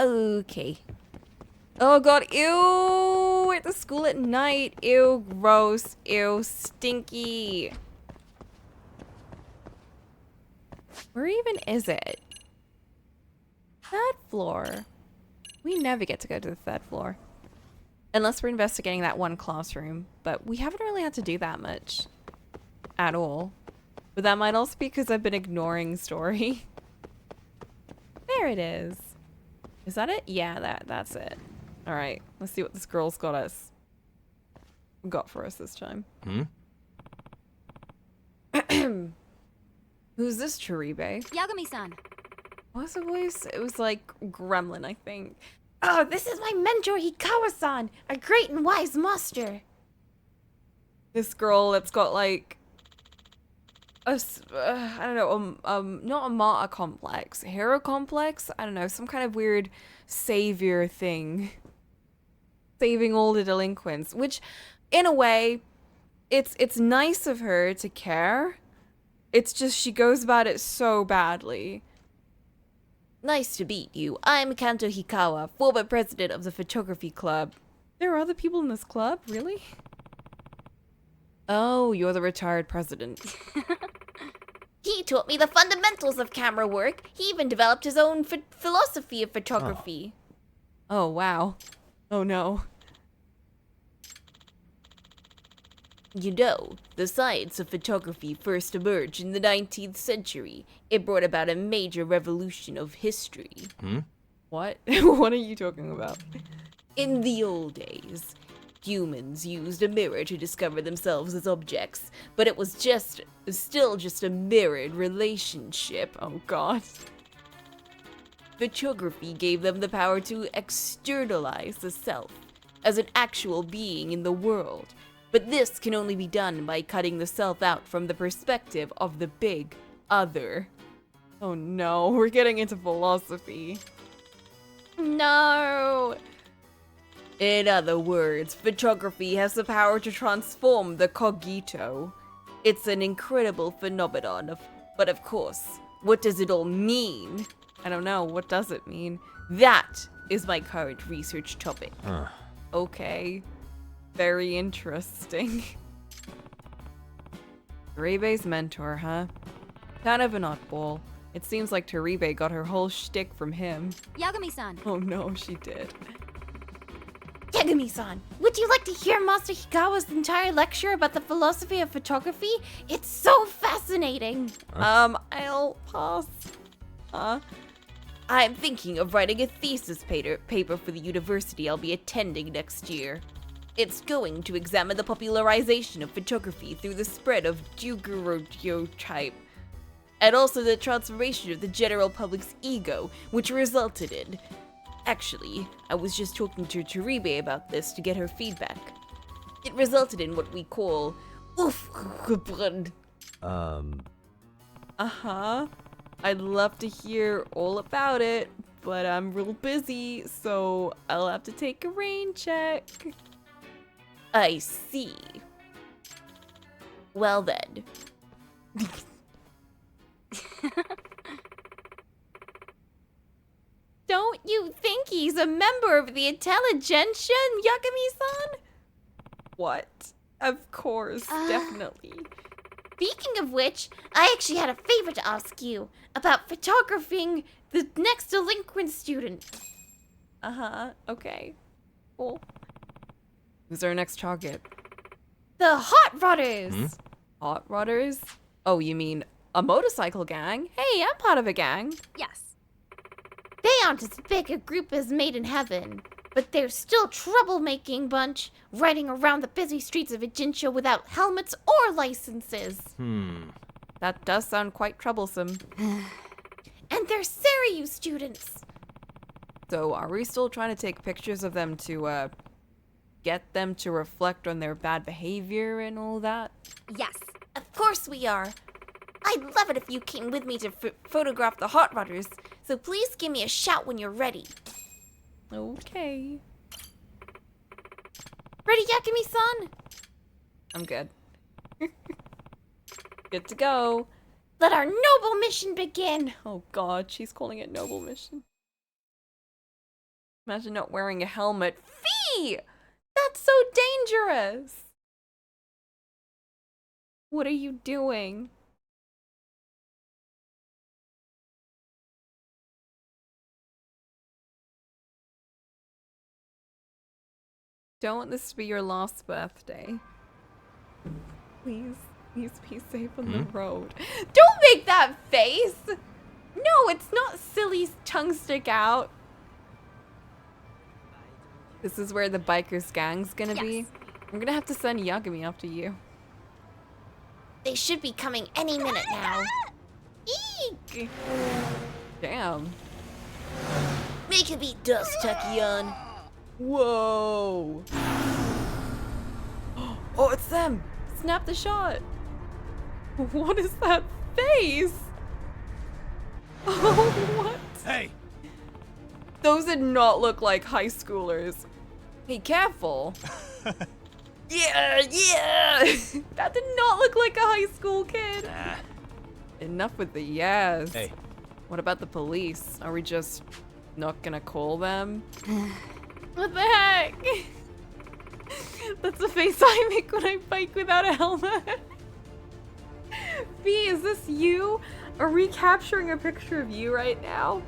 Okay. Oh god, ew! We're at the school at night. Ew, gross. Ew, stinky. Where even is it? Third floor. We never get to go to the third floor. Unless we're investigating that one classroom. But we haven't really had to do that much. At all. But that might also be because I've been ignoring story. There it is. Is that it? Yeah, that's it. Alright, let's see what this girl's got for us this time. Who's this Chiribe? Yagami-san. What's the voice? It was like Gremlin, I think. Oh, this is my mentor Hikawa-san, a great and wise master. This girl that's got like I don't know, not a martyr complex, hero complex. I don't know, some kind of weird savior thing, saving all the delinquents. Which, in a way, it's nice of her to care. It's just she goes about it so badly. Nice to meet you. I'm Kanto Hikawa, former president of the photography club. There are other people in this club, really? Oh, you're the retired president. He taught me the fundamentals of camera work. He even developed his own philosophy of photography. Oh, wow. Oh, no. You know, the science of photography first emerged in the 19th century. It brought about a major revolution of history. What? What are you talking about? In the old days, humans used a mirror to discover themselves as objects, but it was still just a mirrored relationship. Oh god. Photography gave them the power to externalize the self as an actual being in the world. But this can only be done by cutting the self out from the perspective of the big other. Oh no, we're getting into philosophy. No! In other words, photography has the power to transform the cogito. It's an incredible phenomenon, but of course, what does it all mean? I don't know, what does it mean? That is my current research topic. Okay. Very interesting. Teribe's mentor, huh? Kind of an oddball. It seems like Teribe got her whole shtick from him. Yagami-san. Oh no, she did. Yagami-san, would you like to hear Master Hikawa's entire lecture about the philosophy of photography? It's so fascinating. I'll pass. I'm thinking of writing a thesis paper for the university I'll be attending next year. It's going to examine the popularization of photography through the spread of daguerreotype, and also the transformation of the general public's ego, which resulted in... Actually, I was just talking to Teribe about this to get her feedback. It resulted in what we call... Uh-huh. I'd love to hear all about it, but I'm real busy, so I'll have to take a rain check. I see. Well then. Don't you think he's a member of the intelligentsia, Yagami-san? What? Of course, definitely. Speaking of which, I actually had a favor to ask you about photographing the next delinquent student. Uh-huh, okay. Cool. Who's our next target? The Hot Rodders! Hot Rodders? Oh, you mean a motorcycle gang? Hey, I'm part of a gang. Yes. They aren't as big a group as Made in Heaven, but they're still troublemaking bunch, riding around the busy streets of Agintia without helmets or licenses. That does sound quite troublesome. And they're Seiryu students. So, are we still trying to take pictures of them to, get them to reflect on their bad behavior and all that? Yes. Of course we are. I'd love it if you came with me to photograph the Hot Rodders, so please give me a shout when you're ready. Okay. Ready, Yakumi-san? I'm good. Good to go. Let our noble mission begin! Oh god, she's calling it noble mission. Imagine not wearing a helmet. Fee! That's so dangerous! What are you doing? Don't want this to be your last birthday. Please, please be safe on the road. Don't make that face! No, it's not silly's tongue stick out. This is where the bikers gang's gonna be. I'm gonna have to send Yagami after you. They should be coming any minute now. Eek! Damn. Make a beat dust, Takion. Whoa! Oh, it's them! Snap the shot! What is that face? Oh, what? Hey! Those did not look like high schoolers. Hey, careful! Yeah, yeah! That did not look like a high school kid. Nah. Enough with the yes. Hey. What about the police? Are we just not gonna call them? What the heck? That's the face I make when I bike without a helmet. B, is this you? Are we capturing a picture of you right now?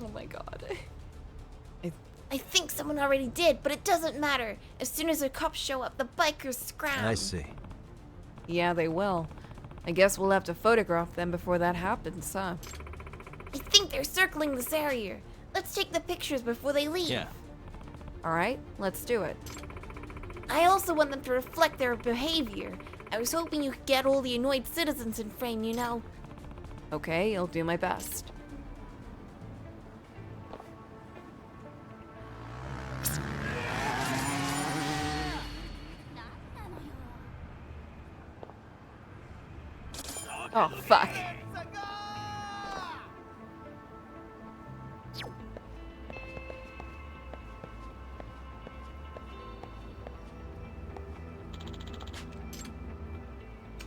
Oh my god. I think someone already did, but it doesn't matter. As soon as the cops show up, the bikers scram. I see. Yeah, they will. I guess we'll have to photograph them before that happens, huh? I think they're circling this area. Let's take the pictures before they leave. Yeah. Alright, let's do it. I also want them to reflect their behavior. I was hoping you could get all the annoyed citizens in frame, you know. Okay, I'll do my best. Oh, fuck.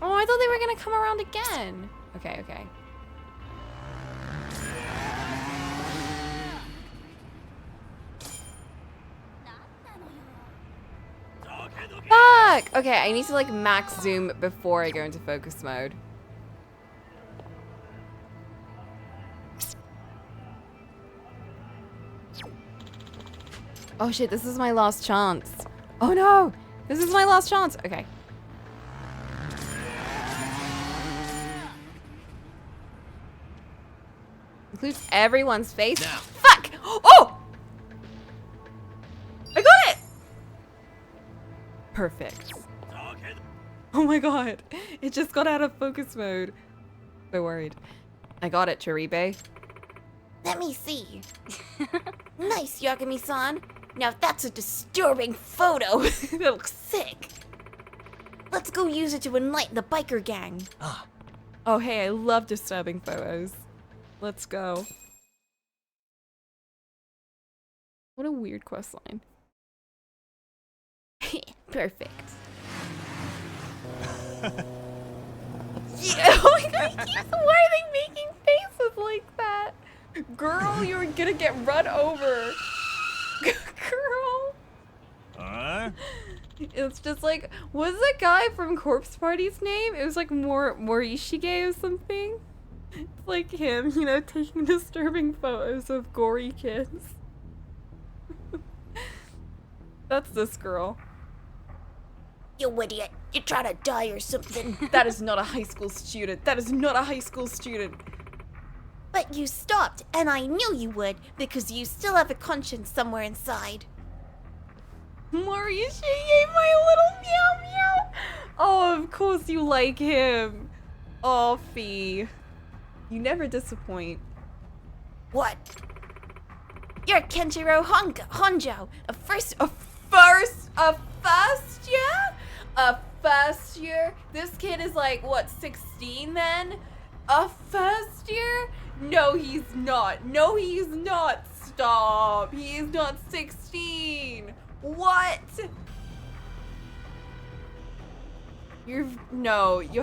Oh, I thought they were gonna come around again. Okay, okay. Fuck! Okay, I need to like max zoom before I go into focus mode. Oh shit, this is my last chance. Oh no! This is my last chance. Okay. Includes everyone's face. Now. Fuck! Oh! I got it! Perfect. Oh my god. It just got out of focus mode. So worried. I got it, Chiribe. Let me see. Nice, Yagami-san. Now that's a disturbing photo. It looks sick. Let's go use it to enlighten the biker gang. Ah. Oh hey, I love disturbing photos. Let's go. What a weird quest line. Perfect. Yeah, oh my god, he keeps, why are they making faces like that? Girl, you're gonna get run over. Girl. It's just like, what's the guy from Corpse Party's name? It was like Morishige or something. It's like him, you know, taking disturbing photos of gory kids. That's this girl. You idiot. You trying to die or something. That is not a high school student. That is not a high school student. But you stopped, and I knew you would, because you still have a conscience somewhere inside. Morishige, my little meow meow. Oh, of course you like him. Oh, Fee. You never disappoint. What? You're Kenshiro Honjo, a first year? This kid is like, what, 16 then? A first year? No, he's not. No, he's not. Stop. He is not 16. What? You're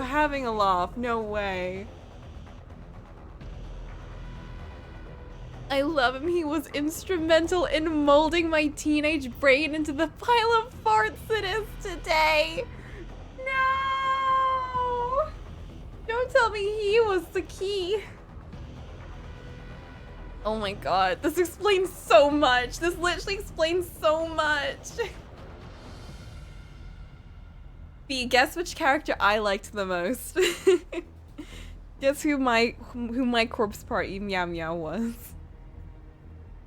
having a laugh. No way. I love him. He was instrumental in molding my teenage brain into the pile of farts it is today. No! Don't tell me he was the key. Oh my god, this explains so much. This literally explains so much. B, guess which character I liked the most. Guess who my corpse party meow meow was.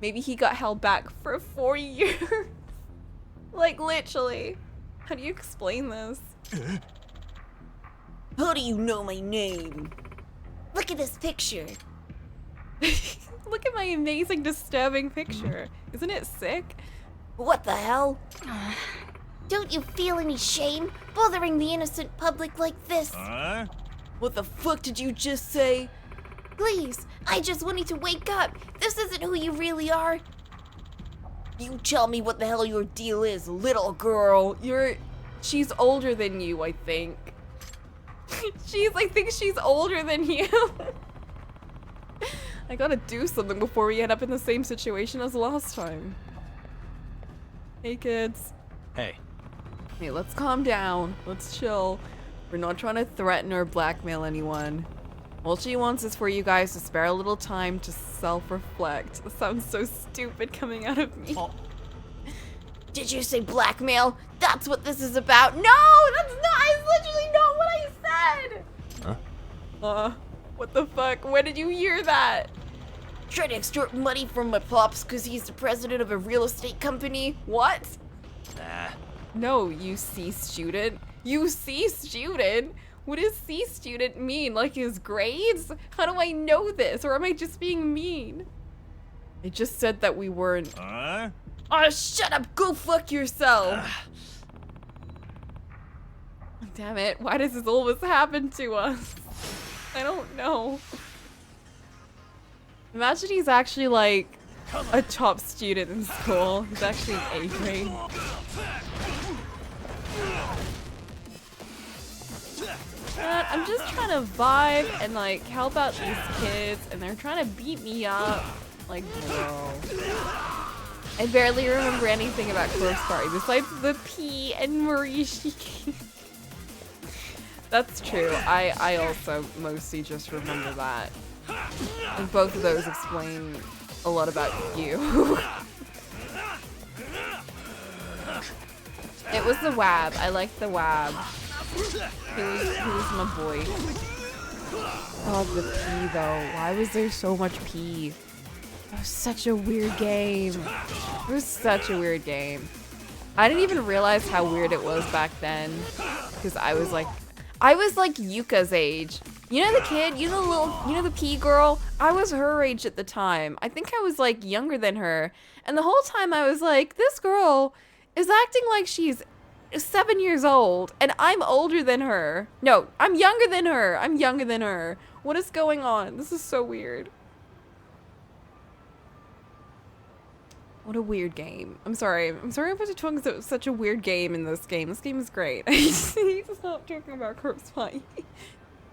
Maybe he got held back for 4 years. Like literally. How do you explain this? How do you know my name? Look at this picture. Look at my amazing disturbing picture. Isn't it sick? What the hell? Don't you feel any shame bothering the innocent public like this? What the fuck did you just say? Please, I just wanted to wake up. This isn't who you really are. You tell me what the hell your deal is, little girl. She's older than you, I think. I think she's older than you. I gotta do something before we end up in the same situation as last time. Hey kids. Hey. Hey, let's calm down. Let's chill. We're not trying to threaten or blackmail anyone. All she wants is for you guys to spare a little time to self-reflect. This sounds so stupid coming out of me. Oh. Did you say blackmail? That's what this is about. No, that's literally not what I said. Huh? What the fuck? Where did you hear that? Trying to extort money from my pops because he's the president of a real estate company. What? Nah. No, you C student. You C student? What does C student mean? Like his grades? How do I know this? Or am I just being mean? I just said that we weren't. Oh, shut up. Go fuck yourself. Damn it. Why does this always happen to us? I don't know. Imagine he's actually like a top student in school. He's actually an A grade. But I'm just trying to vibe and like help out these kids, and they're trying to beat me up. Like, bro. I barely remember anything about Corpse Party besides the P and Marishi. That's true. I also mostly just remember that. And both of those explain a lot about you. It was the Wab. I like the Wab. Who's my boy? Oh, the P though. Why was there so much P? That was such a weird game. It was such a weird game. I didn't even realize how weird it was back then. Because I was like Yuka's age. You know the kid? You know the P girl? I was her age at the time. I think I was like younger than her. And the whole time I was like, this girl is acting like she's 7 years old and I'm older than her. No, I'm younger than her. I'm younger than her. What is going on? This is so weird. What a weird game. I'm sorry. I'm sorry about talking about such a weird game in this game. This game is great. I just need to stop talking about Corpse Party.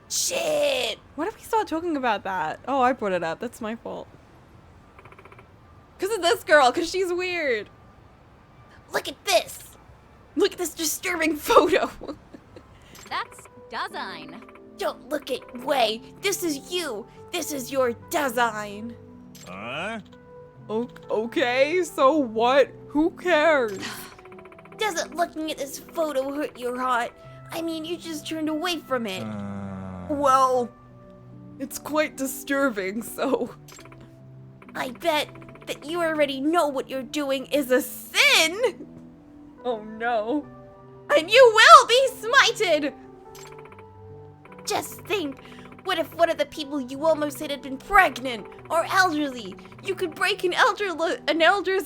Shit! Why did we start talking about that? Oh, I brought it up. That's my fault. Because of this girl, because she's weird. Look at this! Look at this disturbing photo. That's design. Don't look at Way. This is you. This is your design. Okay, so what? Who cares? Doesn't looking at this photo hurt your heart? I mean, you just turned away from it. Well, it's quite disturbing, so... I bet that you already know what you're doing is a sin! Oh no. And you will be smited! Just think, what if one of the people you almost hit had been pregnant or elderly? You could break an elder's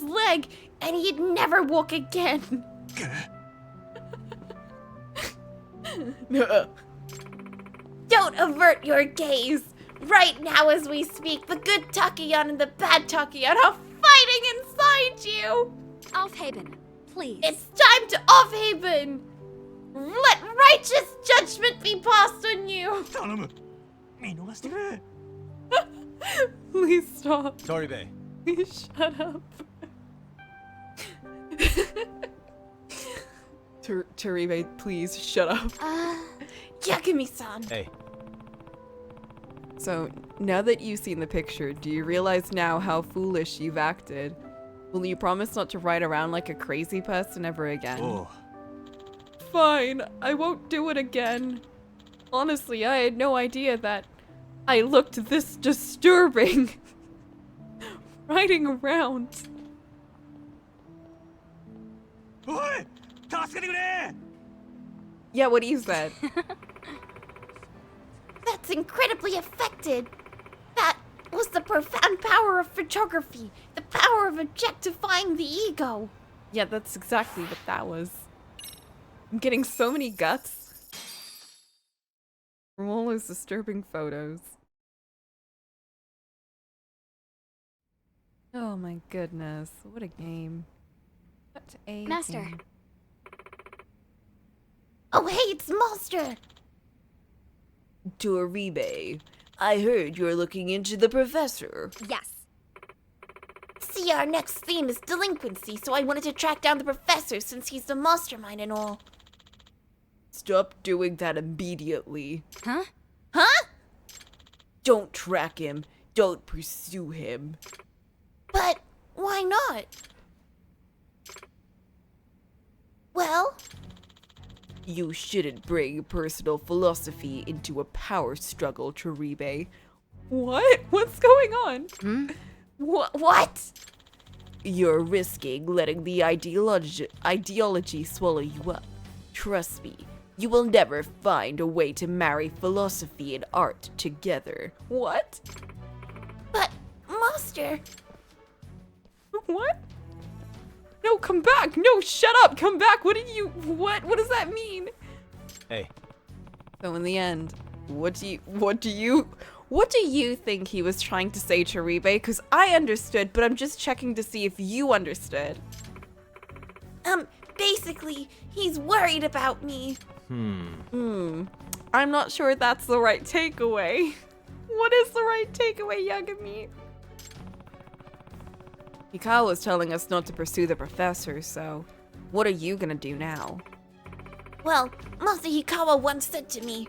leg and he'd never walk again. Don't avert your gaze. Right now as we speak, the good Takion and the bad Takion are fighting inside you. Aufheben, please. It's time to Aufheben. Let righteous judgment be passed on you. Please stop. Toribe. Please shut up. Toribe, please shut up. Yagami-san. Hey, So, now that you've seen the picture, do you realize now how foolish you've acted? Will you promise not to ride around like a crazy person ever again? oh, Fine, I won't do it again. Honestly, I had no idea that I looked this disturbing. Riding around. Oi! 助けてくれ! Yeah, what you said. That's incredibly affected. That was the profound power of photography. The power of objectifying the ego. Yeah, that's exactly what that was. I'm getting so many guts from all those disturbing photos. Oh my goodness, what a game. What a Master. game. Oh, hey, it's Master. Toribe, I heard you're looking into the professor. Yes. See, our next theme is delinquency, so I wanted to track down the professor since he's the mastermind and all. Stop doing that immediately. Huh? Huh? Don't track him. Don't pursue him. But why not? Well, You shouldn't bring personal philosophy into a power struggle, Toribe. What? What's going on? what? You're risking letting the ideology swallow you up. Trust me, you will never find a way to marry philosophy and art together. What? But, Master, What? No, come back! No, shut up! Come back! What did you... What does that mean? Hey, So in the end, what do you think he was trying to say, Toribe? Because I understood, but I'm just checking to see if you understood. basically, he's worried about me. I'm not sure that's the right takeaway. What is the right takeaway, Yagami? Hikawa was telling us not to pursue the professor, so what are you gonna do now? Well, Master Hikawa once said to me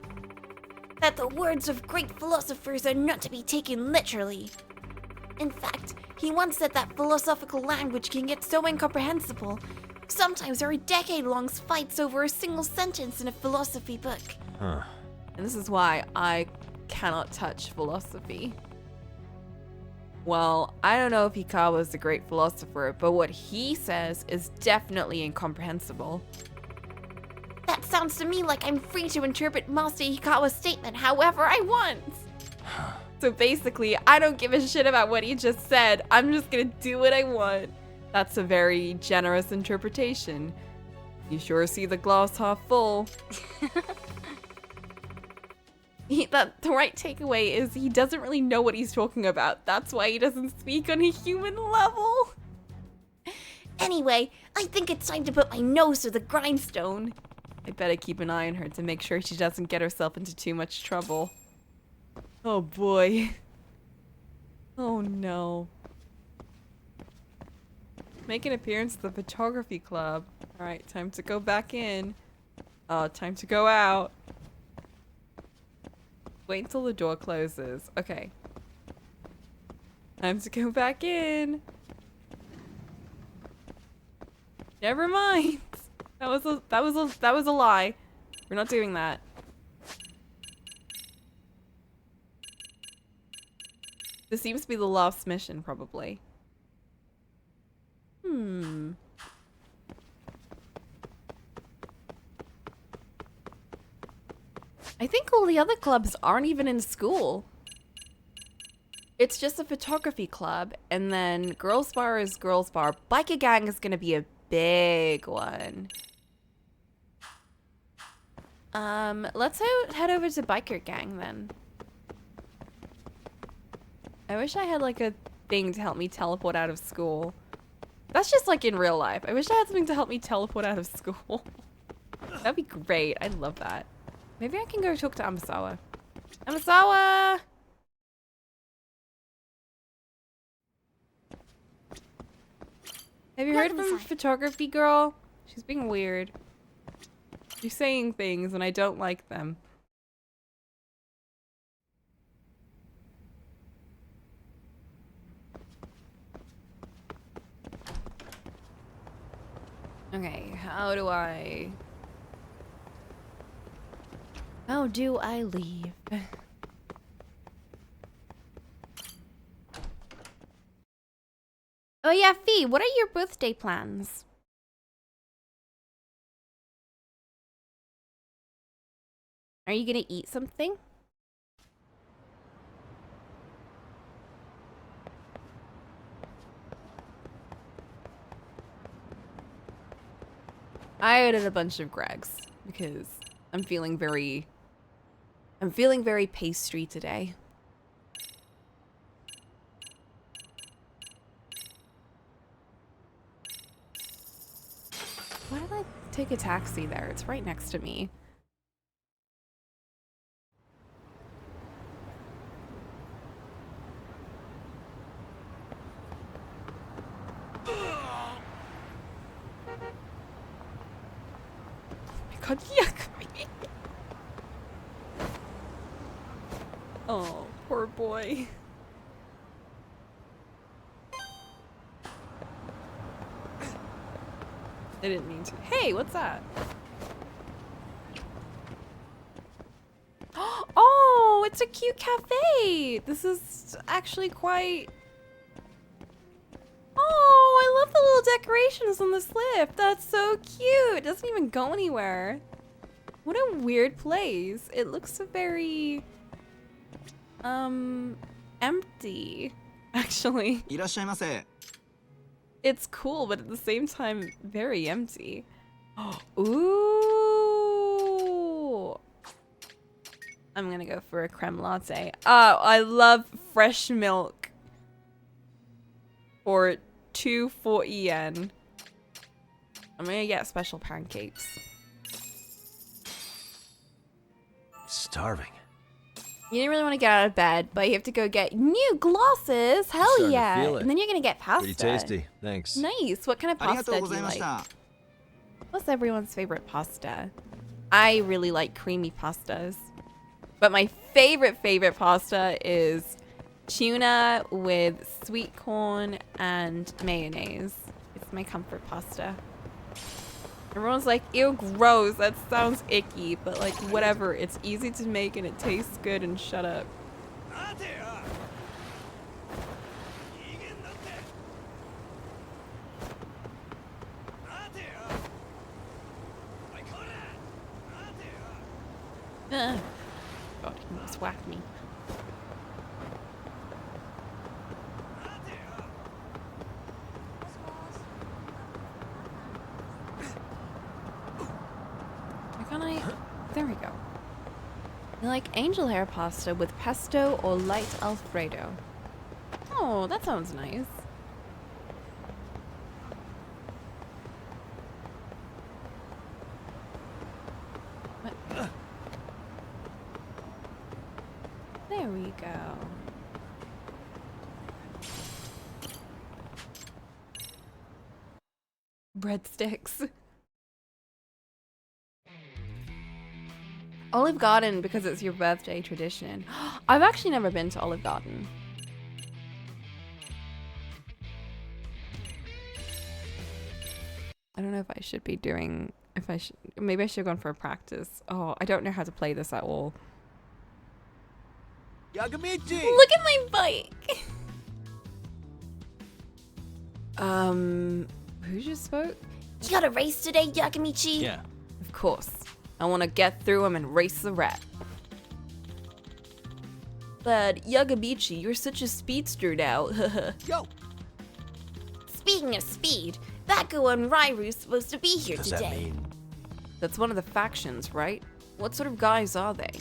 that the words of great philosophers are not to be taken literally. In fact, he once said that philosophical language can get so incomprehensible. Sometimes there are decade-long fights over a single sentence in a philosophy book. huh. And this is why I cannot touch philosophy. Well, I don't know if Hikawa is a great philosopher, but what he says is definitely incomprehensible. That sounds to me like I'm free to interpret Master Hikawa's statement however I want. So basically, I don't give a shit about what he just said. I'm just gonna do what I want. That's a very generous interpretation. You sure see the glass half full. The right takeaway is he doesn't really know what he's talking about. That's why he doesn't speak on a human level. Anyway, I think it's time to put my nose to the grindstone. I better keep an eye on her to make sure she doesn't get herself into too much trouble. Oh boy. Oh no. Make an appearance at the photography club. Alright, time to go back in. Time to go out. Wait until the door closes. Okay. Time to go back in. Never mind. That was a lie. We're not doing that. This seems to be the last mission, probably. I think all the other clubs aren't even in school. It's just a photography club, and then Girls Bar is Girls Bar. Biker Gang is gonna be a big one. Let's head over to Biker Gang then. I wish I had like a thing to help me teleport out of school. That's just like in real life. I wish I had something to help me teleport out of school. That'd be great. I'd love that. Maybe I can go talk to Amasawa. Amasawa! Have you heard Let me from sigh. photography girl? She's being weird. She's saying things and I don't like them. Okay, how do I leave? Oh yeah, Fee, what are your birthday plans? Are you gonna eat something? I ordered a bunch of Gregs because I'm feeling very pastry today. Why did I take a taxi there? It's right next to me. Oh my god, yuck! Oh, poor boy. I didn't mean to. Hey, what's that? Oh, it's a cute cafe. This is actually quite... Oh, I love the little decorations on this lift. That's so cute. It doesn't even go anywhere. What a weird place. It looks very... empty, actually. いらっしゃいませ。 It's cool, but at the same time, very empty. Ooh. I'm gonna go for a creme latte. Oh, I love fresh milk. For 240 yen. I'm gonna get special pancakes. Starving. You didn't really want to get out of bed, but you have to go get new glasses. Hell Starting to yeah. feel it. And then you're gonna get pasta. Pretty tasty. Thanks. Nice. What kind of ありが pasta とう do ござ you いまし like? た。 What's everyone's favorite pasta? I really like creamy pastas. But my favorite pasta is tuna with sweet corn and mayonnaise. It's my comfort pasta. Everyone's like, ew, gross, that sounds icky. But like, whatever, it's easy to make and it tastes good and shut up. 待てよ。いいげんだって。待てよ。おいこら。待てよ。 God, he almost whacked me. 待てよ。 Why can't I? There we go. I like angel hair pasta with pesto or light alfredo. Oh, that sounds nice. What? There we go. Breadsticks. Olive Garden because it's your birthday tradition. I've actually never been to Olive Garden. I don't know if I should be doing, maybe I should have gone for a practice. Oh, I don't know how to play this at all. Yagamichi. Look at my bike! Who just spoke? You got a race today, Yakamichi? Yeah. Of course. I want to get through him and race the rat. But Yagabichi, you're such a speedster now. Yo. Speaking of speed, Baku and Rairu's supposed to be here Does today. that mean? That's one of the factions, right? What sort of guys are they?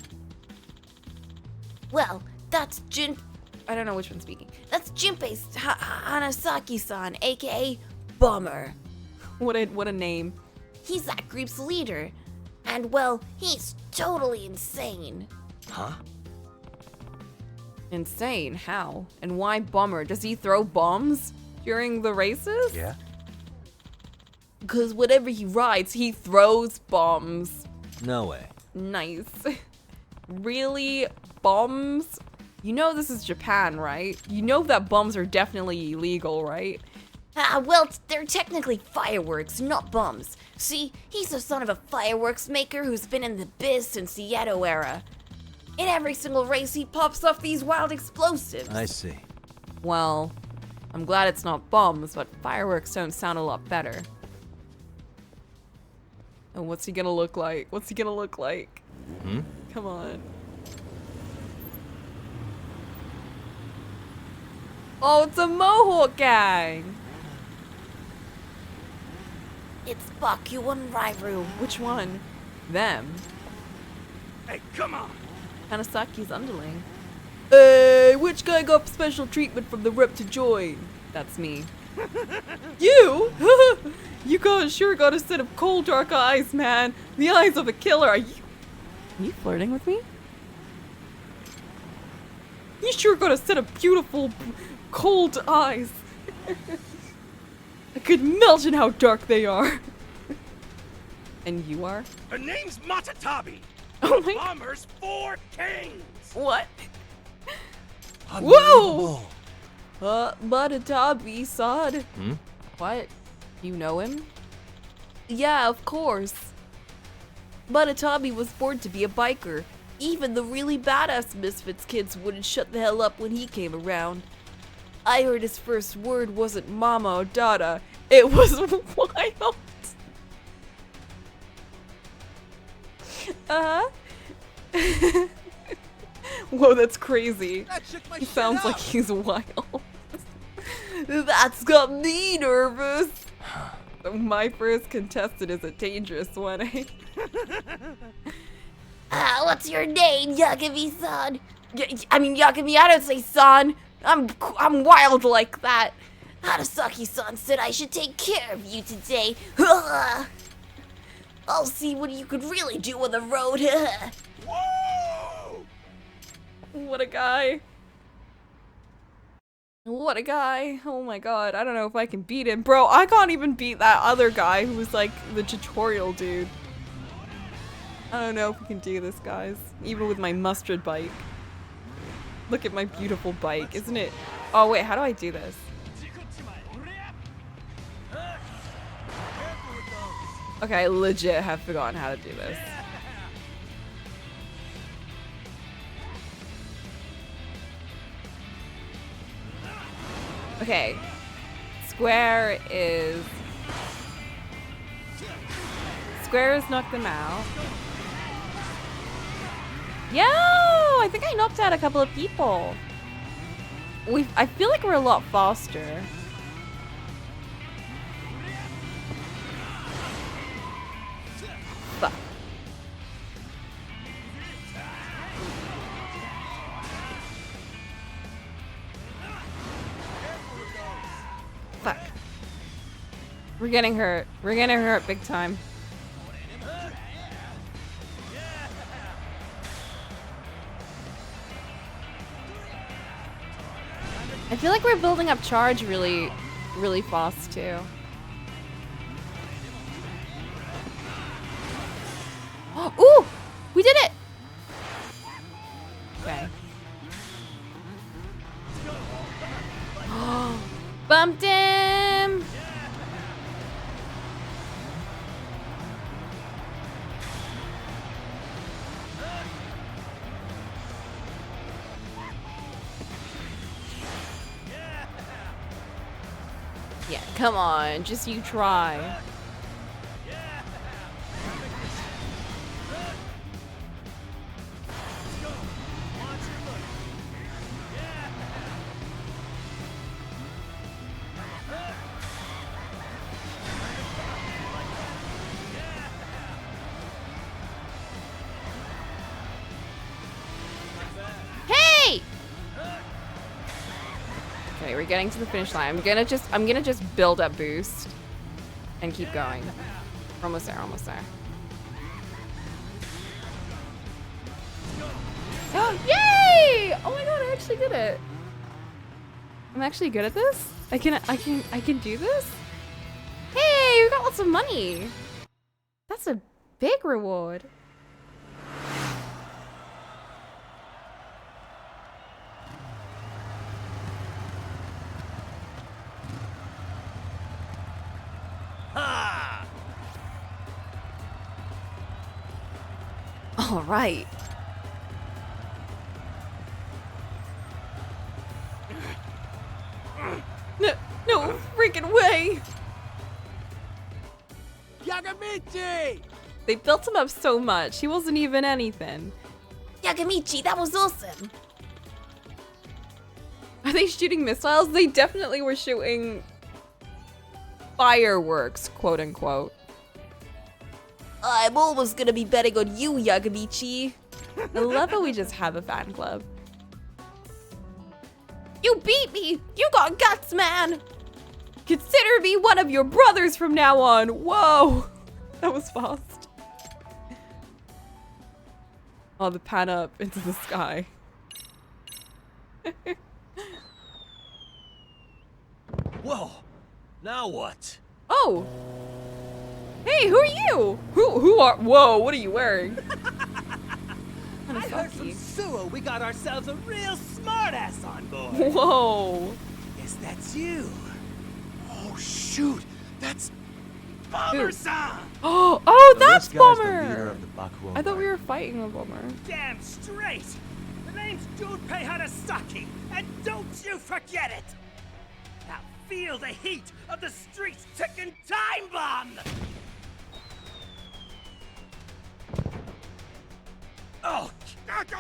Well, that's I don't know which one's speaking. that's Junpei's Hanasaki-san, aka Bomber. What a name. He's that group's leader. And well, he's totally insane. Huh? Insane. How? And why Bomber? Does he throw bombs during the races? Yeah. Because whenever he rides, he throws bombs. No way. Nice. Really? Bombs? You know this is Japan, right? You know that bombs are definitely illegal, right? Well, they're technically fireworks, not bombs. See, he's the son of a fireworks maker who's been in the biz since the Edo era. In every single race, he pops off these wild explosives. I see. Well, I'm glad it's not bombs, but fireworks don't sound a lot better. Oh, what's he gonna look like? What's he gonna look like? Hmm? Come on. Oh, it's a Mohawk gang! It's Baku and Rairu. Which one? Them. Hey, come on! Hanasaki's underling. Hey, which guy got special treatment from the rep to join? That's me. You? You sure got a set of cold dark eyes, man. The eyes of a killer. Are you flirting with me? You sure got a set of beautiful cold eyes. I could melt in how dark they are. And you are? Her name's Matatabi. Oh my. Bomber's 4 kings. What? Whoa! Matatabi, son. Hmm? What? You know him? Yeah, of course. Matatabi was born to be a biker. Even the really badass Misfits kids wouldn't shut the hell up when he came around. I heard his first word wasn't mama or dada. It was wild. Uh-huh. Whoa, that's crazy. That shook my He shit sounds up. like he's wild. That's got me nervous. My first contestant is a dangerous one, eh? What's your name, Yagami-san? Yagami, I don't say son. I'm wild like that. Hanasaki-san said I should take care of you today. I'll see what you could really do on the road. Whoa! What a guy. What a guy. Oh my god, I don't know if I can beat him. Bro, I can't even beat that other guy who was like the tutorial dude. I don't know if we can do this, guys. Even with my mustard bike. Look at my beautiful bike, isn't it? Oh wait, how do I do this? Okay, I legit have forgotten how to do this. Okay. Square is knock them out. Yo! I think I knocked out a couple of people. I feel like we're a lot faster. Fuck. Fuck. We're getting hurt. We're getting hurt big time. I feel like we're building up charge really, really fast too. Ooh! We did it! Okay. Bumped him! Yeah, come on, just you try. Hey! Okay, we're getting to the finish line. I'm gonna just build up boost and keep going. We're almost there, almost there. Oh, yay! Oh my god, I actually did it. I'm actually good at this? I can do this? Hey, you got lots of money. That's a big reward. Ha! All right. No, no freaking way. Yagamichi! They built him up so much. He wasn't even anything. Yagamichi, that was awesome. Are they shooting missiles? They definitely were shooting fireworks, quote unquote. I'm always gonna be betting on you, Yagamichi. I love how we just have a fan club. You beat me! You got guts, man! Consider me one of your brothers from now on. Whoa, that was fast. Oh, the pan up into the sky. Whoa! Now what? Oh. Hey, who are you? Who are? Whoa, what are you wearing? I heard from Suo we got ourselves a real smartass on board. Whoa. Guess that's you. Oh shoot! That's Bomber-san! Oh, So that's this guy's the leader Bomber. of the Bakuo I thought we Line. were fighting a Bomber. Damn straight! The name's Junpei Harasaki, and don't you forget it! Now feel the heat of the street's ticking time bomb! Oh! What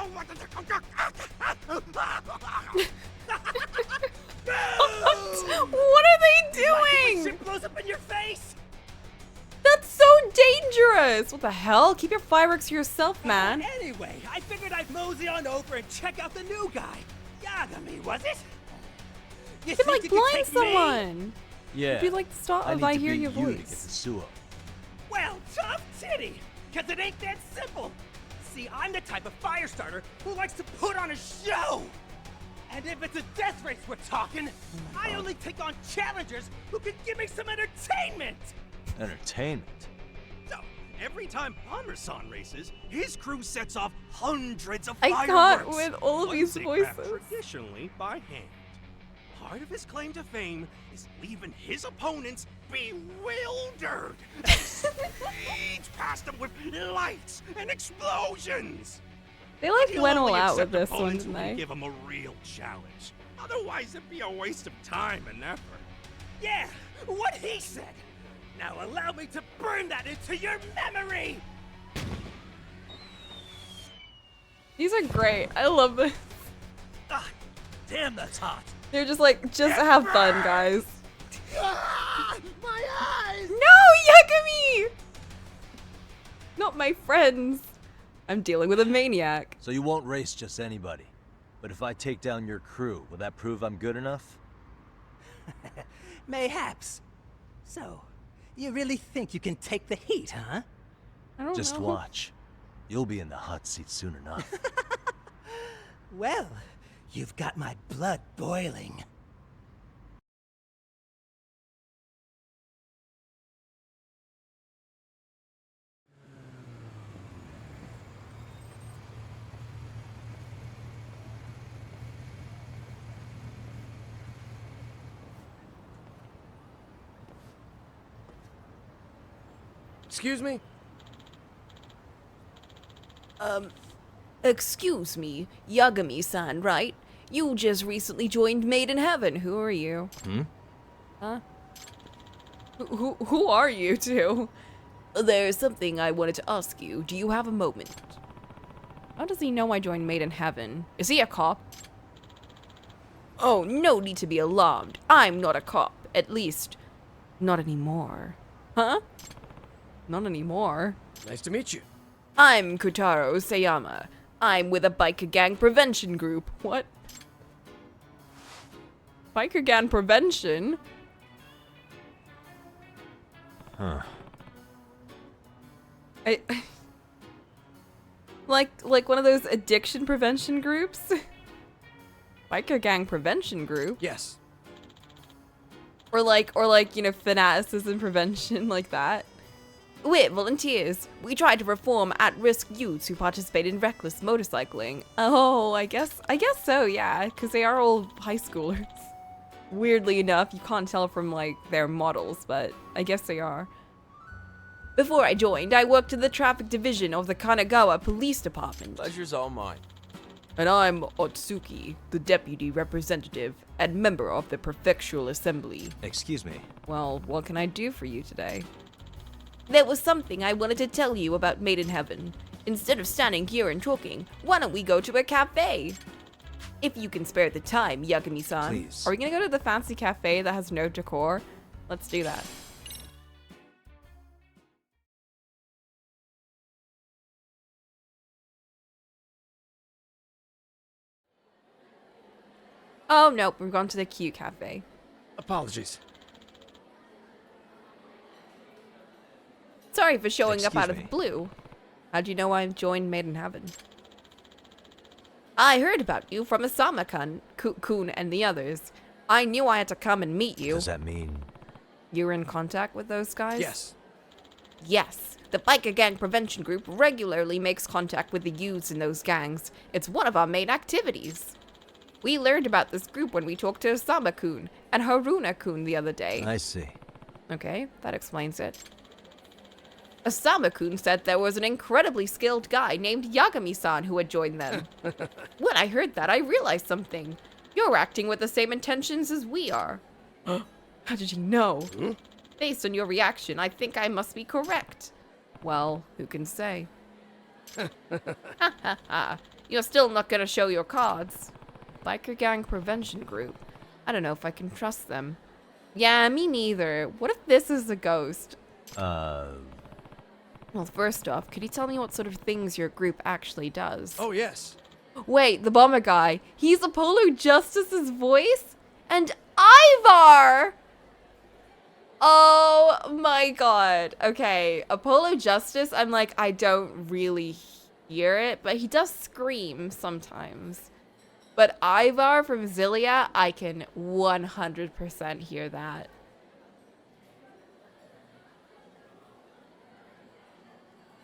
are they doing? Shit blows up in your face! That's so dangerous. What the hell? Keep your fireworks to yourself, man. Anyway, I figured I'd mosey on over and check out the new guy. Yagami, was it? You You can like you blind take me? someone. Yeah. It'd be like the start I of need I to Hear beat Your you to get Voice. the Suo. Well, tough titty, because it ain't that simple. See, I'm the type of fire starter who likes to put on a show. And if it's a death race we're talking, I only take on challengers who can give me some entertainment. Entertainment. So, every time Bomber-san races, his crew sets off hundreds of I fireworks. can't with all of ones these they craft voices. traditionally by hand. Part of his claim to fame is leaving his opponents bewildered as he speeds past them with lights and explosions. They like He'll went only all out with accept this one, opponents didn't who can they? give him a real challenge. Otherwise, it'd be a waste of time and effort. Yeah, what he said. Now allow me to burn that into your memory. These are great. I love this. Ah, damn, that's hot. They're just like, just have fun, guys. Ah, my eyes. No, Yagami! Not my friends. I'm dealing with a maniac. So you won't race just anybody. But if I take down your crew, will that prove I'm good enough? Mayhaps. So, you really think you can take the heat, huh? I don't Just know. watch. You'll be in the hot seat soon enough. Well, you've got my blood boiling. Excuse me? Excuse me, Yagami-san, right? You just recently joined Made in Heaven. Who are you? Huh? Who are you two? There's something I wanted to ask you. Do you have a moment? How does he know I joined Made in Heaven? Is he a cop? Oh, no need to be alarmed. I'm not a cop. At least, not anymore. Huh? Not anymore. Nice to meet you. I'm Kotaro Sayama. I'm with a biker gang prevention group. What? Biker gang prevention? Huh. I like one of those addiction prevention groups? Biker gang prevention group? Yes. Or you know, fanaticism prevention, like that. We're volunteers. We try to reform at-risk youths who participate in reckless motorcycling. Oh, I guess so, yeah, because they are all high schoolers. Weirdly enough, you can't tell from, like, their models, but I guess they are. Before I joined, I worked in the traffic division of the Kanagawa Police Department. Pleasure's all mine. And I'm Otsuki, the deputy representative and member of the Prefectural Assembly. Excuse me. Well, what can I do for you today? There was something I wanted to tell you about Made in Heaven. Instead of standing here and talking, why don't we go to a cafe? If you can spare the time, Yagami-san. Please. Are we gonna go to the fancy cafe that has no decor? Let's do that. Oh, nope, we've gone to the cute cafe. Apologies. Sorry for showing up out of the Excuse me. blue. How'd you know I joined Made in Heaven? I heard about you from Asama-kun and the others. I knew I had to come and meet you. Does that mean... You were in contact with those guys? Yes. Yes, the biker gang prevention group regularly makes contact with the youths in those gangs. It's one of our main activities. We learned about this group when we talked to Osama-kun and Haruna-kun the other day. I see. Okay, that explains it. Osama-kun said there was an incredibly skilled guy named Yagami-san who had joined them. When I heard that, I realized something. You're acting with the same intentions as we are. How did you know? Based on your reaction, I think I must be correct. Well, who can say? You're still not gonna show your cards. Biker gang prevention group. I don't know if I can trust them. Yeah, me neither. What if this is a ghost? Uh, Well, first off, could you tell me what sort of things your group actually does? Oh, yes. Wait, the bomber guy. He's Apollo Justice's voice? And Ivar! Oh my god. Okay, Apollo Justice, I'm like, I don't really hear it, but he does scream sometimes. But Ivar from Zilia, I can 100% hear that.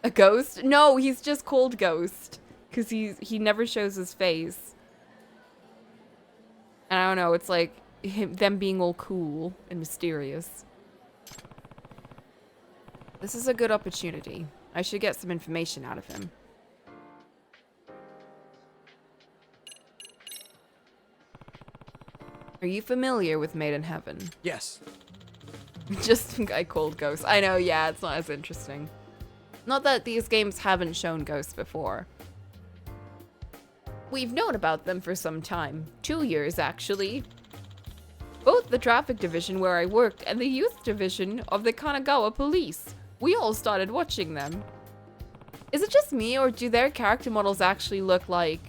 A ghost? No, he's just called Ghost. Because he never shows his face. And I don't know, it's like them being all cool and mysterious. This is a good opportunity. I should get some information out of him. Are you familiar with Made in Heaven? Yes. Just a guy called Ghost. I know, yeah, it's not as interesting. Not that these games haven't shown ghosts before. We've known about them for some time. 2 years, actually. Both the traffic division where I worked and the youth division of the Kanagawa police. We all started watching them. Is it just me, or do their character models actually look like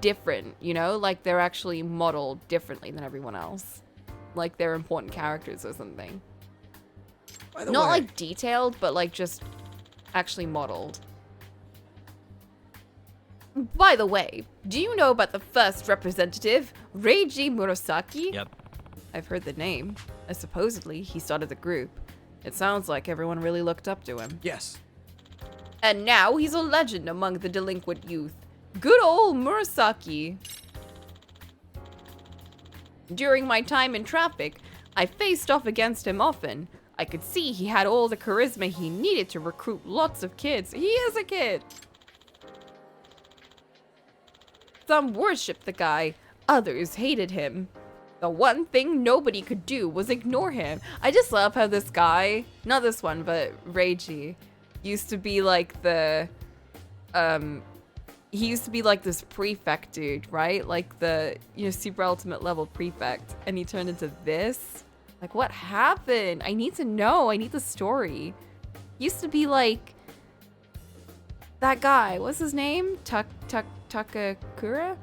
different, you know? Like they're actually modeled differently than everyone else. Like they're important characters or something. By the Not way, like detailed, but like just actually modeled. By the way, do you know about the first representative, Reiji Murasaki? yep. I've heard the name. Supposedly, he started the group. It sounds like everyone really looked up to him. yes. And now he's a legend among the delinquent youth. Good old Murasaki. During my time in traffic, I faced off against him often. I could see he had all the charisma he needed to recruit lots of kids. He is a kid. Some worshipped the guy, others hated him. The one thing nobody could do was ignore him. I just love how this guy, not this one, but Reiji, used to be like the, he used to be like this prefect dude, right? Like the, you know, super ultimate level prefect. And he turned into this. Like, what happened? I need to know. I need the story. He used to be like that guy. What's his name? Takakura?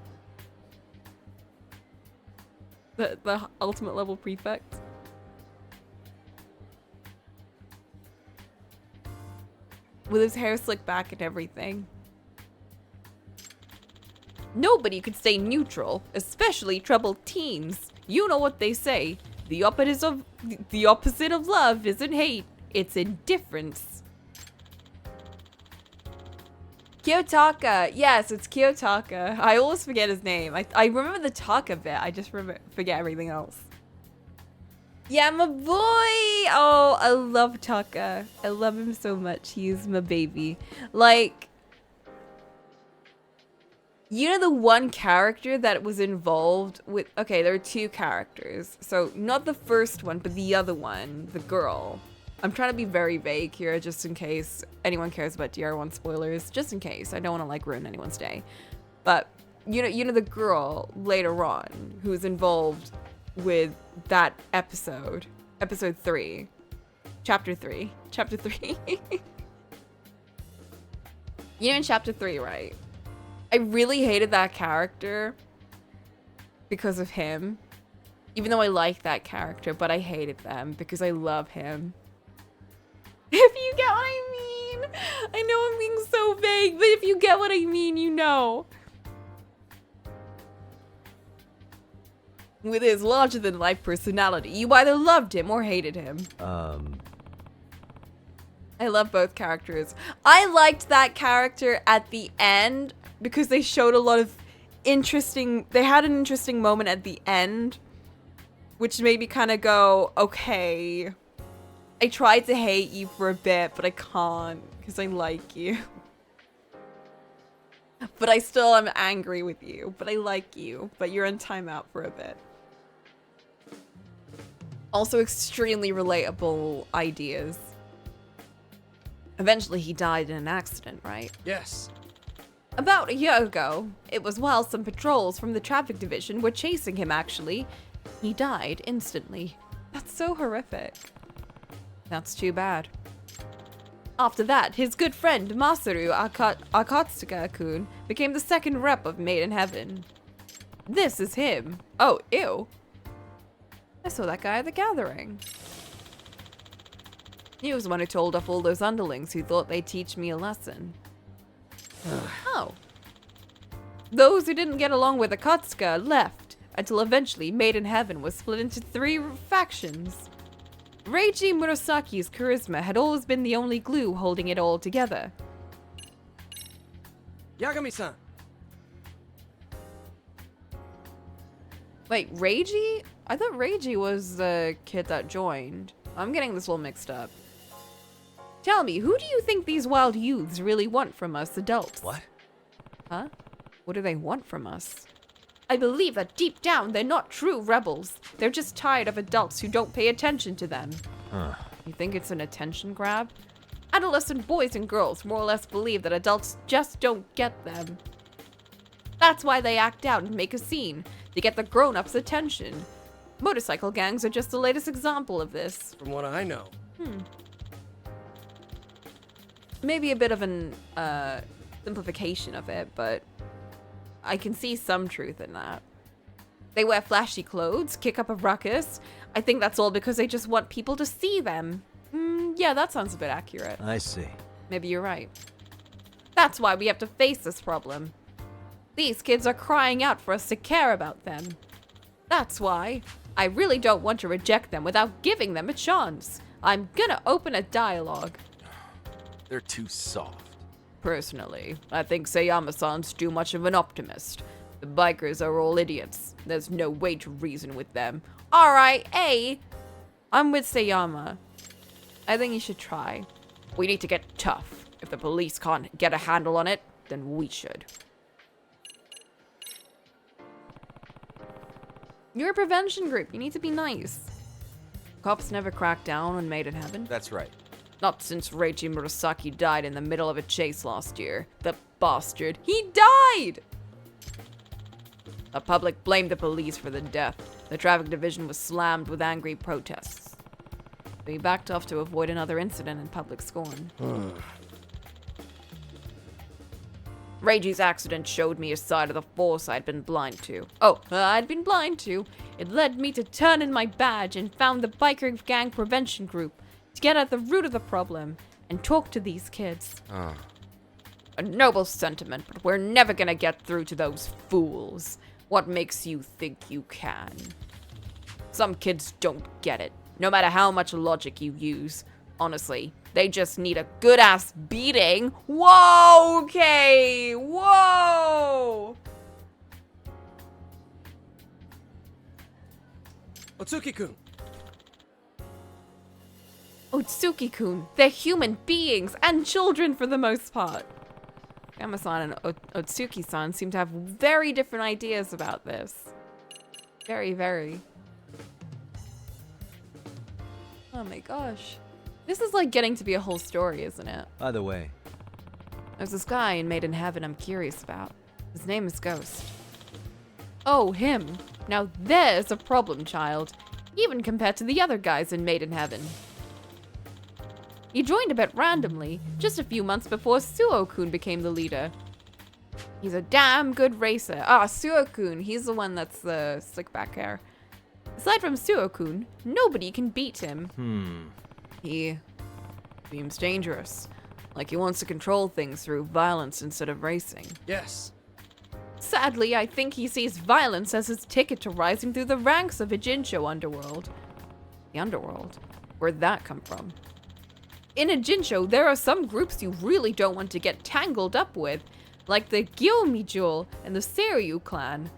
The ultimate level prefect. With his hair slicked back and everything. Nobody could stay neutral, especially troubled teens. You know what they say. The opposite of love isn't hate, it's indifference. Kiyotaka. Yes, it's Kiyotaka. I always forget his name. I remember the Taka bit. I just forget everything else. Yeah, my boy. Oh, I love Taka. I love him so much. He's my baby. Like, you know the one character that was involved with... Okay, there are two characters. So, not the first one, but the other one. The girl. I'm trying to be very vague here, just in case anyone cares about DR1 spoilers. Just in case. I don't want to, like, ruin anyone's day. But, you know the girl later on who's involved with that episode. Episode 3. Chapter 3. Chapter 3. You know in Chapter 3, right? I really hated that character because of him. Even though I like that character, but I hated them because I love him. If you get what I mean. I know I'm being so vague, but if you get what I mean, you know. With his larger-than-life personality, you either loved him or hated him. I love both characters. I liked that character at the end because they showed a lot of they had an interesting moment at the end, which made me kind of go, okay, I tried to hate you for a bit, but I can't because I like you. But I still am angry with you, but I like you, but you're in timeout for a bit. Also extremely relatable ideas. Eventually he died in an accident, right? Yes. About a year ago, it was while some patrols from the traffic division were chasing him, actually. He died instantly. That's so horrific. That's too bad. After that, his good friend Masaru Akatsuka-kun became the second rep of Made in Heaven. This is him. Oh, ew. I saw that guy at the gathering. He was the one who told off all those underlings who thought they'd teach me a lesson. Oh. Those who didn't get along with Akatsuka left, until eventually Made in Heaven was split into 3 factions. Reiji Murasaki's charisma had always been the only glue holding it all together. Yagami-san. Wait, Reiji? I thought Reiji was the kid that joined. I'm getting this all mixed up. Tell me, who do you think these wild youths really want from us adults? What? Huh? What do they want from us? I believe that deep down they're not true rebels. They're just tired of adults who don't pay attention to them. Huh. You think it's an attention grab? Adolescent boys and girls more or less believe that adults just don't get them. That's why they act out and make a scene, to get the grown-ups' attention. Motorcycle gangs are just the latest example of this. From what I know. Maybe a bit of an simplification of it, but I can see some truth in that. They wear flashy clothes, kick up a ruckus. I think that's all because they just want people to see them. Yeah, that sounds a bit accurate. I see. Maybe you're right. That's why we have to face this problem. These kids are crying out for us to care about them. That's why I really don't want to reject them without giving them a chance. I'm gonna open a dialogue. They're too soft. Personally, I think Sayama-san's too much of an optimist. The bikers are all idiots. There's no way to reason with them. Alright, hey! I'm with Sayama. I think you should try. We need to get tough. If the police can't get a handle on it, then we should. You're a prevention group. You need to be nice. Cops never cracked down on Made in Heaven. That's right. Not since Reiji Murasaki died in the middle of a chase last year. The bastard. He died! The public blamed the police for the death. The traffic division was slammed with angry protests. We backed off to avoid another incident in public scorn. Reiji's accident showed me a side of the force I'd been blind to. I'd been blind to. It led me to turn in my badge and found the biker gang prevention group to get at the root of the problem and talk to these kids. A noble sentiment, but we're never gonna get through to those fools. What makes you think you can? Some kids don't get it, no matter how much logic you use. Honestly, they just need a good-ass beating. Whoa, okay, whoa! Otsuki-kun. Otsuki-kun. They're human beings and children for the most part. Yama-san and Otsuki-san seem to have very different ideas about this. Very, very. Oh my gosh. This is like getting to be a whole story, isn't it? By the way, There's this guy in Made in Heaven I'm curious about. His name is Ghost. Oh, him. Now there's a problem, child. Even compared to the other guys in Made in Heaven. He joined a bit randomly, just a few months before Suo-kun became the leader. He's a damn good racer. Ah, Suo-kun, he's the one that's the slick back hair. Aside from Suo-kun, nobody can beat him. He seems dangerous. Like he wants to control things through violence instead of racing. Yes. Sadly, I think he sees violence as his ticket to rising through the ranks of a Jinsho underworld. The underworld? Where'd that come from? In a Jinsho, there are some groups you really don't want to get tangled up with, like the Gyomijul and the Seiryu clan.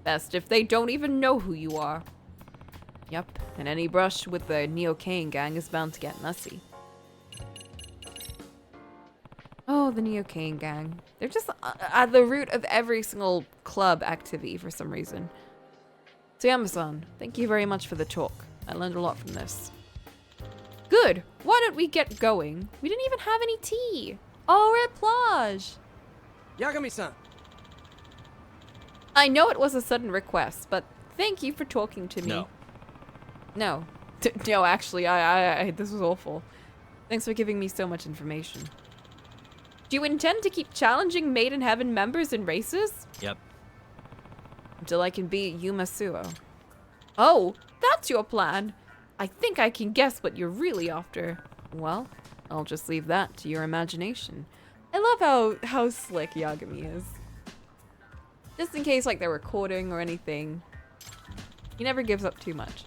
Best if they don't even know who you are. Yep, and any brush with the Neo-Kane gang is bound to get messy. Oh, the Neo-Kane gang. They're just at the root of every single club activity for some reason. So Yama-san, thank you very much for the talk. I learned a lot from this. Good. Why don't we get going? We didn't even have any tea. Oh, we're at plage. Yagami-san. I know it was a sudden request, but thank you for talking to me. no. No. No, actually, I this was awful. Thanks for giving me so much information. Do you intend to keep challenging Made in Heaven members in races? Yep. Until I can beat Yuma Suo. Oh, that's your plan. I think I can guess what you're really after. Well, I'll just leave that to your imagination. I love how slick Yagami is. Just in case like they're recording or anything. He never gives up too much.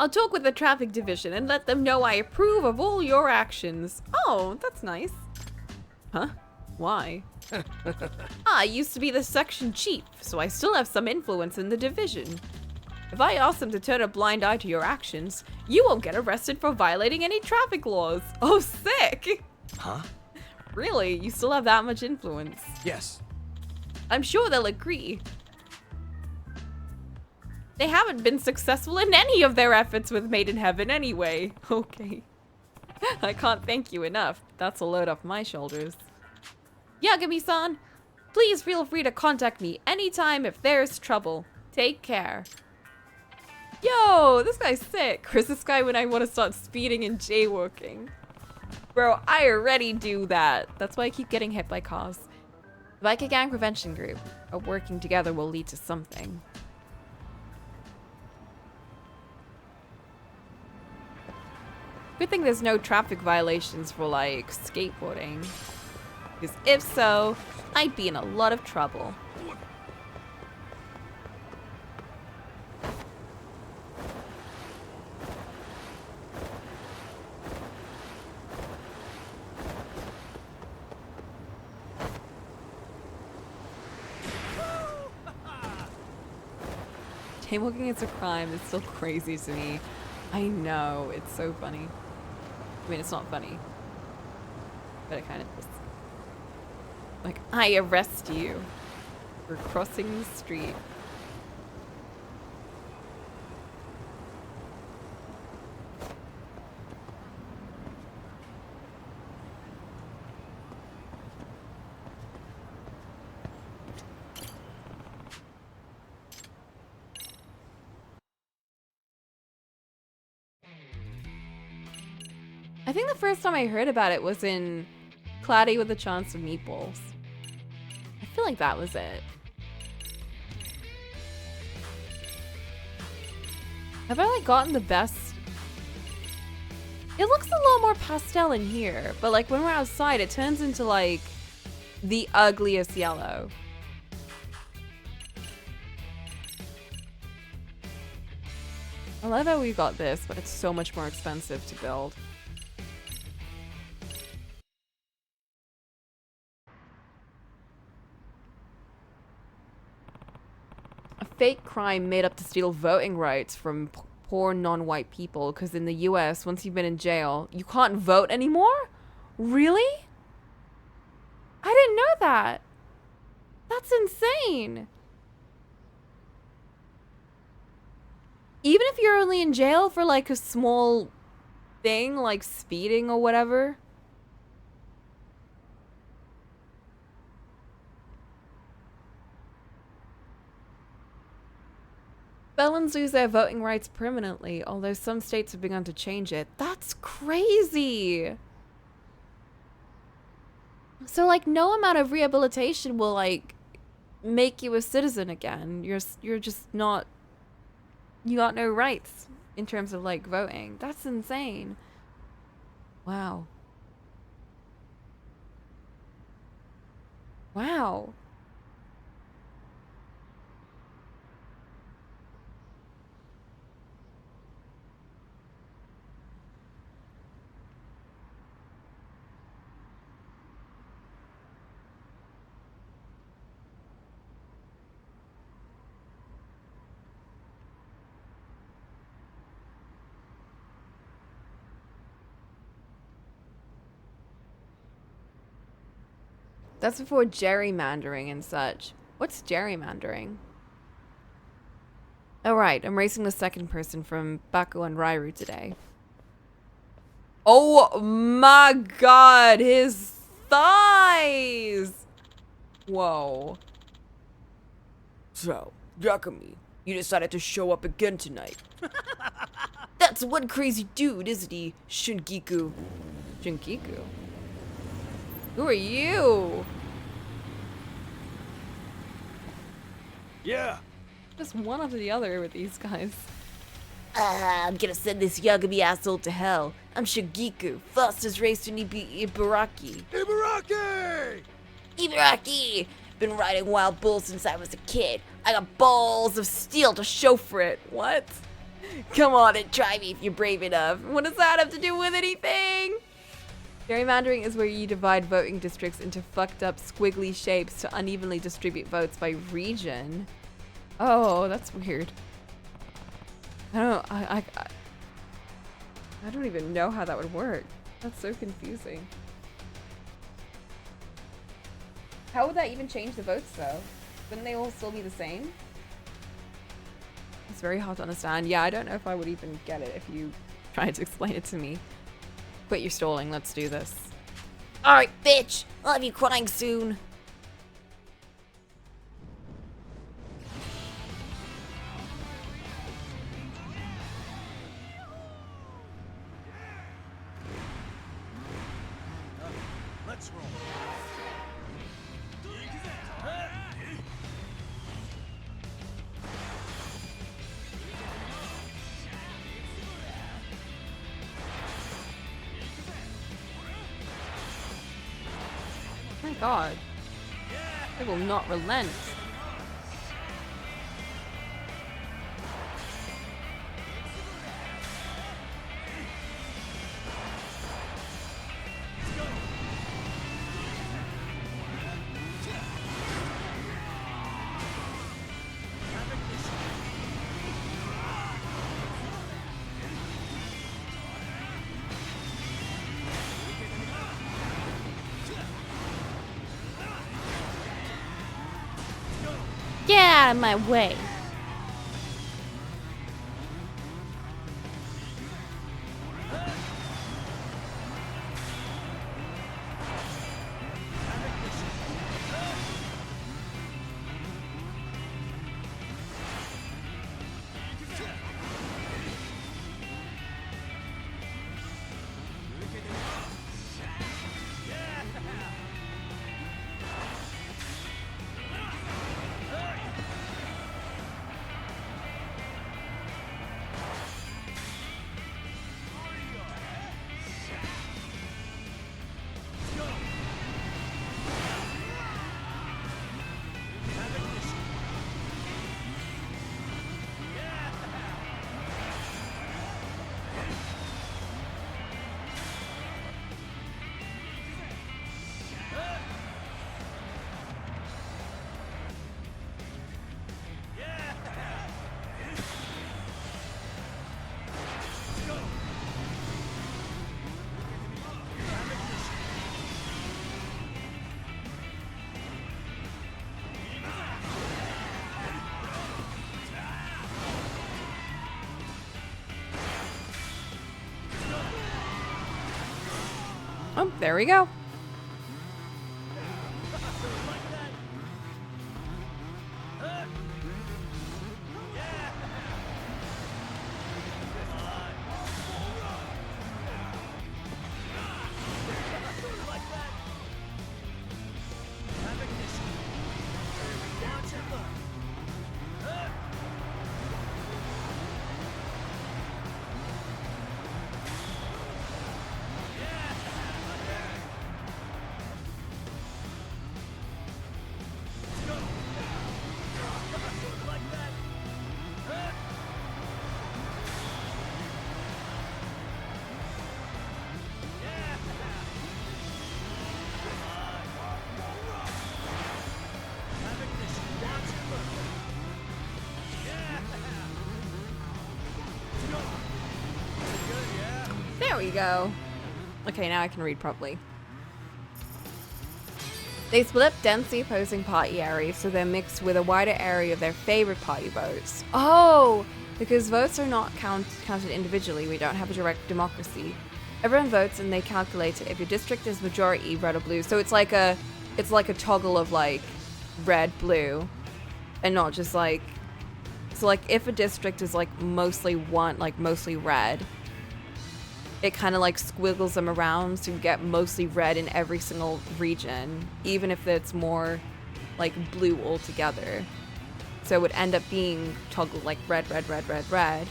I'll talk with the traffic division and let them know I approve of all your actions. Oh, that's nice. Huh? Why? I used to be the section chief, so I still have some influence in the division. If I ask them to turn a blind eye to your actions, you won't get arrested for violating any traffic laws. Oh, sick! Huh? Really? You still have that much influence? Yes. I'm sure they'll agree. They haven't been successful in any of their efforts with Made in Heaven anyway. Okay. I can't thank you enough. That's a load off my shoulders. Yagami-san, please feel free to contact me anytime if there's trouble. Take care. Yo, this guy's sick. Where's this guy when I want to start speeding and jaywalking? Bro, I already do that. That's why I keep getting hit by cars. The Biker Gang Prevention Group. Working together will lead to something. Good thing there's no traffic violations for, like, skateboarding. Because if so, I'd be in a lot of trouble. Jaywalking is a crime. It's still crazy to me. I know. It's so funny. I mean, it's not funny. But it kind of is. Like, I arrest you for crossing the street. I think the first time I heard about it was in Cloudy with a Chance of Meatballs. I feel like that was it. Have I like gotten the best? It looks a little more pastel in here, but like when we're outside, it turns into like the ugliest yellow. I love how we got this, but it's so much more expensive to build. A fake crime made up to steal voting rights from poor non-white people, because in the US, once you've been in jail, you can't vote anymore? Really? I didn't know that. That's insane. Even if you're only in jail for like a small thing, like speeding or whatever. Felons lose their voting rights permanently, although some states have begun to change it. That's crazy. So like no amount of rehabilitation will like make you a citizen again. You're just not, you got no rights in terms of like voting. That's insane. Wow. Wow. That's before gerrymandering and such. What's gerrymandering? Oh right, I'm racing the second person from Baku and Rairu today. Oh my god, his thighs! Whoa. So, Yakami, you decided to show up again tonight. That's one crazy dude, isn't he? Shingiku. Jinkiku? Who are you? Yeah. Just one after the other with these guys. I'm gonna send this Yagami asshole to hell. I'm Shingiku, fastest racer in Ibaraki. Ibaraki! Ibaraki! Been riding wild bulls since I was a kid. I got balls of steel to show for it. What? Come on and try me if you're brave enough. What does that have to do with anything? Gerrymandering is where you divide voting districts into fucked up squiggly shapes to unevenly distribute votes by region. Oh, that's weird. I don't even know how that would work. That's so confusing. How would that even change the votes though? Wouldn't they all still be the same? It's very hard to understand. Yeah, I don't know if I would even get it if you tried to explain it to me. Quit your stalling, let's do this. Alright, bitch! I'll have you crying soon. Let's roll. My god. They will not relent. Get out of my way. Oh, there we go. There we go. Okay, now I can read properly. They split up densely opposing party areas so they're mixed with a wider area of their favorite party votes. Oh, because votes are not counted individually. We don't have a direct democracy. Everyone votes and they calculate it if your district is majority red or blue. So it's like a toggle of like red, blue, and not just like, so like if a district is like mostly red, it kind of like squiggles them around so you get mostly red in every single region, even if it's more like blue altogether. So it would end up being toggled like red, red, red, red, red,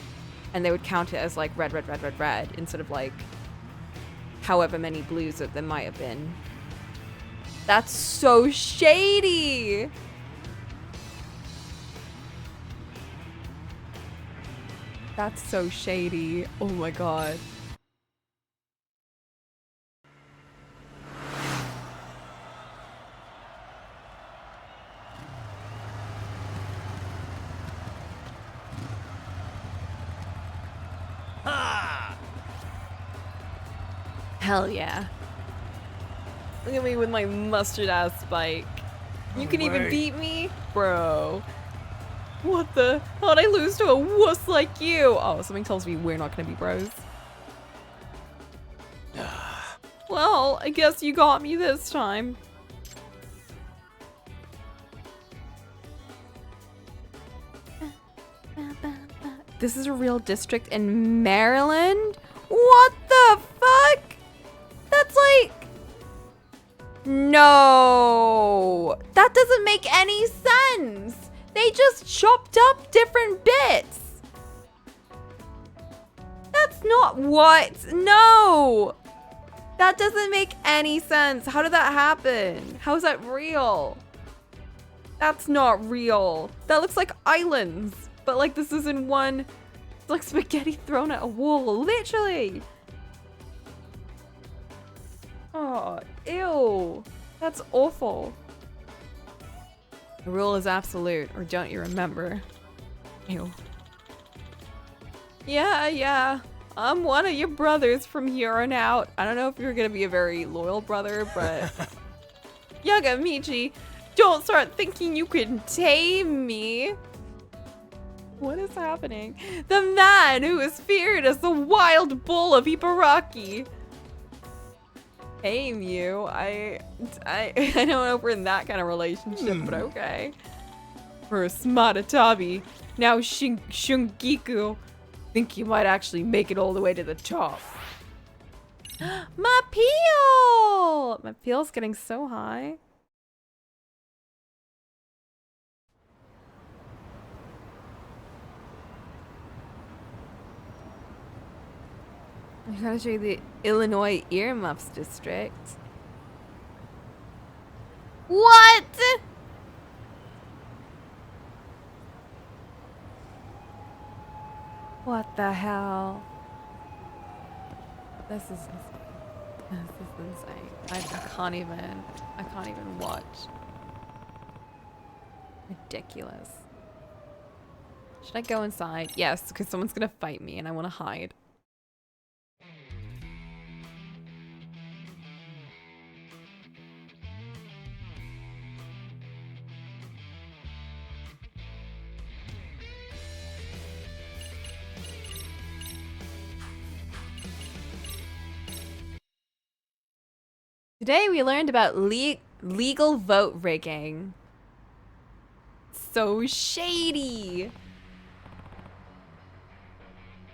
and they would count it as like red, red, red, red, red, instead of like however many blues that there might have been. That's so shady! That's so shady. Oh my god. Hell yeah. Look at me with my mustard ass spike. You can even beat me? Bro. What the? How'd I lose to a wuss like you? Oh, something tells me we're not gonna be bros. Well, I guess you got me this time. This is a real district in Maryland? What the fuck? That's like... No! That doesn't make any sense! They just chopped up different bits! That's not what... No! That doesn't make any sense. How did that happen? How is that real? That's not real. That looks like islands. But like this is in one... It's like spaghetti thrown at a wall. Literally! Oh, ew. That's awful. The rule is absolute, or don't you remember? Ew. Yeah. I'm one of your brothers from here on out. I don't know if you're gonna be a very loyal brother, but... Yagamichi, don't start thinking you can tame me. What is happening? The man who is feared as the wild bull of Ibaraki. Tame you? I don't know if we're in that kind of relationship, but okay. For Smatatabi, now Shungiku, think you might actually make it all the way to the top. My peel! My peel's getting so high. I'm gonna show you the Illinois Earmuffs district. What? What the hell? This is insane. I can't even watch. Ridiculous. Should I go inside? Yes, because someone's gonna fight me and I want to hide. Today we learned about legal vote rigging. So shady.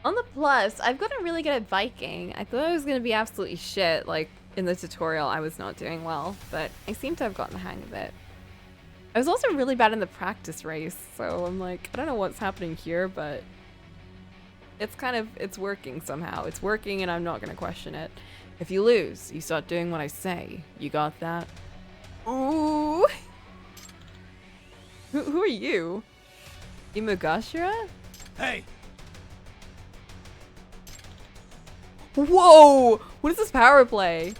On the plus, I've gotten really good at Viking. I thought I was gonna be absolutely shit. Like in the tutorial, I was not doing well, but I seem to have gotten the hang of it. I was also really bad in the practice race, so I'm like, I don't know what's happening here, but it's working somehow. It's working and I'm not gonna question it. If you lose, you start doing what I say. You got that? Ooh. Who are you? Imagashira? Hey, Whoa! What is this power play?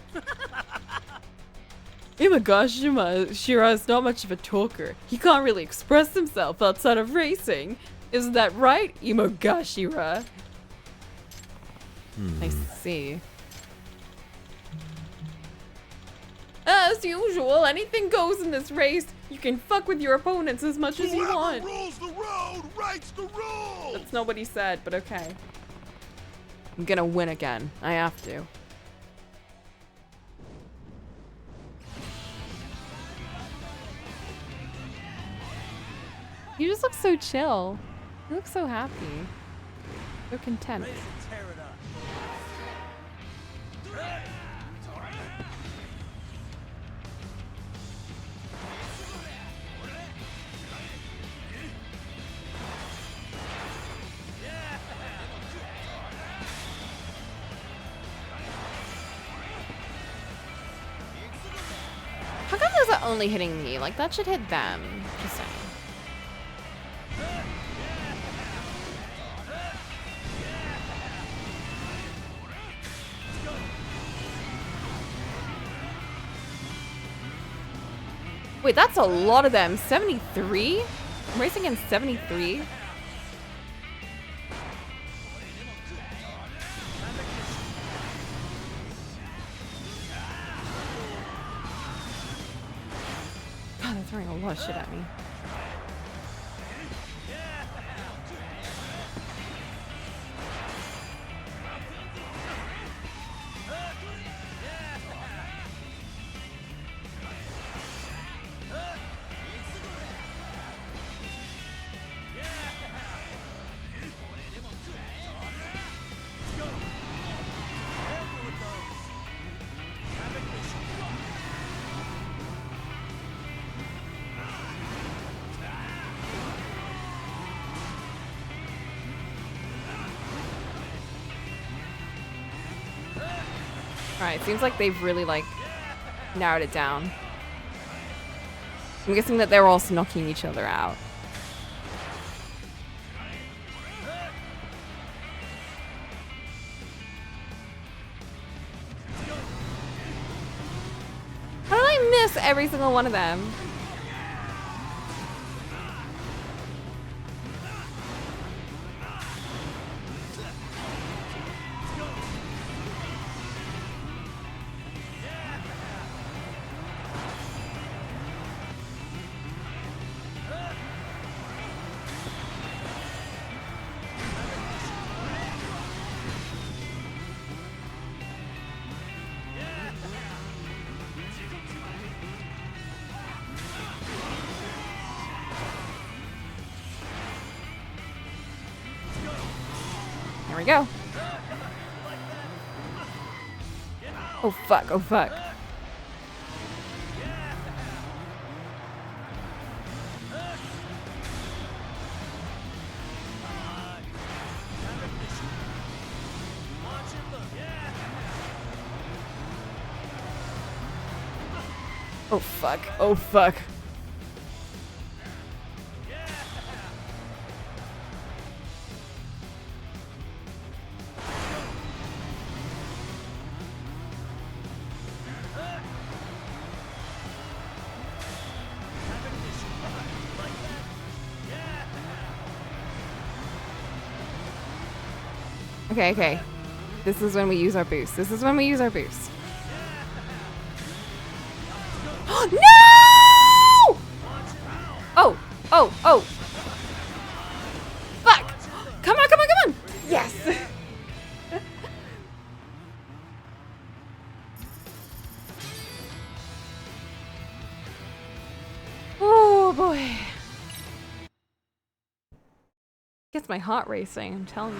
Imagashira is not much of a talker. He can't really express himself outside of racing. Isn't that right, Imagashira? I see. As usual, anything goes in this race. You can fuck with your opponents as much as you want. Rules the road, writes the rules. That's not what he said, but okay. I'm gonna win again. I have to. You just look so chill. You look so happy. So content. tear it up. How come those are only hitting me? Like, that should hit them. Just saying. Wait, that's a lot of them. 73? I'm racing in 73? God, they're throwing a lot of shit at me. Alright, seems like they've really, like, narrowed it down. I'm guessing that they're also knocking each other out. How did I miss every single one of them? There we go. Oh fuck, oh fuck. Oh fuck, oh fuck. Okay, okay. This is when we use our boost. This is when we use our boost. No! Oh, oh, oh. Fuck. Come on, come on, come on. Yes. gets my heart racing, I'm telling you.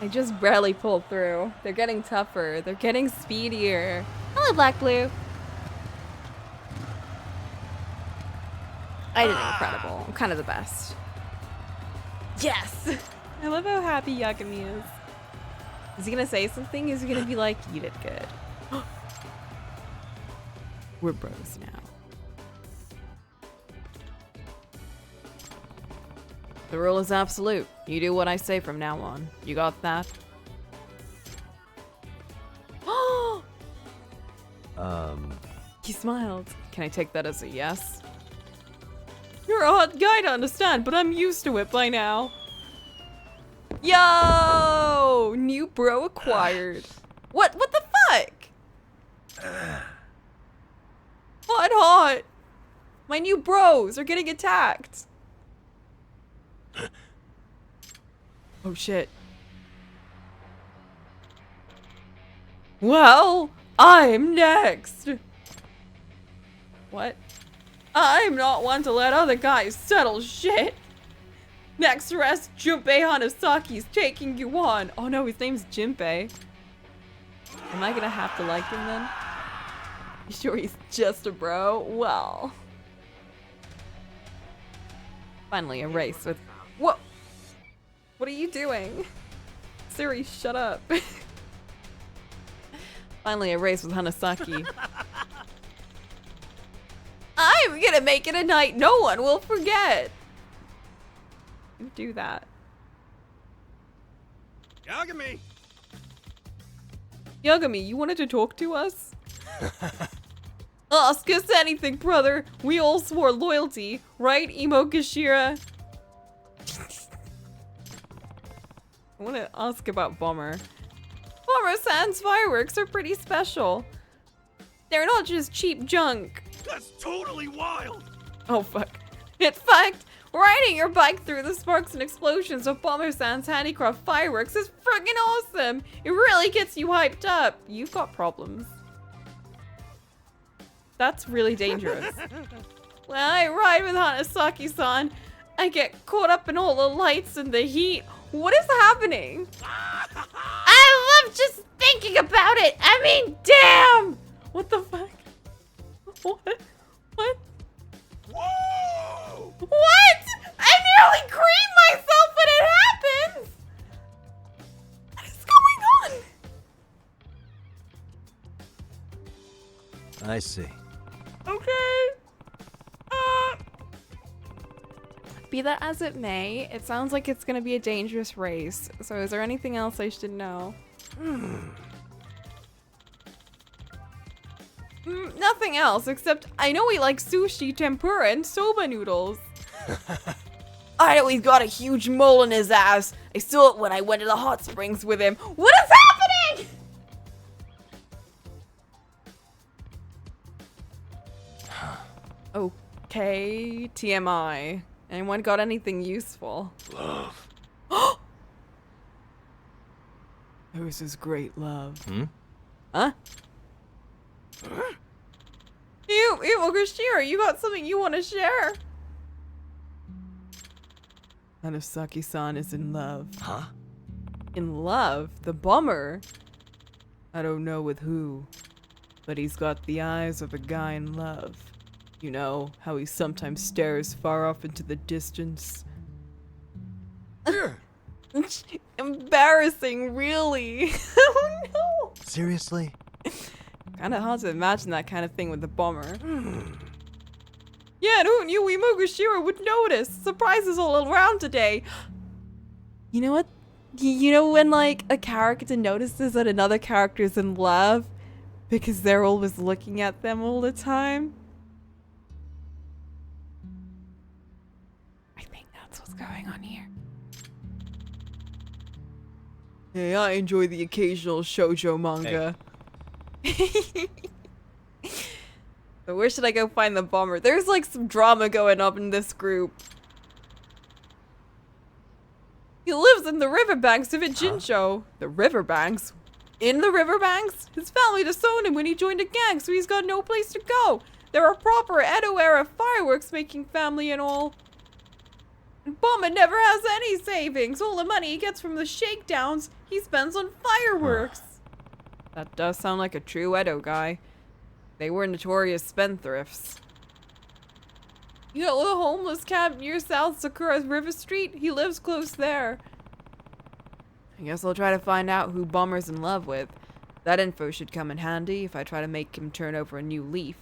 I just barely pulled through. They're getting tougher. They're getting speedier. Hello, Black Blue. I did incredible. I'm kind of the best. Yes! I love how happy Yagami is. Is he gonna say something? Is he gonna be like, you did good? We're bros now. The rule is absolute. You do what I say from now on. You got that? He smiled. Can I take that as a yes? You're a hot guy to understand, but I'm used to it by now. Yo! New bro acquired. What the fuck? Hot. My new bros are getting attacked. Oh shit. Well, I'm next. What? I'm not one to let other guys settle shit. Next arrest, Junpei Hanasaki's taking you on. Oh no, his name's Junpei. Am I gonna have to like him then? You sure he's just a bro? Well. Finally, a race with... What? What are you doing? Siri, shut up. Finally, a race with Hanasaki. I'm gonna make it a night no one will forget. Do that. Yagami! Yagami, you wanted to talk to us? Ask us anything, brother. We all swore loyalty, right, Emo Kashira? I want to ask about Bomber. Bomber-san's fireworks are pretty special. They're not just cheap junk. That's totally wild! Oh, fuck. In fact, riding your bike through the sparks and explosions of Bomber-san's handicraft fireworks is friggin' awesome. It really gets you hyped up. You've got problems. That's really dangerous. When I ride with Hanasaki-san, I get caught up in all the lights and the heat. What is happening? I love just thinking about it. I mean, damn! What the fuck? What? What? Whoa! What? I nearly creamed myself when it happens! What is going on? I see. Okay. Be that as it may, it sounds like it's gonna be a dangerous race. So is there anything else I should know? Nothing else, except I know he likes sushi, tempura, and soba noodles. I know he's got a huge mole in his ass. I saw it when I went to the hot springs with him. What is happening? Okay, TMI. Anyone got anything useful? Love. Who's his great love? Huh? You, Kashira, you got something you want to share? Hanasaki-san is in love. Huh? In love? The bummer. I don't know with who, but he's got the eyes of a guy in love. You know, how he sometimes stares far off into the distance. Embarrassing, really. Oh no. Seriously? Kinda hard to imagine that kind of thing with the bomber. Yeah, and who knew Imogashira would notice? Surprises all around today. You know what? You know when, like, a character notices that another character is in love because they're always looking at them all the time? I think that's what's going on here. Hey, I enjoy the occasional shoujo manga. So where should I go find the bomber? There's like some drama going up in this group. He lives in the riverbanks of Ijincho. The riverbanks? In the riverbanks? His family disowned him when he joined a gang, so he's got no place to go. There are proper Edo-era fireworks making family and all. Bomber never has any savings. All the money he gets from the shakedowns, he spends on fireworks. That does sound like a true Edo guy. They were notorious spendthrifts. You know the homeless camp near South Sakura River Street? He lives close there. I guess I'll try to find out who Bomber's in love with. That info should come in handy if I try to make him turn over a new leaf.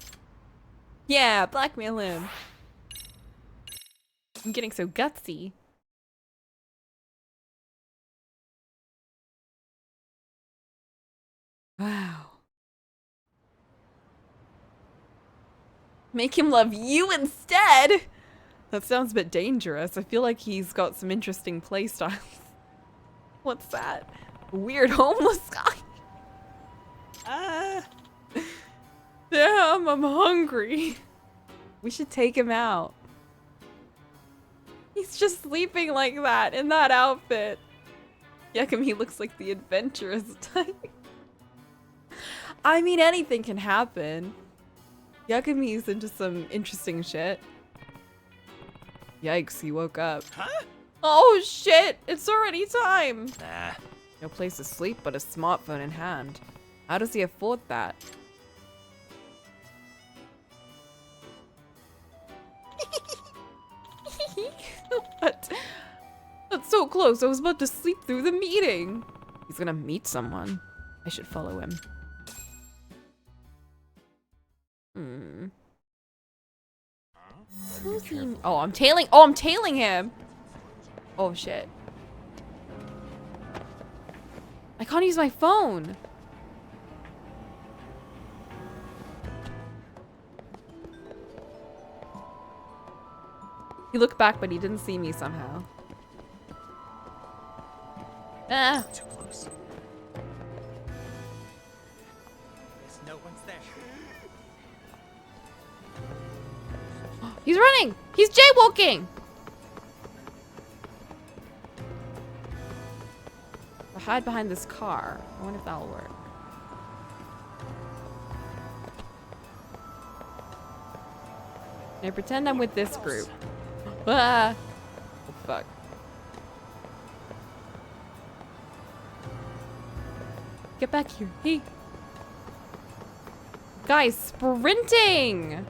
Yeah, blackmail him. I'm getting so gutsy. Wow. Make him love you instead? That sounds a bit dangerous. I feel like he's got some interesting playstyles. What's that? A weird homeless guy? Damn, I'm hungry. We should take him out. He's just sleeping like that in that outfit. Yakami looks like the adventurous type. I mean, anything can happen. Yakami's into some interesting shit. Yikes, he woke up. Huh? Oh shit, it's already time. Nah. No place to sleep but a smartphone in hand. How does he afford that? What? That's so close. I was about to sleep through the meeting. He's gonna meet someone. I should follow him. Who's he? Oh, I'm tailing. Oh, I'm tailing him. Oh shit. I can't use my phone. He looked back, but he didn't see me somehow. Ah. Too close. Guess no one's there. He's running! He's jaywalking! I'll hide behind this car. I wonder if that'll work. I pretend I'm with this group. Ah! Oh, fuck. Get back here. Hey! Guys, sprinting!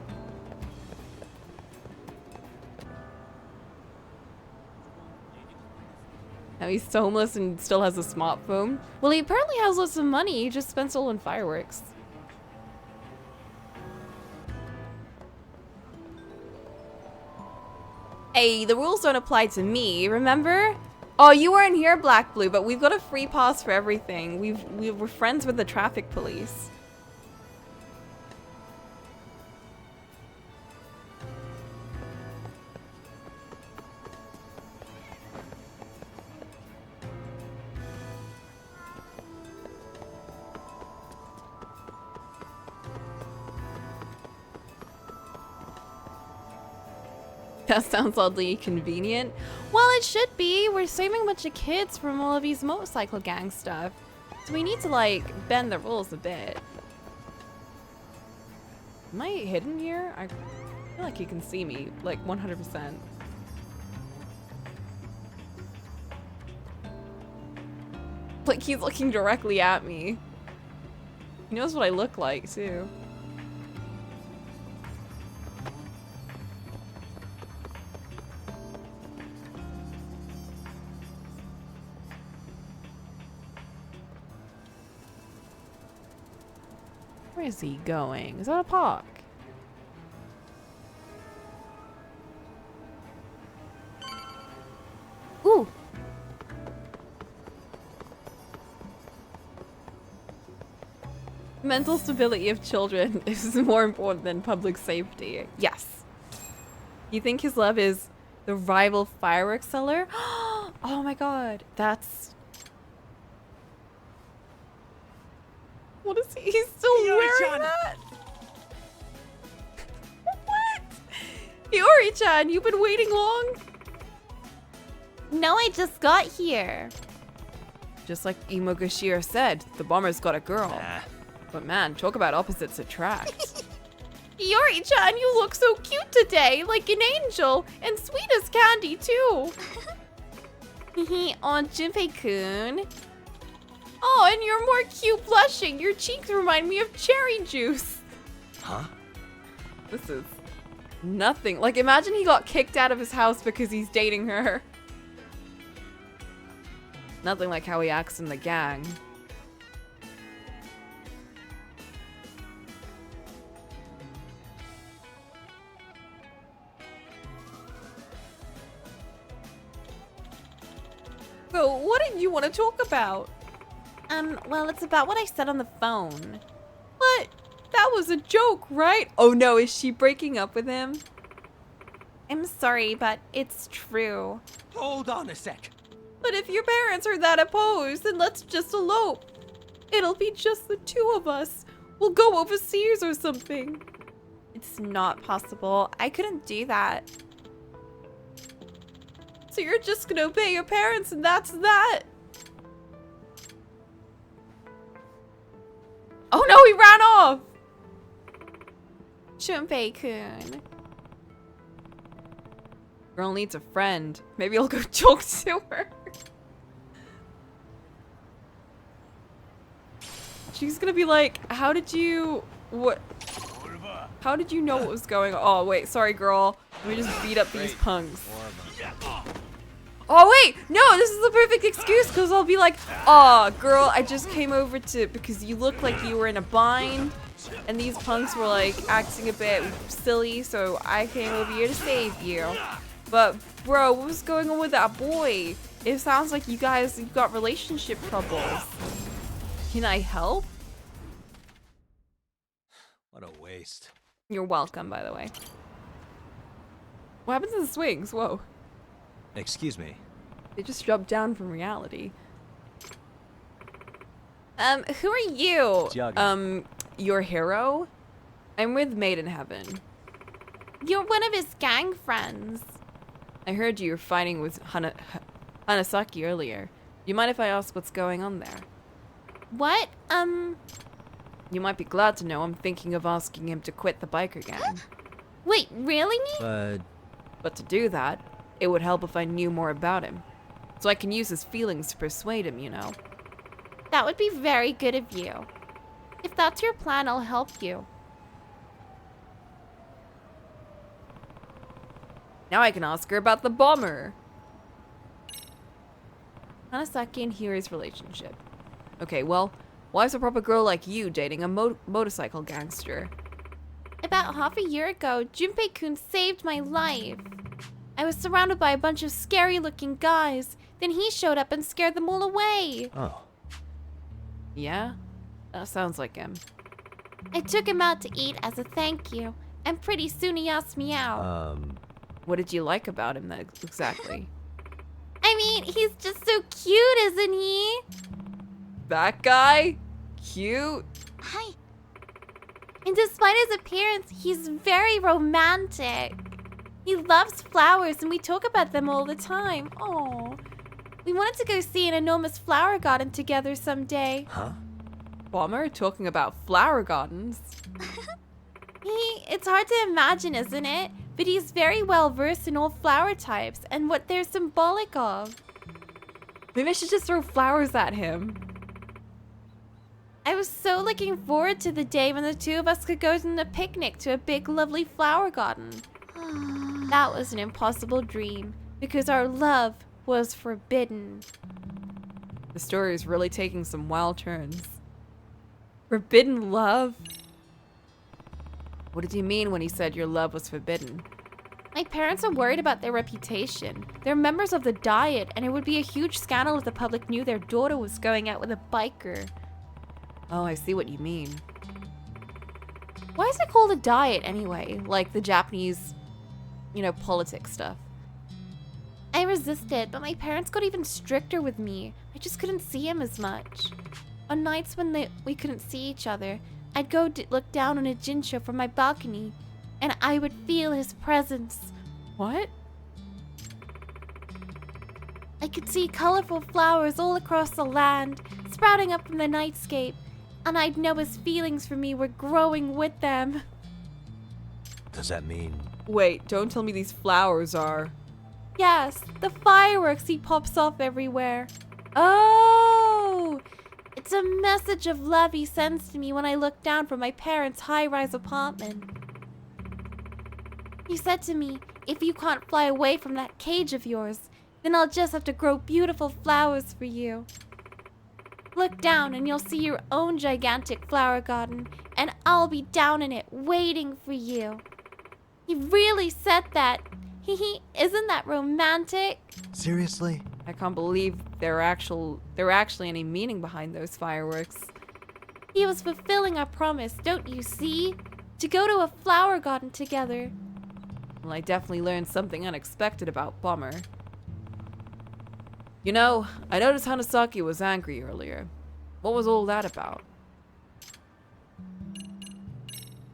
Now he's homeless and still has a smartphone. Well, he apparently has lots of money. He just spends it all on fireworks. Hey, the rules don't apply to me, remember? Oh, you weren't here, Black Blue, but we've got a free pass for everything. We were friends with the traffic police. That sounds oddly convenient. Well, it should be. We're saving a bunch of kids from all of these motorcycle gang stuff. So we need to, like, bend the rules a bit. Am I hidden here? I feel like he can see me, like, 100%. Like, he's looking directly at me. He knows what I look like, too. Where is he going? Is that a park? Ooh! Mental stability of children is more important than public safety. Yes. You think his love is the rival fireworks seller? Oh my god. That's... What is he? He's still wearing that? What? Iori-chan, you've been waiting long? No, I just got here. Just like Imogashira said, the bomber's got a girl. Nah. But man, talk about opposites attract. Yuri-chan, you look so cute today, like an angel, and sweet as candy too. Hehe, oh, Junpei-kun. Oh, and you're more cute blushing. Your cheeks remind me of cherry juice. Huh? This is nothing. Like, imagine he got kicked out of his house because he's dating her. Nothing like how he acts in the gang. So, what did you want to talk about? Well, it's about what I said on the phone. What? That was a joke, right? Oh no, is she breaking up with him? I'm sorry, but it's true. Hold on a sec. But if your parents are that opposed, then let's just elope. It'll be just the two of us. We'll go overseas or something. It's not possible. I couldn't do that. So you're just gonna obey your parents and that's that? Oh no, he ran off! Junpei-kun. Girl needs a friend. Maybe I'll go talk to her. She's gonna be like, how did you... What? How did you know what was going on? Oh, wait, sorry, girl. Let me just beat up these punks. Oh, wait! No, this is the perfect excuse, because I'll be like, aw, girl, I just came over because you looked like you were in a bind, and these punks were, like, acting a bit silly, so I came over here to save you. But, bro, what was going on with that boy? It sounds like you guys, you've got relationship troubles. Can I help? What a waste. You're welcome, by the way. What happens to the swings? Whoa. Excuse me. They just dropped down from reality. Who are you? Tiago. Your hero? I'm with Maiden Heaven. You're one of his gang friends. I heard you were fighting with Hanasaki earlier. You mind if I ask what's going on there? What? You might be glad to know I'm thinking of asking him to quit the biker gang. Wait, really? But to do that, it would help if I knew more about him. So I can use his feelings to persuade him, you know. That would be very good of you. If that's your plan, I'll help you. Now I can ask her about the bomber. Hanasaki and Hiri's relationship. Okay, well, why is a proper girl like you dating a motorcycle gangster? About half a year ago, Junpei-kun saved my life. I was surrounded by a bunch of scary-looking guys. Then he showed up and scared them all away. Oh. Yeah? That sounds like him. I took him out to eat as a thank you, and pretty soon he asked me out. What did you like about him exactly? I mean, he's just so cute, isn't he? That guy? Cute? Hi. And despite his appearance, he's very romantic. He loves flowers and we talk about them all the time. Oh, we wanted to go see an enormous flower garden together someday. Huh? Bomber talking about flower gardens. It's hard to imagine, isn't it? But he's very well versed in all flower types and what they're symbolic of. Maybe I should just throw flowers at him. I was so looking forward to the day when the two of us could go on a picnic to a big lovely flower garden. That was an impossible dream because our love was forbidden. The story is really taking some wild turns. Forbidden love? What did he mean when he said your love was forbidden? My parents are worried about their reputation. They're members of the Diet, and it would be a huge scandal if the public knew their daughter was going out with a biker. Oh, I see what you mean. Why is it called a Diet anyway? Like the Japanese, you know, politics stuff. I resisted, but my parents got even stricter with me. I just couldn't see him as much. On nights when we couldn't see each other, I'd go look down on a jinsho from my balcony, and I would feel his presence. What? I could see colorful flowers all across the land, sprouting up from the nightscape, and I'd know his feelings for me were growing with them. Does that mean... Wait, don't tell me these flowers are... Yes, the fireworks he pops off everywhere. Oh! It's a message of love he sends to me when I look down from my parents' high-rise apartment. He said to me, if you can't fly away from that cage of yours, then I'll just have to grow beautiful flowers for you. Look down and you'll see your own gigantic flower garden, and I'll be down in it waiting for you. He really said that. Isn't that romantic? Seriously? I can't believe there are actually any meaning behind those fireworks. He was fulfilling our promise, don't you see? To go to a flower garden together. Well, I definitely learned something unexpected about Bummer. You know, I noticed Hanasaki was angry earlier. What was all that about?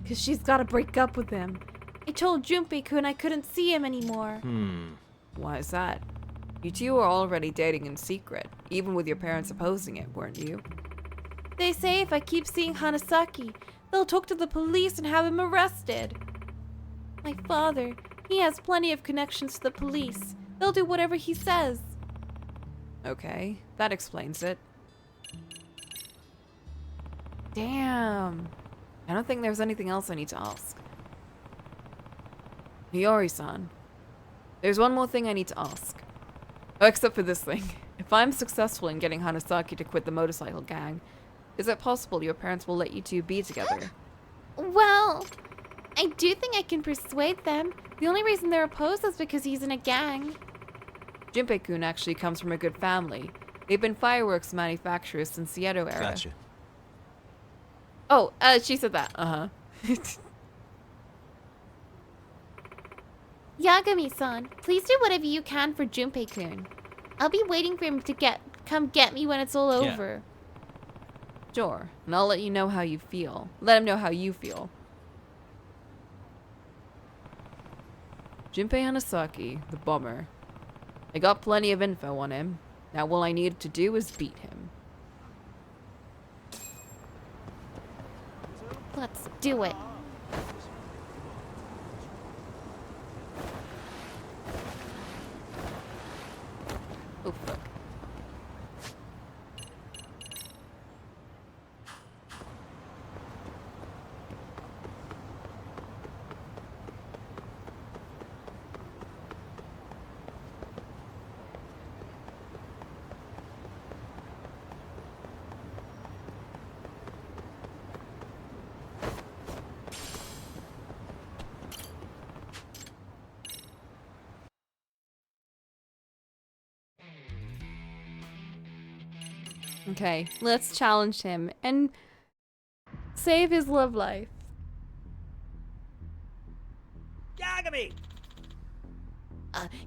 Cause she's gotta break up with him. I told Junpei-kun I couldn't see him anymore. Why is that? You two were already dating in secret, even with your parents opposing it, weren't you? They say if I keep seeing Hanasaki, they'll talk to the police and have him arrested. My father, he has plenty of connections to the police. They'll do whatever he says. Okay, that explains it. Damn. I don't think there's anything else I need to ask. Hiyori-san, there's one more thing I need to ask. Oh, except for this thing. If I'm successful in getting Hanasaki to quit the motorcycle gang, is it possible your parents will let you two be together? Well, I do think I can persuade them. The only reason they're opposed is because he's in a gang. Junpei-kun actually comes from a good family. They've been fireworks manufacturers since the Edo era. Gotcha. Oh, she said that. Uh-huh. Yagami-san, please do whatever you can for Junpei-kun. I'll be waiting for him to come get me when it's all Yeah. over. Sure, and I'll let you know how you feel. Let him know how you feel. Junpei Hanasaki, the bummer. I got plenty of info on him. Now all I need to do is beat him. Let's do it. Oh, fuck. Okay, let's challenge him and save his love life. Yagami!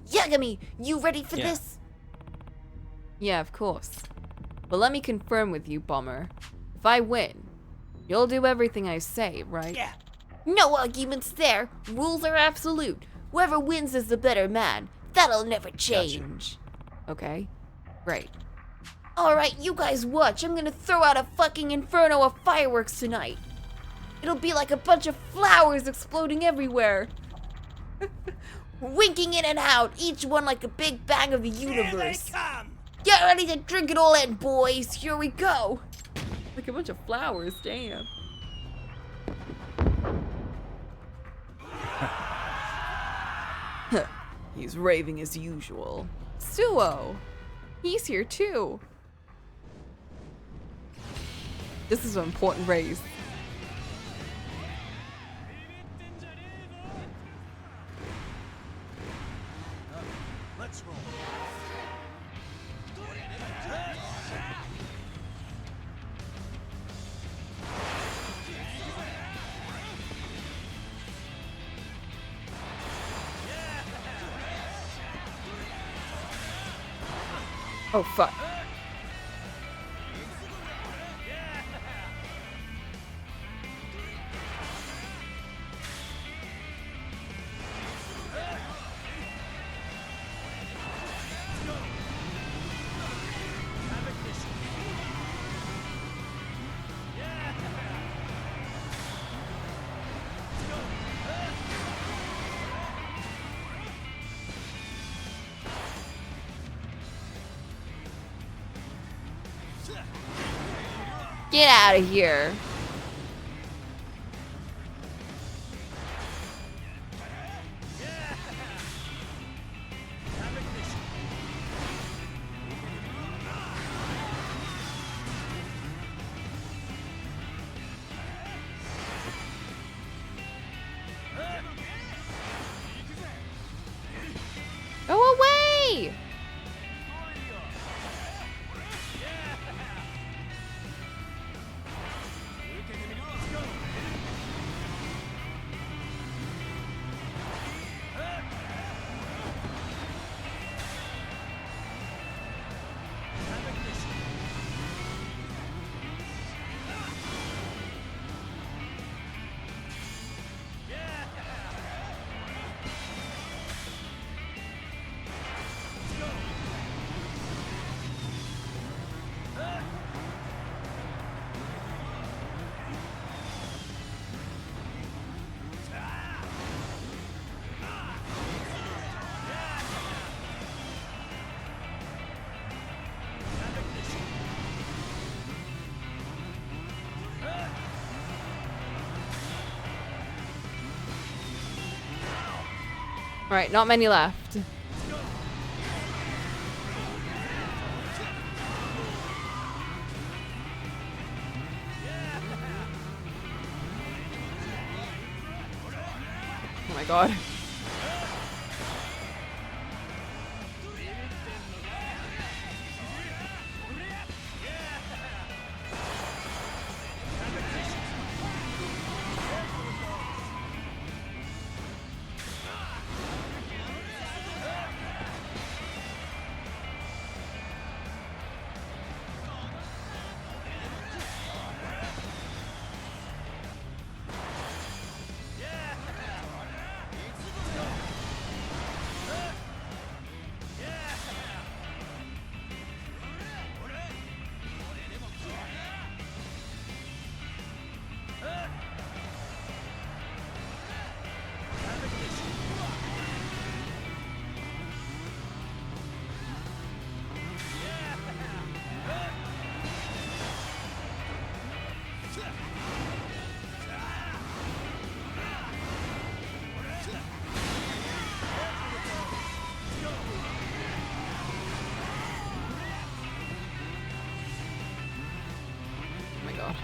Yagami, you ready for Yeah. this? Yeah, of course. But let me confirm with you, Bomber. If I win, you'll do everything I say, right? Yeah. No arguments there. Rules are absolute. Whoever wins is the better man. That'll never change. Okay, great. Alright, you guys watch. I'm gonna throw out a fucking inferno of fireworks tonight. It'll be like a bunch of flowers exploding everywhere. Winking in and out, each one like a big bang of the Here they universe. come! Get ready to drink it all in, boys. Here we go. Like a bunch of flowers, damn. He's raving as usual. Suo! He's here too. This is an important race. Let's roll. Oh fuck. Get out of here. Go away! All right, not many left. Oh my god. Oh my god.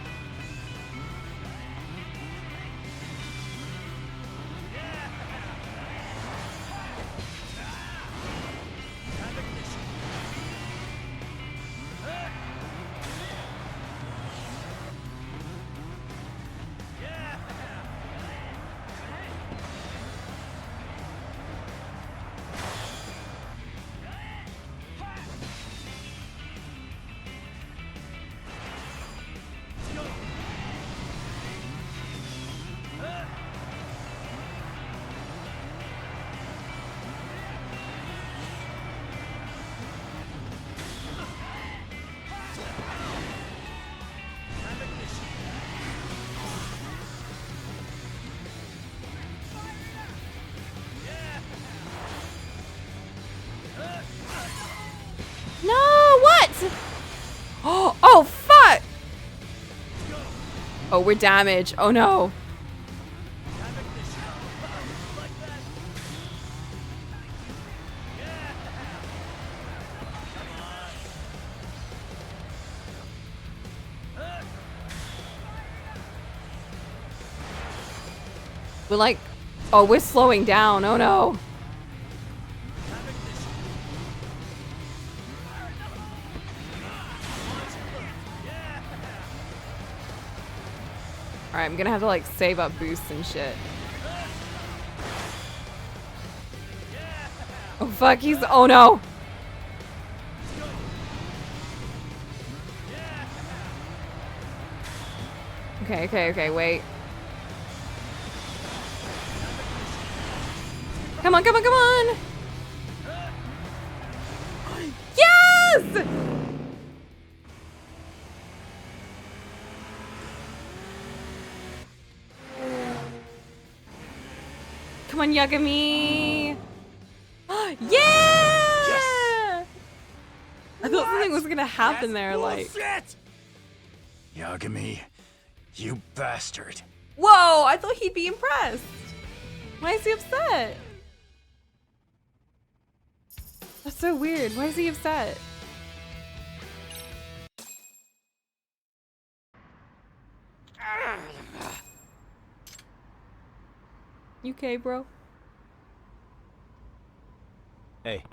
No, what? Oh, fuck! Oh, we're damaged. Oh no. We're like, oh, we're slowing down. Oh no. Alright, I'm gonna have to like save up boosts and shit. Oh fuck, he's, oh no. Okay, wait. Come on. Yes! Come on, Yagami! Yeah! Yes! I thought something was gonna happen there, like. Bullshit! Yagami, you bastard. Whoa, I thought he'd be impressed. Why is he upset? That's so weird. Why is he upset? You okay, bro? Hey,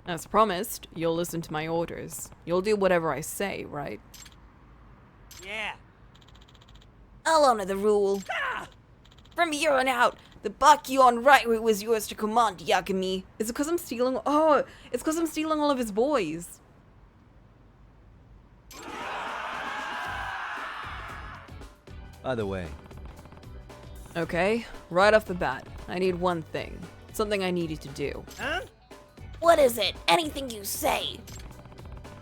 As promised, you'll listen to my orders. You'll do whatever I say, right? Yeah. I'll honor the rule. From here on out, the Bakyon Rightway was yours to command, Yagami. Is it because I'm stealing? Oh, it's because I'm stealing all of his boys. either way, Okay, right off the bat, I need one thing. Something I need you to do. Huh? What is it? Anything you say.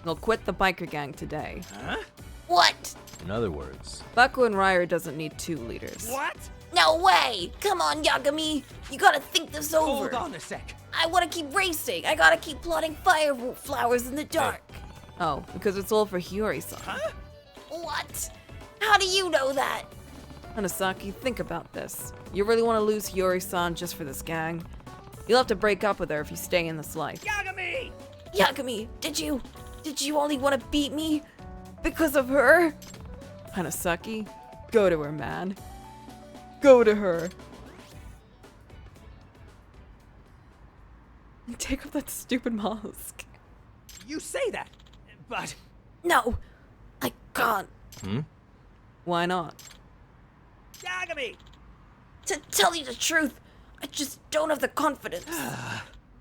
I'll quit the biker gang today. Huh? What? in other words, Baku and Ryer doesn't need 2 leaders. What? No way! Come on, Yagami! You gotta think this over. Hold on a sec. I wanna keep racing. I gotta keep plotting fire flowers in the dark. Oh, because it's all for Hiyori-san. Huh? What? How do you know that? Hanasaki, think about this. You really want to lose Hiyori-san just for this gang? You'll have to break up with her if you stay in this life. Yagami! Yagami, did you only want to beat me because of her? Hanasaki, go to her, man. Go to her. Take off that stupid mask. You say that, but No, I can't. Why not? Yagami! To tell you the truth, I just don't have the confidence.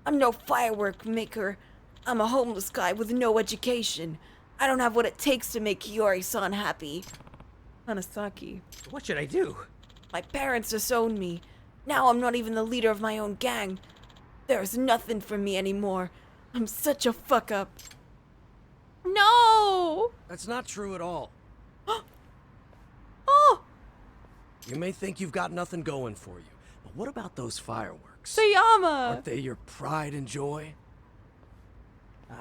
I'm no firework maker. I'm a homeless guy with no education. I don't have what it takes to make Hiyori-san happy. Hanasaki. What should I do? My parents disowned me. Now I'm not even the leader of my own gang. There's nothing for me anymore. I'm such a fuck up. No! That's not true at all. Oh! You may think you've got nothing going for you, but what about those fireworks? Sayama! Aren't they your pride and joy?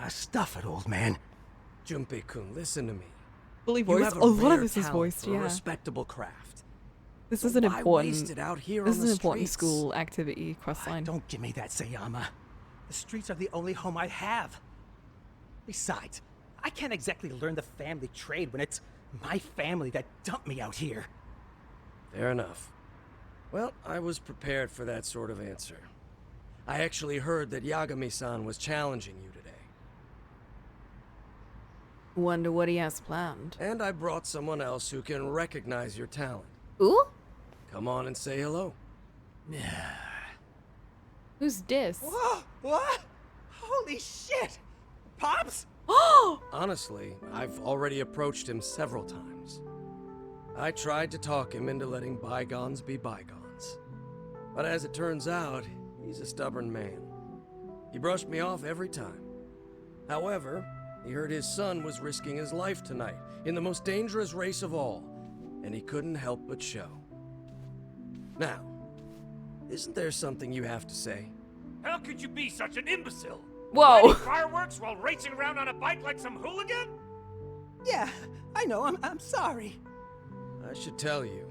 Stuff it, old man. Junpei-kun, listen to me. Fully You voiced. have A lot rare of this is talent voiced, for a yeah. respectable craft. This So is an why important. waste it out here This on is an the important streets? school activity questline. Don't give me that, Sayama. The streets are the only home I have. Besides, I can't exactly learn the family trade when it's my family that dumped me out here. Fair enough. Well, I was prepared for that sort of answer. I actually heard that Yagami-san was challenging you today. Wonder what he has planned. And I brought someone else who can recognize your talent. Ooh? Come on and say hello. Who's this? Whoa! What? Holy shit! Pops? Oh! Honestly, I've already approached him several times. I tried to talk him into letting bygones be bygones. But as it turns out, he's a stubborn man. He brushed me off every time. However, he heard his son was risking his life tonight in the most dangerous race of all, and he couldn't help but show. Now, isn't there something you have to say? How could you be such an imbecile? Whoa! Lighting fireworks while racing around on a bike like some hooligan? Yeah, I know, I'm sorry. I should tell you,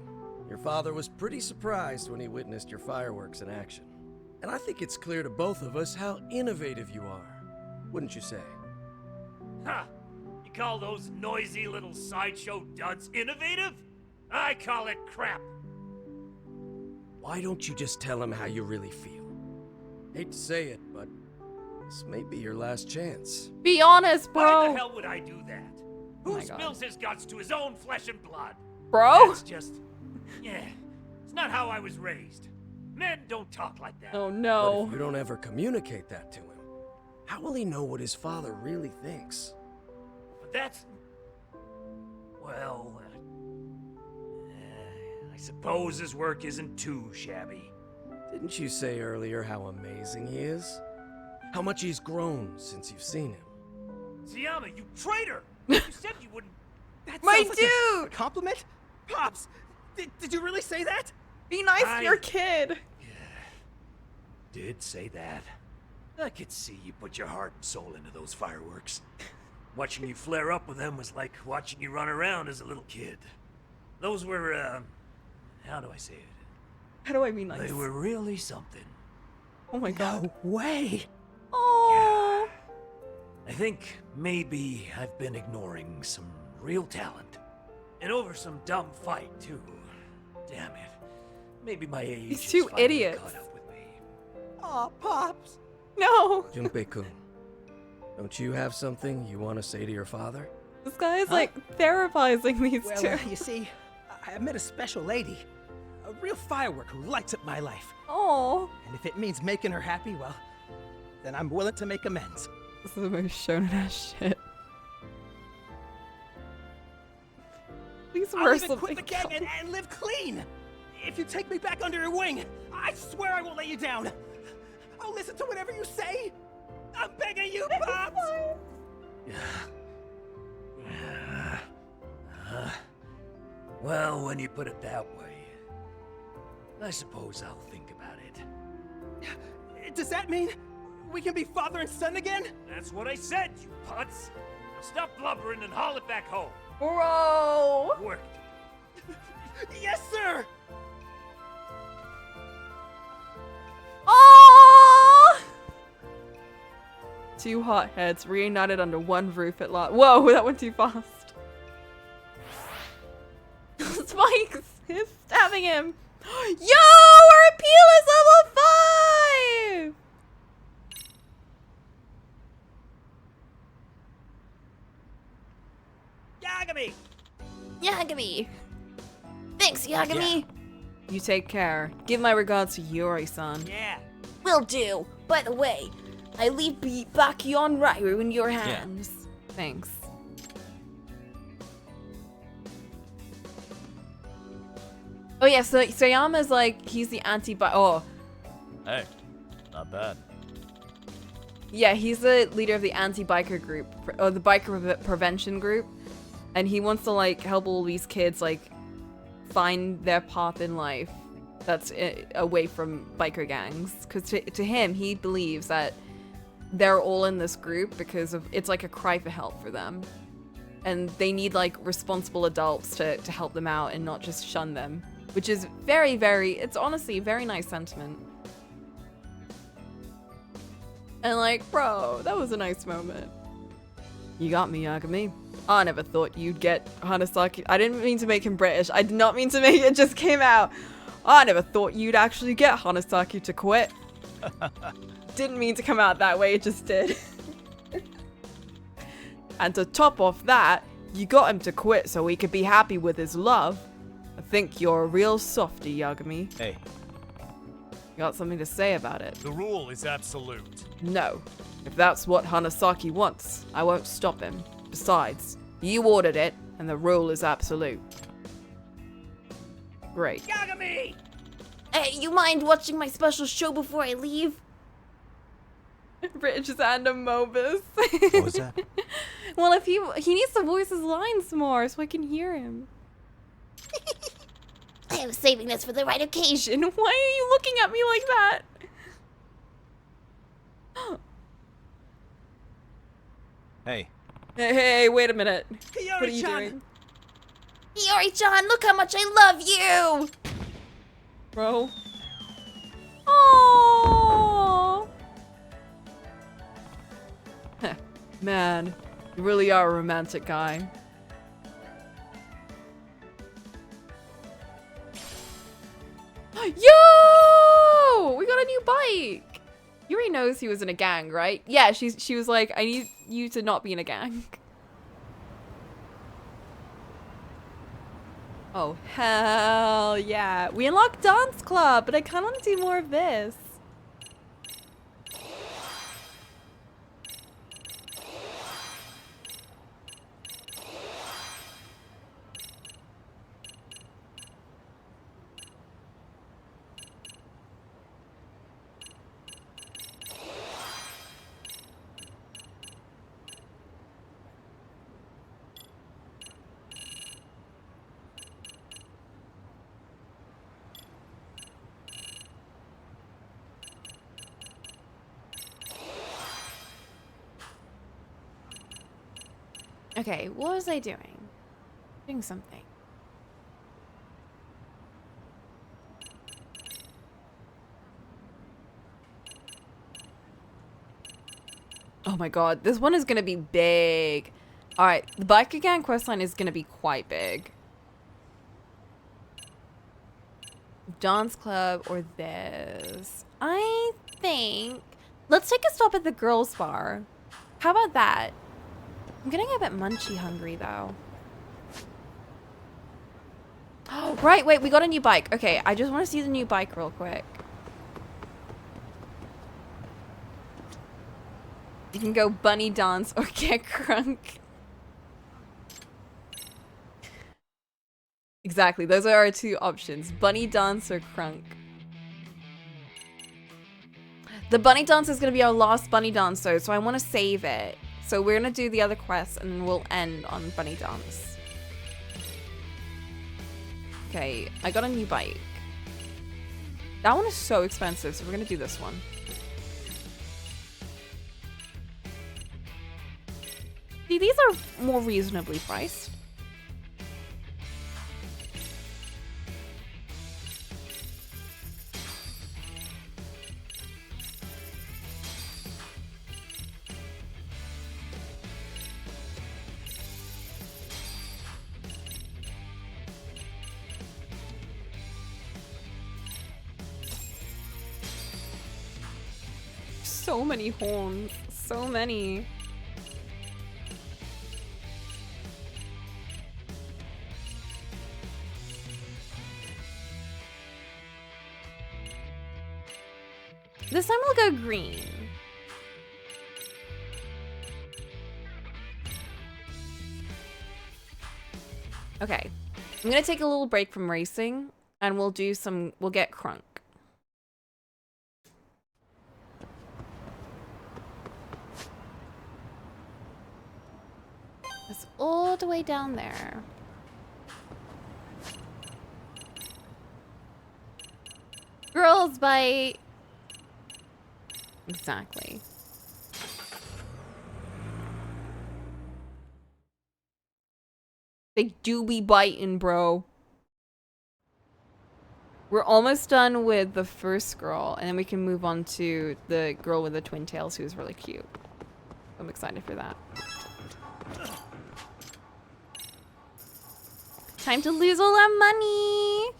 your father was pretty surprised when he witnessed your fireworks in action. And I think it's clear to both of us how innovative you are, wouldn't you say? Ha! You call those noisy little sideshow duds innovative? I call it crap. Why don't you just tell him how you really feel? Hate to say it, but this may be your last chance. Be honest, Why bro! the hell would I do that? Who my God. spills his guts to his own flesh and blood? Bro? That's just... yeah. It's not how I was raised. Men don't talk like that. Oh But no. if you don't ever communicate that to him, how will he know what his father really thinks? But that's... well... I suppose his work isn't too shabby. Didn't you say earlier how amazing he is? How much he's grown since you've seen him? Sayama, you traitor! You said you wouldn't... That My sounds like a dude! compliment? Pops, did you really say that? Be nice I- to your kid! Did say that. I could see you put your heart and soul into those fireworks. Watching you flare up with them was like watching you run around as a little kid. Those were, how do I say it? How do I be nice? They were really something. Oh my god. No way. Oh. I think maybe I've been ignoring some real talent. And over some dumb fight, too. Damn it. Maybe my age These has two finally idiots. caught up with me. Aw, Pops. No. Junpei-kun, don't you have something you want to say to your father? This guy is like therapizing these Well, two. you see, I met a special lady. A real firework who lights up my life. Oh. And if it means making her happy, well, then I'm willing to make amends. This is the most shonen ass shit. Please I'll wear even quit something the gang and live clean. If you take me back under your wing, I swear I won't let you down. I'll listen to whatever you say. I'm begging you, Pops. Well, when you put it that way, I suppose I'll think about it. Does that mean we can be father and son again? That's what I said, you putz. Now stop blubbering and haul it back home. Bro. Work. Yes, sir. Oh. Two hot heads reunited under one roof at last. Whoa, that went too fast. Spikes is stabbing him. Yo, our appeal is level 5. Yagami. Yagami. Thanks, Yagami. You take care. Give my regards to Yuri-san. Yeah. Will do. By the way, I leave Bakyon Rairu in your hands. Thanks. Oh yeah, so Sayama's like, he's the oh. Hey, not bad. Yeah, he's the leader of the anti-biker group, or the biker prevention group. And he wants to like help all these kids like find their path in life that's away from biker gangs. Because to him, he believes that they're all in this group because of it's like a cry for help for them. And they need like responsible adults to help them out and not just shun them. Which is very, very, it's honestly a very nice sentiment. And like, bro, that was a nice moment. You got me, Yagami. I never thought you'd get Hanasaki. I didn't mean to make him British. I did not mean to make it just came out. I never thought you'd actually get Hanasaki to quit. Didn't mean to come out that way, it just did. And to top off that, you got him to quit so he could be happy with his love. I think you're a real softie, Yagami. Hey. You got something to say about it? The rule is absolute. No. If that's what Hanasaki wants, I won't stop him. Besides, you ordered it, and the rule is absolute. Great. Yagami! Hey, you mind watching my special show before I leave? British and a Mobus. What was that? Well, if he needs to voice his lines more so I can hear him. I was saving this for the right occasion. Why are you looking at me like that? Hey. Hey, wait a minute. What are you Hiyori-chan. doing? Hiyori-chan, look how much I love you! Bro. Oh. Man, you really are a romantic guy. Yo! We got a new bike! Yuri knows he was in a gang, right? Yeah, she was like, I need you to not be in a gang. Oh, hell yeah. We unlocked Dance Club, but I kind of want to do more of this. Okay, what was I doing? Doing something. Oh my god, this one is gonna be big. Alright, the biker gang questline is gonna be quite big. Dance club or this. I think let's take a stop at the girls bar. How about that? I'm getting a bit munchy hungry though. Oh, right, wait, we got a new bike. Okay, I just want to see the new bike real quick. You can go bunny dance or get crunk. Exactly, those are our two options. Bunny dance or crunk. The bunny dance is going to be our last bunny dance though, so I want to save it. So we're going to do the other quests and we'll end on bunny dance. Okay, I got a new bike. That one is so expensive, so we're going to do this one. See, these are more reasonably priced. So many horns. So many. This time we'll go green. Okay. I'm gonna take a little break from racing and we'll get crunk. It's all the way down there. Girls bite. Exactly. They do be biting, bro. We're almost done with the first girl, and then we can move on to the girl with the twin tails who's really cute. I'm excited for that. Time to lose all our money.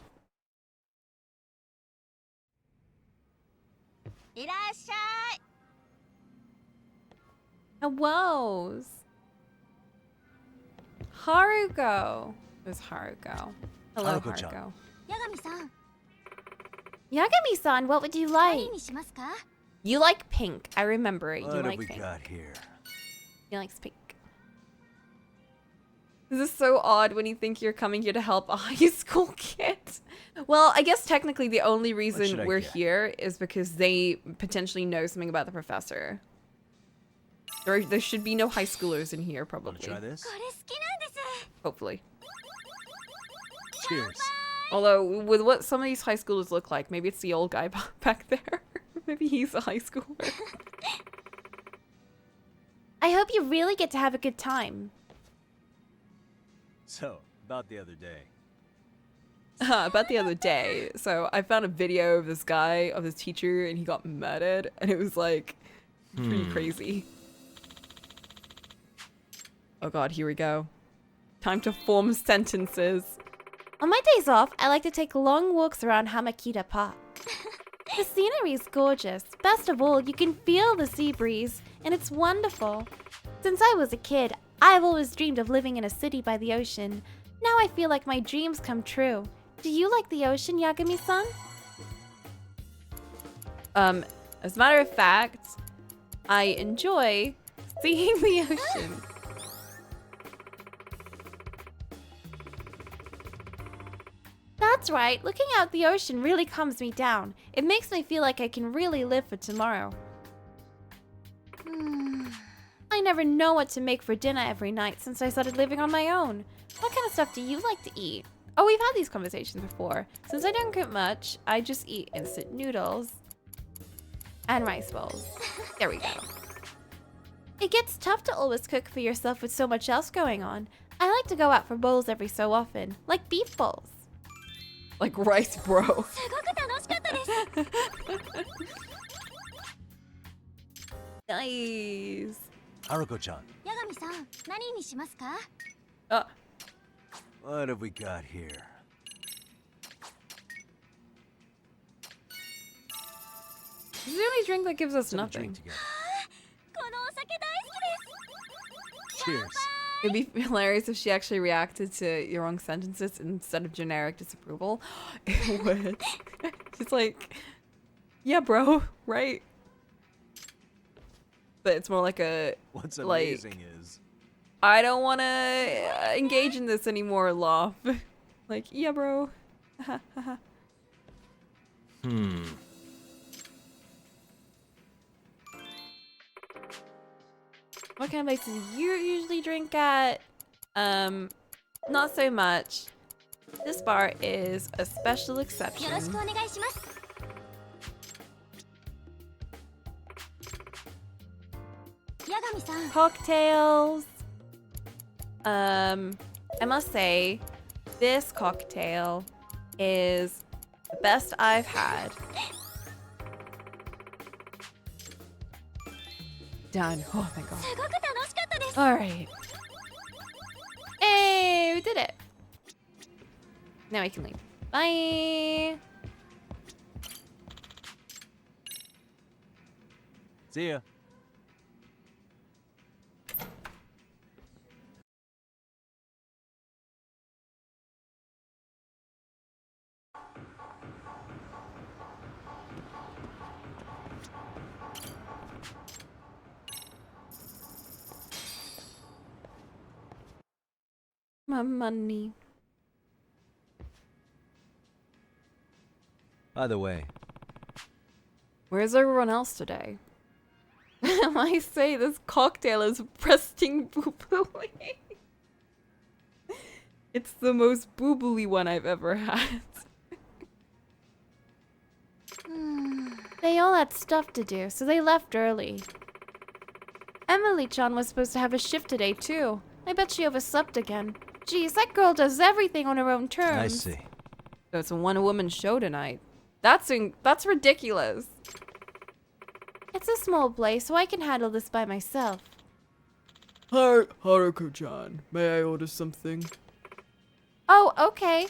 Woes. Haruko. There's Haruko. Hello, Haruko-chan. Haruko. Yagami-san, Yagami-san, what would you like? 何にしますか? You like pink. I remember it. You What have like we pink. got here? He likes pink. This is so odd when you think you're coming here to help a high school kid. Well, I guess technically the only should reason I we're get? here is because they potentially know something about the professor. There should be no high schoolers in here, Wanna probably. try this? これ好きなんです. Hopefully. Cheers. Although, with what some of these high schoolers look like, maybe it's the old guy back there. Maybe he's a high schooler. I hope you really get to have a good time. So, about the other day. About the other day, so I found a video of this guy, of his teacher, and he got murdered, and it was like pretty crazy. Oh god, here we go. Time to form sentences. On my days off, I like to take long walks around Hamakita Park. The scenery is gorgeous. Best of all, you can feel the sea breeze, and it's wonderful. Since I was a kid, I've always dreamed of living in a city by the ocean. Now I feel like my dreams come true. Do you like the ocean, Yagami-san? As a matter of fact, I enjoy seeing the ocean. That's right. Looking out the ocean really calms me down. It makes me feel like I can really live for tomorrow. I never know what to make for dinner every night since I started living on my own. What kind of stuff do you like to eat? Oh, we've had these conversations before. Since I don't cook much, I just eat instant noodles and rice bowls. There we go. It gets tough to always cook for yourself with so much else going on. I like to go out for bowls every so often, like beef bowls. Like rice, bro. すごく楽しかったです Nice. Haruko-chan, 八神さん何にしますか Oh, what have we got here? this is the only drink that gives us Let's have a drink nothing. together. このお酒大好きです Cheers. It'd be hilarious if she actually reacted to your wrong sentences instead of generic disapproval. It would. She's like, yeah, bro, right? But it's more like a, What's like, amazing is I don't want to engage in this anymore laugh. Like, yeah, bro. What kind of places do you usually drink at? Not so much. This bar is a special よろし exception. くお願いします八神さん Cocktails. I must say, this cocktail is the best I've had. Done. Oh, thank God. すごく楽しかったです All right. Hey, we did it. Now we can leave. Bye. see ya. My money. By the way, Where's everyone else today? I say this cocktail is resting boo-booey. It's the most boo-booey one I've ever had. They all had stuff to do, so they left early. Emily-chan was supposed to have a shift today, too. I bet she overslept again. Geez, that girl does everything on her own terms. I see. So it's a one-woman show tonight. That's ridiculous. It's a small place, so I can handle this by myself. Haruko-chan, may I order something? Oh, okay.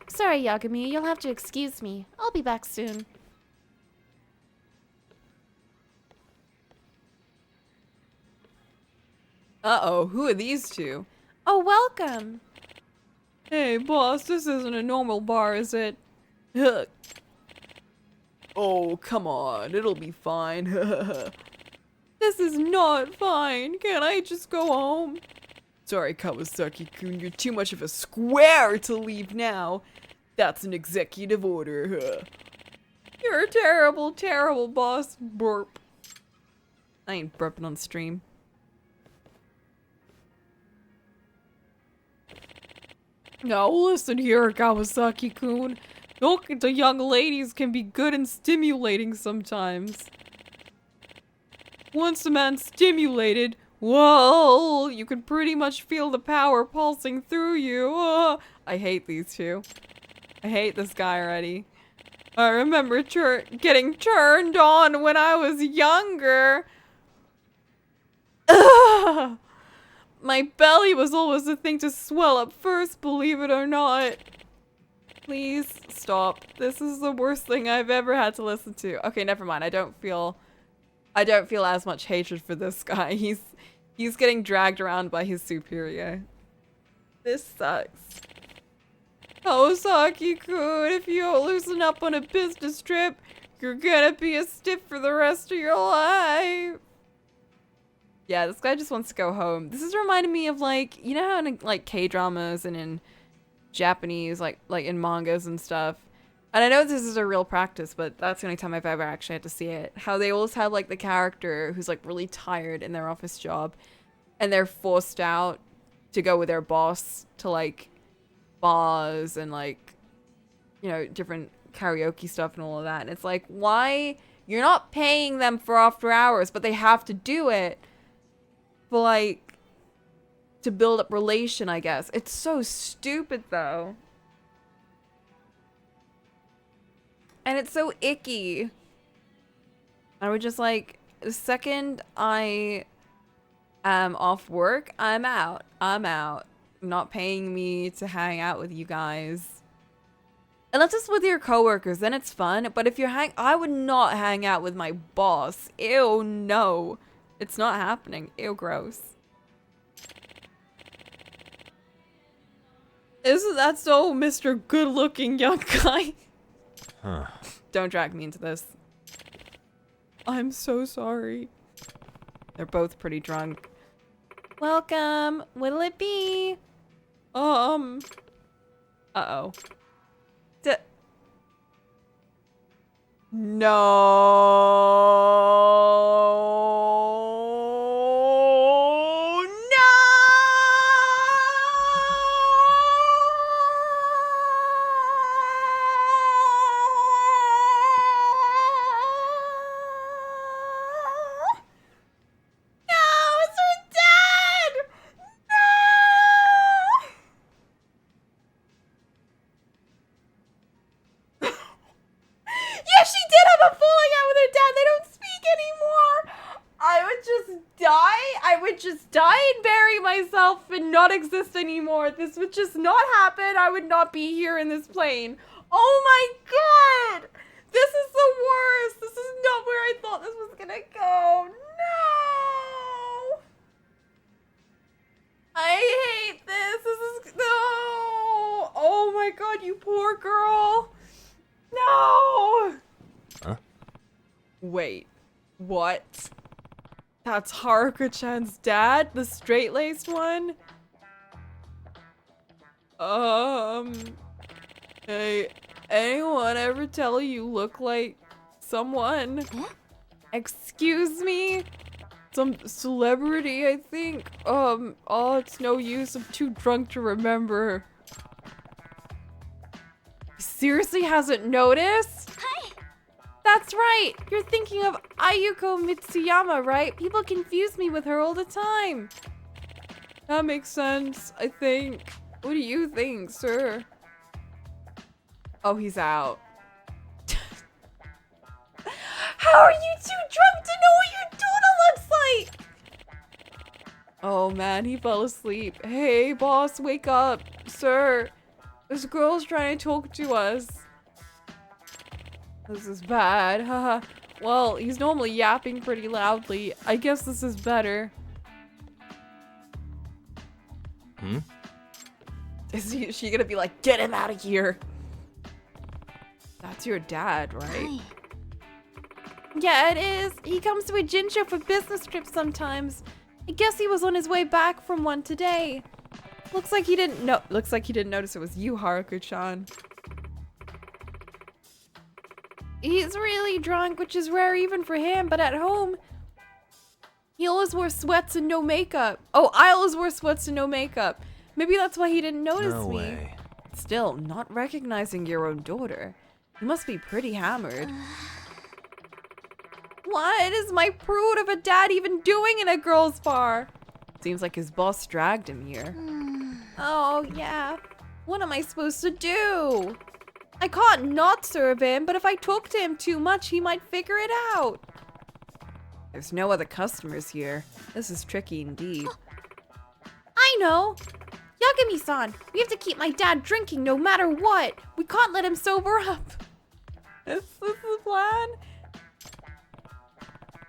Sorry, Yagami, you'll have to excuse me. I'll be back soon. Uh-oh, who are these two? Oh, welcome. Hey, boss, this isn't a normal bar, is it? Oh, come on, it'll be fine. This is not fine. Can't I just go home? Sorry, Kawasaki-kun, you're too much of a square to leave now. That's an executive order. You're a terrible, terrible boss. Burp. I ain't burping on stream. Now listen here, Kawasaki-kun. Look, the young ladies can be good and stimulating sometimes. Once a man's stimulated, well, you can pretty much feel the power pulsing through you. I hate these two. I hate this guy already. I remember getting turned on when I was younger. Ugh. My belly was always the thing to swell up first, believe it or not. Please stop. This is the worst thing I've ever had to listen to. Okay, never mind. I don't feel as much hatred for this guy. He's getting dragged around by his superior. This sucks. Kawasaki-kun, if you don't loosen up on a business trip, you're gonna be a stiff for the rest of your life. Yeah, this guy just wants to go home. This is reminding me of, like, you know how in like K-dramas and in Japanese, like in mangas and stuff. And I know this is a real practice, but that's the only time I've ever actually had to see it. How they always have like the character who's like really tired in their office job and they're forced out to go with their boss to like bars and like, you know, different karaoke stuff and all of that. And it's like, why You're not paying them for after hours, but they have to do it. For like, to build up relation, I guess. It's so stupid though. And it's so icky. I would just like, the second I am off work, I'm out. I'm out. Not paying me to hang out with you guys. Unless it's with your coworkers, then it's fun. But if you're I would not hang out with my boss. Ew, no. It's not happening. Ew, gross. Isn't that so, Mr. Good-looking young guy? Huh. Don't drag me into this. I'm so sorry. They're both pretty drunk. Welcome. What'll it be? Uh-oh. No. No. No, it's her dad. No. Yeah, she did have a falling out with her dad. They don't speak anymore. I would just die. I would just die and bury myself and not exist anymore. This would just not happen. I would not be here in this plane. Oh my god. This is the worst. This is not where I thought this was gonna go. No. I hate this. This is no. Oh my god, you poor girl. No! Huh? Wait, what? That's Haruka-chan's dad? The straight-laced one? Hey, anyone ever tell you look like someone? Excuse me? Some celebrity, I think. Oh, it's no use. I'm too drunk to remember. Seriously hasn't noticed? Hi. That's right. You're thinking of Ayuko Mitsuyama, right? People confuse me with her all the time. That makes sense, I think. What do you think, sir? Oh, he's out. How are you too drunk to know what your Duna looks like? Oh man, he fell asleep. Hey, boss, wake up. Sir. This girl's trying to talk to us. This is bad, haha. Well, he's normally yapping pretty loudly. I guess this is better. Is she gonna be like, get him out of here? That's your dad, right? Hi. Yeah, it is. He comes to a gin show for business trips sometimes. I guess he was on his way back from one today. Looks like he didn't notice it was you, Haruka-chan. He's really drunk, which is rare even for him, but at home, he always wore sweats and no makeup. Oh, I always wore sweats and no makeup. Maybe that's why he didn't notice No me. way. Still, not recognizing your own daughter. You must be pretty hammered. What is my prude of a dad even doing in a girl's bar? Seems like his boss dragged him here. Oh, yeah. What am I supposed to do? I can't not serve him, but if I talk to him too much, he might figure it out. There's no other customers here. This is tricky indeed. I know. Yagami-san, we have to keep my dad drinking no matter what. We can't let him sober up. Is this the plan?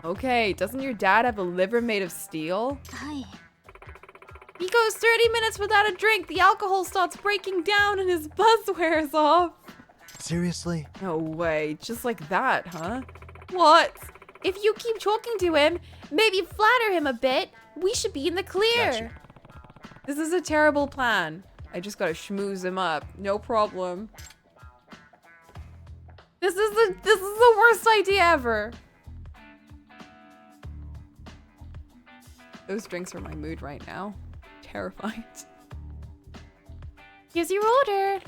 Okay, doesn't your dad have a liver made of steel? Hi. He goes 30 minutes without a drink, the alcohol starts breaking down and his buzz wears off. Seriously? No way, just like that, huh? What? If you keep talking to him, maybe flatter him a bit, we should be in the clear. Gotcha. This is a terrible plan. I just gotta schmooze him up, no problem. This is the worst idea ever. Those drinks are my mood right now. Terrified. Here's your order.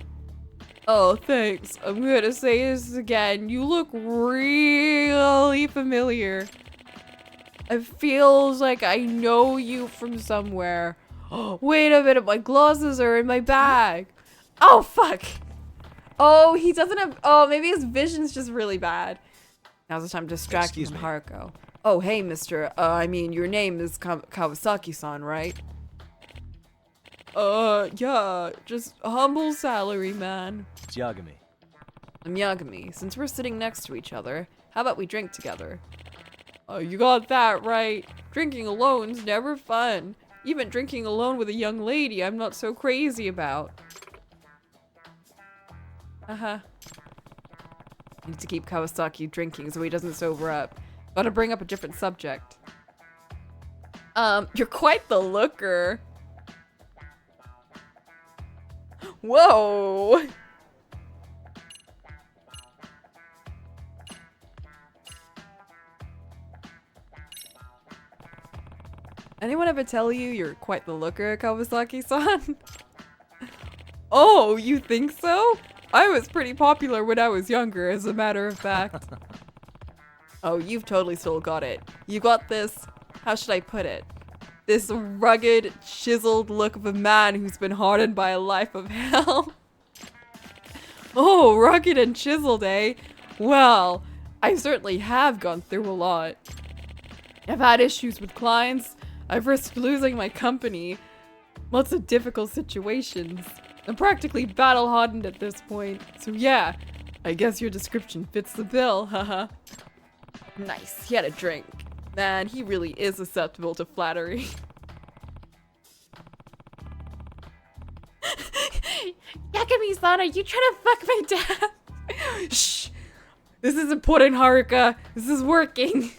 Oh, thanks. I'm gonna say this again. You look really familiar. It feels like I know you from somewhere. Wait a minute, my glasses are in my bag. Oh, fuck. Oh, he doesn't have, oh, maybe his vision's just really bad. Now's the time to distract Excuse from me. Haruko. Oh, hey, mister. I mean, your name is Kawasaki-san, right? Yeah, just a humble salary man. It's Yagami. I'm Yagami. Since we're sitting next to each other, how about we drink together? Oh, you got that right. Drinking alone's never fun. Even drinking alone with a young lady I'm not so crazy about. Uh-huh. Need to keep Kawasaki drinking so he doesn't sober up. Gotta bring up a different subject. You're quite the looker. Whoa! Anyone ever tell you you're quite the looker, Kawasaki-san? Oh, you think so? I was pretty popular when I was younger, as a matter of fact. Oh, you've totally still got it. You got this, how should I put it? This rugged, chiseled look of a man who's been hardened by a life of hell. Oh, rugged and chiseled, eh? Well, I certainly have gone through a lot. I've had issues with clients. I've risked losing my company. Lots of difficult situations. I'm practically battle-hardened at this point. So yeah, I guess your description fits the bill, haha. Nice, he had a drink. Man, he really is susceptible to flattery. Yagami-san, are you trying to fuck my dad? Shh! This is important, Haruka. This is working.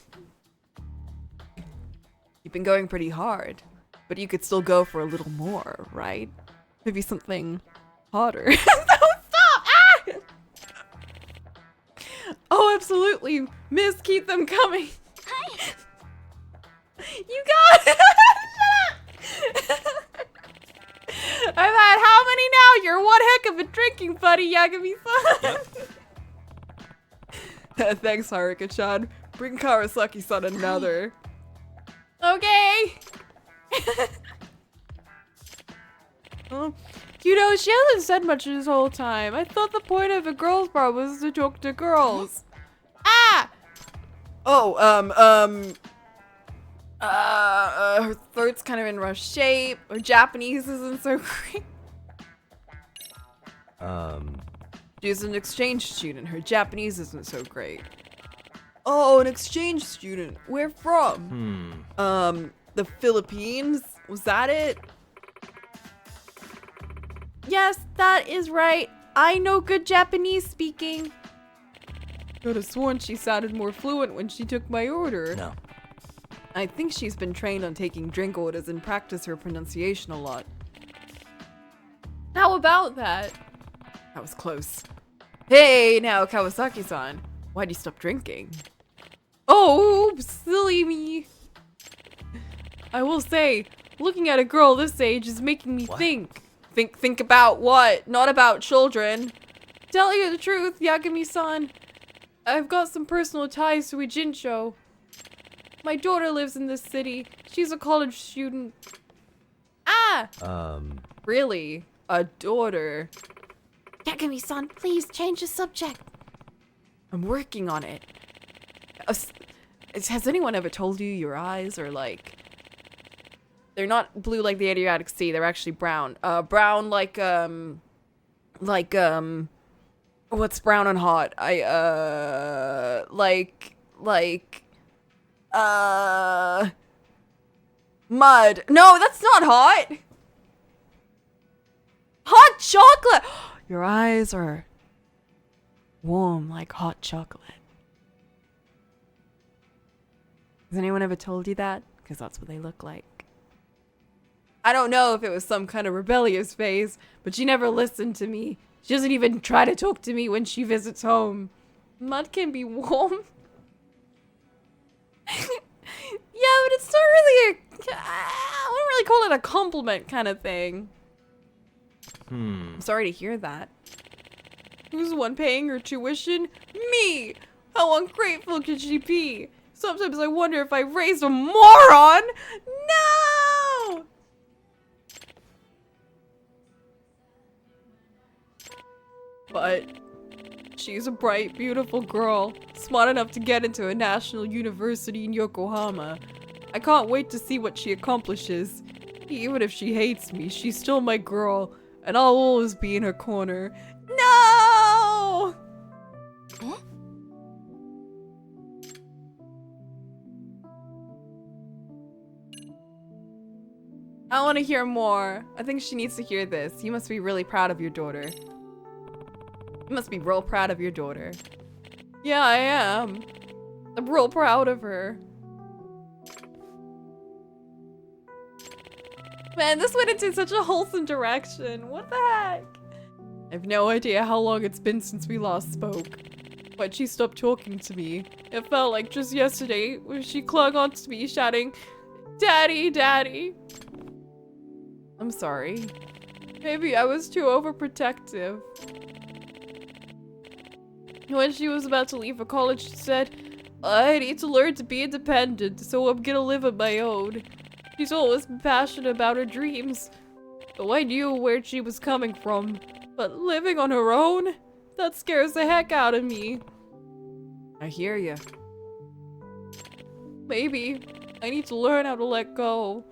You've been going pretty hard, but you could still go for a little more, right? Maybe something hotter. No, stop! Ah! Oh, absolutely. Miss, keep them coming. You got it! Shut up! I've had how many now? You're one heck of a drinking buddy, Yagami-san. Thanks, Haruka-chan. Bring Kawasaki-san another. Okay. You know, she hasn't said much this whole time. I thought the point of a girls' bar was to talk to girls. Ah! Oh, her throat's kind of in rough shape. Her Japanese isn't so great. She's an exchange student. Her Japanese isn't so great. Oh, an exchange student. Where from? The Philippines? Was that it? Yes, that is right. I know good Japanese speaking. Could have sworn she sounded more fluent when she took my order. No. I think she's been trained on taking drink orders and practice her pronunciation a lot. How about that? That was close. Hey, now Kawasaki-san, why'd you stop drinking? Oh, silly me. I will say, looking at a girl this age is making me think. Think about what? Not about children. Tell you the truth, Yagami-san. I've got some personal ties to Ijincho. My daughter lives in this city. She's a college student. Ah! Really? A daughter? Yagami-san, please change the subject. I'm working on it. Has anyone ever told you your eyes are like... They're not blue like the Adriatic Sea. They're actually brown. Brown like, what's brown and hot? Mud. No, that's not hot. Hot chocolate. Your eyes are warm like hot chocolate. Has anyone ever told you that? Because that's what they look like. I don't know if it was some kind of rebellious phase, but she never listened to me. She doesn't even try to talk to me when she visits home. Mud can be warm. Yeah, but it's not really I wouldn't really call it a compliment kind of thing. I'm sorry to hear that. Who's the one paying her tuition? Me! How ungrateful could she be? Sometimes I wonder if I raised a moron! No! But she's a bright, beautiful girl, smart enough to get into a national university in Yokohama. I can't wait to see what she accomplishes. Even if she hates me, she's still my girl, and I'll always be in her corner. No! I want to hear more. I think she needs to hear this. You must be really proud of your daughter. You must be real proud of your daughter. Yeah, I am. I'm real proud of her. Man, this went into such a wholesome direction. What the heck? I have no idea how long it's been since we last spoke. But she stopped talking to me. It felt like just yesterday when she clung onto me shouting, "Daddy, Daddy." I'm sorry. Maybe I was too overprotective. When she was about to leave for college, she said, "I need to learn to be independent, so I'm gonna live on my own." She's always been passionate about her dreams, so I knew where she was coming from. But living on her own? That scares the heck out of me. I hear ya. Maybe I need to learn how to let go.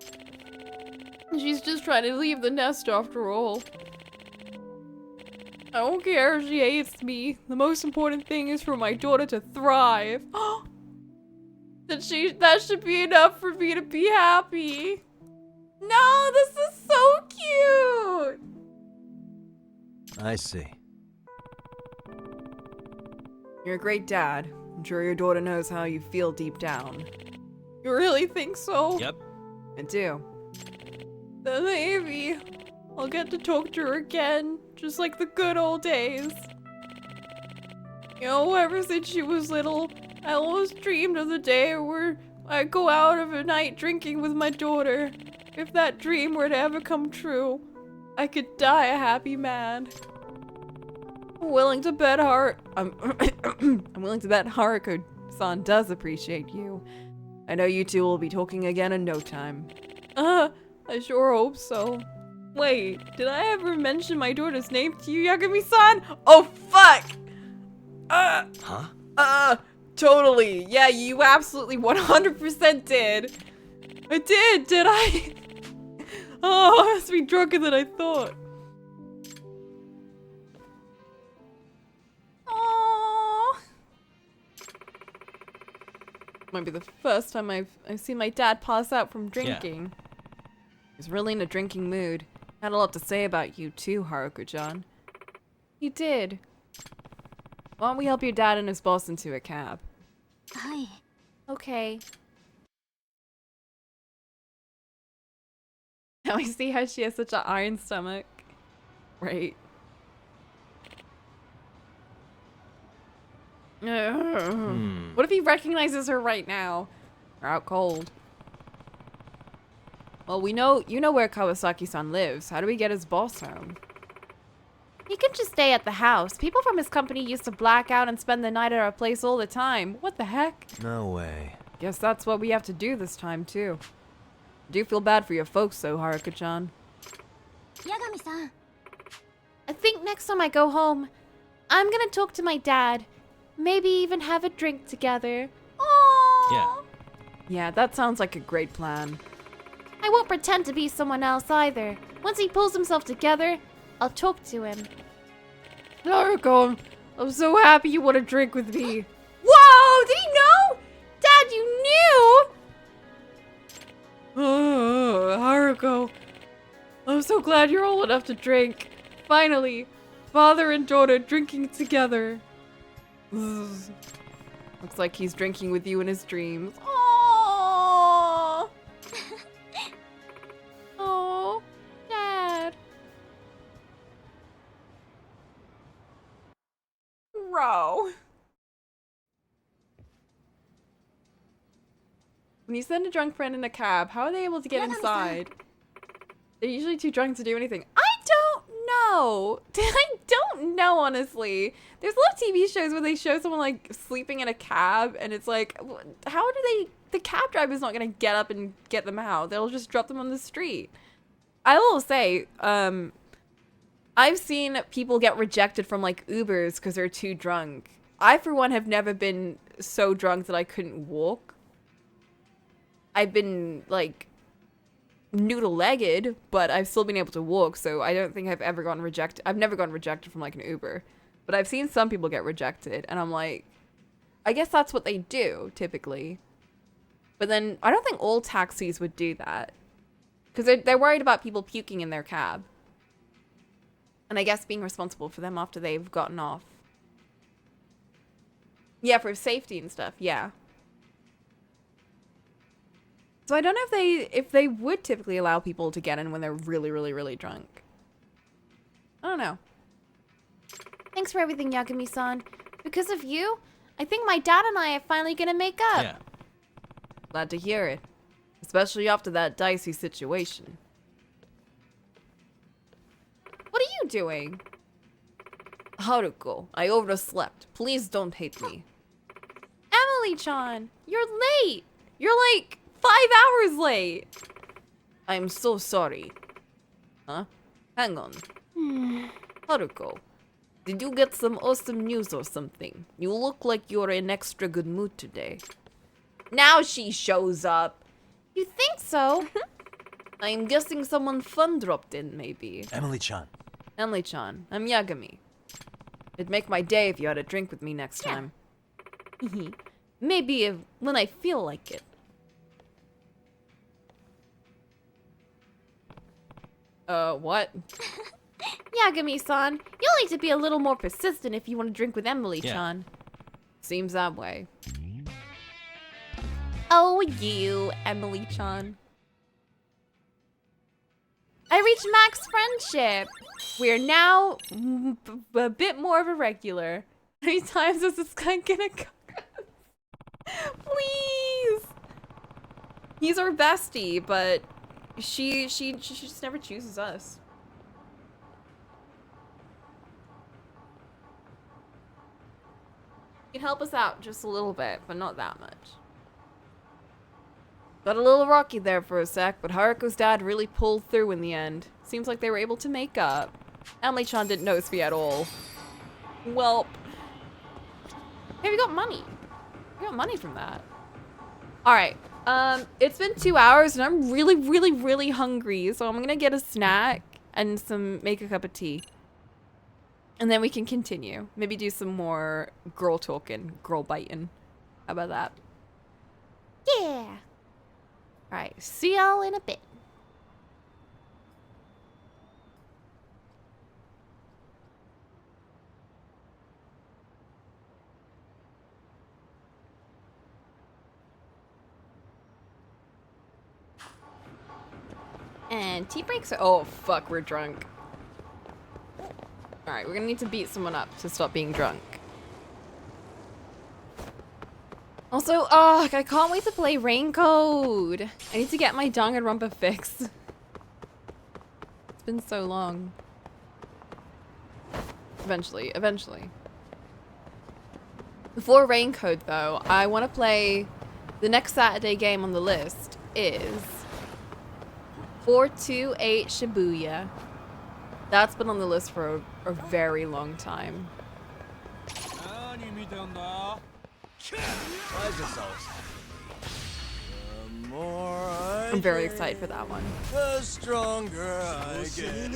She's just trying to leave the nest after all. I don't care if she hates me. The most important thing is for my daughter to thrive. That should be enough for me to be happy. No, this is so cute. I see. You're a great dad. I'm sure your daughter knows how you feel deep down. You really think so? Yep. I do. Then maybe I'll get to talk to her again, just like the good old days. You know, ever since she was little, I always dreamed of the day where I'd go out of a night drinking with my daughter. If that dream were to ever come true, I could die a happy man. I'm willing to bet I'm willing to bet Haruko-san does appreciate you. I know you two will be talking again in no time. I sure hope so. Wait, did I ever mention my daughter's name to you, Yagami-san? Oh, fuck! Totally. Yeah, you absolutely 100% did. I did I? Oh, I must be drunker than I thought. Aww. Might be the first time I've seen my dad pass out from drinking. He's really in a drinking mood. Had a lot to say about you too, Haruko-chan. He did. Why don't we help your dad and his boss into a cab? Hi. Okay. Now I see how she has such an iron stomach. Right. What if he recognizes her right now? We're out cold. Well, you know where Kawasaki-san lives. How do we get his boss home? He can just stay at the house. People from his company used to black out and spend the night at our place all the time. What the heck? No way. Guess that's what we have to do this time, too. I do feel bad for your folks, though, Haruka-chan. Yagami-san. I think next time I go home, I'm gonna talk to my dad. Maybe even have a drink together. Aww. Yeah. Yeah, that sounds like a great plan. I won't pretend to be someone else either. Once he pulls himself together, I'll talk to him. Haruko, I'm so happy you want to drink with me. Whoa! Did he know? Dad, you knew? Oh, Haruko. I'm so glad you're old enough to drink. Finally, father and daughter drinking together. Ugh. Looks like he's drinking with you in his dreams. Aww. Oh, Dad. Bro. When you send a drunk friend in a cab, how are they able to get inside? They're usually too drunk to do anything. I don't know. I don't know, honestly. There's a lot of TV shows where they show someone like sleeping in a cab, and it's like, how do they? The cab driver's not gonna get up and get them out. They'll just drop them on the street. I will say, I've seen people get rejected from like Ubers because they're too drunk. I, for one, have never been so drunk that I couldn't walk. I've been like noodle-legged, but I've still been able to walk, so I don't think I've ever gotten rejected. I've never gotten rejected from like an Uber, but I've seen some people get rejected, and I'm like, I guess that's what they do typically. But then I don't think all taxis would do that, because they're worried about people puking in their cab, and I guess being responsible for them after they've gotten off. Yeah, for safety and stuff. Yeah. So I don't know if they would typically allow people to get in when they're really, really, really drunk. I don't know. Thanks for everything, Yagami-san. Because of you, I think my dad and I are finally gonna make up. Yeah. Glad to hear it. Especially after that dicey situation. What are you doing? Haruko, I overslept. Please don't hate me. Emily-chan, you're late. You're like 5 hours late. I'm so sorry. Huh? Hang on. Haruko, did you get some awesome news or something? You look like you're in extra good mood today. Now she shows up. You think so? I'm guessing someone fun dropped in, maybe. Emily-chan. Emily-chan, I'm Yagami. It'd make my day if you had a drink with me next time. Maybe when I feel like it. What? Yagami-san, you'll need to be a little more persistent if you want to drink with Emily-chan. Seems that way. Oh, you, Emily-chan. I reached max friendship. We're now a bit more of a regular. How many times is this guy gonna go? Please! He's our bestie, but she just never chooses us. You can help us out just a little bit, but not that much. Got a little rocky there for a sec, but Haruko's dad really pulled through in the end. Seems like they were able to make up. Emily-chan didn't notice me at all. Welp. Hey, we got money. We got money from that. Alright. It's been 2 hours and I'm really, really, really hungry. So I'm gonna get a snack and make a cup of tea. And then we can continue. Maybe do some more girl talking, girl biting. How about that? Yeah. Alright, see y'all in a bit. And tea breaks are— oh fuck, we're drunk. Alright, we're gonna need to beat someone up to stop being drunk. Also, oh, I can't wait to play Rain Code. I need to get my Danganronpa fix. It's been so long. Eventually. Before Rain Code though, I want to play— the next Saturday game on the list is 428 Shibuya. That's been on the list for a very long time. I'm very excited for that one. The stronger I get.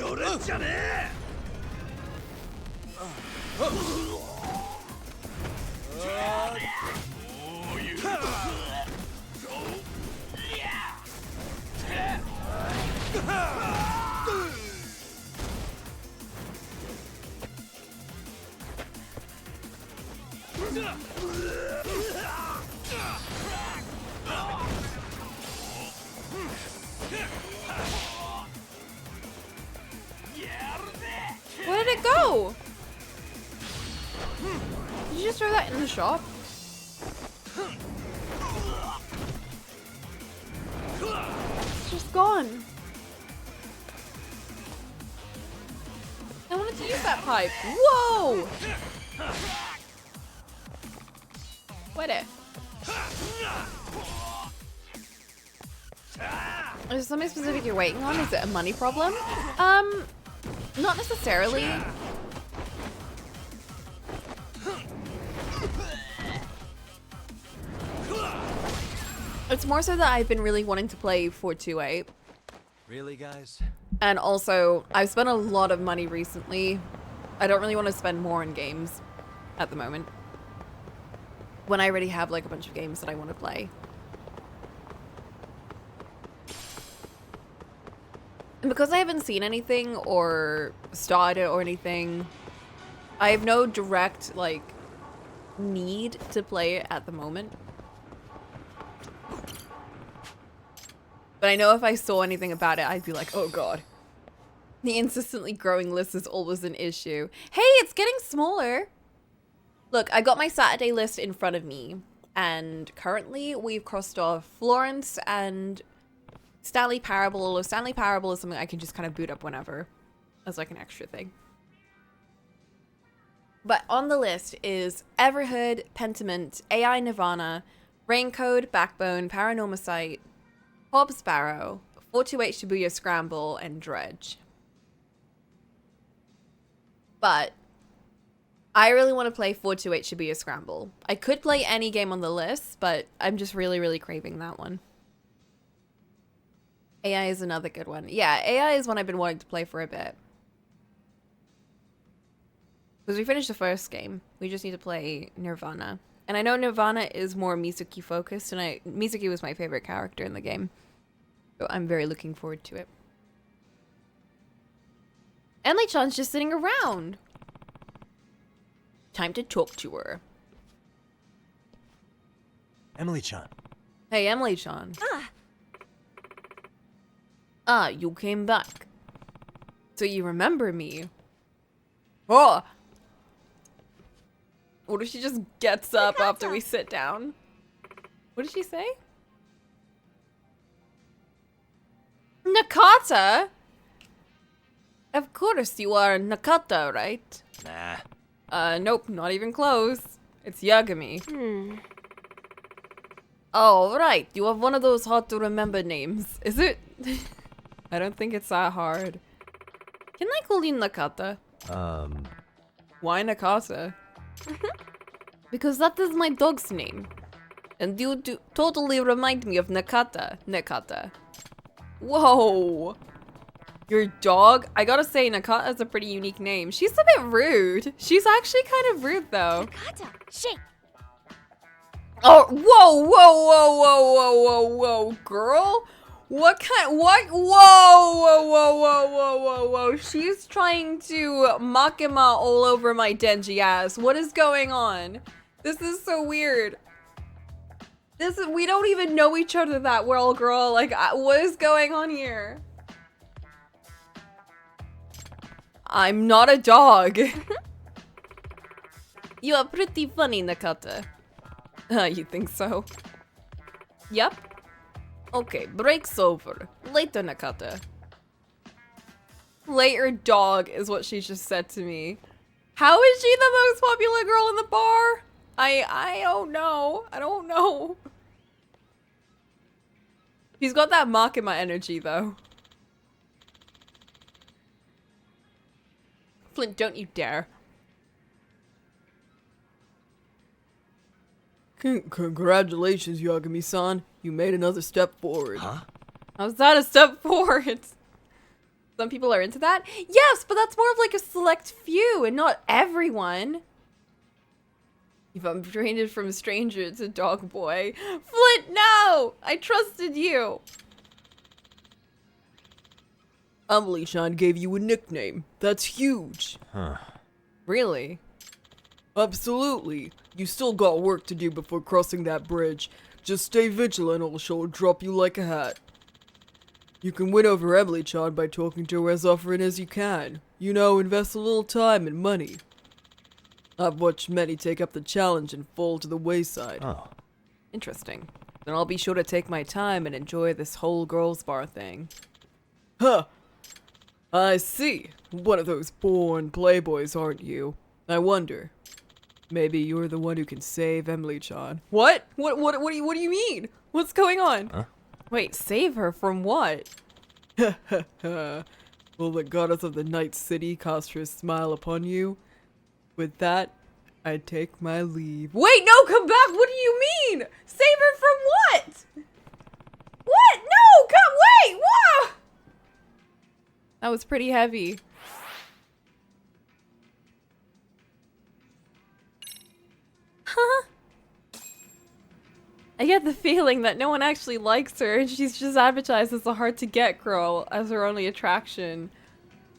Where did it go? Did you just throw that in the shop? It's just gone. I to use that pipe. Whoa! Wait it. Is there something specific you're waiting on? Is it a money problem? Not necessarily. It's more so that I've been really wanting to play 428. Really, guys? And also, I've spent a lot of money recently. I don't really want to spend more on games at the moment, when I already have like a bunch of games that I want to play. And because I haven't seen anything or started it or anything, I have no direct like need to play it at the moment. But I know if I saw anything about it, I'd be like, oh god. The incessantly growing list is always an issue. Hey, it's getting smaller. Look, I got my Saturday list in front of me, and currently we've crossed off Florence and Stanley Parable. Stanley Parable is something I can just kind of boot up whenever as like an extra thing. But on the list is Everhood, Pentiment, AI Nirvana, Raincode, Backbone, Paranormasight, Hob Sparrow, 428 Shibuya Scramble, and Dredge. But I really want to play 428 Shibuya Scramble. I could play any game on the list, but I'm just really, really craving that one. AI is another good one. Yeah, AI is one I've been wanting to play for a bit. Because we finished the first game. We just need to play Nirvana. And I know Nirvana is more Mizuki focused, and Mizuki was my favorite character in the game. So I'm very looking forward to it. Emily-chan's just sitting around. Time to talk to her. Emily-chan. Hey, Emily-chan. Ah, you came back. So you remember me. Oh! What if she just gets up after we sit down? What did she say? Nakata? Of course you are Nakata, right? Nah. Nope, not even close. It's Yagami. Oh, right. You have one of those hard to remember names. Is it? I don't think it's that hard. Can I call you Nakata? Why Nakata? Because that is my dog's name. And you do totally remind me of Nakata. Nakata. Whoa. Your dog? I gotta say, Nakata is a pretty unique name. She's a bit rude. She's actually kind of rude, though. Nakata, shake. Oh, whoa, whoa, whoa, whoa, whoa, whoa, whoa, girl? What? Whoa, whoa, whoa, whoa, whoa, whoa, whoa. She's trying to Makima all over my Denji ass. What is going on? This is so weird. We don't even know each other that well, girl. Like, what is going on here? I'm not a dog. You are pretty funny, Nakata. You think so? Yep. Okay, break's over. Later, Nakata. Later, dog, is what she just said to me. How is she the most popular girl in the bar? I don't know. I don't know. He's got that Makima energy, though. Flint, don't you dare. Congratulations, Yagami-san. You made another step forward. Huh? How's that a step forward? Some people are into that? Yes, but that's more of like a select few and not everyone. You've upgraded from stranger to dog boy. Flint, no! I trusted you. Emily-chan gave you a nickname. That's huge. Huh. Really? Absolutely. You still got work to do before crossing that bridge. Just stay vigilant or she'll drop you like a hat. You can win over Emily-chan by talking to her as often as you can. You know, invest a little time and money. I've watched many take up the challenge and fall to the wayside. Oh. Interesting. Then I'll be sure to take my time and enjoy this whole girls bar thing. Huh. I see. One of those born playboys, aren't you? I wonder. Maybe you're the one who can save Emily-chan. What? What do you mean? What's going on? Huh? Wait, save her from what? Will the goddess of the night city cast her smile upon you? With that, I take my leave. Wait, no, come back! What do you mean? Save her from what? What? No, come, wait, whoa! That was pretty heavy. Huh? I get the feeling that no one actually likes her and she's just advertised as a hard-to-get girl as her only attraction.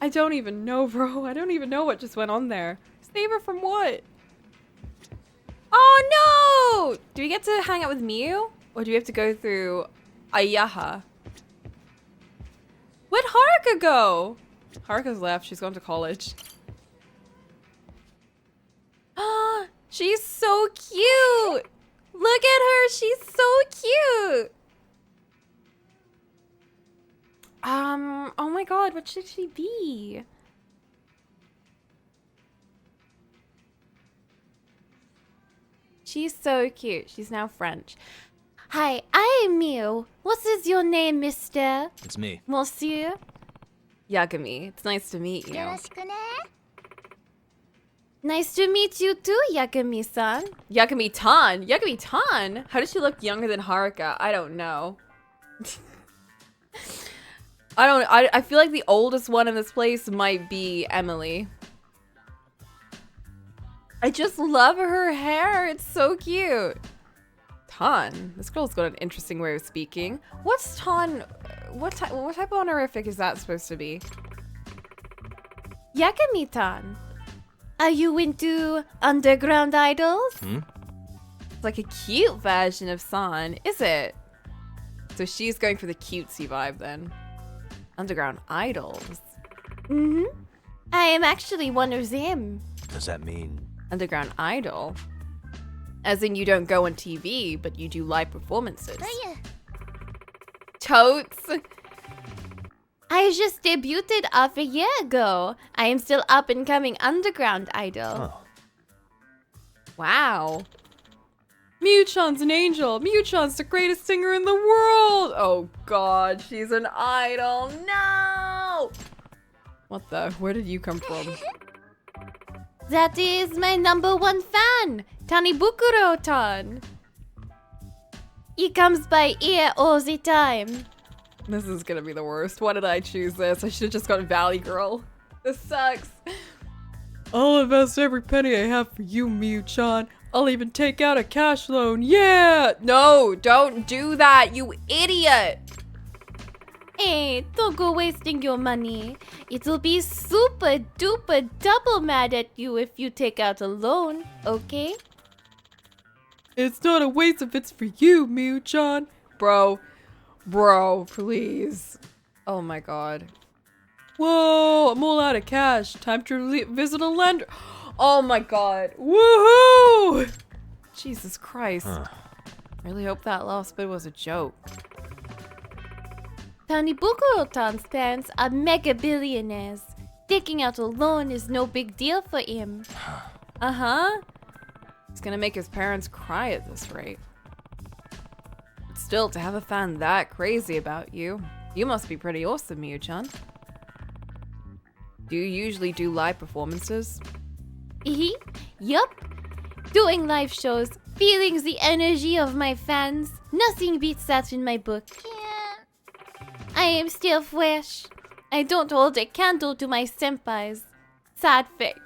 I don't even know, bro. I don't even know what just went on there. Save her from what? Oh no! Do we get to hang out with Miu? Or do we have to go through Ayaha? Where'd Haruka go? Haruka's left. She's gone to college. Ah, she's so cute! Look at her! She's so cute! Oh my god, what should she be? She's so cute. She's now French. Hi, I am Miu. What is your name, mister? It's me. Monsieur? Yagami, it's nice to meet you. よろしくね Nice to meet you too, Yagami-san. Yagami-tan? Yagami-tan? How does she look younger than Haruka? I don't know. I feel like the oldest one in this place might be Emily. I just love her hair. It's so cute. Tan. This girl's got an interesting way of speaking. What's Tan? What type of honorific is that supposed to be? Yagami-tan. Are you into underground idols? It's like a cute version of San, is it? So she's going for the cutesy vibe then. Underground idols. Mm-hmm. I am actually one of them. Does that mean... Underground idol? As in you don't go on TV, but you do live performances. そうや Totes! I just debuted off a year ago. I am still up and coming underground idol. Oh. Wow. Miu-chan's an angel. Miu-chan's the greatest singer in the world. Oh god, she's an idol. No! What the? Where did you come from? That is my #1 fan, Tanibukuro-tan. He comes by here all the time. This is gonna be the worst. Why did I choose this? I should have just gone Valley Girl. This sucks. I'll invest every penny I have for you, Miu-chan. I'll even take out a cash loan. Yeah! No, don't do that, you idiot! Hey, don't go wasting your money. It'll be super duper double mad at you if you take out a loan, okay? It's not a waste if it's for you, Miu-chan. Bro, please. Oh my god. Whoa, I'm all out of cash. Time to visit a lender. Oh my god. Woohoo! Jesus Christ. Really hope that last bit was a joke. Tanibukuro-tan's parents are mega billionaires. Taking out a loan is no big deal for him. Uh-huh. He's gonna make his parents cry at this rate. But still, to have a fan that crazy about you, you must be pretty awesome, Miu-chan. Do you usually do live performances? Yup. Doing live shows, feeling the energy of my fans. Nothing beats that in my book. I am still fresh. I don't hold a candle to my senpais. Sad face.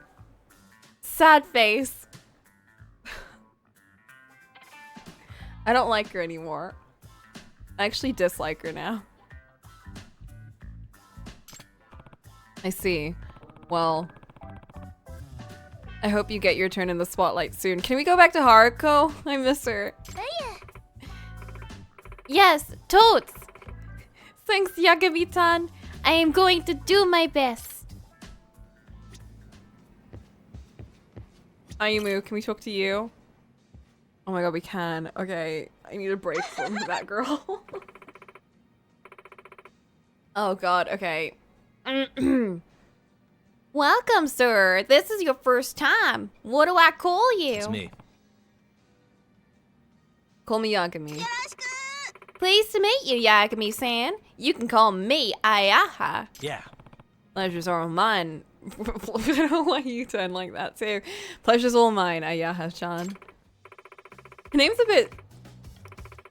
Sad face. I don't like her anymore. I actually dislike her now. I see. Well, I hope you get your turn in the spotlight soon. Can we go back to Haruko? I miss her. そうや Yes, totes. Thanks, Yagami-tan. I am going to do my best. Ayumu, can we talk to you? Oh my god, we can. Okay, I need a break from that girl. Oh god, okay. Welcome, sir. This is your first time. What do I call you? It's me. Call me Yagami. Pleased to meet you, Yagami-san. You can call me Ayaha. Yeah. Pleasure's all mine. I don't know why you turn like that too. Pleasure's all mine, Ayaha-chan. Her name's a bit...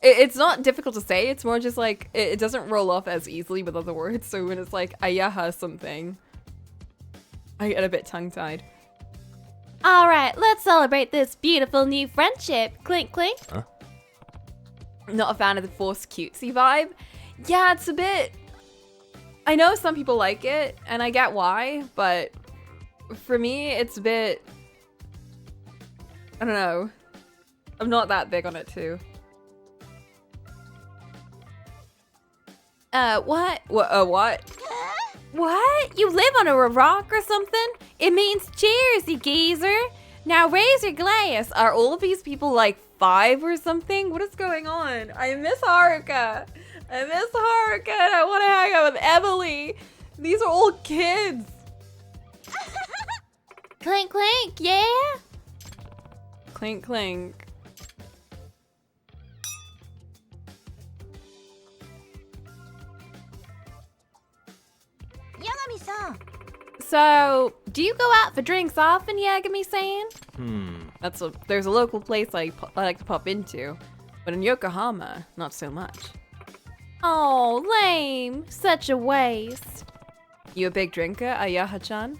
It's not difficult to say. It's more just like, it doesn't roll off as easily with other words. So when it's like Ayaha something, I get a bit tongue-tied. All right, let's celebrate this beautiful new friendship. Clink, clink. Huh? Not a fan of the forced cutesy vibe. Yeah, it's a bit... I know some people like it, and I get why, but for me, it's a bit... I don't know. I'm not that big on it, too. What? What? What? You live on a rock or something? It means cheers, you geezer. Now raise your glass. Are all of these people like 5 or something? What is going on? I miss Haruka. I miss Haruka and I want to hang out with Emily. These are all kids. Clink, clink, yeah? Clink, clink. Yagami-san. So, do you go out for drinks often, Yagami-san? There's a local place I like to pop into, but in Yokohama, not so much. Oh, lame. Such a waste. You a big drinker, Ayaha-chan?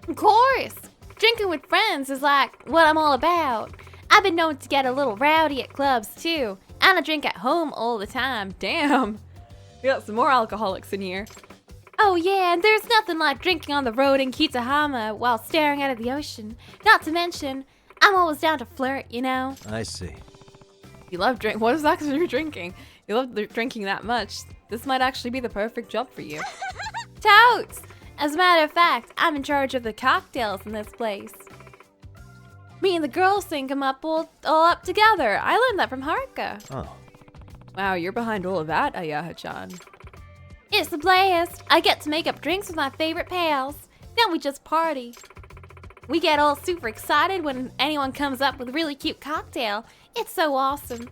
Of course. Drinking with friends is like what I'm all about. I've been known to get a little rowdy at clubs too, and I drink at home all the time. Damn. We got some more alcoholics in here. Oh yeah, and there's nothing like drinking on the road in Kitahama while staring out at the ocean. Not to mention, I'm always down to flirt, you know? I see. You love drink. What is that you're drinking? You love drinking that much. This might actually be the perfect job for you. Totes! As a matter of fact, I'm in charge of the cocktails in this place. Me and the girls sync them up all up together. I learned that from Haruka. Oh. Wow, you're behind all of that, Ayaha-chan. It's a blast. I get to make up drinks with my favorite pals. Then we just party. We get all super excited when anyone comes up with a really cute cocktail. It's so awesome.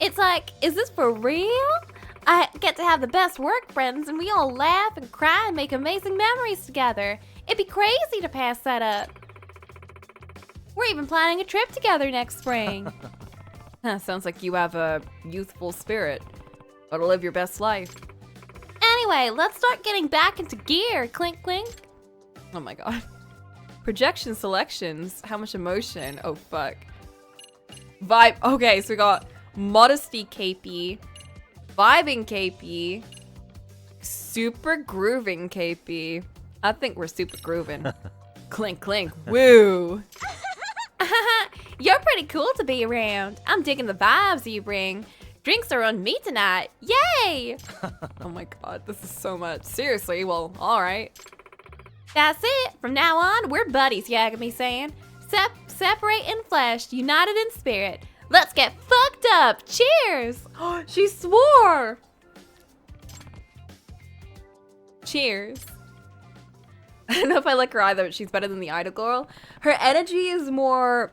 It's like, is this for real? I get to have the best work friends and we all laugh and cry and make amazing memories together. It'd be crazy to pass that up. We're even planning a trip together next spring. Sounds like you have a youthful spirit. Gotta live your best life. Anyway, let's start getting back into gear. Clink, clink. Oh my god. Projection selections. How much emotion? Oh fuck. Vibe. Okay, so we got modesty KP, vibing KP, super grooving KP. I think we're super grooving. Clink, clink. Woo. You're pretty cool to be around. I'm digging the vibes you bring. Drinks are on me tonight. Yay! Oh my god, this is so much. Seriously, well, alright. That's it. From now on, we're buddies, Yagami-san. Separate in flesh, united in spirit. Let's get fucked up. Cheers! She swore! Cheers. I don't know if I like her either, but she's better than the idol girl. Her energy is more...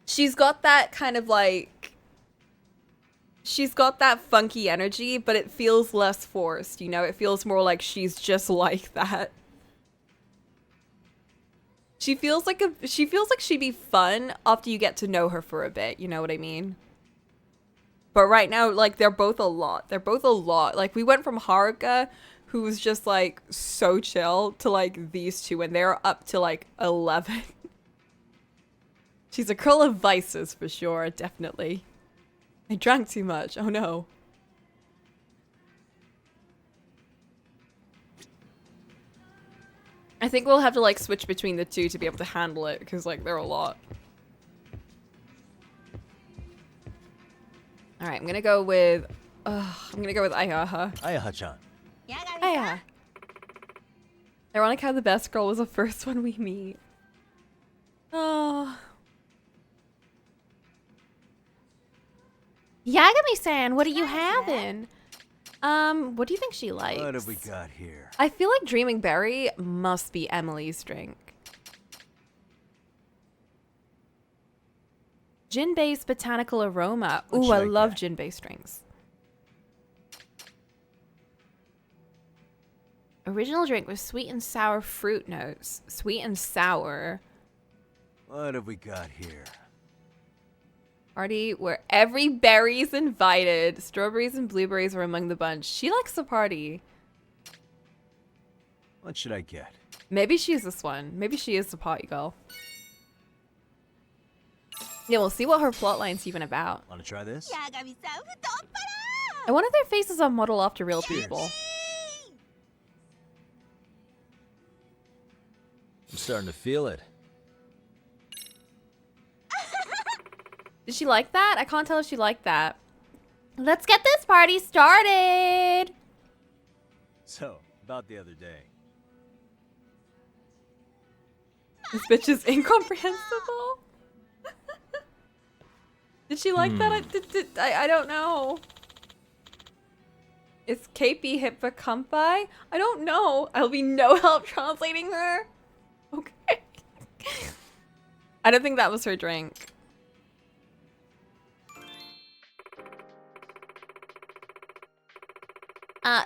She's got that kind of like... She's got that funky energy, but it feels less forced, you know? It feels more like she's just like that. She feels like she'd be fun after you get to know her for a bit, you know what I mean? But right now, like, they're both a lot. They're both a lot. Like, we went from Haruka, who was just, like, so chill, to, like, these two, and they're up to, like, 11. She's a girl of vices, for sure, definitely. I drank too much. Oh, no. I think we'll have to, like, switch between the two to be able to handle it, because, like, they're a lot. Alright, I'm gonna go with... Ayaha. Ayaha-chan. Ayaha. Ironic how the best girl was the first one we meet. Oh. Yagami-san, what are you having? What do you think she likes? What have we got here? I feel like Dreaming Berry must be Emily's drink. Gin-based botanical aroma. What Ooh, should I I love get? gin-based drinks. Original drink with sweet and sour fruit notes. Sweet and sour. What have we got here? Party where every berry's invited. Strawberries and blueberries are among the bunch. She likes to party. What should I get? Maybe she's this one. Maybe she is the party girl. Yeah, we'll see what her plotline's even about. Want to try this? 八神さん太っ腹 I wonder if their faces are modeled after real people. I'm starting to feel it. Did she like that? I can't tell if she liked that. Let's get this party started! So, about the other day. This bitch is incomprehensible. Did she like that? I don't know. Is KP hippocampi? I don't know. I'll be no help translating her. Okay. I don't think that was her drink.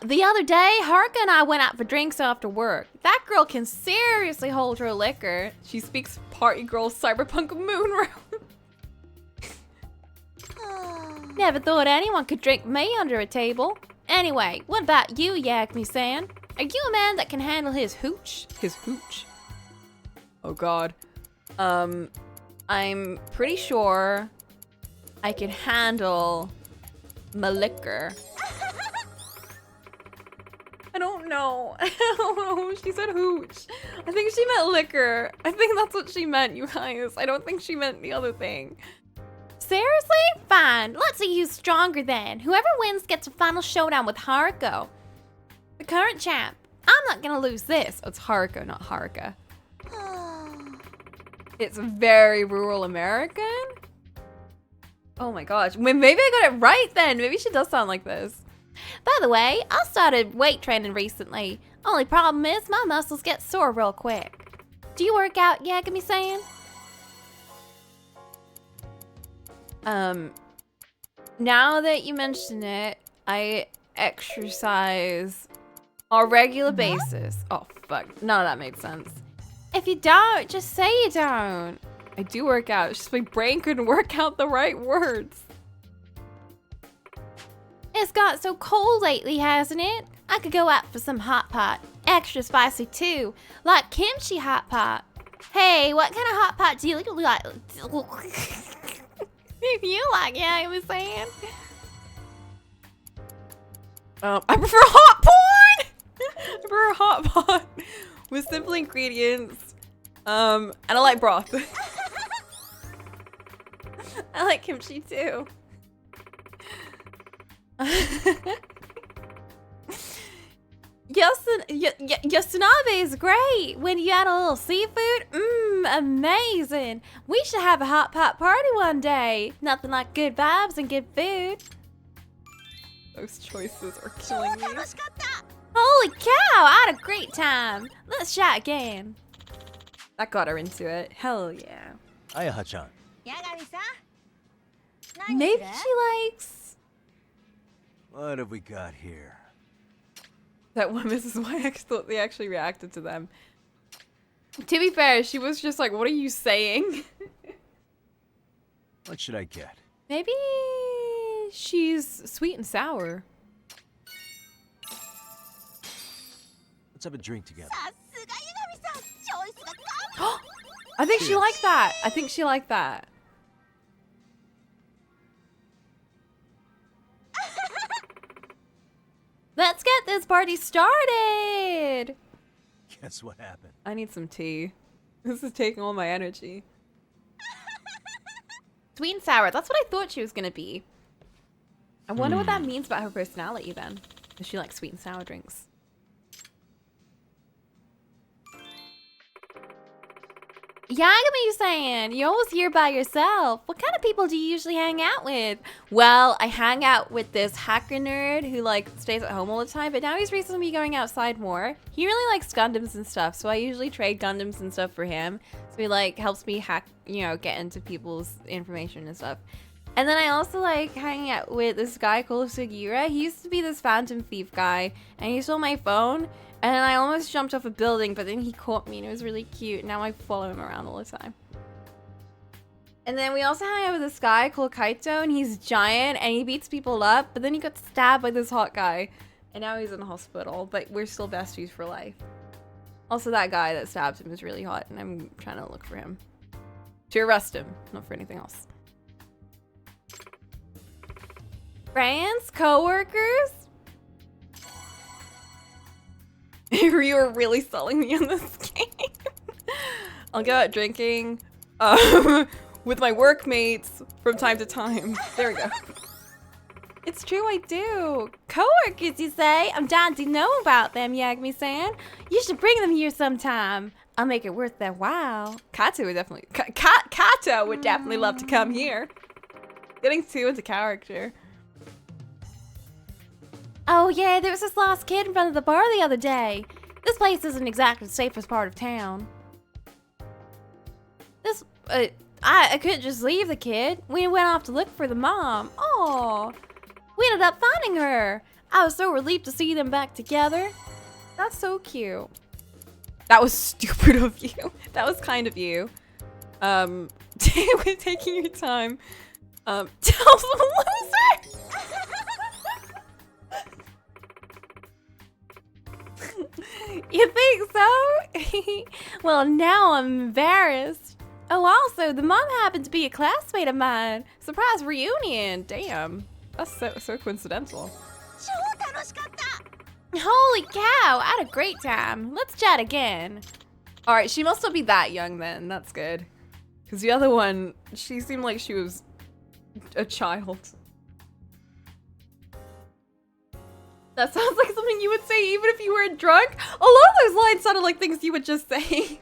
The other day, Haruka and I went out for drinks after work. That girl can seriously hold her liquor. She speaks party girl cyberpunk moon Never thought anyone could drink me under a table. Anyway, what about you, Yagami-san? Are you a man that can handle his hooch? His hooch? Oh god. I'm pretty sure I can handle my liquor. I don't know. I don't know. She said hooch. I think she meant liquor. I think that's what she meant, you guys. I don't think she meant the other thing. Seriously? Fine. Let's see who's stronger then. Whoever wins gets a final showdown with Haruko, the current champ. I'm not gonna lose this. Oh, it's Haruko, not Haruka. It's very rural American? Oh my gosh. Maybe I got it right then. Maybe she does sound like this. By the way, I started weight training recently. Only problem is my muscles get sore real quick. Do you work out, Yagami-san? Now that you mention it, I exercise on a regular basis. Oh, fuck. None of that made sense. If you don't, just say you don't. I do work out. It's just my brain couldn't work out the right words. It's got so cold lately, hasn't it? I could go out for some hot pot. Extra spicy too. Like kimchi hot pot. Hey, what kind of hot pot do you like? If you like, yeah, I was saying. I prefer hot porn! I prefer hot pot with simple ingredients. And I like broth. I like kimchi too. Yasunabe is great. When you add a little seafood, amazing. We should have a hot pot party one day. Nothing like good vibes and good food. Those choices are killing me. Holy cow, I had a great time. Let's chat again. That got her into it. Hell yeah. Hiya, Hachan. 八神さん何 Maybe す she る likes What have we got here? that one. Mrs. Y thought they actually reacted to them. To be fair, she was just like, what are you saying? What should I get? Maybe she's sweet and sour. Let's have a drink together. さすが八神さんチョイスが完璧 I think she liked that. I think she liked that. Let's get this party started. Guess what happened? I need some tea. This is taking all my energy. Sweet and sour. That's what I thought she was going to be. I wonder what that means about her personality then. If she likes sweet and sour drinks. Yagami-san, you're always here by yourself. What kind of people do you usually hang out with? Well, I hang out with this hacker nerd who like stays at home all the time, but now he's recently going outside more. He really likes Gundams and stuff, so I usually trade Gundams and stuff for him. So he like helps me hack, you know, get into people's information and stuff. And then I also like hanging out with this guy called Sugiura. He used to be this phantom thief guy, and he stole my phone. And I almost jumped off a building, but then he caught me and it was really cute. Now I follow him around all the time. And then we also hang out with this guy called Kaito, and he's giant and he beats people up, but then he got stabbed by this hot guy. And now he's in the hospital, but we're still besties for life. Also, that guy that stabbed him is really hot, and I'm trying to look for him. To arrest him, not for anything else. Friends? Co-workers? You were really selling me on this game. I'll go out drinking with my workmates from time to time. There we go. It's true, I do. Co-workers, you say? I'm dying to know about them, Yagami-san. You should bring them here sometime. I'll make it worth their while. Kato would definitely... Kato would definitely love to come here. Getting too into character. Oh yeah, there was this lost kid in front of the bar the other day. This place isn't exactly the safest part of town. I couldn't just leave the kid. We went off to look for the mom. Aw. We ended up finding her. I was so relieved to see them back together. That's so cute. That was stupid of you. That was kind of you. We're taking your time. Tell some loser! You think so? Well, now I'm embarrassed. Oh, also, the mom happened to be a classmate of mine. Surprise reunion. Damn. That's so coincidental. Holy cow, I had a great time. Let's chat again. Alright, she must not be that young then. That's good. Because the other one, she seemed like she was a child. That sounds like something you would say even if you weren't drunk. A lot of those lines sounded like things you would just say.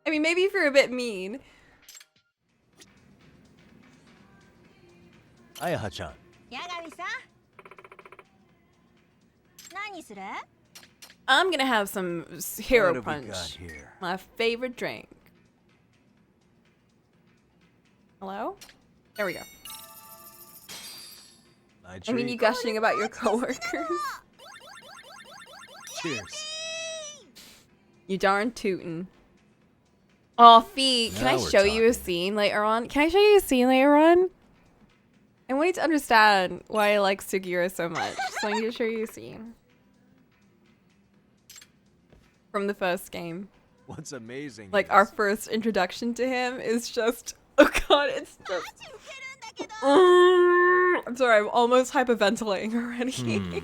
I mean, maybe if you're a bit mean. Hiya, Hachan. I'm gonna have some What hero have we got punch. here? My favorite drink. Hello? There we go. I mean, you gushing about your coworkers. Cheers. You darn tootin'. Oh, Fee, can Now I we're show you a talking. scene later on? Can I show you a scene later on? I want you to understand why I like Sugiura so much. So I need to show you a scene. From the first game. What's amazing Like, is- our first introduction to him is just... Oh god, it's just... I'm sorry, I'm almost hyperventilating already.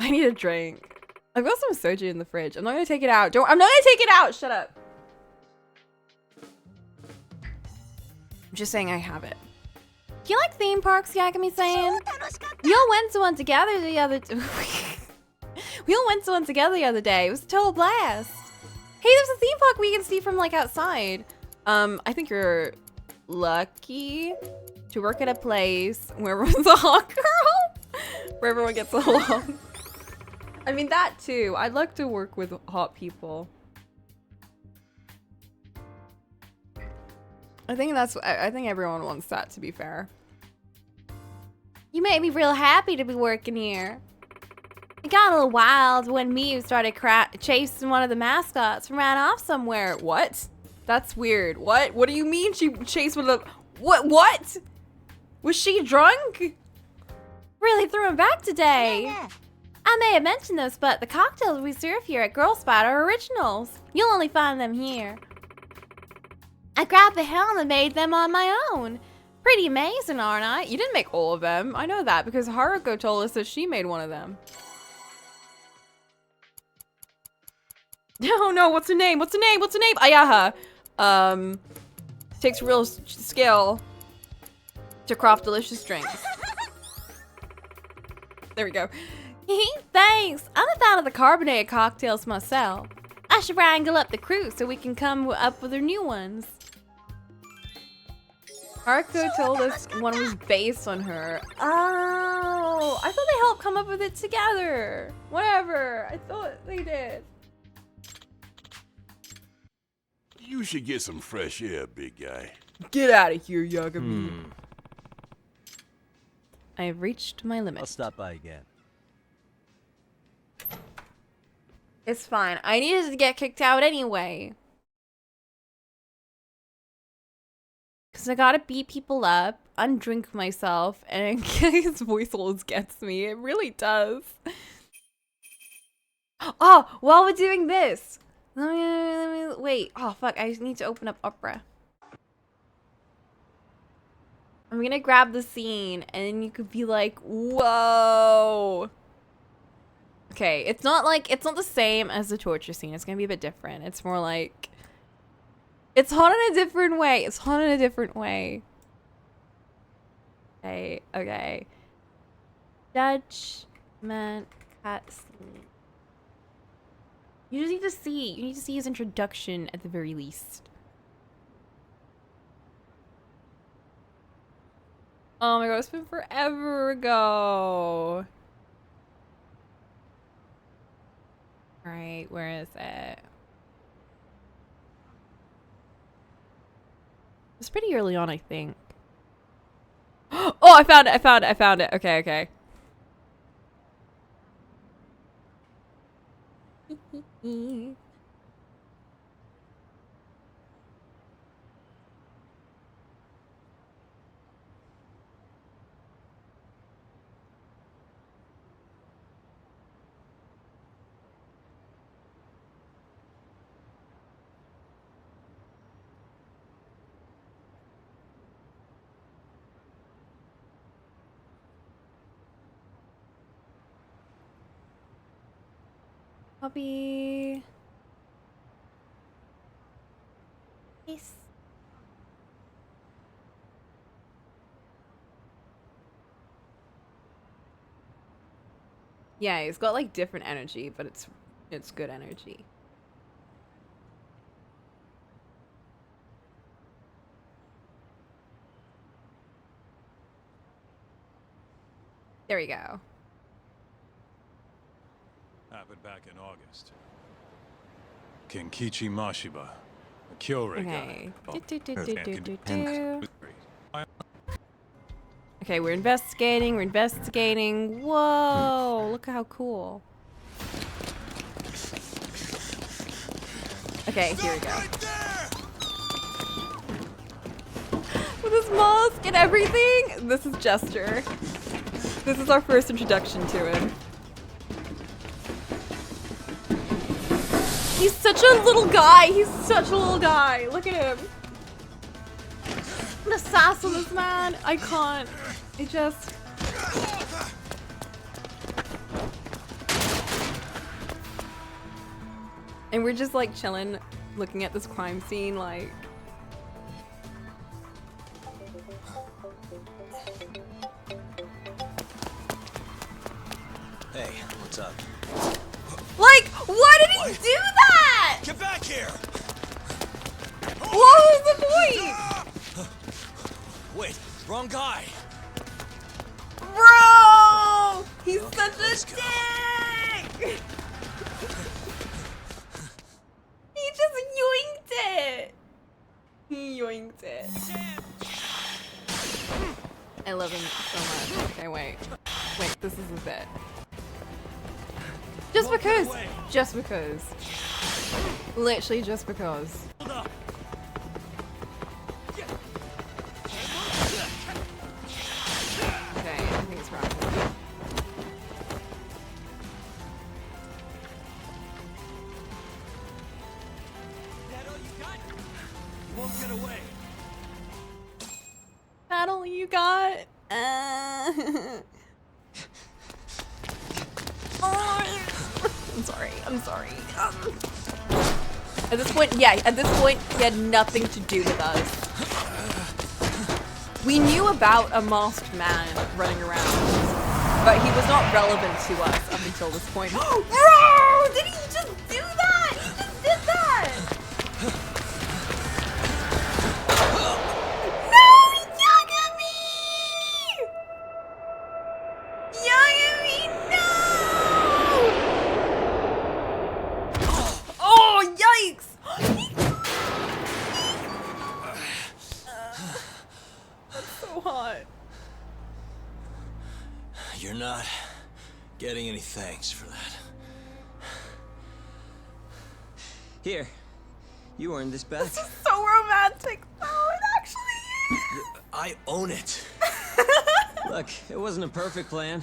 I need a drink. I've got some soju in the fridge. I'm not gonna take it out. I'm not gonna take it out! Shut up. I'm just saying I have it. Do you like theme parks, Yagami-san? We all went to one together the other We all went to one together the other day. It was a total blast. Hey, there's a theme park we can see from like outside. I think you're lucky to work at a place where everyone's a hot girl, where everyone gets along. I mean that too. I'd like to work with hot people. I think everyone wants that, to be fair. You made me real happy to be working here. It got a little wild when Miu started chasing one of the mascots and ran off somewhere. What? That's weird. What? What do you mean she chased one of the... What? Was she drunk? Really threw him back today. I may have mentioned this, but the cocktails we serve here at Girl Spot are originals. You'll only find them here. I grabbed the helm and made them on my own. Pretty amazing, aren't I? You didn't make all of them. I know that because Haruko told us that she made one of them. No, what's her name? What's her name? What's her name? Ayaha. Takes real skill to craft delicious drinks. There we go. Thanks. I'm a fan of the carbonated cocktails myself. I should wrangle up the crew so we can come up with our new ones. Haruko told us one was based on her. Oh, I thought they helped come up with it together. Whatever, I thought they did. You should get some fresh air, big guy. Get out of here, Yagami. I have reached my limit. I'll stop by again. It's fine. I needed to get kicked out anyway. Because I gotta beat people up, undrink myself, and his voice always gets me. It really does. Oh, while we're doing this, let me wait. Oh, fuck. I need to open up Opera. I'm gonna grab the scene, and then you could be like, whoa. Okay, it's not the same as the torture scene. It's gonna be a bit different. It's more like, it's hot in a different way. It's hot in a different way. Okay, okay. Judgment cutscene. You just need to see. You need to see his introduction at the very least. Oh my god, it's been forever ago. Alright, where is it? It's pretty early on, I think. Oh, I found it, I found it, I found it. Okay, okay. Copy. Peace. Yeah, he's got like different energy, but it's good energy. There we go. Happened back in August. Kenkichi Mashiba, a Kyorei Okay. guy. Okay, we're investigating, we're investigating. Whoa, look at how cool. Okay, here we go. With his mask and everything, this is Jester. This is our first introduction to him. He's such a little guy. He's such a little guy. Look at him. The sass on this man. I can't. It just... And we're just like chilling, looking at this crime scene like... Hey, what's up? Like, why did he do that? Get back here! What was the point? Wait, wrong guy. Bro! He's such a dick! He just yoinked it! He yoinked it. I love him so much. Okay, wait. Wait, this is a bit. Just because. Just because. Literally just because. Okay, I think it's wrong. You won't get away. That all you got? I'm sorry. I'm sorry. At this point, yeah, at this point, he had nothing to do with us. We knew about a masked man running around. But he was not relevant to us up until this point. Bro! Did he just do that? He just did that! No! Yagami! Yagami, no! Oh, yikes! That's so hot. You're not getting any thanks for that. Here, you earned this back. This is so romantic, though. It actually is. I own it. Look, it wasn't a perfect plan,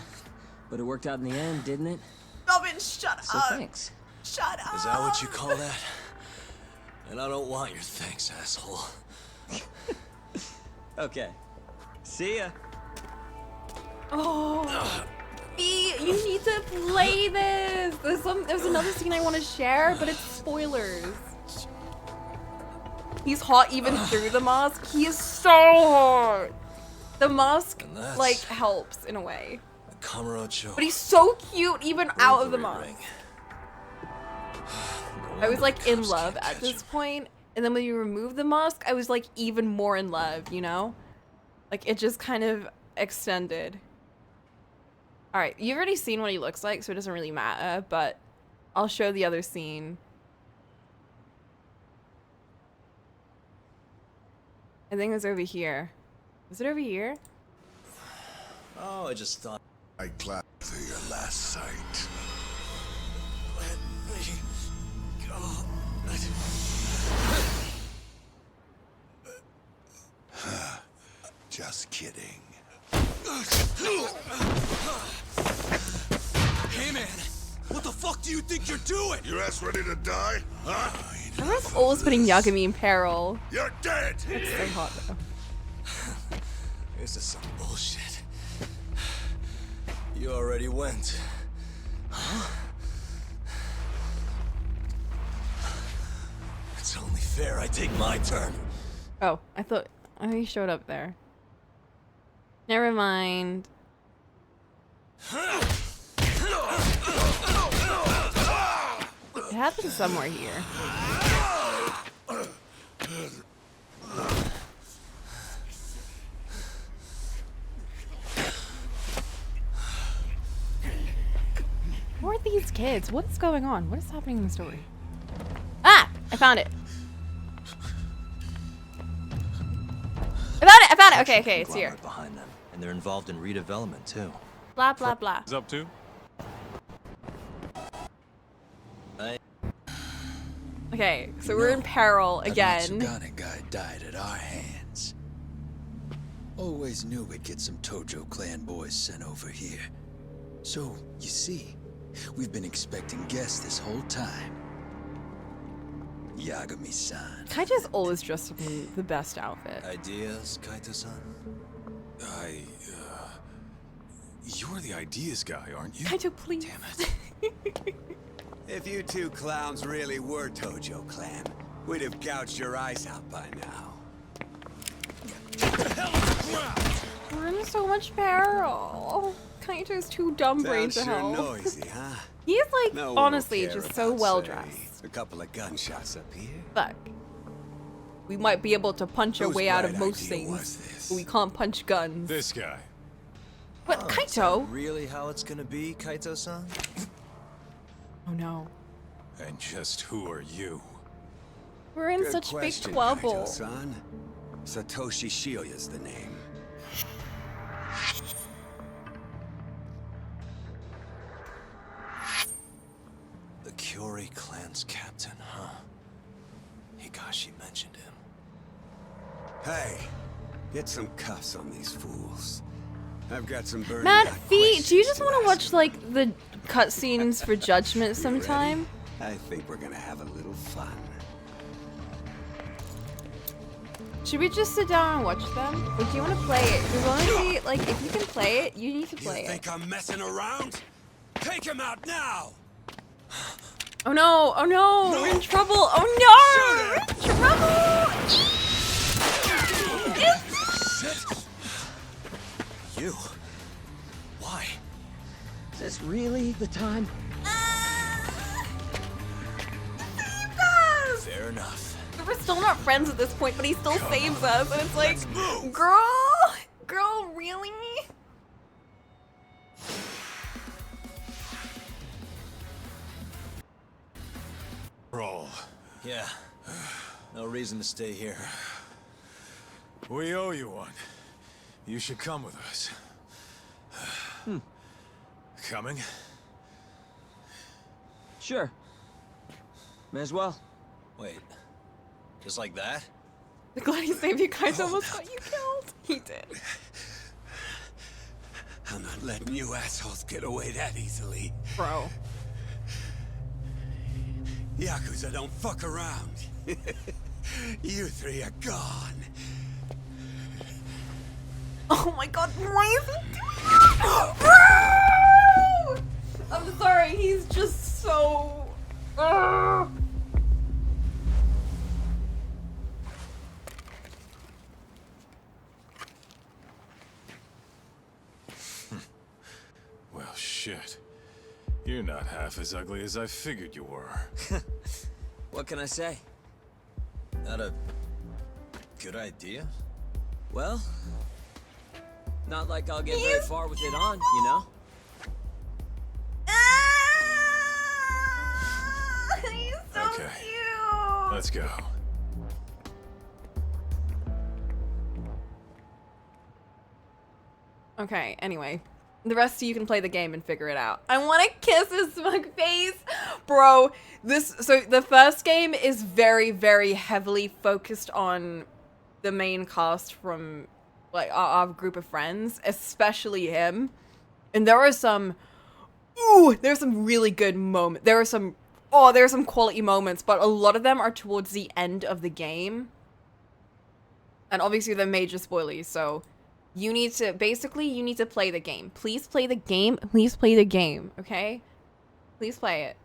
but it worked out in the end, didn't it? Robin, shut So up. thanks. Shut up. Is that what you call that? And I don't want your thanks, asshole. Okay. See ya. Oh, B, you need to play this. There's another scene I want to share, but it's spoilers. He's hot even through the mask. He is so hot. The mask like helps in a way, Cocolamoco. but he's so cute even out of the mask. I was like in love at this point, and then when you remove the mask, I was like even more in love. You know, like it just kind of extended. All right, you've already seen what he looks like, so it doesn't really matter, but I'll show the other scene. I think it's over here. Is it over here? Oh, I just thought. I clap for your last sight. Let me go. Just kidding. Hey man, what the fuck do you think you're doing? Your ass ready to die? Huh? Everyone's always putting Yagami in peril. You're dead! It's so hot though. This is some bullshit. You already went. Huh? It's only fair I take my turn. Oh, I thought he showed up there. Never mind. It happened somewhere here. Who are these kids? What is going on? What is happening in the story? Ah! I found it. I found it! Okay, it's here. Behind them, and they're involved in redevelopment too. Blah, blah, blah. Is up to? Okay, so we're in peril again. That guy died at our hands. Always knew we'd get some Tojo clan boys sent over here. So, you see, we've been expecting guests this whole time. Yagami-san. Kaito's always dressed up in the best outfit. Ideas, Kaito-san? You're the ideas guy, aren't you? Kaito, please. Damn it. If you two clowns really were Tojo clan, we'd have gouged your eyes out by now. We're in so much peril. Kaito's too dumb brain to Sounds sure help. noisy, huh? He is like, No one will honestly, care just so about, well say, dressed. A couple of gunshots up here. Fuck. We might be able to punch our Whose way out of bright most idea was things, this? but we can't punch guns. This guy. But Is Kaito! that really how it's gonna be, Kaito-san? Oh no. And just who are you? We're in Good such question, big trouble. Kaito-san. Satoshi Shioya's the name. The Curie clan's captain, huh? Higashi mentioned him. Hey, get some cuffs on these fools. I've got some burning Man, hot Fee, do you just questions to want to ask watch them. like the cutscenes for Judgment sometime? I think we're gonna have a little fun. Should we just sit down and watch them? Or do you want to play it? Because honestly, like, if you can play it, you need to play You it. think I'm messing around? Take him out now! Oh no! Oh no! We're in trouble! Oh no! We're in trouble! You? Why? this really the time? Fair enough. We're still not friends at this point, but he still saves us, and it's like, girl, really? Roll. Yeah. No reason to stay here. We owe you one. You should come with us. Coming? Sure. May as well. Wait. Just like that? I'm glad he saved you guys. Almost got you killed. He did. I'm not letting you assholes get away that easily. Bro. Yakuza don't fuck around. You three are gone. Oh my god, why is he doing that? Bro! I'm sorry, he's just so... Well, shit. You're not half as ugly as I figured you were. What can I say? Not a good idea? Well, not like I'll get very far with it on, you know? He's so Okay. cute! Let's go. Okay, anyway. The rest of you can play the game and figure it out. I want to kiss his smug face. Bro, so the first game is very, very heavily focused on the main cast from like our group of friends, especially him. And there's some really good moments. There are some quality moments, but a lot of them are towards the end of the game. And obviously they're major spoilers, so you need to play the game. Please play the game. Please play the game, okay? Please play it.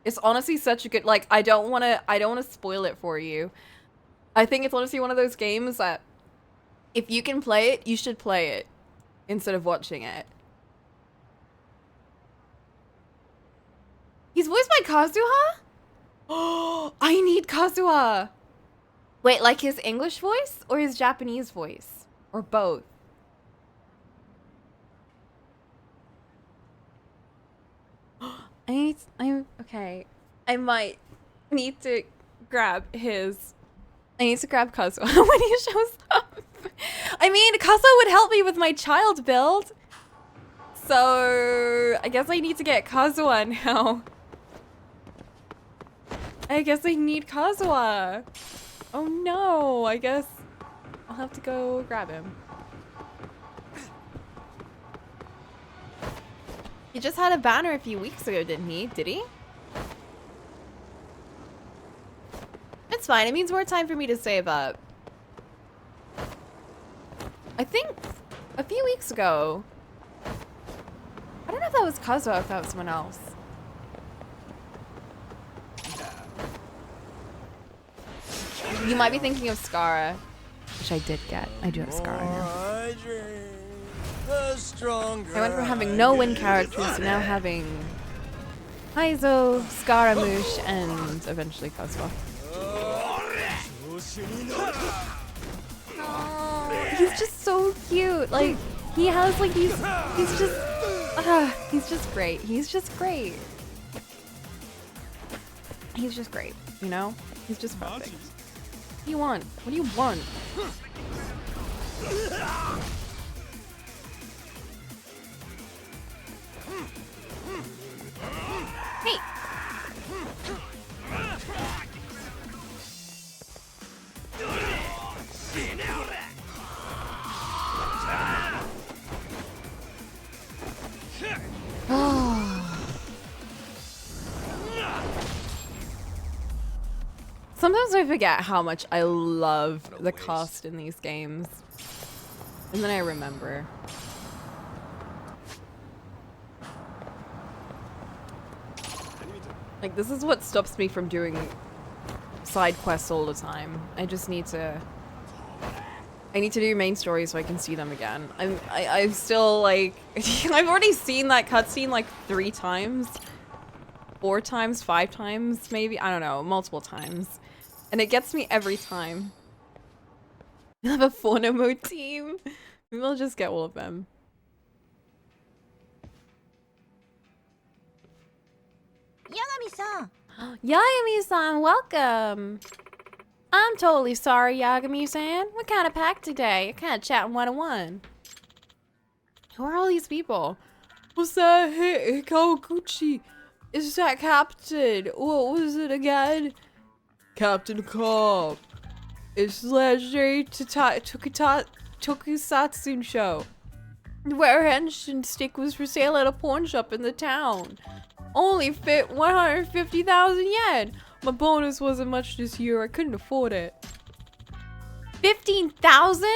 It's honestly such a good, like, I don't want to spoil it for you. I think it's honestly one of those games that if you can play it, you should play it instead of watching it. He's voiced by Kazuha? Oh, I need Kazuha. Wait, like his English voice or his Japanese voice? Or both? Okay. I might need to grab his... I need to grab Kazuha when he shows up. I mean, Kazuha would help me with my child build. So, I guess I need to get Kazuha now. I guess I need Kazuha. Oh no, I guess I'll have to go grab him. He just had a banner a few weeks ago, didn't he? Did he? It's fine. It means more time for me to save up. I think a few weeks ago. I don't know if that was Kazuha or if that was someone else. You might be thinking of Skara, which I did get. I do have Skara now. I went from having no win characters to now having Heizo, Scaramouche, and eventually Kazuha. Oh, he's just so cute. Like, he has like he's just great. He's just great. He's just great, you know? He's just perfect. What do you want? What do you want? Hey! Sometimes I forget how much I love the cast in these games. And then I remember. Like, this is what stops me from doing side quests all the time. I just need to I need to do main story so I can see them again. I'm still like, I've already seen that cutscene like 3 times, 4 times, 5 times, maybe. I don't know, multiple times. And it gets me every time. We have a Phonomo team. Maybe I'll just get all of them. Yagami-san. Yagami-san, welcome. I'm totally sorry, Yagami-san. What kind of pack today? What kind of chatting 101? Who are all these people? What's that? Hey, Kawaguchi. Is that Captain? What was it again? Captain Cobb. It's legendary Tokusatsu show. Where henshin stick was for sale at a pawn shop in the town. Only fit 150,000 yen. My bonus wasn't much this year. I couldn't afford it. 15,000?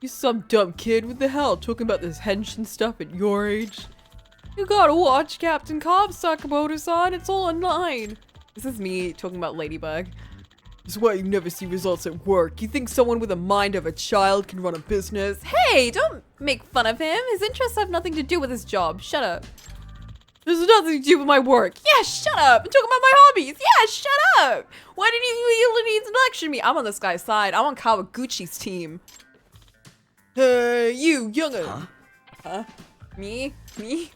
You some dumb kid. What the hell? Talking about this henshin stuff at your age? You gotta watch Captain Cobb's Sakamoto-san. It's all online. This is me talking about Ladybug. This is why you never see results at work. You think someone with a mind of a child can run a business? Hey, don't make fun of him. His interests have nothing to do with his job. Shut up. There's nothing to do with my work. Yeah, shut up. I'm talking about my hobbies. Yeah, shut up. Why didn't you need to lecture me? I'm on this guy's side. I'm on Kawaguchi's team. Hey, you, young'un. Huh? Me? Me?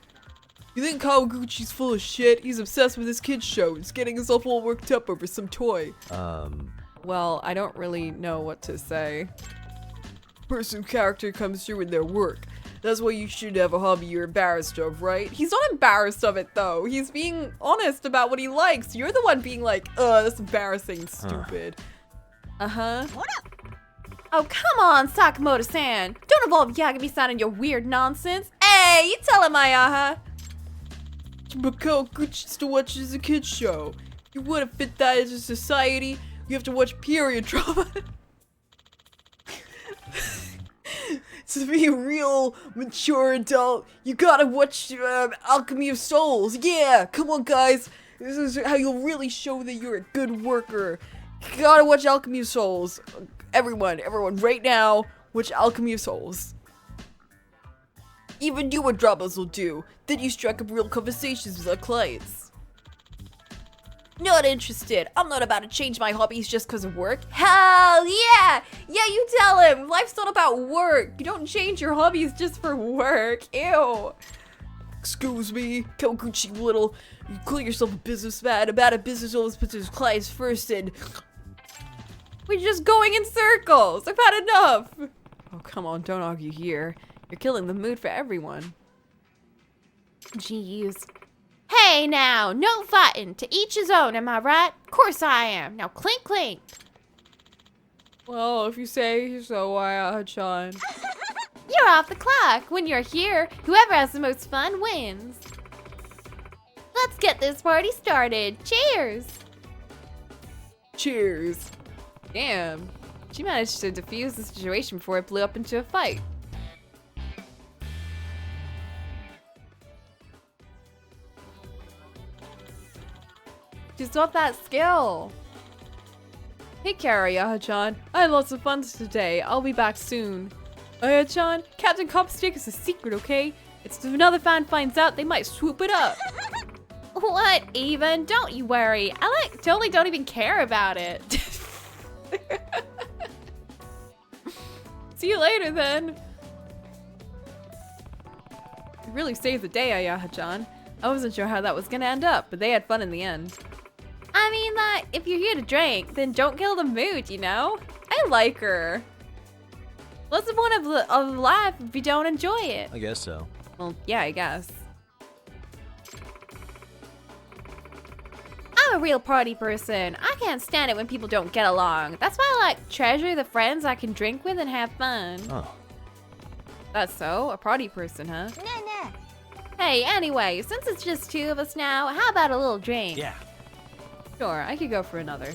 You think Kawaguchi's full of shit? He's obsessed with his kids show. He's getting himself all worked up over some toy. Well, I don't really know what to say. Person character comes through in their work. That's why you should have a hobby you're embarrassed of, right? He's not embarrassed of it, though. He's being honest about what he likes. You're the one being like, that's embarrassing, stupid. Uh-huh. What up? Oh, come on, Sakamoto-san. Don't involve Yagami-san in your weird nonsense. Hey, you tell him uh-huh. But Kawaguchi still watches a kid's show. You wouldn't fit that into society. You have to watch period drama. To be a real mature adult, you gotta watch Alchemy of Souls. Yeah, come on guys. This is how you'll really show that you're a good worker. You gotta watch Alchemy of Souls. Everyone, right now, watch Alchemy of Souls. Even newer dramas will do. Then you strike up real conversations with our clients. Not interested. I'm not about to change my hobbies just because of work. Hell yeah! Yeah, you tell him. Life's not about work. You don't change your hobbies just for work. Ew. Excuse me, Kawaguchi little. You call yourself a businessman. About a business always puts his clients first and... We're just going in circles. I've had enough. Oh, come on. Don't argue here. You're killing the mood for everyone. Jeez. Hey now, no fighting. To each his own, am I right? Of course I am. Now clink clink. Well, if you say so, why, John? You're off the clock. When you're here, whoever has the most fun wins. Let's get this party started. Cheers. Cheers. Damn. She managed to defuse the situation before it blew up into a fight. She's got that skill. Take care, Ayaha-chan. I had lots of fun today. I'll be back soon. Ayaha-chan, Captain Cobb's stick is a secret, okay? It's if another fan finds out, they might swoop it up. What even? Don't you worry. I totally don't even care about it. See you later then. You really saved the day, Ayaha-chan. I wasn't sure how that was gonna end up, but they had fun in the end. I mean, like, if you're here to drink, then don't kill the mood, you know? I like her. What's the point of life if you don't enjoy it? I guess so. Well, yeah, I guess. I'm a real party person. I can't stand it when people don't get along. That's why I like treasure the friends I can drink with and have fun. Oh. That's so? A party person, huh? Nah. Hey, anyway, since it's just 2 of us now, how about a little drink? Yeah. Sure, I could go for another.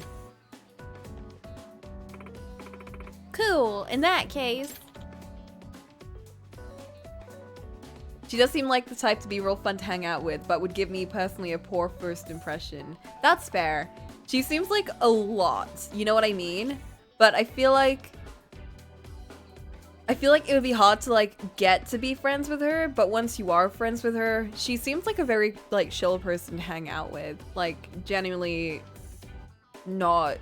Cool, in that case. She does seem like the type to be real fun to hang out with, but would give me personally a poor first impression. That's fair. She seems like a lot, you know what I mean? But I feel like I feel like it would be hard to like get to be friends with her, but once you are friends with her, she seems like a very like chill person to hang out with. Like genuinely not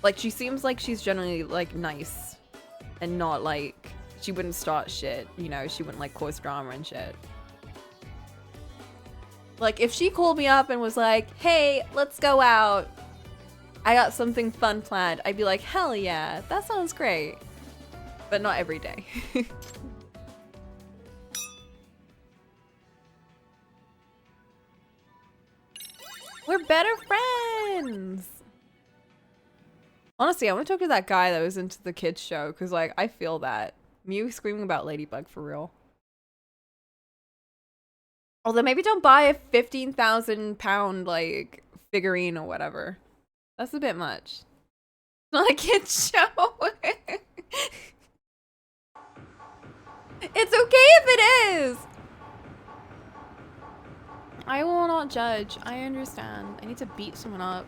like she seems like she's generally like nice and not like she wouldn't start shit, you know, she wouldn't like cause drama and shit. Like if she called me up and was like, "Hey, let's go out. I got something fun planned." I'd be like, "Hell yeah, that sounds great." But not every day. We're better friends! Honestly, I want to talk to that guy that was into the kids show, because like, I feel that. Mew screaming about Ladybug for real. Although maybe don't buy a 15,000 pound like figurine or whatever. That's a bit much. It's not a kids show. It's okay if it is! I will not judge. I understand. I need to beat someone up.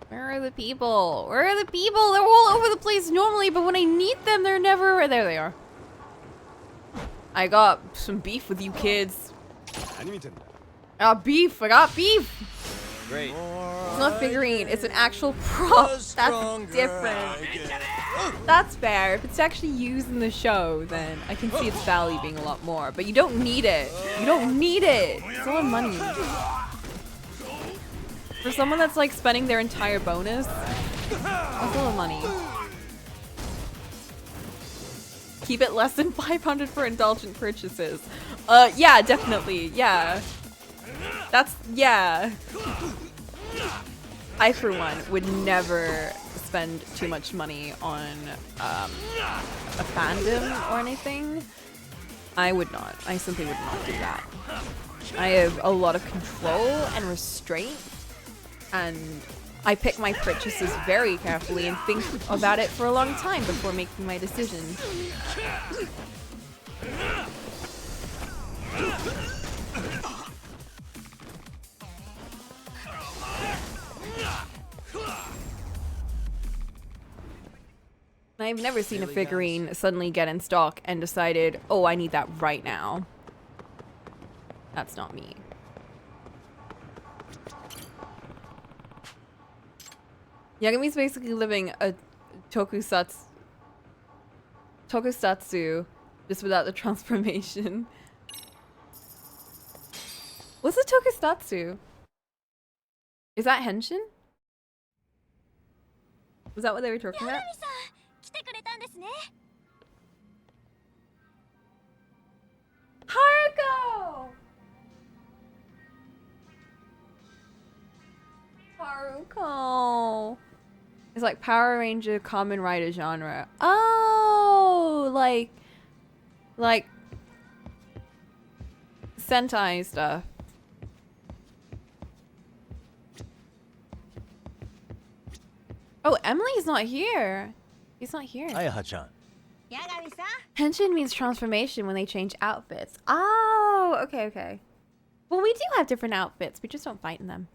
Where are the people? Where are the people? They're all over the place normally, but when I need them, they're never... There they are. I got some beef with you kids. I got beef. I got beef. Great. It's not a figurine. It's an actual prop. That's different. That's fair. If it's actually used in the show, then I can see its value being a lot more. But you don't need it. You don't need it. It's a lot of money. For someone that's like spending their entire bonus, that's a lot of money. Keep it less than 500 for indulgent purchases. Yeah, definitely. Yeah. That's, yeah. I, for one, would never spend too much money on a fandom or anything. I would not. I simply would not do that. I have a lot of control and restraint, and I pick my purchases very carefully and think about it for a long time before making my decision. I've never seen a figurine suddenly get in stock and decided, oh, I need that right now. That's not me. Yagami's basically living a tokusatsu just without the transformation. What's a tokusatsu? Is that henshin? Was that what they were talking about? Haruko! Haruko. It's like Power Ranger Kamen Rider genre. Oh, like Sentai stuff. Oh, Emily's not here. He's not here. Ayaha-chan. Henshin means transformation when they change outfits. Oh, okay, okay. Well, we do have different outfits. We just don't fight in them.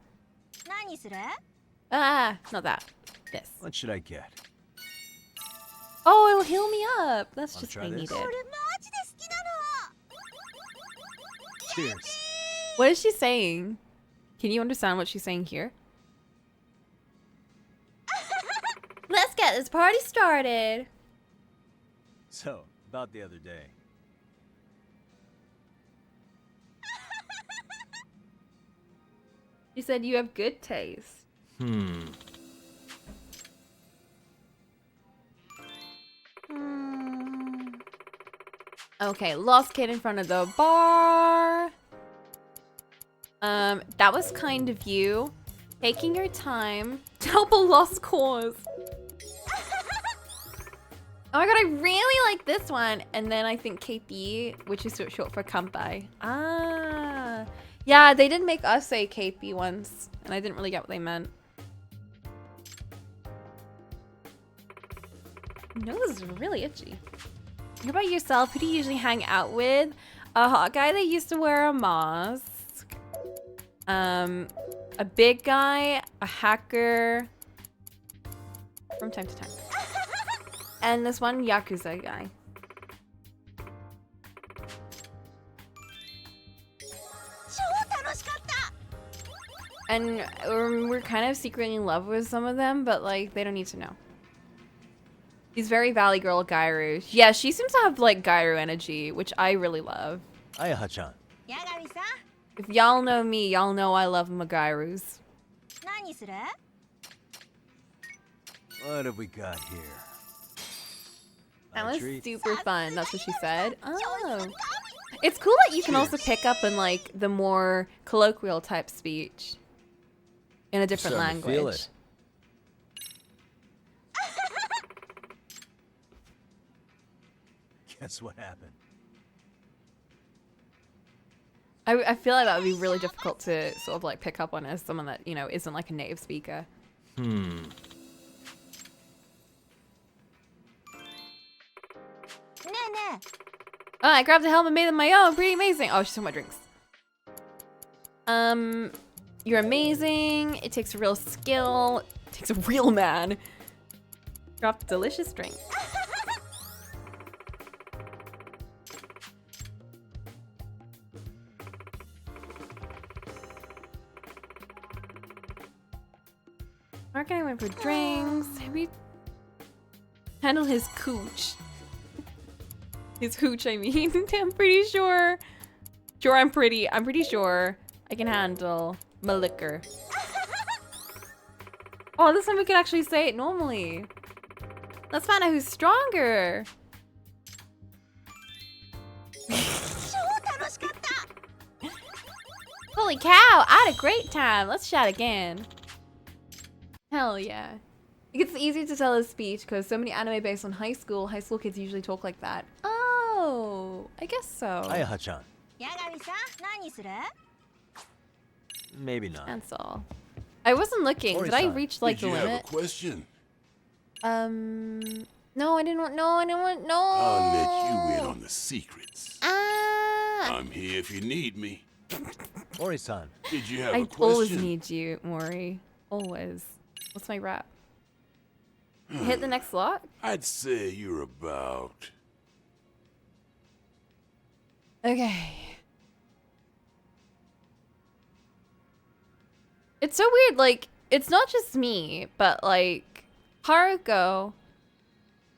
Ah, not that. This. What should I get? Oh, it'll heal me up. That's just what I needed. Cheers. What is she saying? Can you understand what she's saying here? Let's get this party started. So, about the other day. You said you have good taste. Okay, lost kid in front of the bar. That was kind of you. Taking your time to help a lost cause. Oh my god, I really like this one. And then I think KP, which is short for Kampai. Ah. Yeah, they did make us say KP once, and I didn't really get what they meant. Nose is really itchy. What about yourself? Who do you usually hang out with? A hot guy that used to wear a mask. A big guy, a hacker, from time to time, and this one Yakuza guy. And we're kind of secretly in love with some of them, but like they don't need to know. He's very Valley Girl Gairu. Yeah, she seems to have like Gairu energy, which I really love. Ayaha-chan. If y'all know me, y'all know I love my Gairus. What have we got here? That was super fun. That's what she said. Oh. It's cool that you can also pick up in like the more colloquial type speech in a different language. Feel it. Guess what happened? I feel like that would be really difficult to sort of like pick up on as someone that, you know, isn't like a native speaker. Oh, I grabbed the helmet and made them my own. Pretty amazing. Oh, she's talking about drinks. You're amazing. It takes a real skill. It takes a real man. Drop delicious drink. Mark and I went for drinks. We handle his cooch. His hooch, I mean. I'm pretty sure. I'm pretty sure I can handle my liquor. Oh, this time we can actually say it normally. Let's find out who's stronger. Holy cow, I had a great time. Let's chat again. Hell yeah. It gets easier to tell his speech because so many anime based on high school kids usually talk like that. Oh, I guess so. Ayaha-chan. Maybe not. That's all. I wasn't looking. Did I reach like the limit? Have a question? No, I didn't want. No. I'll let you in on the secrets. Ah. I'm here if you need me. Mori-san. Did you have a I question? always need you, Mori. Always. What's my rap? Hit the next slot? I'd say you're about... Okay. It's so weird, like, it's not just me, but like, Haruko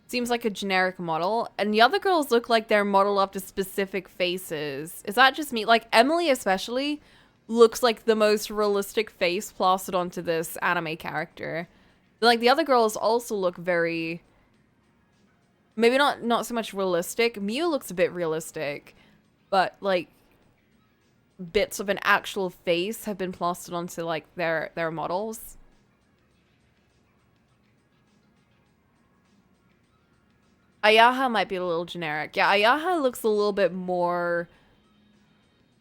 seems like a generic model, and the other girls look like they're modeled after specific faces. Is that just me? Like, Emily especially looks like the most realistic face plastered onto this anime character. Like, the other girls also look very... Maybe not so much realistic. Miu looks a bit realistic, but, like, bits of an actual face have been plastered onto, like, their models. Ayaha might be a little generic. Yeah, Ayaha looks a little bit more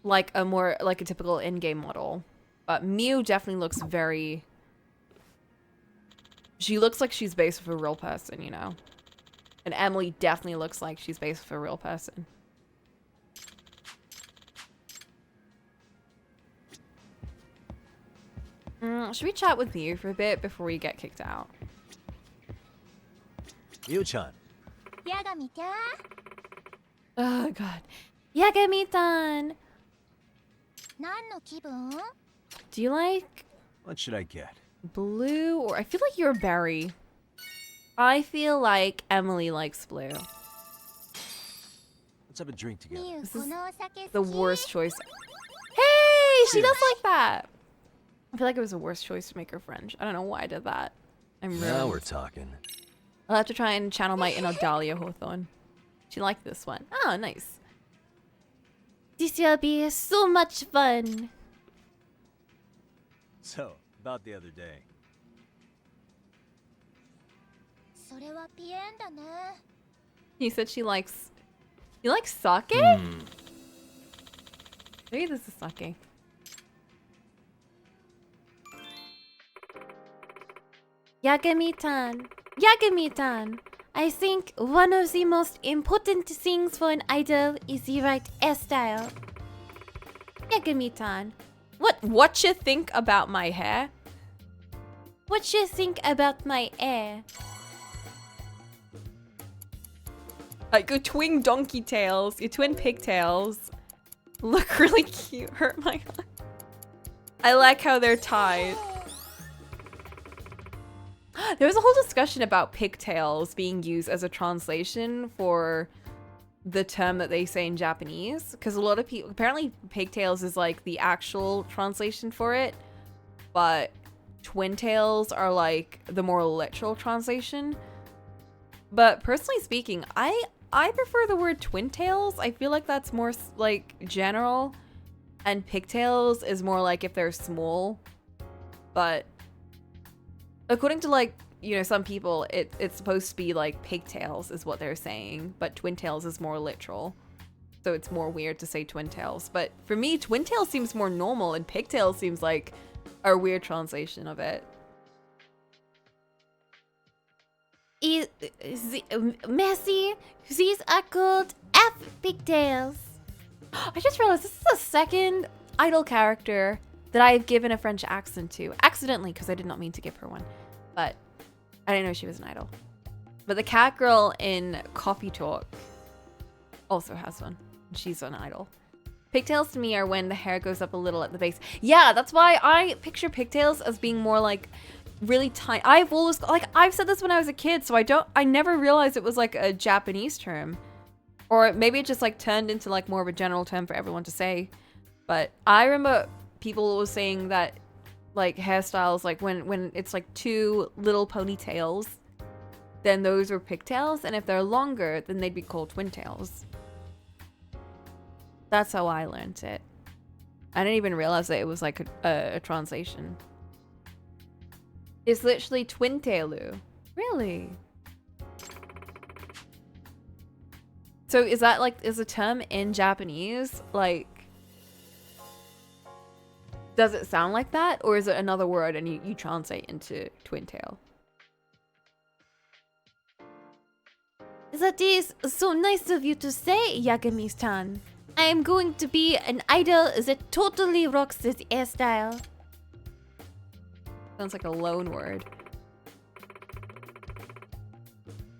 like a typical in-game model. But Miu definitely looks very... She looks like she's based with a real person, you know? And Emily definitely looks like she's based with a real person. Should we chat with you for a bit before we get kicked out? Miu-chan. Oh god. Yagami-tan! Do you like What should I get? blue or... I feel like you're a berry. I feel like Emily likes blue. Let's have a drink together. This is the worst choice. Hey! She does like that! I feel like it was the worst choice to make her French. I don't know why I did that. I'm ruined. Now we're talking. I'll have to try and channel my inner Dahlia Hawthorne. She liked this one. Oh, nice. This will be so much fun. So, about the other day. He said she likes... You like sake? Maybe this is sake. Yagami-tan. Yagami-tan. I think one of the most important things for an idol is the right hairstyle. Yagami-tan. What you think about my hair? What you think about my hair? Like your twin donkey tails, your twin pigtails look really cute. Hurt my eye. I like how they're tied. There was a whole discussion about pigtails being used as a translation for the term that they say in Japanese, because a lot of people, apparently pigtails is like the actual translation for it, but twin tails are like the more literal translation. But personally speaking, I prefer the word twin tails. I feel like that's more like general, and pigtails is more like if they're small. But according to like, you know, some people, it's supposed to be like pigtails is what they're saying, but twin tails is more literal. So it's more weird to say twin tails. But for me, twin tails seems more normal, and pigtails seems like a weird translation of it. Merci, these are called F pigtails. I just realized this is the second idol character that I've given a French accent to. Accidentally, because I did not mean to give her one. But I didn't know she was an idol. But the cat girl in Coffee Talk also has one. She's an idol. Pigtails to me are when the hair goes up a little at the base. Yeah, that's why I picture pigtails as being more like really tiny. I've always, like, I've said this when I was a kid, so I never realized it was like a Japanese term. Or maybe it just like turned into like more of a general term for everyone to say. But I remember people were saying that like hairstyles, like when it's like two little ponytails, then those are pigtails, and if they're longer, then they'd be called twin tails. That's how I learned it. I didn't even realize that it was like a translation. It's literally twin tailu. Really? So is that like, is a term in Japanese, like, does it sound like that? Or is it another word and you translate into twin tail? That is so nice of you to say, Yagami-san. I am going to be an idol that totally rocks this hairstyle. Sounds like a loan word.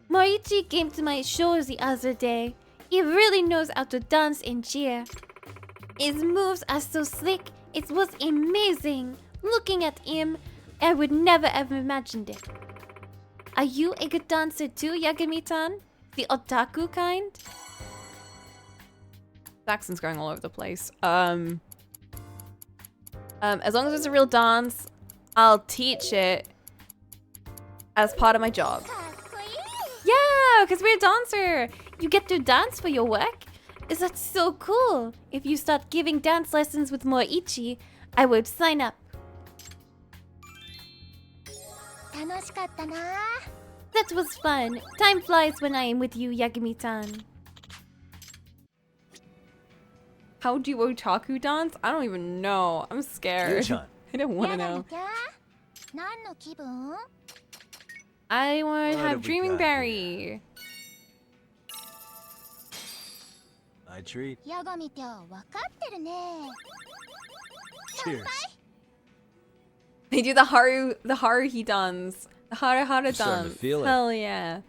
Moriichi came to my show the other day. He really knows how to dance and cheer. His moves are so slick, it was amazing. Looking at him, I would never have imagined it. Are you a good dancer too, Yagami-tan? The otaku kind? Saxon's going all over the place. As long as it's a real dance, I'll teach it as part of my job. Yeah, because we're a dancer. You get to dance for your work. Is that so cool? If you start giving dance lessons with Moriichi, I would sign up. That was fun. Time flies when I am with you, Yagami-tan. How do otaku dance? I don't even know. I'm scared. I don't want to know. I want to have Dreaming Berry. My treat. Cheers. They do the Haruhi dance. The Hara dance. Starting to feel it. Hell yeah.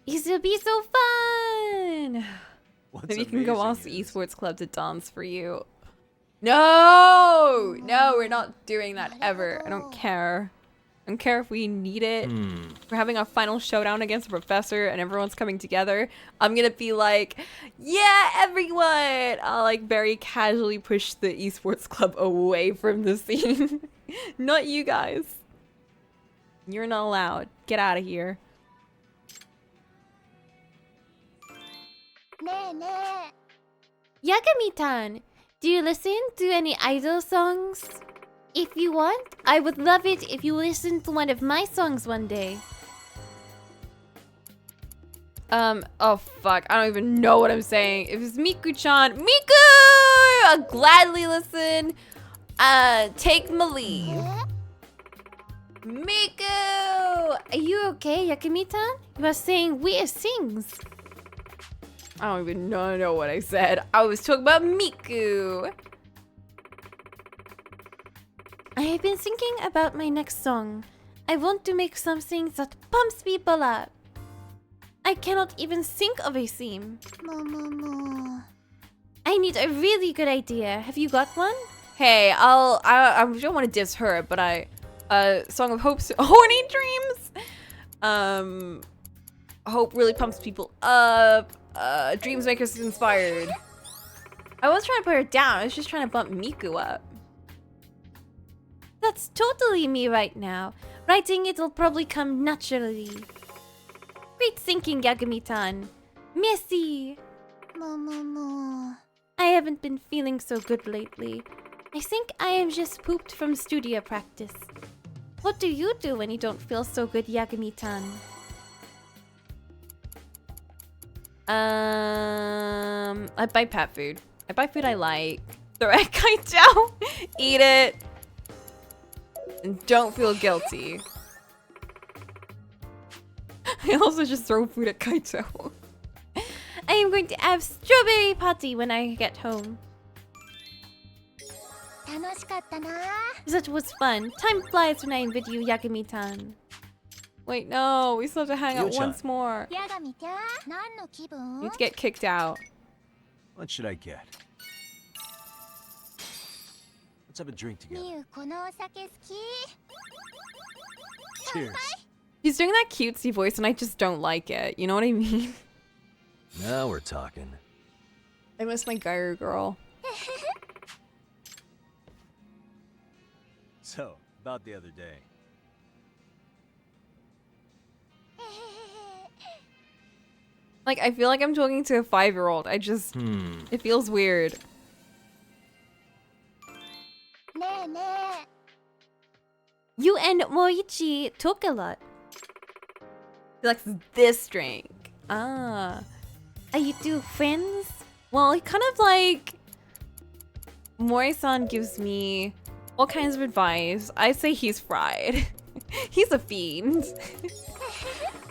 This will be so fun! Maybe you can go ask the esports club to dance for you. No! No, we're not doing that ever. I don't care. I don't care if we need it. We're having our final showdown against a professor and everyone's coming together. I'm gonna be like, yeah, everyone! I'll like very casually push the esports club away from the scene. Not you guys. You're not allowed. Get out of here. Yagami-tan, do you listen to any idol songs? If you want, I would love it if you listen to one of my songs one day. Oh fuck, I don't even know what I'm saying. If it's Miku-chan, Miku! I'll gladly listen. Take my leave. Miku! Are you okay, Yagami-tan? You are saying weird things. I don't even know what I said. I was talking about Miku. I have been thinking about my next song. I want to make something that pumps people up. I cannot even think of a theme. I need a really good idea. Have you got one? Hey, I don't want to diss her, but Song of Hope's Horny Dreams. Hope really pumps people up. Dreams make us inspired. I was trying to put her down. I was just trying to bump Miku up. That's totally me right now. Writing it'll probably come naturally. Great thinking, Yagami-tan. Merci. I haven't been feeling so good lately. I think I am just pooped from studio practice. What do you do when you don't feel so good, Yagami-tan? I buy pet food. I buy food I like. Throw at Kaito. Eat it. And don't feel guilty. I also just throw food at Kaito. I am going to have strawberry party when I get home. That was fun. Time flies when I am with you, Yagami-tan. Wait, no, we still have to hang out once more. Need to get kicked out. What should I get? Let's have a drink together. Cheers. He's doing that cutesy voice and I just don't like it. You know what I mean? Now we're talking. I miss my Gyro girl. So, about the other day. Like, I feel like I'm talking to a 5-year-old. I just... It feels weird. You and Moichi talk a lot. He likes this drink. Ah. Are you two friends? Well, he kind of like... Mori-san gives me all kinds of advice. I say he's fried. He's a fiend.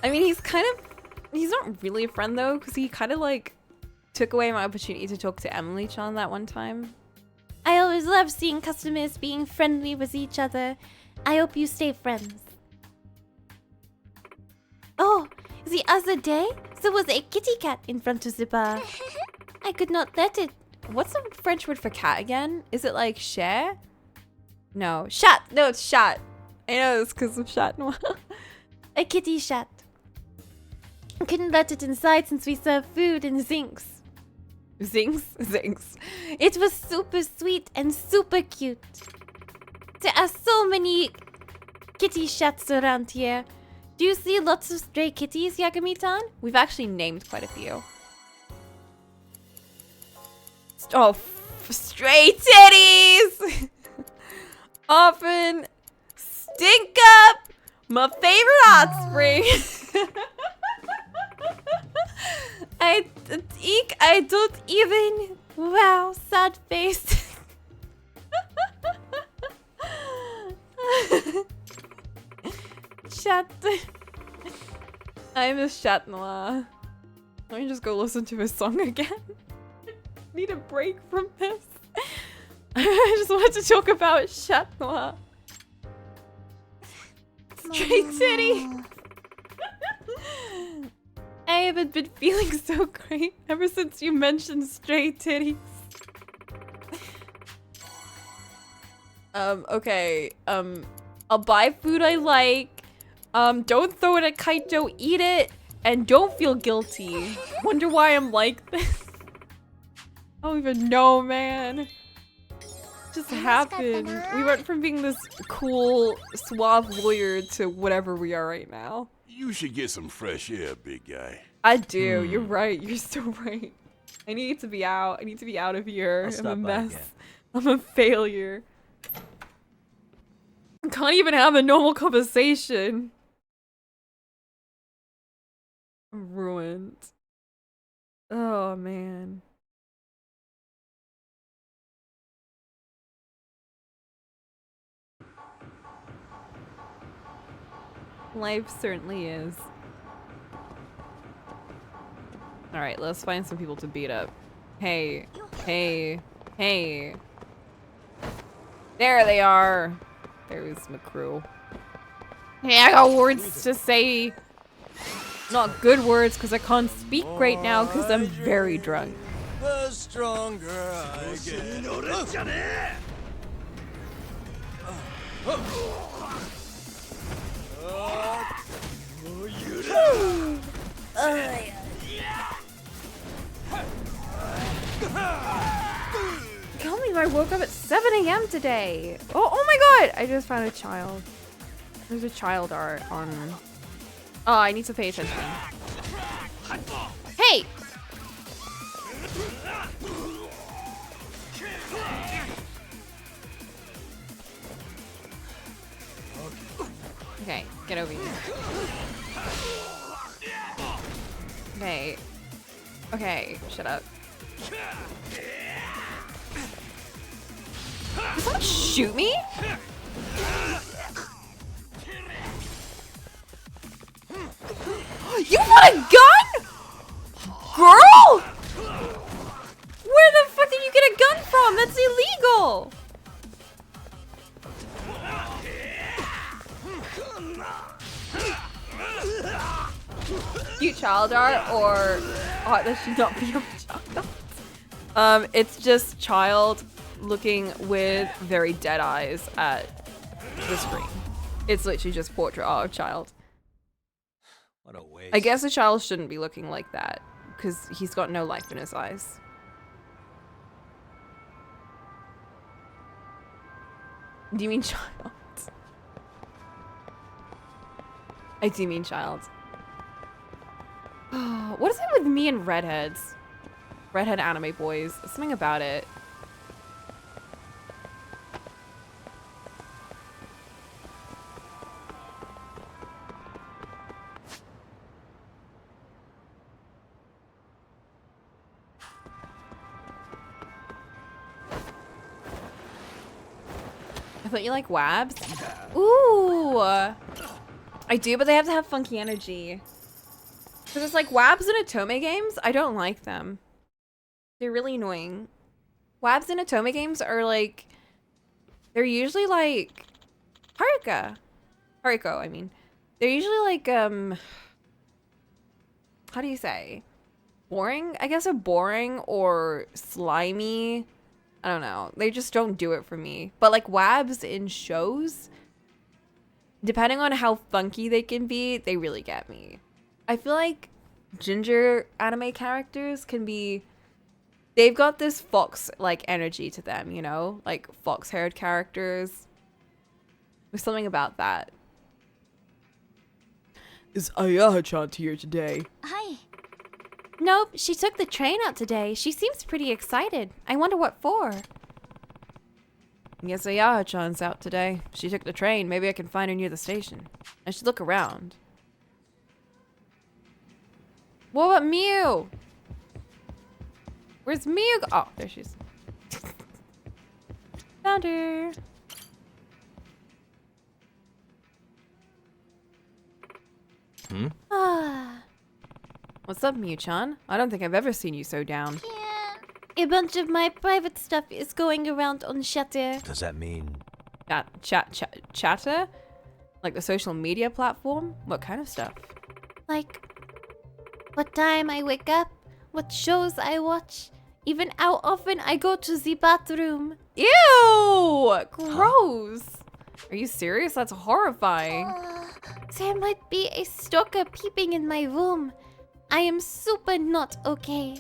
I mean, he's kind of... He's not really a friend though, because he kind of like took away my opportunity to talk to Emily-chan that one time. I always love seeing customers being friendly with each other. I hope you stay friends. Oh, the other day, there was a kitty cat in front of the bar. I could not let it. What's the French word for cat again? Is it like chat? No, chat. No, it's chat. I know this because of chat noir. A kitty chat. Couldn't let it inside since we serve food in zincs. Zincs? Zincs. It was super sweet and super cute. There are so many kitty chats around here. Do you see lots of stray kitties, Yagami-tan? We've actually named quite a few. Oh, stray titties! Often stink up my favorite offspring. I don't even. Wow, sad face. Chat. I miss Chat Noir. Let me just go listen to his song again. Need a break from this. I just wanted to talk about Chat Noir. Straight titty. I haven't been feeling so great ever since you mentioned stray titties. Okay. I'll buy food I like. Don't throw it at Kaito, eat it, and don't feel guilty. Wonder why I'm like this. I don't even know, man. It just happened. We went from being this cool, suave lawyer to whatever we are right now. You should get some fresh air, big guy. I do. You're right. You're so right. I need to be out. I need to be out of here. I'm a mess. I'm a failure. I can't even have a normal conversation. I'm ruined. Oh, man. Life certainly is. Alright, let's find some people to beat up. Hey. Hey. Hey. There they are. There's my crew. Hey, I got words to say. Not good words, because I can't speak right now, because I'm very drunk. The stronger I get. I can't believe I woke up at 7 a.m. today. Oh my god! I just found a child. There's a child art on... Oh, I need to pay attention. Hey! Okay, get over here. Okay. Okay, shut up. Did someone shoot me? You want a gun? Girl? Where the fuck did you get a gun from? That's illegal. Cute child art or... Oh, that should not be a child art. It's just child looking with very dead eyes at the screen. It's literally just portrait art of child. What a waste. I guess a child shouldn't be looking like that because he's got no life in his eyes. Do you mean child? I do mean child. What is it with me and redheads? Redhead anime boys. Something about it. I thought you like wabs? Ooh! I do, but they have to have funky energy. Because it's like wabs in Otome games, I don't like them. They're really annoying. Wabs in Otome games are like... They're usually like... Hariko, I mean. They're usually like, how do you say? Boring? I guess they're boring or slimy. I don't know. They just don't do it for me. But like wabs in shows, depending on how funky they can be, they really get me. I feel like ginger anime characters can be... They've got this fox-like energy to them, you know? Like fox-haired characters. There's something about that. Is Ayaha-chan here today? Hi. Nope, she took the train out today. She seems pretty excited. I wonder what for. Yes, Ayaha-chan's out today. She took the train. Maybe I can find her near the station. I should look around. What about Mew? Where's Mew? Oh, there she is. Found her. Ah. What's up, Mew-chan? I don't think I've ever seen you so down. A bunch of my private stuff is going around on Shatter. Does that mean... Chatter? Like the social media platform? What kind of stuff? Like, what time I wake up, what shows I watch, even how often I go to the bathroom. Ew! Gross! Are you serious? That's horrifying. There might be a stalker peeping in my room. I am super not okay.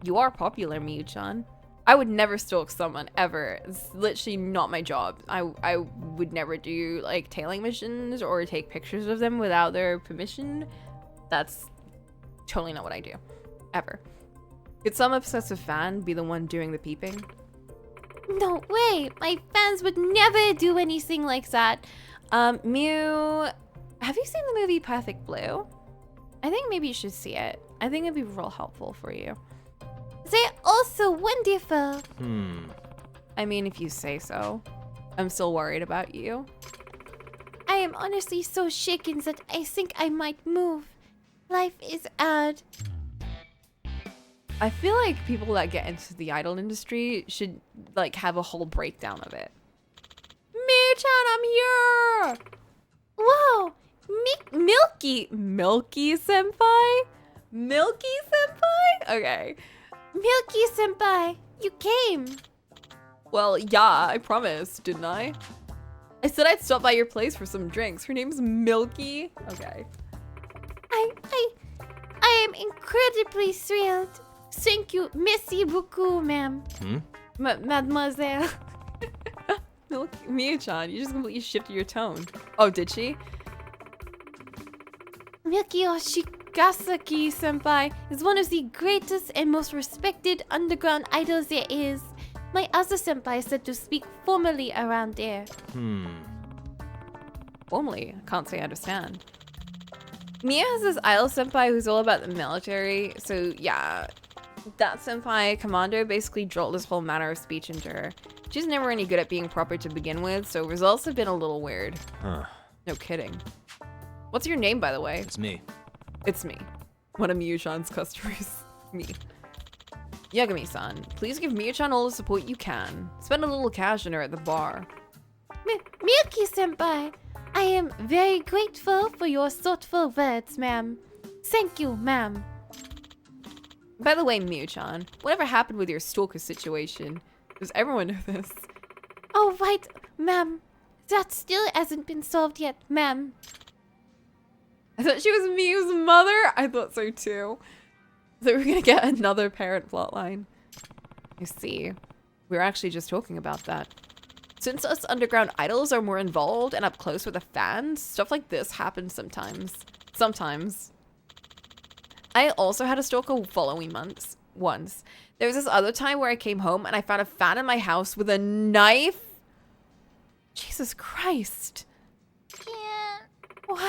You are popular, Mew-chan. I would never stalk someone, ever. It's literally not my job. I would never do, like, tailing missions or take pictures of them without their permission. That's totally not what I do. Ever. Could some obsessive fan be the one doing the peeping? No way! My fans would never do anything like that. Mew... Have you seen the movie Perfect Blue? I think maybe you should see it. I think it'd be real helpful for you. They're all so wonderful. I mean, if you say so. I'm still worried about you. I am honestly so shaken that I think I might move. Life is odd. I feel like people that get into the idol industry should like have a whole breakdown of it. Me-chan, I'm here! Whoa! Milky senpai? Milky senpai? Okay. Milky senpai, you came. Well, yeah, I promised, didn't I? I said I'd stop by your place for some drinks. Her name's Milky. Okay. I am incredibly thrilled. Thank you, merci beaucoup, ma'am. Mademoiselle. Mia-chan, you just completely shifted your tone. Oh, did she? Milky Oshigasaki senpai is one of the greatest and most respected underground idols there is. My other senpai is said to speak formally around there. Formally, I can't say I understand. Mia has this idol senpai who's all about the military, so yeah. That senpai, Commando, basically drilled his whole manner of speech into her. She's never any good at being proper to begin with, so results have been a little weird. Huh. No kidding. What's your name, by the way? It's me. It's me. One of Miyu-chan's customers. Me. Yagami-san, please give Miyu-chan all the support you can. Spend a little cash on her at the bar. Milky senpai, I am very grateful for your thoughtful words, ma'am. Thank you, ma'am. By the way, Miyu-chan, whatever happened with your stalker situation? Does everyone know this? Oh, right, ma'am. That still hasn't been solved yet, ma'am. I thought she was Miyu's mother. I thought so too. I thought we were gonna get another parent plotline. I see. We were actually just talking about that. Since us underground idols are more involved and up close with the fans, stuff like this happens sometimes. Sometimes. I also had a stalker following months. Once. There was this other time where I came home and I found a fan in my house with a knife. Jesus Christ. Can't. What?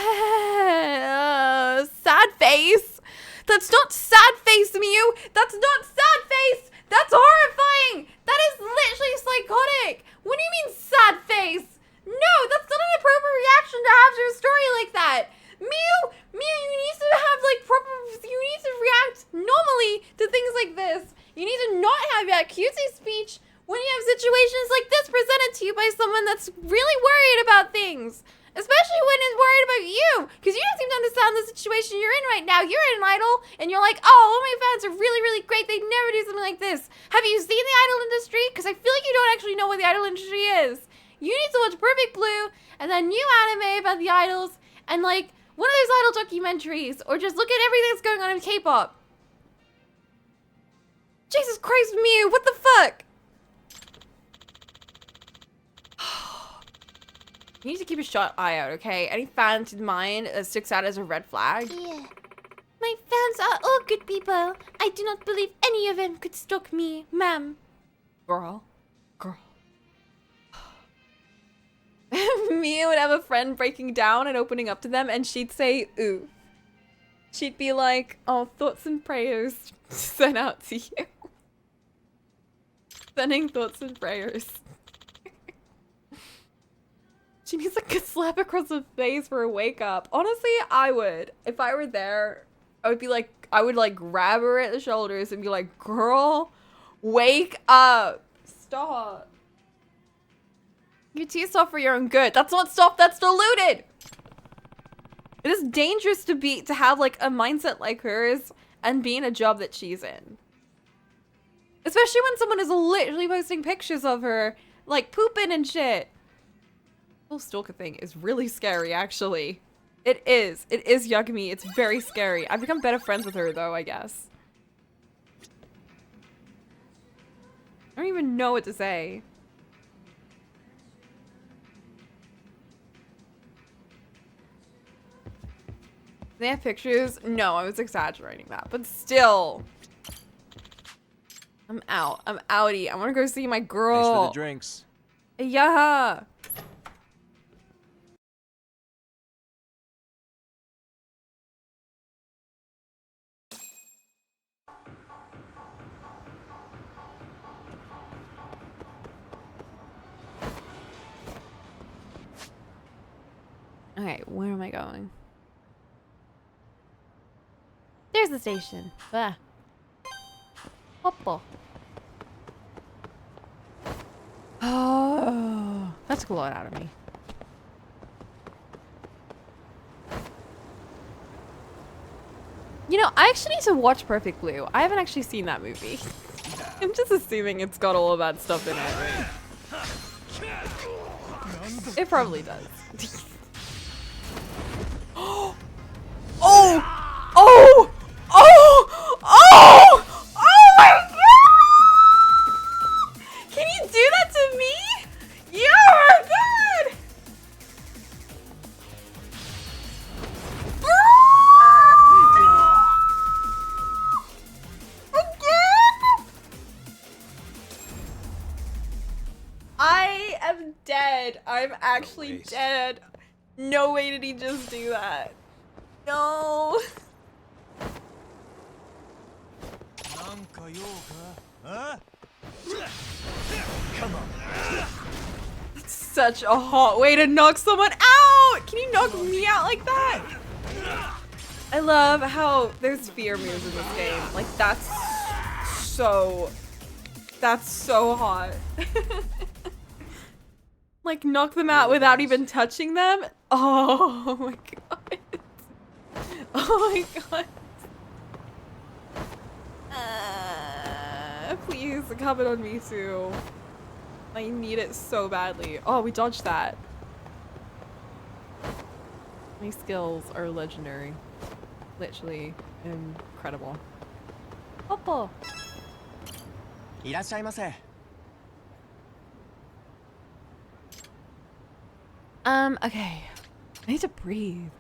Sad face? That's not sad face, Miyu! That's not sad face! That's horrifying! That is literally psychotic! What do you mean sad face? No, that's not an appropriate reaction to have to a story like that! Miyu, you need to have like you need to react normally to things like this. You need to not have that cutesy speech when you have situations like this presented to you by someone that's really worried about things. Especially when it's worried about you, because you don't seem to understand the situation you're in right now. You're an idol, and you're like, oh, all my fans are really, really great. They'd never do something like this. Have you seen the idol industry? Because I feel like you don't actually know what the idol industry is. You need to watch Perfect Blue, and that new anime about the idols, and like, one of those idol documentaries, or just look at everything that's going on in K-pop. Jesus Christ, Miyu, what the fuck? You need to keep a sharp eye out, okay? Any fans in mind that sticks out as a red flag? Yeah. My fans are all good people. I do not believe any of them could stalk me, ma'am. Girl. Mia would have a friend breaking down and opening up to them, and she'd say, ooh. She'd be like, oh, thoughts and prayers sent out to you. Sending thoughts and prayers. She needs like a slap across the face for a wake up. Honestly, I would. If I were there, I would be like, I would like grab her at the shoulders and be like, girl, wake up. Stop. You tease off for your own good. That's not stop, that's deluded. It is dangerous to have like a mindset like hers and be in a job that she's in. Especially when someone is literally posting pictures of her like pooping and shit. The whole stalker thing is really scary, actually. It is Yagami. It's very scary. I've become better friends with her, though, I guess. I don't even know what to say. They have pictures? No, I was exaggerating that, but still. I'm out. I'm outie. I want to go see my girl. Thanks for the drinks. Yeah. Okay, where am I going? the station. Ah. Hoppo. Oh, that took a lot out of me. You know, I actually need to watch Perfect Blue. I haven't actually seen that movie. I'm just assuming it's got all of that stuff in it, right? It probably does. Oh! Oh! Oh! Oh! Oh my god! Can you do that to me? You're good! I am dead. I'm actually dead. No way did he just do that. No. Come on. That's such a hot way to knock someone out. Can you knock me out like that? I love how there's fear moves in this game. Like that's so hot. Like knock them out without even touching them. Oh my god. Oh my god. Please comment on me too. I need it so badly. Oh, we dodged that. My skills are legendary. Literally incredible. Hoppo. Okay. I need to breathe.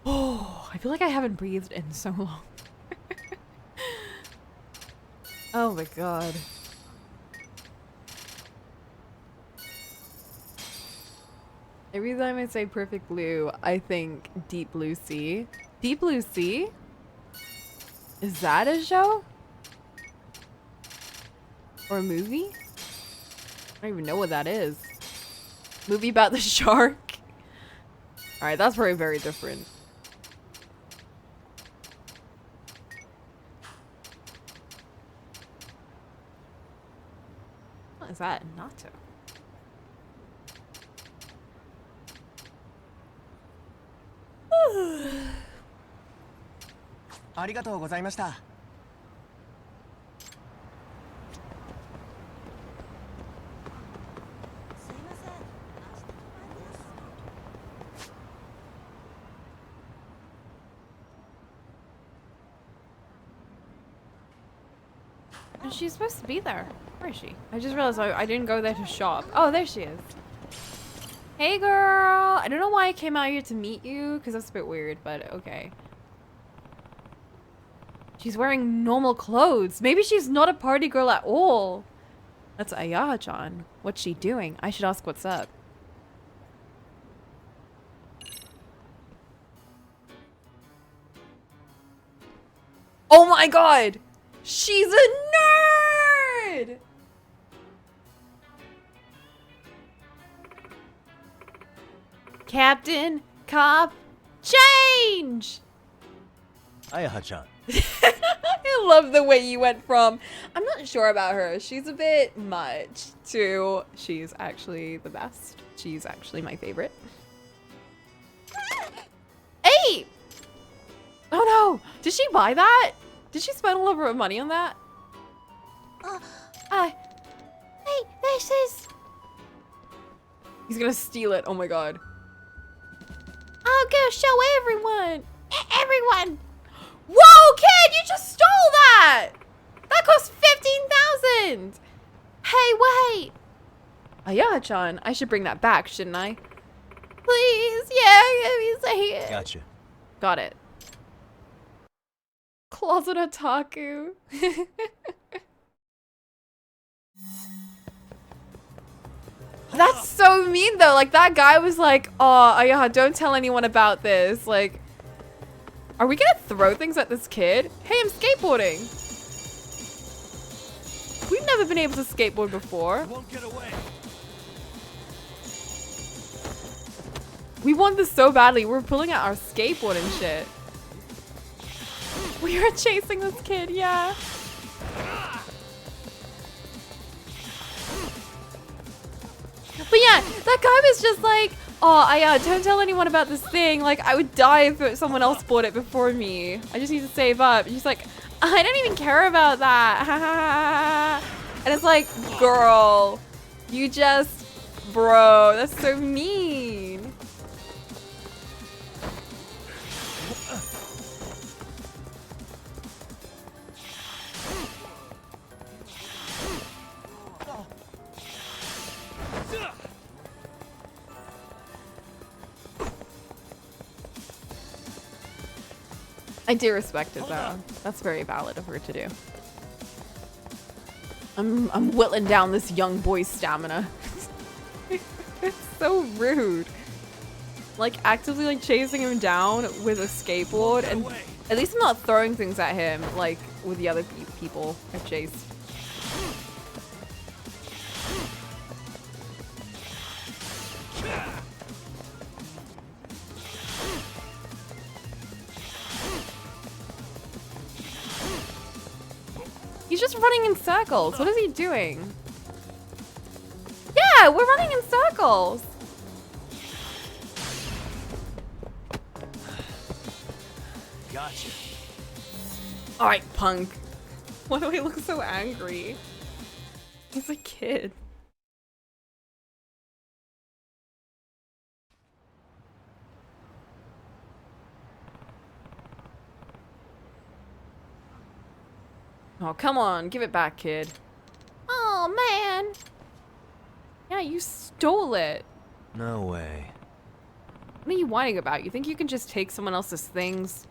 Oh, I feel like I haven't breathed in so long. Oh my god. Every time I say Perfect Blue, I think Deep Blue Sea. Deep Blue Sea? Is that a show? Or a movie? I don't even know what that is. Movie about the shark? Alright, that's very, very different. What is that? Natto. And she's supposed to be there. Where is she? I just realized I didn't go there to shop. Oh, there she is. Hey, girl. I don't know why I came out here to meet you, because that's a bit weird, but okay. She's wearing normal clothes. Maybe she's not a party girl at all. That's Ayaha-chan. What's she doing? I should ask what's up. Oh my god! She's a nerd! Captain, cop, change! Ayaha-chan. I love the way you went from, I'm not sure about her, she's a bit much, to, she's actually the best. She's actually my favorite. Hey! Oh no! Did she buy that? Did she spend all of her money on that? Hey, this is... He's gonna steal it, oh my god. I'll go show everyone. Everyone. Whoa, kid, you just stole that! That cost 15,000! Hey, wait! Ayaha-chan, I should bring that back, shouldn't I? Please, yeah, let me say it. Gotcha. Got it. Closet otaku. That's so mean though. Like that guy was like, "Oh, Ayaha, don't tell anyone about this." Like, are we gonna throw things at this kid? Hey, I'm skateboarding. We've never been able to skateboard before. Won't get away. We want this so badly. We're pulling out our skateboard and shit. We were chasing this kid, yeah. But yeah, that guy was just like, oh, don't tell anyone about this thing. Like, I would die if someone else bought it before me. I just need to save up. And she's like, I don't even care about that. And it's like, girl, you just, bro, that's so mean. I do respect it though. That's very valid of her to do. I'm whittling down this young boy's stamina. It's so rude. Like actively like chasing him down with a skateboard, and at least I'm not throwing things at him like with the other people I've chased. He's just running in circles. What is he doing? Yeah, we're running in circles. Gotcha. All right, punk. Why do I look so angry? He's a kid. Oh, come on. Give it back, kid. Oh, man. Yeah, you stole it. No way. What are you whining about? You think you can just take someone else's things?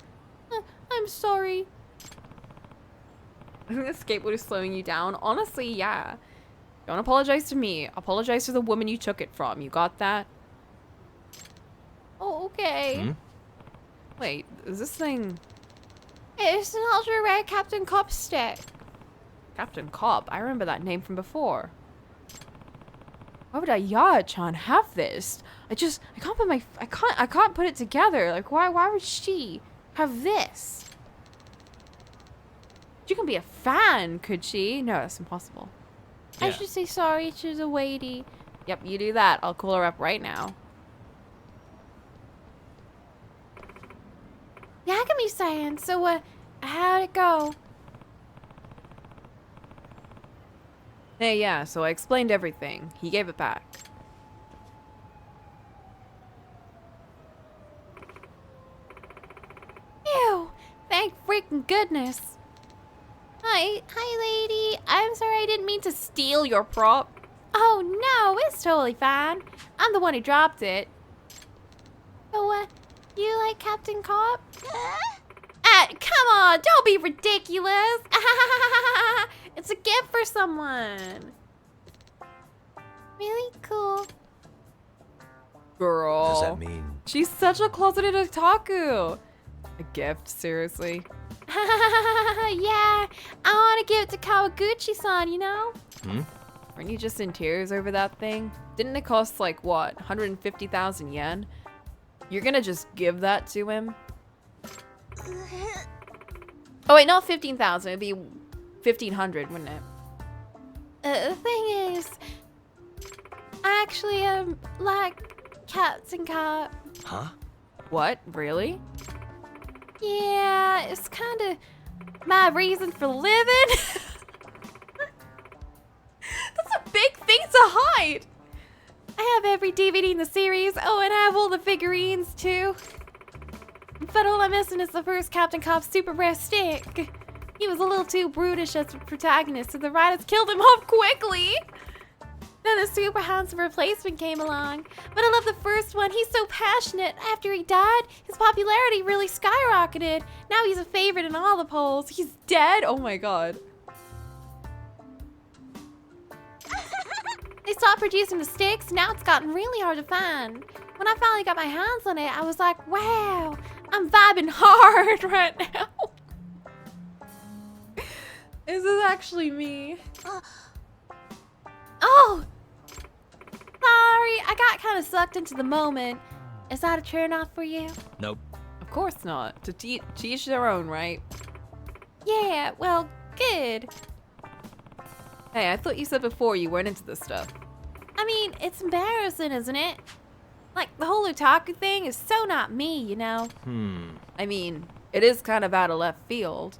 I'm sorry. I think the skateboard is slowing you down. Honestly, yeah. Don't apologize to me. Apologize to the woman you took it from. You got that? Oh, okay. Hmm? Wait, is this thing... It's an ultra rare Captain Cop stick. Captain Cop? I remember that name from before. Why would Yaya-chan have this? I can't put my... I can't put it together. Like, why would she have this? She can be a fan, could she? No, that's impossible. Yeah. I should say sorry to the lady. Yep, you do that. I'll call her up right now. Yagami-san, so, how'd it go? Hey, yeah, so I explained everything. He gave it back. Ew, thank freaking goodness. Hi, lady. I'm sorry, I didn't mean to steal your prop. Oh, no, it's totally fine. I'm the one who dropped it. So, you like Captain Cop? Come on, don't be ridiculous. It's a gift for someone. Really cool. Girl. What does that mean? She's such a closeted otaku. A gift, seriously. Yeah, I want to give it to Kawaguchi-san, you know? Hmm? Weren't you just in tears over that thing? Didn't it cost like, what, 150,000 yen? You're gonna just give that to him? Oh wait, not 15,000. It'd be 1,500, wouldn't it? The thing is, I actually like Captain Cop. Huh? What? Really? Yeah, it's kind of my reason for living. That's a big thing to hide. I have every DVD in the series. Oh, and I have all the figurines too. But all I'm missing is the first Captain Cop super rare stick. He was a little too brutish as a protagonist, so the writers killed him off quickly. Then the super handsome replacement came along. But I love the first one. He's so passionate. After he died, his popularity really skyrocketed. Now he's a favorite in all the polls. He's dead? Oh my god. They stopped producing the sticks. Now it's gotten really hard to find. When I finally got my hands on it, I was like, wow, I'm vibing hard right now. Is this actually me? Oh! Sorry, I got kind of sucked into the moment. Is that a turn off for you? Nope. Of course not. To each their own, right? Yeah, well, good. Hey, I thought you said before you weren't into this stuff. I mean, it's embarrassing, isn't it? Like, the whole otaku thing is so not me, you know? I mean, it is kind of out of left field.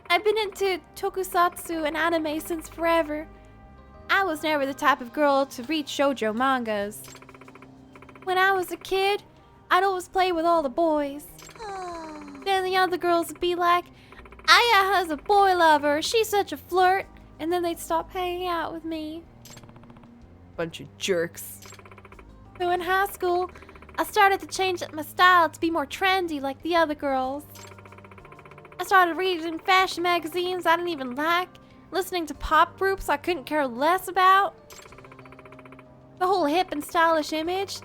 I've been into tokusatsu and anime since forever. I was never the type of girl to read shoujo mangas. When I was a kid, I'd always play with all the boys. Then the other girls would be like, Aya has a boy lover, she's such a flirt. And then they'd stop hanging out with me. Bunch of jerks. So in high school, I started to change up my style to be more trendy like the other girls. I started reading fashion magazines I didn't even like, listening to pop groups I couldn't care less about. The whole hip and stylish image,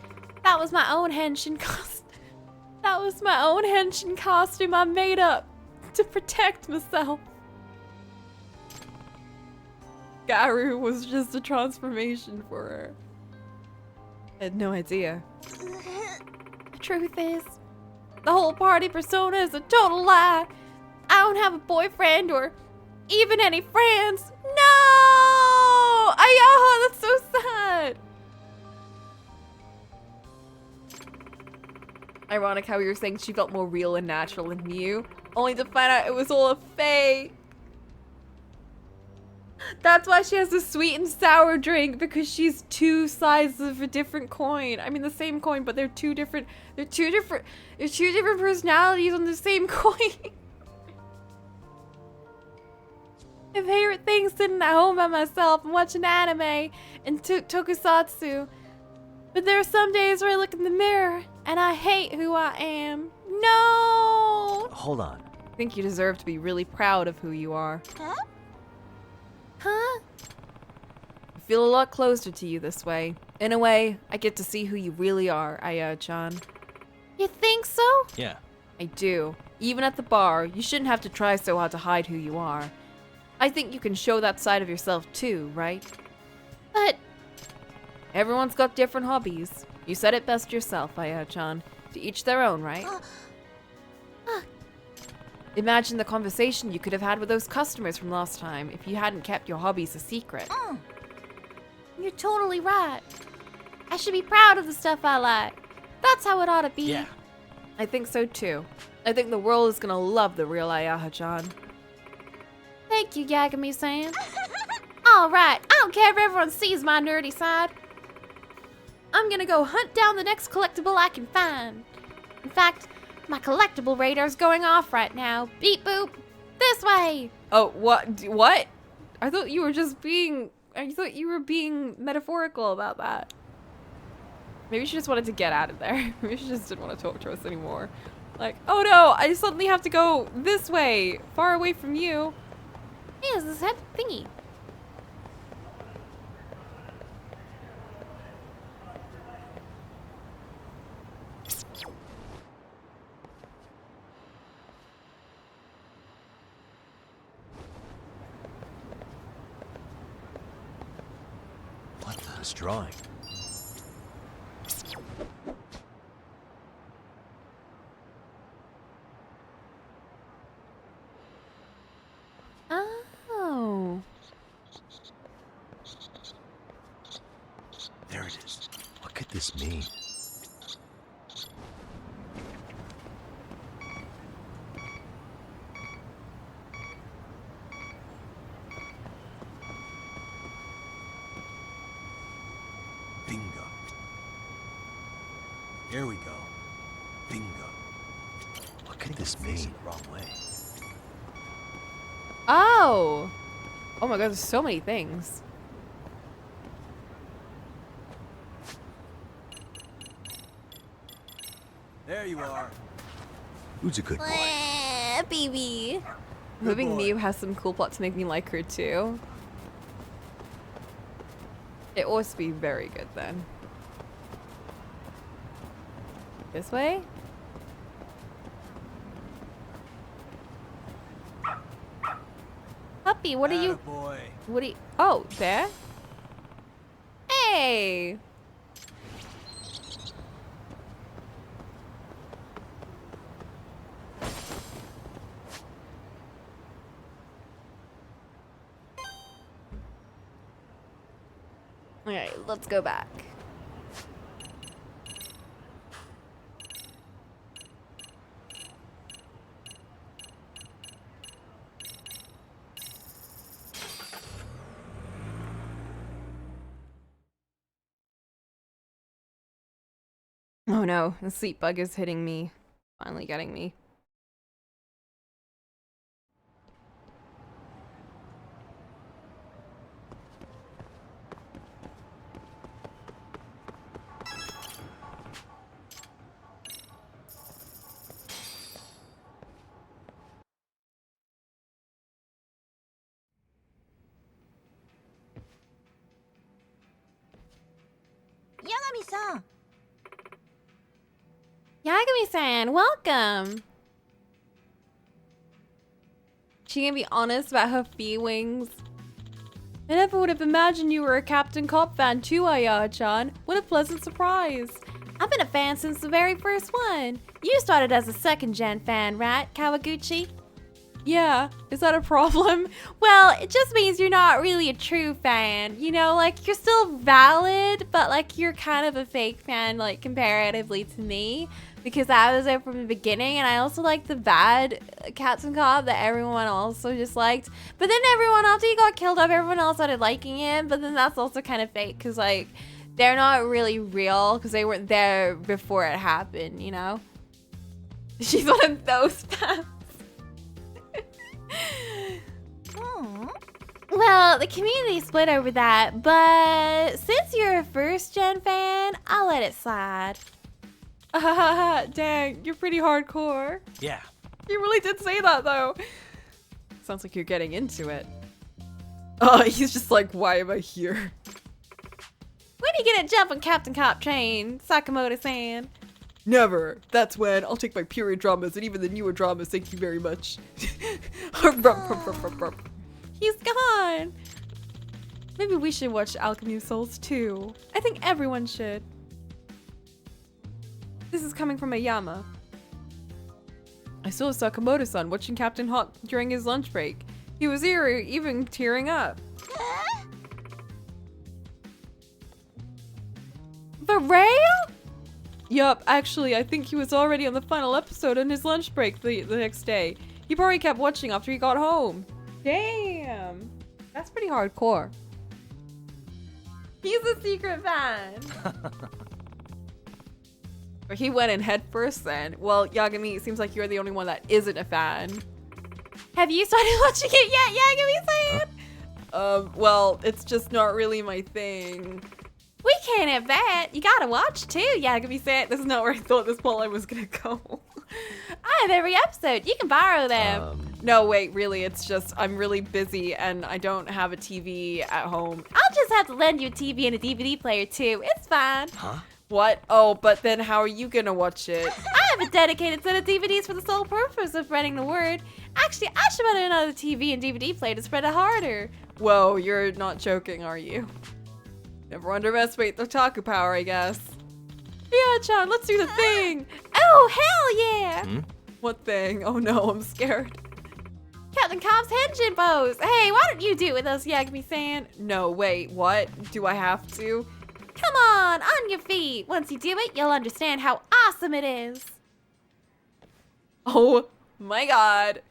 that was my own henshin costume I made up to protect myself. Garu was just a transformation for her. I had no idea. The truth is, the whole party persona is a total lie. I don't have a boyfriend or even any friends. No! Ayaha, that's so sad. Ironic how you were saying she felt more real and natural than you, only to find out it was all a fake. That's why she has a sweet and sour drink, because she's two sides of a different coin. I mean the same coin, but they're two different personalities on the same coin. My favorite thing sitting at home by myself and watching anime and tokusatsu. But there are some days where I look in the mirror and I hate who I am. No! Hold on. I think you deserve to be really proud of who you are. Huh? Huh? I feel a lot closer to you this way. In a way, I get to see who you really are, Aya-chan. You think so? Yeah. I do. Even at the bar, you shouldn't have to try so hard to hide who you are. I think you can show that side of yourself too, right? But everyone's got different hobbies. You said it best yourself, Aya-chan. To each their own, right? Imagine the conversation you could have had with those customers from last time if you hadn't kept your hobbies a secret. You're totally right. I should be proud of the stuff I like. That's how it ought to be. Yeah. I think so too. I think the world is gonna love the real Ayaha-chan. Thank you, Yagami-san. Alright, I don't care if everyone sees my nerdy side. I'm gonna go hunt down the next collectible I can find. In fact, my collectible radar's going off right now. Beep boop. This way. Oh, what? What? I thought you were just being... I thought you were being metaphorical about that. Maybe she just wanted to get out of there. Maybe she just didn't want to talk to us anymore. Like, oh no, I suddenly have to go this way, far away from you. Hey, is this head thingy? What the drawing? Oh. There it is. What could this mean? Bingo. Here we go. Bingo. What could this mean? The wrong way. Oh. Oh my god, there's so many things. There you are. Who's a good boy? Baby. Moving Mew has some cool plot to make me like her too. It ought to be very good then. This way? Puppy, what are you... Attaboy. What are you... Oh, there? Hey! Alright, let's go back. Oh no, the sleep bug is hitting me. Finally getting me. Yagami-san. Yagami-san, welcome! She gonna be honest about her feelings. I never would have imagined you were a Captain Cop fan too, Aya-chan. What a pleasant surprise. I've been a fan since the very first one. You started as a second-gen fan, right, Kawaguchi? Yeah, is that a problem? Well, it just means you're not really a true fan. You know, like, you're still valid, but, like, you're kind of a fake fan, like, comparatively to me. Because I was there from the beginning, and I also liked the bad Captain Cobb that everyone also just liked. But then everyone, after he got killed off, everyone else started liking him. But then that's also kind of fake, because, like, they're not really real, because they weren't there before it happened, you know? She's one of those fans. Well, the community split over that, but since you're a first-gen fan, I'll let it slide. Dang, you're pretty hardcore. Yeah. You really did say that, though. Sounds like you're getting into it. He's just like, why am I here? When are you gonna jump on Captain Cop train, Sakamoto-san? Never. That's when I'll take my period dramas and even the newer dramas, thank you very much. He's gone. Maybe we should watch Alchemy of Souls too. I think everyone should. This is coming from Ayama. I saw Sakamoto-san watching Captain Hawk during his lunch break. He was here, even tearing up. For real? Yup, actually, I think he was already on the final episode on his lunch break the next day. He probably kept watching after he got home. Damn. That's pretty hardcore. He's a secret fan. He went in head first then. Well, Yagami, it seems like you're the only one that isn't a fan. Have you started watching it yet, Yagami-san? Well, it's just not really my thing. We can't have that. You gotta watch too, Yagami-san. This is not where I thought this plotline was gonna go. I have every episode. You can borrow them. No, wait, really, it's just I'm really busy and I don't have a TV at home. I'll just have to lend you a TV and a DVD player too. It's fine. Huh? What? Oh, but then how are you gonna watch it? I have a dedicated set of DVDs for the sole purpose of spreading the word. Actually, I should buy another TV and DVD player to spread it harder. Whoa, you're not joking, are you? Never underestimate the otaku power, I guess. Yeah, Chan, let's do the thing. Oh, hell yeah. What thing? Oh no, I'm scared. Captain Cobb's Henshin pose. Hey, why don't you do it with us, Yagami-san? No, wait, what? Do I have to? Come on your feet. Once you do it, you'll understand how awesome it is. Oh my god.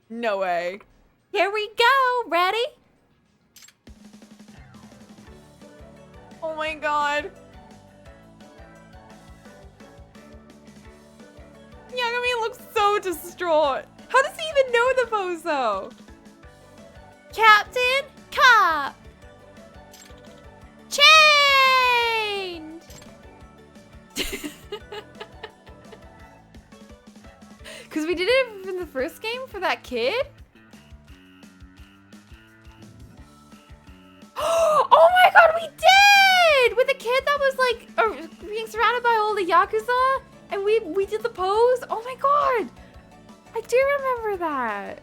No way. Here we go. Ready? Oh my god. Yagami looks so distraught. How does he even know the pose though? Captain Cop. Change! Because we did it in the first game for that kid? Oh my god, we did! With the kid that was like being surrounded by all the Yakuza? And we did the pose? Oh my god! I do remember that.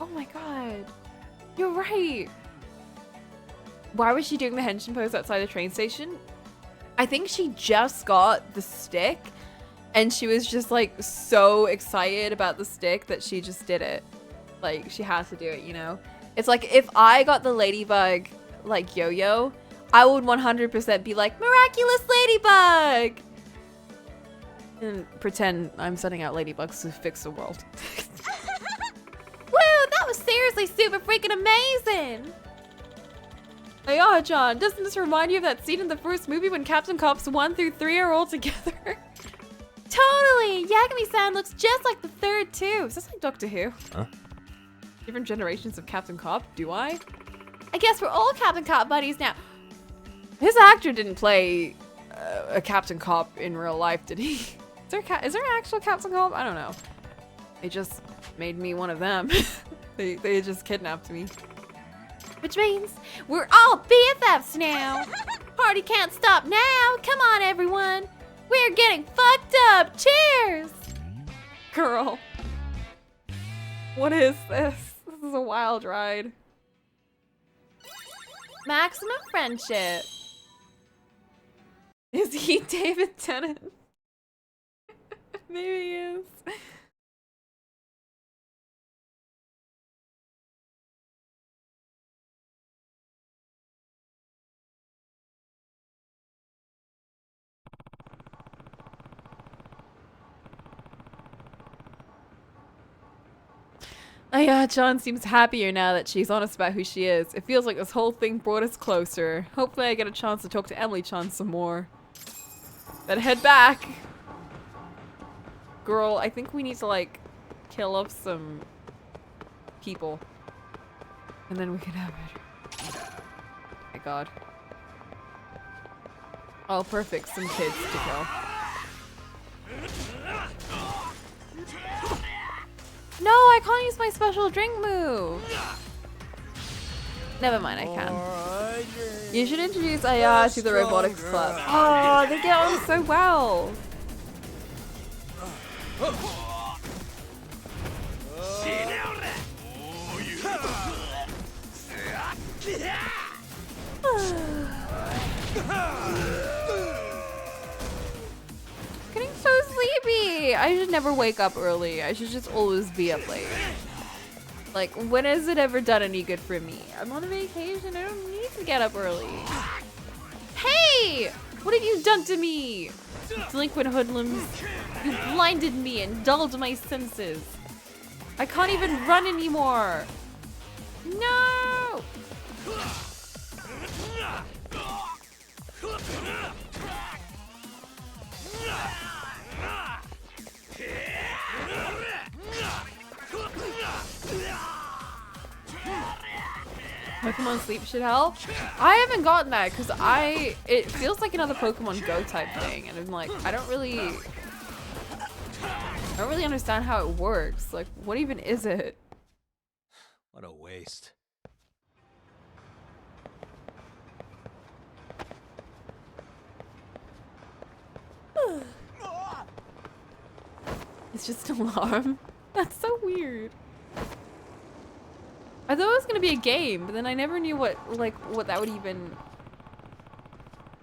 Oh my god. You're right. Why was she doing the henshin pose outside the train station? I think she just got the stick and she was just like so excited about the stick that she just did it. Like she has to do it, you know? It's like if I got the ladybug like Yo-Yo, I would 100% be like, miraculous ladybug! And pretend I'm sending out ladybugs to fix the world. Woo, that was seriously super freaking amazing! Hey, oh, John, doesn't this remind you of that scene in the first movie when Captain Cops 1 through 3 are all together? Totally! Yagami-san looks just like the third too. Is this like Doctor Who? Huh? Different generations of Captain Cop, do I? I guess we're all Captain Cop buddies now. His actor didn't play a Captain Cop in real life, did he? Is there an actual Captain Cop? I don't know. They just made me one of them. they just kidnapped me. Which means we're all BFFs now. Party can't stop now. Come on, everyone. We're getting fucked up. Cheers. Girl. What is this? This is a wild ride. Maximum friendship. Is he David Tennant? Maybe he is. Oh yeah, John seems happier now that she's honest about who she is. It feels like this whole thing brought us closer. Hopefully I get a chance to talk to Emily-chan some more. Better head back. Girl, I think we need to like kill off some people. And then we can have it. Oh my god. Oh, perfect. Some kids to kill. No, I can't use my special drink move. Never mind, I can. You should introduce Aya to the robotics club. Oh, they get on so well. Getting so sleepy. I should never wake up early. I should just always be up late. Like, when has it ever done any good for me? I'm on a vacation. I don't need to get up early. Hey! What have you done to me? Delinquent hoodlums. You blinded me and dulled my senses. I can't even run anymore. No! Pokemon sleep should help. I haven't gotten that because it feels like another Pokemon Go type thing, and I'm like, I don't really understand how it works. Like, what even is it? What a waste. It's just an alarm. That's so weird. I thought it was gonna be a game, but then I never knew what that would even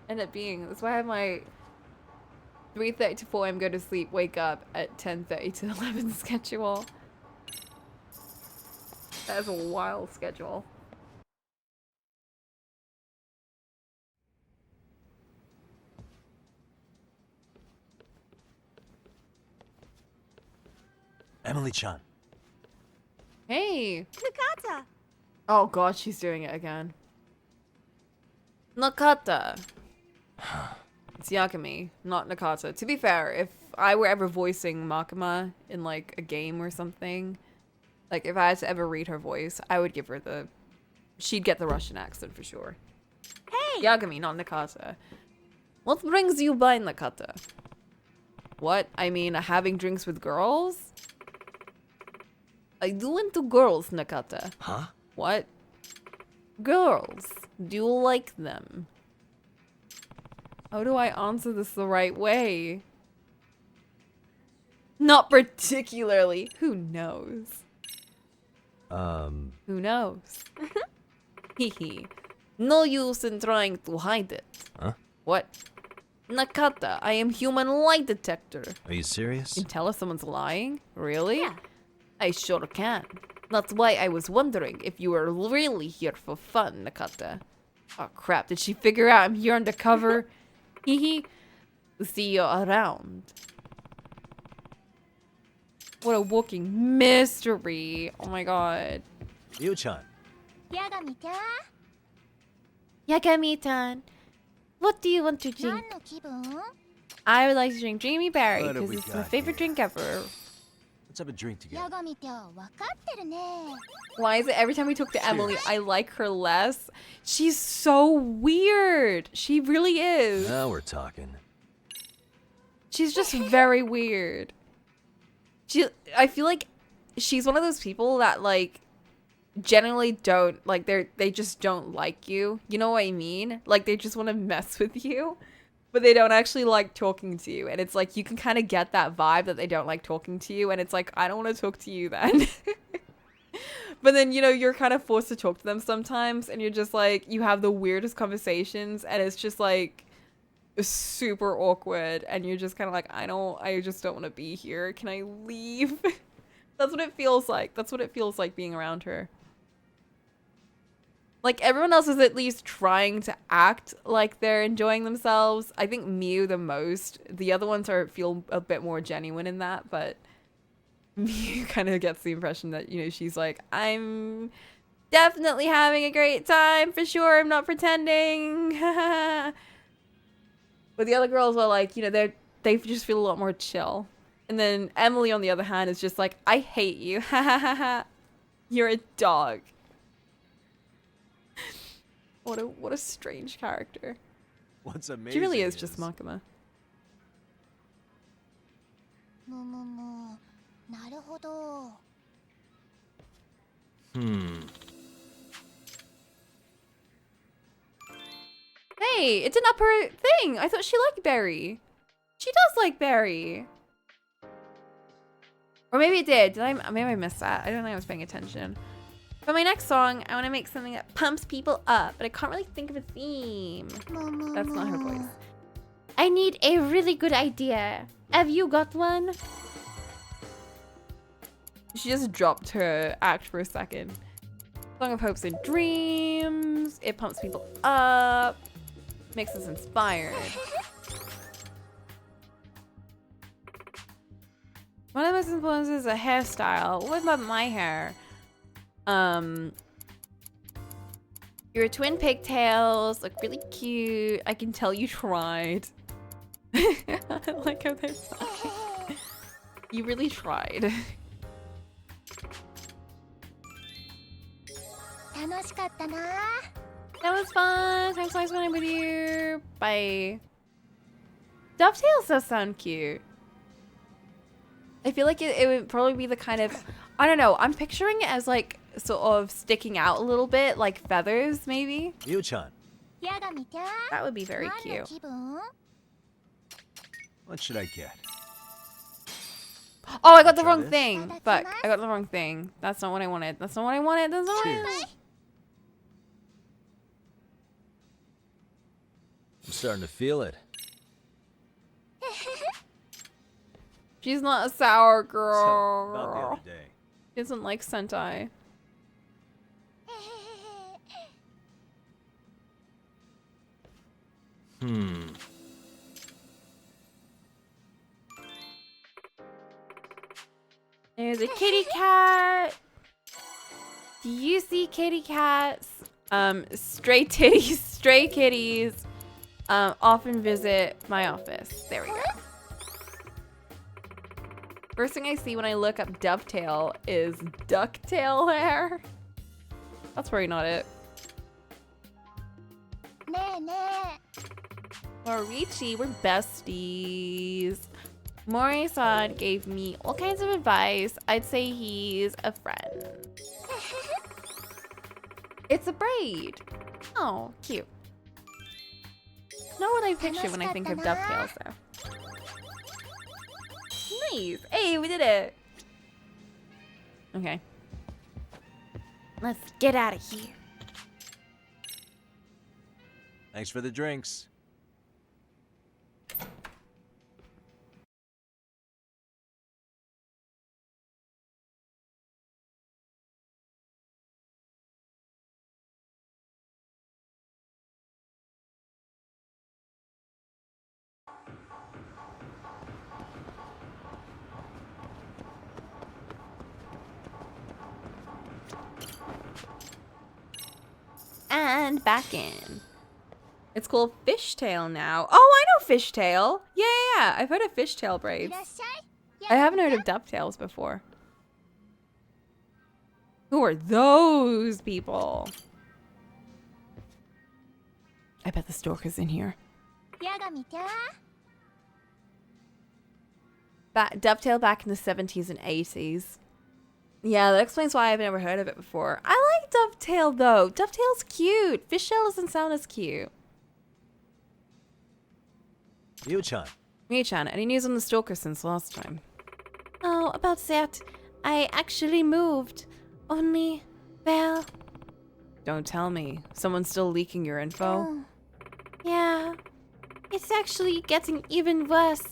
end up being. That's why I have my 3:30 to 4 a.m. go to sleep, wake up at 10:30 to 11 schedule. That is a wild schedule. Emily-chan. Hey! Nakata! Oh god, she's doing it again. Nakata. It's Yakami, not Nakata. To be fair, if I were ever voicing Makima in like a game or something, like if I had to ever read her voice, I would give her she'd get the Russian accent for sure. Hey! Yagami, not Nakata. What brings you by, Nakata? What? I mean, having drinks with girls? I do into girls, Nakata. Huh? What? Girls. Do you like them? How do I answer this the right way? Not particularly. Who knows? Who knows? Hehe. No use in trying to hide it. Huh? What? Nakata, I am human lie detector. Are you serious? You can tell if someone's lying? Really? Yeah. I sure can. That's why I was wondering if you were really here for fun, Nakata. Oh crap, did she figure out I'm here undercover? Hee hee. See you around. What a walking mystery. Oh my god. Ryu-chan. Yagami-chan, Yagami-tan, what do you want to drink? 何の気分？ I would like to drink Dreamy Berry What have because we it's my got favorite here? drink ever. Let's have a drink together. ヤガミちゃん、わかってるね。 Why is it every time we talk to Emily, I like her less? She's so weird. She really is. Now we're talking. She's just very weird. I feel like she's one of those people that like generally don't like they just don't like you. You know what I mean? Like they just want to mess with you, but they don't actually like talking to you. And it's like you can kind of get that vibe that they don't like talking to you, and it's like I don't want to talk to you then. But then, you know, you're kind of forced to talk to them sometimes, and you're just like you have the weirdest conversations, and it's just like super awkward, and you're just kind of like I just don't want to be here. Can I leave? That's what it feels like. That's what it feels like being around her. Like everyone else is at least trying to act like they're enjoying themselves. I think Mew the most. The other ones feel a bit more genuine in that, but Mew kind of gets the impression that, you know, she's like, I'm definitely having a great time for sure. I'm not pretending. But the other girls are like, you know, they just feel a lot more chill. And then Emily, on the other hand, is just like, I hate you. Ha ha ha ha. You're a dog. What a strange character. What's amazing She really is just Makima. なるほど。 Hey, it didn't up her thing. I thought she liked Barry. She does like Barry. Or maybe it did. Maybe I missed that. I don't think I was paying attention. For my next song, I want to make something that pumps people up, but I can't really think of a theme. That's not her voice. I need a really good idea. Have you got one? She just dropped her act for a second. Song of Hopes and Dreams. It pumps people up. Makes us inspired. One of the most important is a hairstyle. What about my hair? Your twin pigtails look really cute. I can tell you tried. I like how they're talking. You really tried. 楽しかったな。 That was fun. Thanks for spending with you. Bye. Dovetails does sound cute. I feel like it would probably be the kind of, I don't know, I'm picturing it as like sort of sticking out a little bit, like feathers maybe. Ryu-chan. ヤガミちゃん、 That would be very 何の cute. 気分？ What should I get? Oh, I got the Try wrong this? thing. Fuck, I got the wrong thing. That's not what I wanted. That's not what I wanted. That's not what I wanted. I'm starting to feel it. She's not a sour So, about the girl. other day. She doesn't like Sentai. There's a kitty cat. Do you see kitty cats? Stray kitties often visit my office. There we go. First thing I see when I look up dovetail is ducktail hair. That's probably not it. ねえねえ。 Morichi, we're besties. Mori-san gave me all kinds of advice. I'd say he's a friend. It's a braid. Oh, cute. Not what I picture when I think of dovetails, though. Nice. Hey, we did it. Okay. Let's get out of here. Thanks for the drinks. and back in. It's called Fishtail now. Oh, I know Fishtail. Yeah. I've heard of Fishtail braids. I haven't heard of dovetails before. Who are those people? I bet the stalker's in here. Dovetail back in the 70s and 80s. Yeah, that explains why I've never heard of it before. I like Dovetail though. Dovetail's cute. Fishtail doesn't sound as cute. Miu-chan. Miu-chan, any news on the stalker since last time? Oh, about that. I actually moved. Only, well... Don't tell me. Someone's still leaking your info? Yeah. It's actually getting even worse.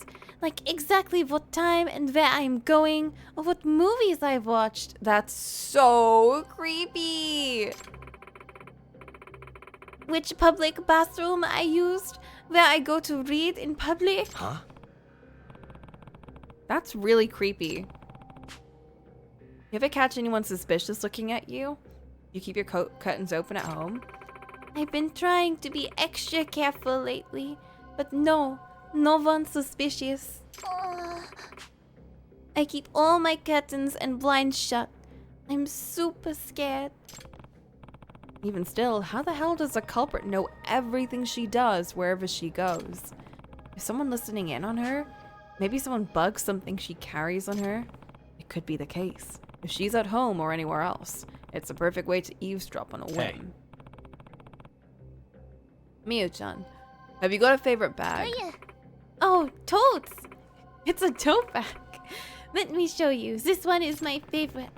Like exactly what time and where I'm going, or what movies I've watched. That's so creepy. Which public bathroom I used, where I go to read in public. Huh? That's really creepy. You ever catch anyone suspicious looking at you? You keep your curtains open at home? I've been trying to be extra careful lately, but no one suspicious. I keep all my curtains and blinds shut. I'm super scared. Even still, how the hell does a culprit know everything she does wherever she goes? Is someone listening in on her? Maybe someone bugs something she carries on her? It could be the case. If she's at home or anywhere else, it's a perfect way to eavesdrop on a whim. Miu-chan, have you got a favorite bag? Oh, totes! It's a tote bag. Let me show you. This one is my favorite.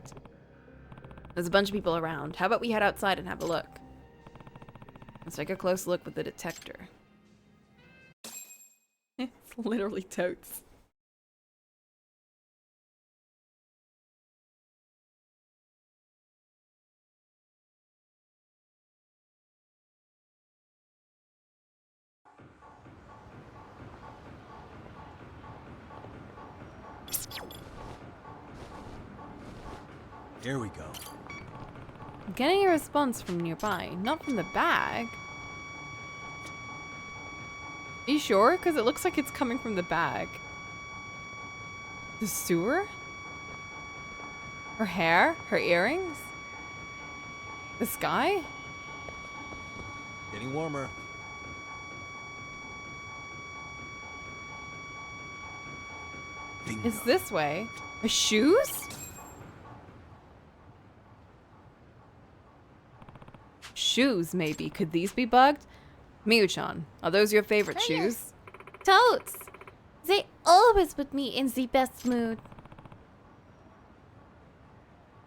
There's a bunch of people around. How about we head outside and have a look? Let's take a close look with the detector. It's literally totes. Here we go. I'm getting a response from nearby, not from the bag. Are you sure? Because it looks like it's coming from the bag. The sewer? Her hair? Her earrings? The sky? Getting warmer. Bingo. It's this way. Her shoes? Shoes, maybe. Could these be bugged? Miu-chan, are those your favorite shoes? Totes! They always put me in the best mood.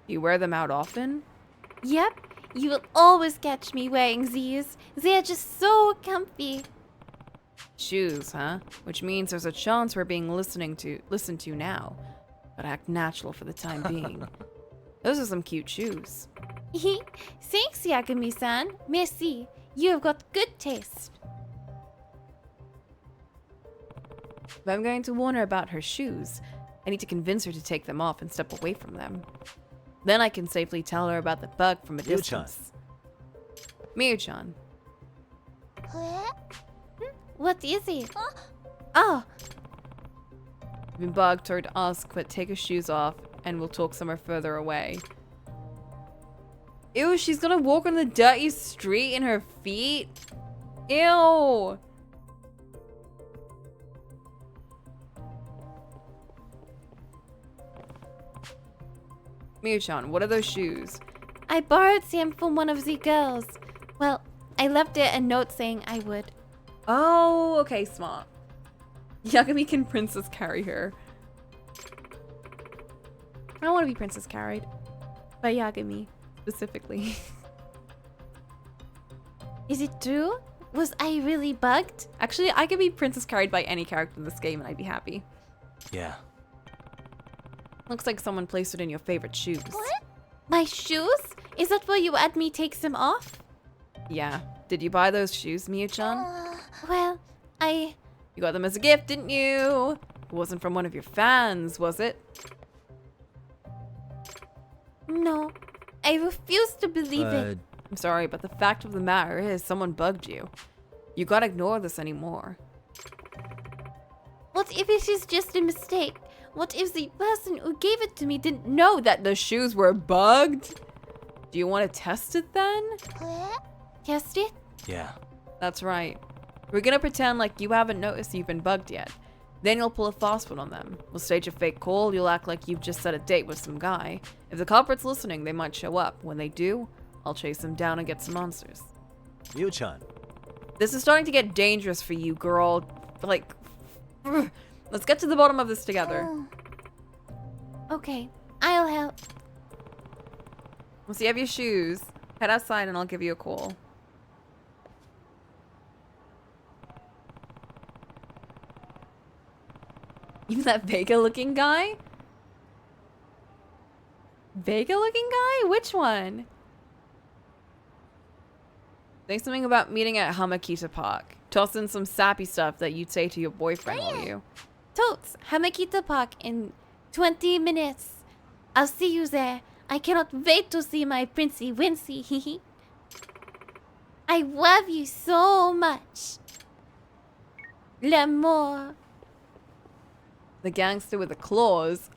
Do you wear them out often? Yep, you will always catch me wearing these. They're just so comfy. Shoes, huh? Which means there's a chance we're being listened to now. But act natural for the time being. Those are some cute shoes. Thanks, Yagami-san. Merci. You have got good taste. If I'm going to warn her about her shoes, I need to convince her to take them off and step away from them. Then I can safely tell her about the bug from a distance. Miu-chan. What is it? Oh. I've been bugged her to ask, but take her shoes off and we'll talk somewhere further away. Ew, she's gonna walk on the dirty street in her feet? Ew. Miu-chan, what are those shoes? I borrowed them from one of the girls. Well, I left it a note saying I would. Oh, okay, smart. Yagami can princess carry her. I don't want to be princess carried. By Yagami, specifically. Is it true? Was I really bugged? Actually, I could be princess carried by any character in this game and I'd be happy. Yeah. Looks like someone placed it in your favorite shoes. What? My shoes? Is that why you had me take them off? Yeah. Did you buy those shoes, Miu-chan? Well, You got them as a gift, didn't you? It wasn't from one of your fans, was it? No. I refuse to believe it. I'm sorry, but the fact of the matter is someone bugged you. You can't ignore this anymore. What if it is just a mistake? What if the person who gave it to me didn't Know that the shoes were bugged? Do you want to test it then? test it? Yeah. That's right. We're gonna pretend like you haven't noticed you've been bugged yet. Then you'll pull a fast one on them. We'll stage a fake call, you'll act like you've just set a date with some guy. If the culprit's listening, they might show up. When they do, I'll chase them down and get some answers. Yu-chan. This is starting to get dangerous for you, girl. Like, let's get to the bottom of this together. Okay, I'll help. Once you have your shoes, head outside and I'll give you a call. Even that Vega looking guy? Vega looking guy? Which one? Say something about meeting at Hamakita Park. Toss in some sappy stuff that you'd say to your boyfriend, will you? Totes, Hamakita Park in 20 minutes. I'll see you there. I cannot wait to see my Princey Wincy. I love you so much. L'amour. The gangster with the claws.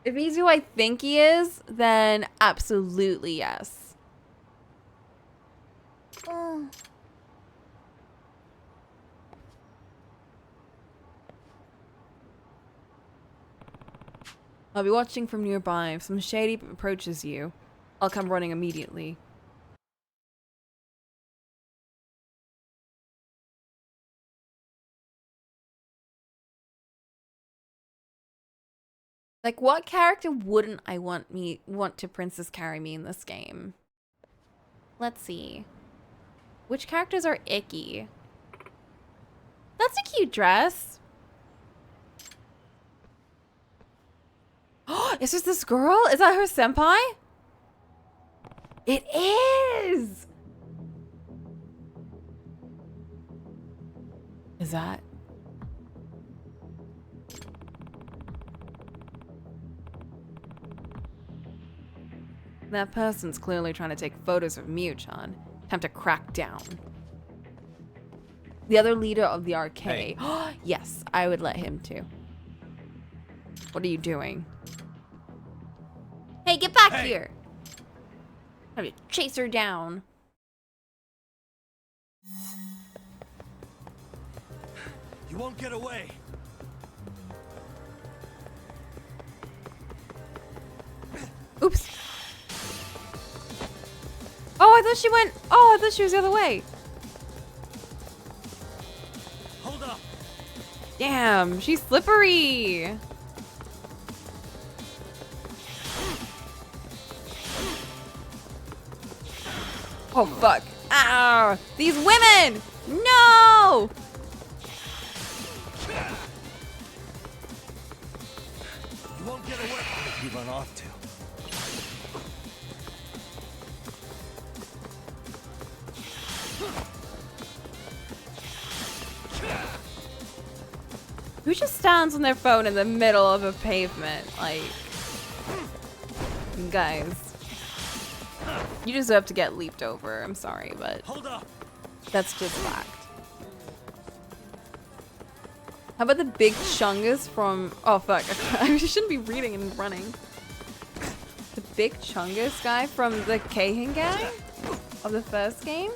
If he's who I think he is, then absolutely yes. I'll be watching from nearby. If some shady approaches you, I'll come running immediately. Like, what character wouldn't I want to princess carry me in this game? Let's see. Which characters are icky? That's a cute dress. Oh, is this girl? Is that her senpai? It is! Is that? That person's clearly trying to take photos of Miu-chan. Time to crack down. The other leader of the arcade. Hey. Yes, I would let him too. What are you doing? Hey, get back here! I'm gonna chase her down. You won't get away. Oops. Oh, I thought she went. Oh, I thought she was the other way. Hold up. Damn, she's slippery. Oh, fuck. Ow. These women! No! You won't get away. You run off to. Who just stands on their phone in the middle of a pavement? Like, guys, you deserve to get leaped over. I'm sorry, but Hold up. that's just fact. How about the big chungus from... Oh, fuck. I shouldn't be reading and running. The big chungus guy from the Keihin gang of the first game?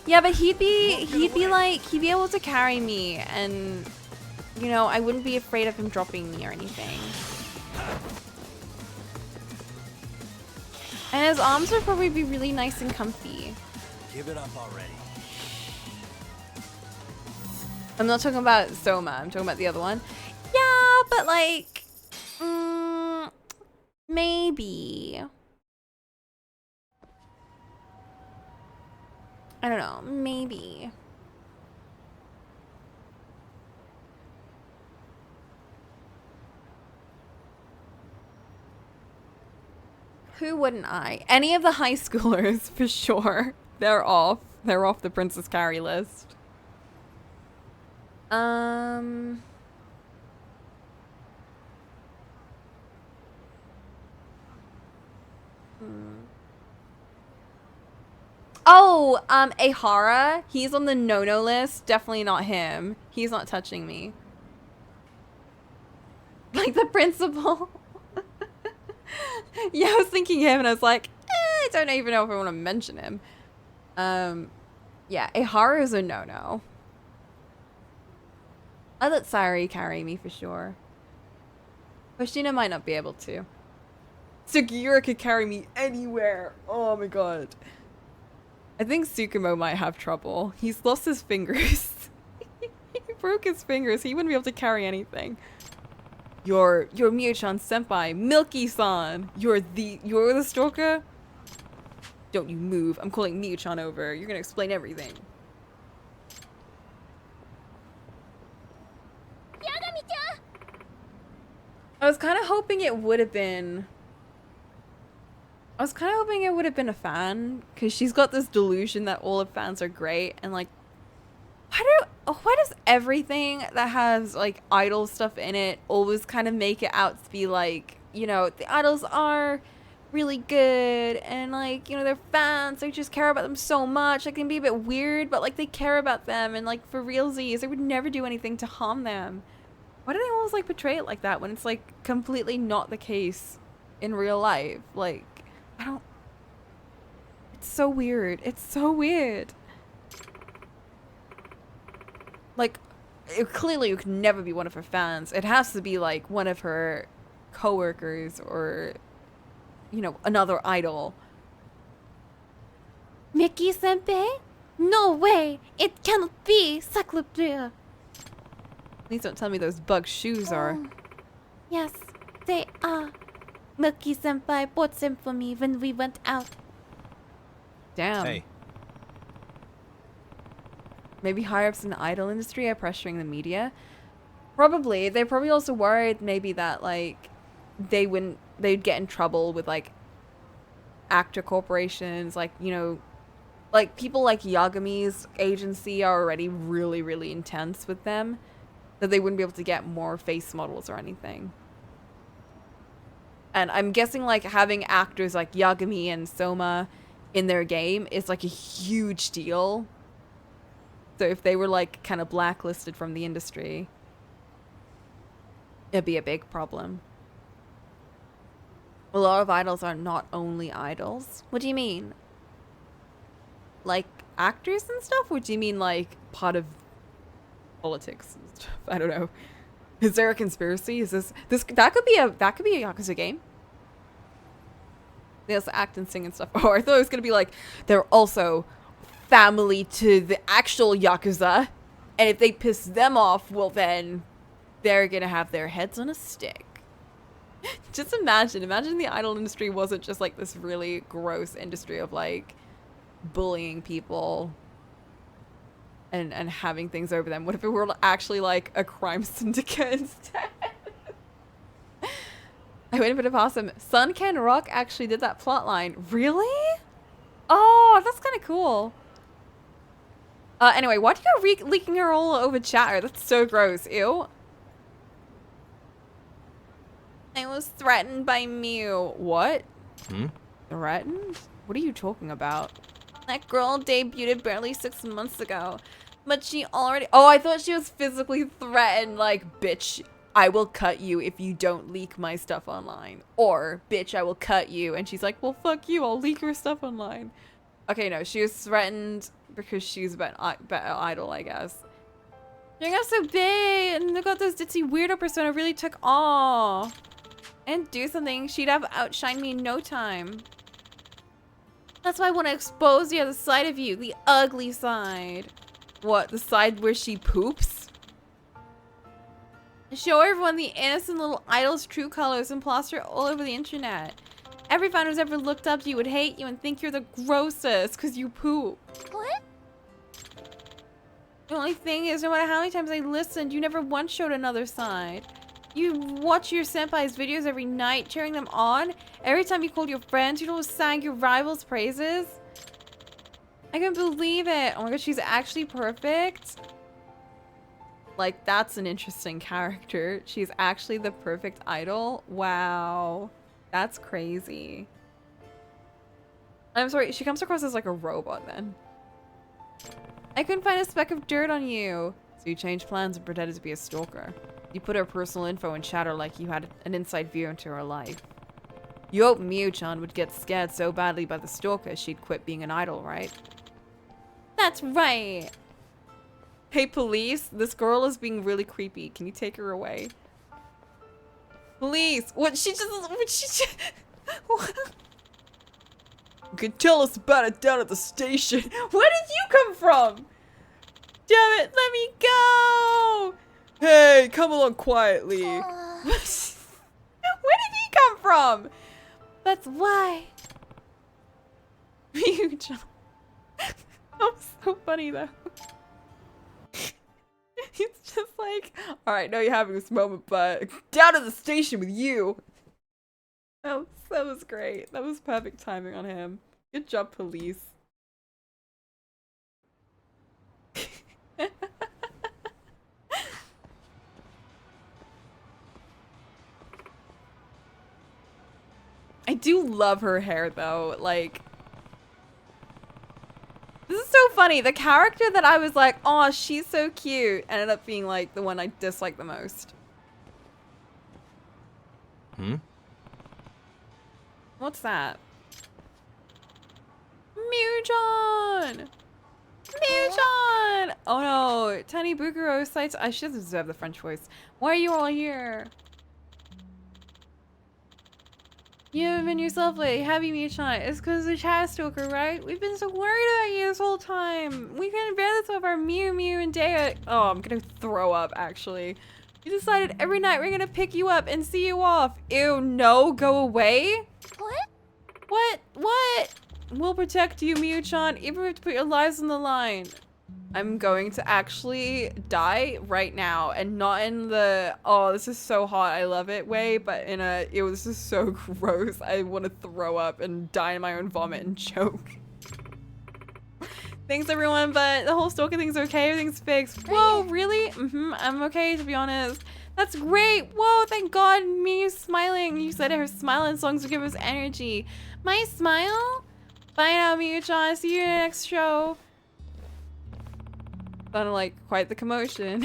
Yeah, but he'd be able to carry me, and you know, I wouldn't be afraid of him dropping me or anything. And his arms would probably be really nice and comfy. Give it up already. I'm not talking about Soma, I'm talking about the other one. Yeah, but like, maybe. I don't know, maybe. Who wouldn't I? Any of the high schoolers, for sure. They're off. They're off the Princess Carrie list. Um. Oh, Ahara. He's on the no-no list. Definitely not him. He's not touching me. Like the principal. Yeah, I was thinking him and I was like, I don't even know if I want to mention him. Yeah, Ahara is a no-no. I let Sari carry me for sure. Hoshina might not be able to. Sugiura could carry me anywhere. Oh my god. I think Tsukumo might have trouble. He's lost his fingers. He broke his fingers. He wouldn't be able to carry anything. You're Mio-chan senpai, Milky-san. You're the stalker? Don't you move. I'm calling Mio-chan over. You're gonna explain everything. I was kind of hoping it would have been... I was kind of hoping it would have been a fan, because she's got this delusion that all of fans are great, and like, why does everything that has like idol stuff in it always kind of make it out to be like, you know, the idols are really good, and like, you know, they're fans, they just care about them so much, like, they can be a bit weird, but like they care about them, and like for realsies, they would never do anything to harm them. Why do they always like portray it like that when it's like completely not the case in real life? Like, I don't... It's so weird. It's so weird. Like, clearly it could never be one of her fans. It has to be like one of her coworkers or, you know, another idol. Miki-senpai? No way! It cannot be! Sacre bleu! Please don't tell me those bug shoes are. Yes, they are. Milky-senpai bought them for me when we went out. Damn. Hey. Maybe higher-ups in the idol industry are pressuring the media. Probably. They're probably also worried maybe that, like, they'd get in trouble with, like, actor corporations, like, you know, like, people like Yagami's agency are already really, really intense with them, that they wouldn't be able to get more face models or anything. And I'm guessing, like, having actors like Yagami and Soma in their game is, like, a huge deal. So if they were, like, kind of blacklisted from the industry, it'd be a big problem. A lot of idols are not only idols. What do you mean? Like, actors and stuff? Or do you mean, like, part of politics and stuff? I don't know. Is there a conspiracy? Is this that could be a Yakuza game? They also act and sing and stuff. Oh, I thought it was gonna be like they're also family to the actual Yakuza, and if they piss them off, well then they're gonna have their heads on a stick. Just imagine the idol industry wasn't just like this really gross industry of like bullying people and having things over them. What if it were actually like a crime syndicate instead? I would have been awesome. Sun Can Rock actually did that plot line. Really? Oh, that's kind of cool. Anyway, why do you go leaking her all over chatter? That's so gross. Ew. I was threatened by Mew. What? Threatened? What are you talking about? That girl debuted barely 6 months ago, but she already... Oh, I thought she was physically threatened, like, bitch, I will cut you if you don't leak my stuff online. Or, bitch, I will cut you. And she's like, well, fuck you, I'll leak your stuff online. Okay, no, she was threatened because she's a better idol, I guess. They got so big, and they got those ditzy weirdo persona really took off. And do something, she'd have outshined me in no time. That's why I want to expose the other side of you, the ugly side. What, the side where she poops? Show everyone the innocent little idol's true colors and plaster it all over the internet. Every fan who's ever looked up to you would hate you and think you're the grossest because you poop. What? The only thing is, no matter how many times I listened, you never once showed another side. You watch your senpai's videos every night, cheering them on. Every time you called your friends, you'd always sang your rival's praises. I can't believe it. Oh my god, she's actually perfect. Like, that's an interesting character. She's actually the perfect idol. Wow. That's crazy. I'm sorry, she comes across as like a robot then. I couldn't find a speck of dirt on you. So you changed plans and pretended to be a stalker. You put her personal info in chatter like you had an inside view into her life. You hoped Miu-chan would get scared so badly by the stalker she'd quit being an idol, right? That's right. Hey police, this girl is being really creepy. Can you take her away? Police! What she just what? You can tell us about it down at the station. Where did you come from? Damn it, let me go! Hey, come along quietly. Where did he come from? That's why. That was so funny though. He's just like, alright, now you're having this moment, but down to the station with you. That was great. That was perfect timing on him. Good job, police. I do love her hair though, like, this is so funny. The character that I was like, oh, she's so cute, ended up being like the one I dislike the most. What's that? Miu-chan! Miu-chan! Oh no, Tani Bukuro cites, she doesn't deserve the French voice. Why are you all here? You haven't been yourself lately, have you, Miu-chan? It's because of the chat stalker, right? We've been so worried about you this whole time. We couldn't bear this with our Miu and Dea. Oh, I'm gonna throw up, actually. We decided every night we're gonna pick you up and see you off. Ew, no, go away? What? We'll protect you, Miu-chan, even if we have to put your lives on the line. I'm going to actually die right now, and not in the, oh, this is so hot, I love it way, but in a, ew, this is so gross. I want to throw up and die in my own vomit and choke. Thanks everyone, but the whole stalker thing's okay, everything's fixed. Whoa, really? I'm okay, to be honest. That's great. Whoa, thank God, Miu's smiling. You said her smiling songs would give us energy. My smile? Bye now, Miu-chan. See you in the next show. Sounded like quite the commotion.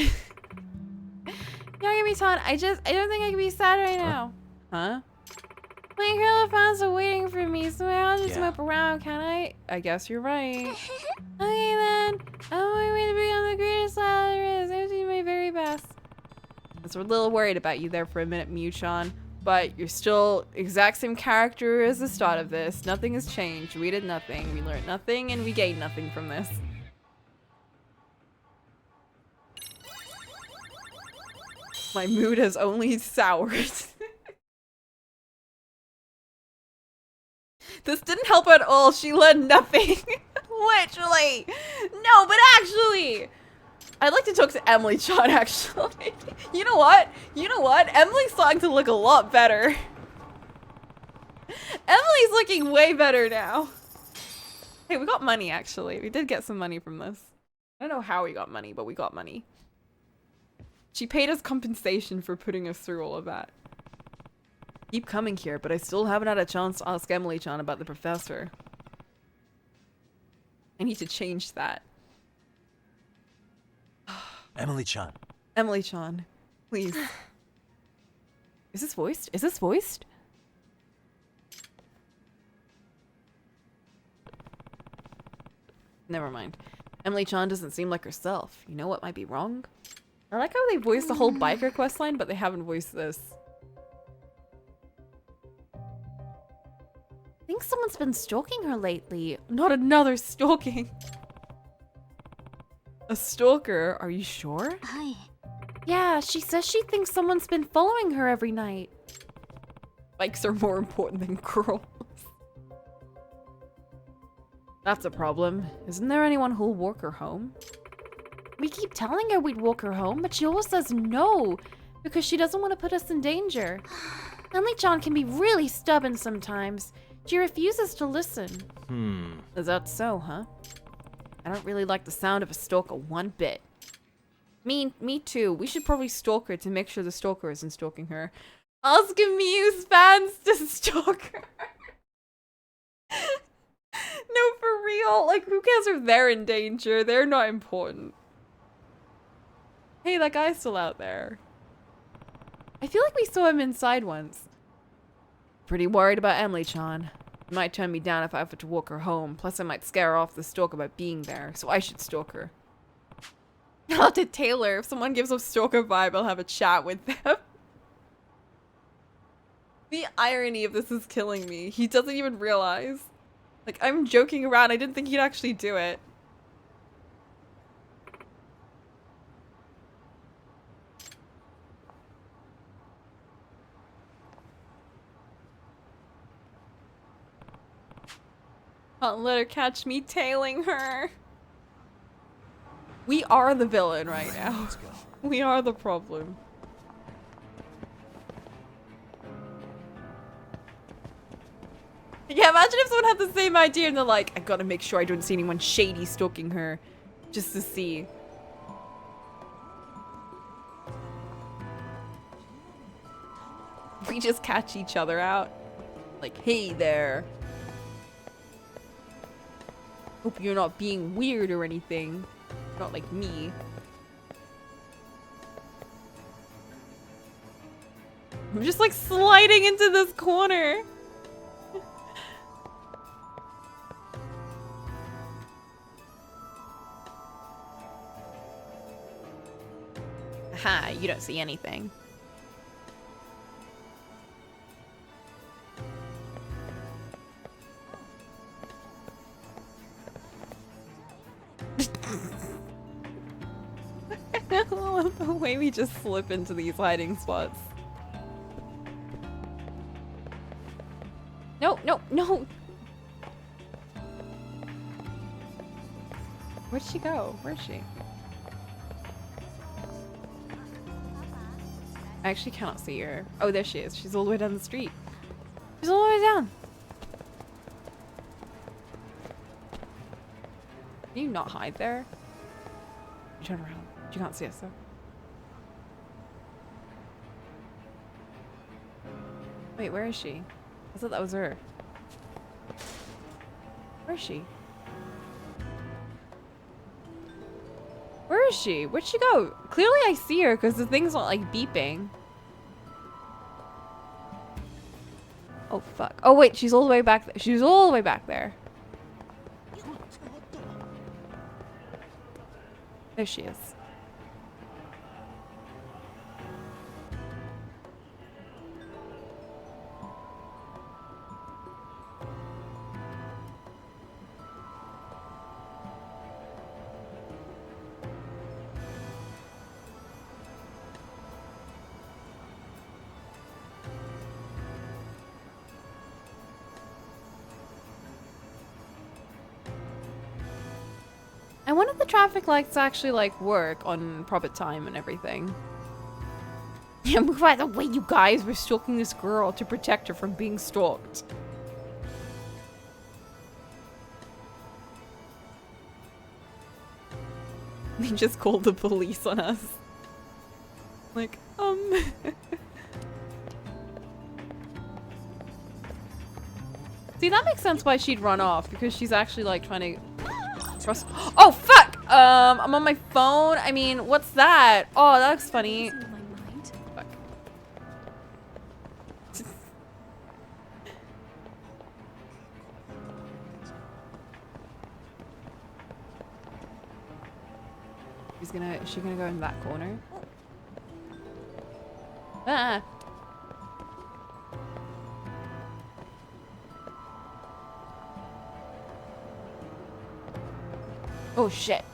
Yagami-san, I don't think I can be sad right now. Huh? My girl fans are waiting for me, so I'll just whip around, can I? I guess you're right. Okay then. I'm on my way to become the greatest idol there is. I have to do my very best. I was a little worried about you there for a minute, Miu-chan. But you're still exact same character as the start of this. Nothing has changed. We did nothing. We learned nothing, and we gained nothing from this. My mood has only soured. This didn't help at all. She learned nothing. Literally. No, but actually. I'd like to talk to Emily-chan, actually. You know what? Emily's starting to look a lot better. Emily's looking way better now. Hey, we got money, actually. We did get some money from this. I don't know how we got money, but we got money. She paid us compensation for putting us through all of that. Keep coming here, but I still haven't had a chance to ask Emily-chan about the professor. I need to change that. Emily-chan. Emily-chan, please. Is this voiced? Is this voiced? Never mind. Emily-chan doesn't seem like herself. You know what might be wrong? I like how they voiced the whole biker questline, but they haven't voiced this. I think someone's been stalking her lately. Not another stalking. A stalker? Are you sure? Hi. Yeah, she says she thinks someone's been following her every night. Bikes are more important than girls. That's a problem. Isn't there anyone who'll walk her home? We keep telling her we'd walk her home, but she always says no, because she doesn't want to put us in danger. Emily-chan can be really stubborn sometimes. She refuses to listen. Is that so, huh? I don't really like the sound of a stalker one bit. Me too. We should probably stalk her to make sure the stalker isn't stalking her. Asking Muse fans to stalk her. No, for real. Like, who cares if they're in danger? They're not important. Hey, that guy's still out there. I feel like we saw him inside once. Pretty worried about Emily-chan. Might turn me down if I have to walk her home. Plus, I might scare off the stalker by being there. So I should stalk her. I'll to Taylor. If someone gives a stalker vibe, I'll have a chat with them. The irony of this is killing me. He doesn't even realize. Like, I'm joking around. I didn't think he'd actually do it. Can't let her catch me tailing her. We are the villain right now. We are the problem. Yeah, imagine if someone had the same idea and they're like, I gotta make sure I don't see anyone shady stalking her. Just to see. We just catch each other out. Like, hey there. Hope you're not being weird or anything. Not like me. I'm just like sliding into this corner. Aha, you don't see anything. I love the way we just slip into these hiding spots. No, no, no! Where'd she go? Where's she? I actually cannot see her. Oh, there she is. She's all the way down the street. She's all the way down. Can you not hide there? You turn around. You can't see us though. Wait, where is she? I thought that was her. Where is she? Where is she? Where'd she go? Clearly I see her because the thing's not like beeping. Oh fuck. Oh wait, she's all the way back there. She's all the way back there. There she is. I wonder if the traffic lights actually like work on proper time and everything. Yeah, by the way, you guys were stalking this girl to protect her from being stalked. They just called the police on us. Like, See, that makes sense why she'd run off, because she's actually like trying to trust. Oh fuck! I'm on my phone. I mean, what's that? Oh, that looks funny. Fuck. Is she gonna go in that corner? Ah. Oh shit.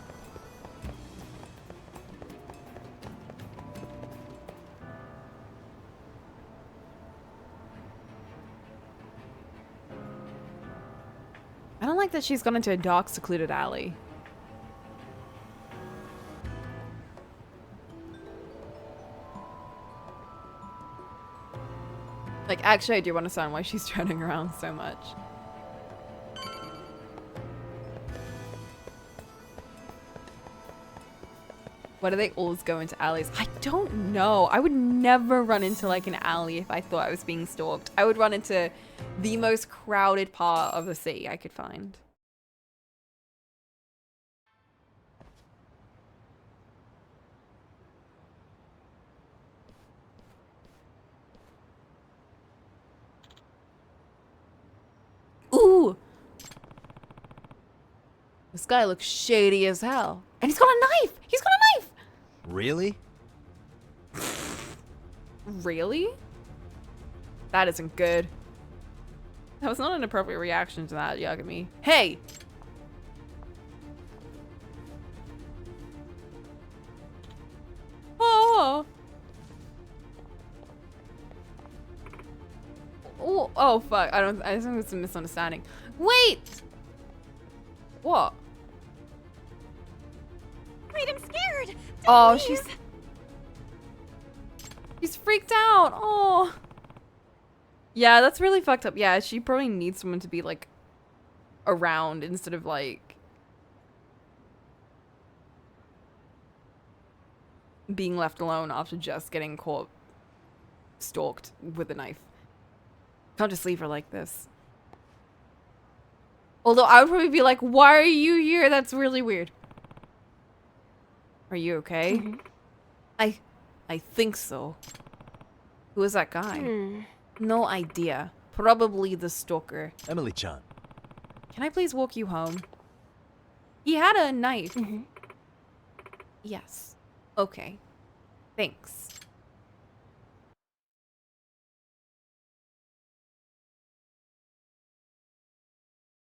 I don't like that she's gone into a dark, secluded alley. Like, actually, I do understand why she's turning around so much. Why do they always go into alleys? I don't know. I would never run into like an alley if I thought I was being stalked. I would run into the most crowded part of the city I could find. Ooh! This guy looks shady as hell. And he's got a knife! He's got a knife! Really? Really? That isn't good. That was not an appropriate reaction to that, Yagami. Hey! Oh! Oh, oh fuck. I think it's a misunderstanding. Wait! What? Wait, I'm scared. Oh, she's freaked out. Oh. Yeah, that's really fucked up. Yeah, she probably needs someone to be like around instead of like being left alone after just getting caught stalked with a knife. Can't just leave her like this. Although I would probably be like, why are you here? That's really weird. Are you okay? Mm-hmm. I think so. Who is that guy? No idea. Probably the stalker. Emily-chan. Can I please walk you home? He had a knife. Mm-hmm. Yes. Okay. Thanks.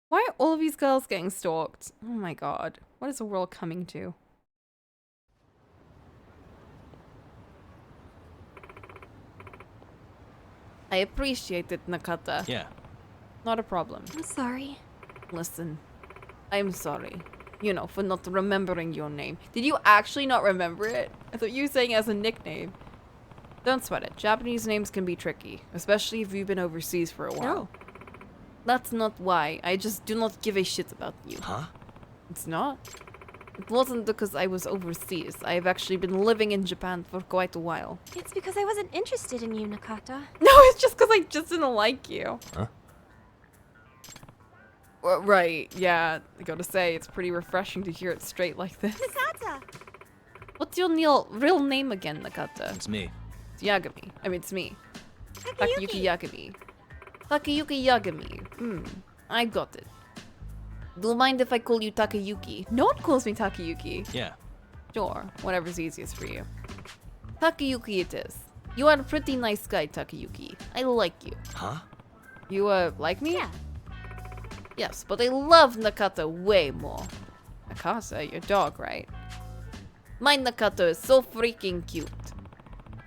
Why are all of these girls getting stalked? Oh my god. What is the world coming to? I appreciate it, Nakata. Yeah. Not a problem. I'm sorry. Listen, I'm sorry. You know, for not remembering your name. Did you actually not remember it? I thought you were saying it as a nickname. Don't sweat it. Japanese names can be tricky, especially if you've been overseas for a while. No. That's not why. I just do not give a shit about you. Huh? It's not. It wasn't because I was overseas. I have actually been living in Japan for quite a while. It's because I wasn't interested in you, Nakata. No, it's just because I just didn't like you. Huh? Well, right, yeah. I gotta say, it's pretty refreshing to hear it straight like this. Nakata! What's your real name again, Nakata? It's me. It's Yagami. I mean, it's me. Takayuki. Takayuki Yagami. Takayuki Yagami. I got it. Do you mind if I call you Takayuki? No one calls me Takayuki. Yeah. Sure, whatever's easiest for you. Takayuki it is. You are a pretty nice guy, Takayuki. I like you. Huh? You, like me? Yeah. Yes, but I love Nakata way more. Nakata, your dog, right? My Nakata is so freaking cute.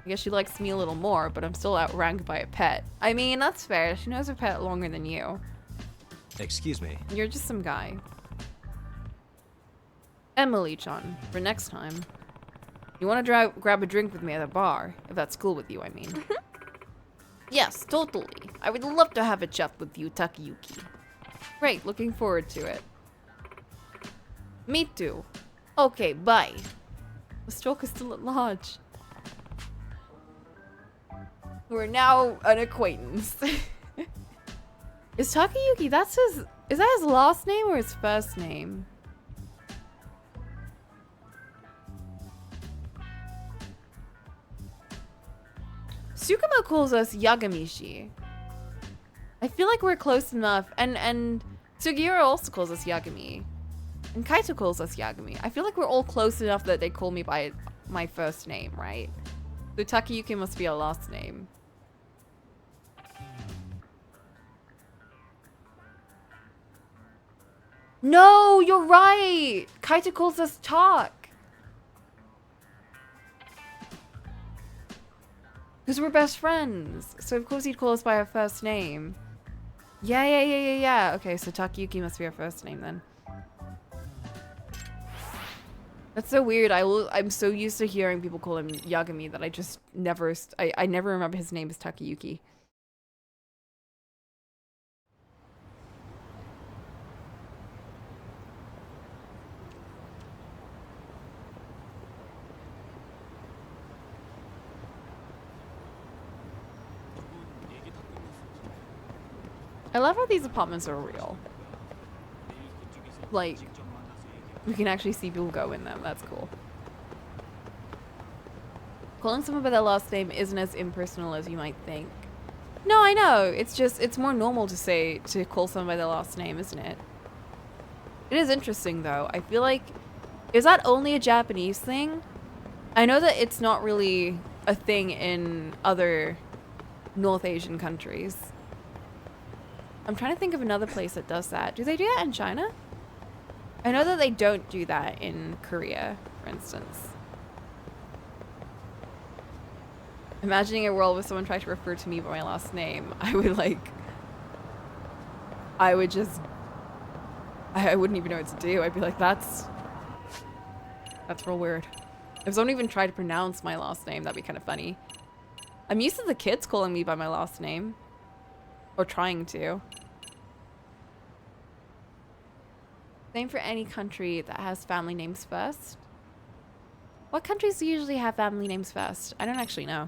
I guess she likes me a little more, but I'm still outranked by a pet. I mean, that's fair. She knows her pet longer than you. Excuse me. You're just some guy. Emily-chan, for next time. You want to grab a drink with me at a bar? If that's cool with you, I mean. Yes, totally. I would love to have a chat with you, Takayuki. Great, looking forward to it. Me too. Okay, bye. The stalker's still at large. We're now an acquaintance. Is Takayuki, is that his last name or his first name? Tsukumo calls us Yagamishi. I feel like we're close enough, and Sugiura also calls us Yagami. And Kaito calls us Yagami. I feel like we're all close enough that they call me by my first name, right? So Takayuki must be a last name. No, you're right! Kaito calls us Tak. Because we're best friends. So of course he'd call us by our first name. Yeah. Okay, so Takayuki must be our first name then. That's so weird. I'm so used to hearing people call him Yagami that I just never... I never remember his name is Takayuki. I love how these apartments are real. Like, we can actually see people go in them. That's cool. Calling someone by their last name isn't as impersonal as you might think. No, I know. It's just, it's more normal to call someone by their last name, isn't it? It is interesting, though. I feel like, is that only a Japanese thing? I know that it's not really a thing in other North Asian countries. I'm trying to think of another place that does that. Do they do that in China? I know that they don't do that in Korea, for instance. Imagining a world where someone tried to refer to me by my last name, I wouldn't even know what to do. I'd be like, that's real weird. If someone even tried to pronounce my last name, that'd be kind of funny. I'm used to the kids calling me by my last name. Or trying to. Same for any country that has family names first. What countries usually have family names first? I don't actually know.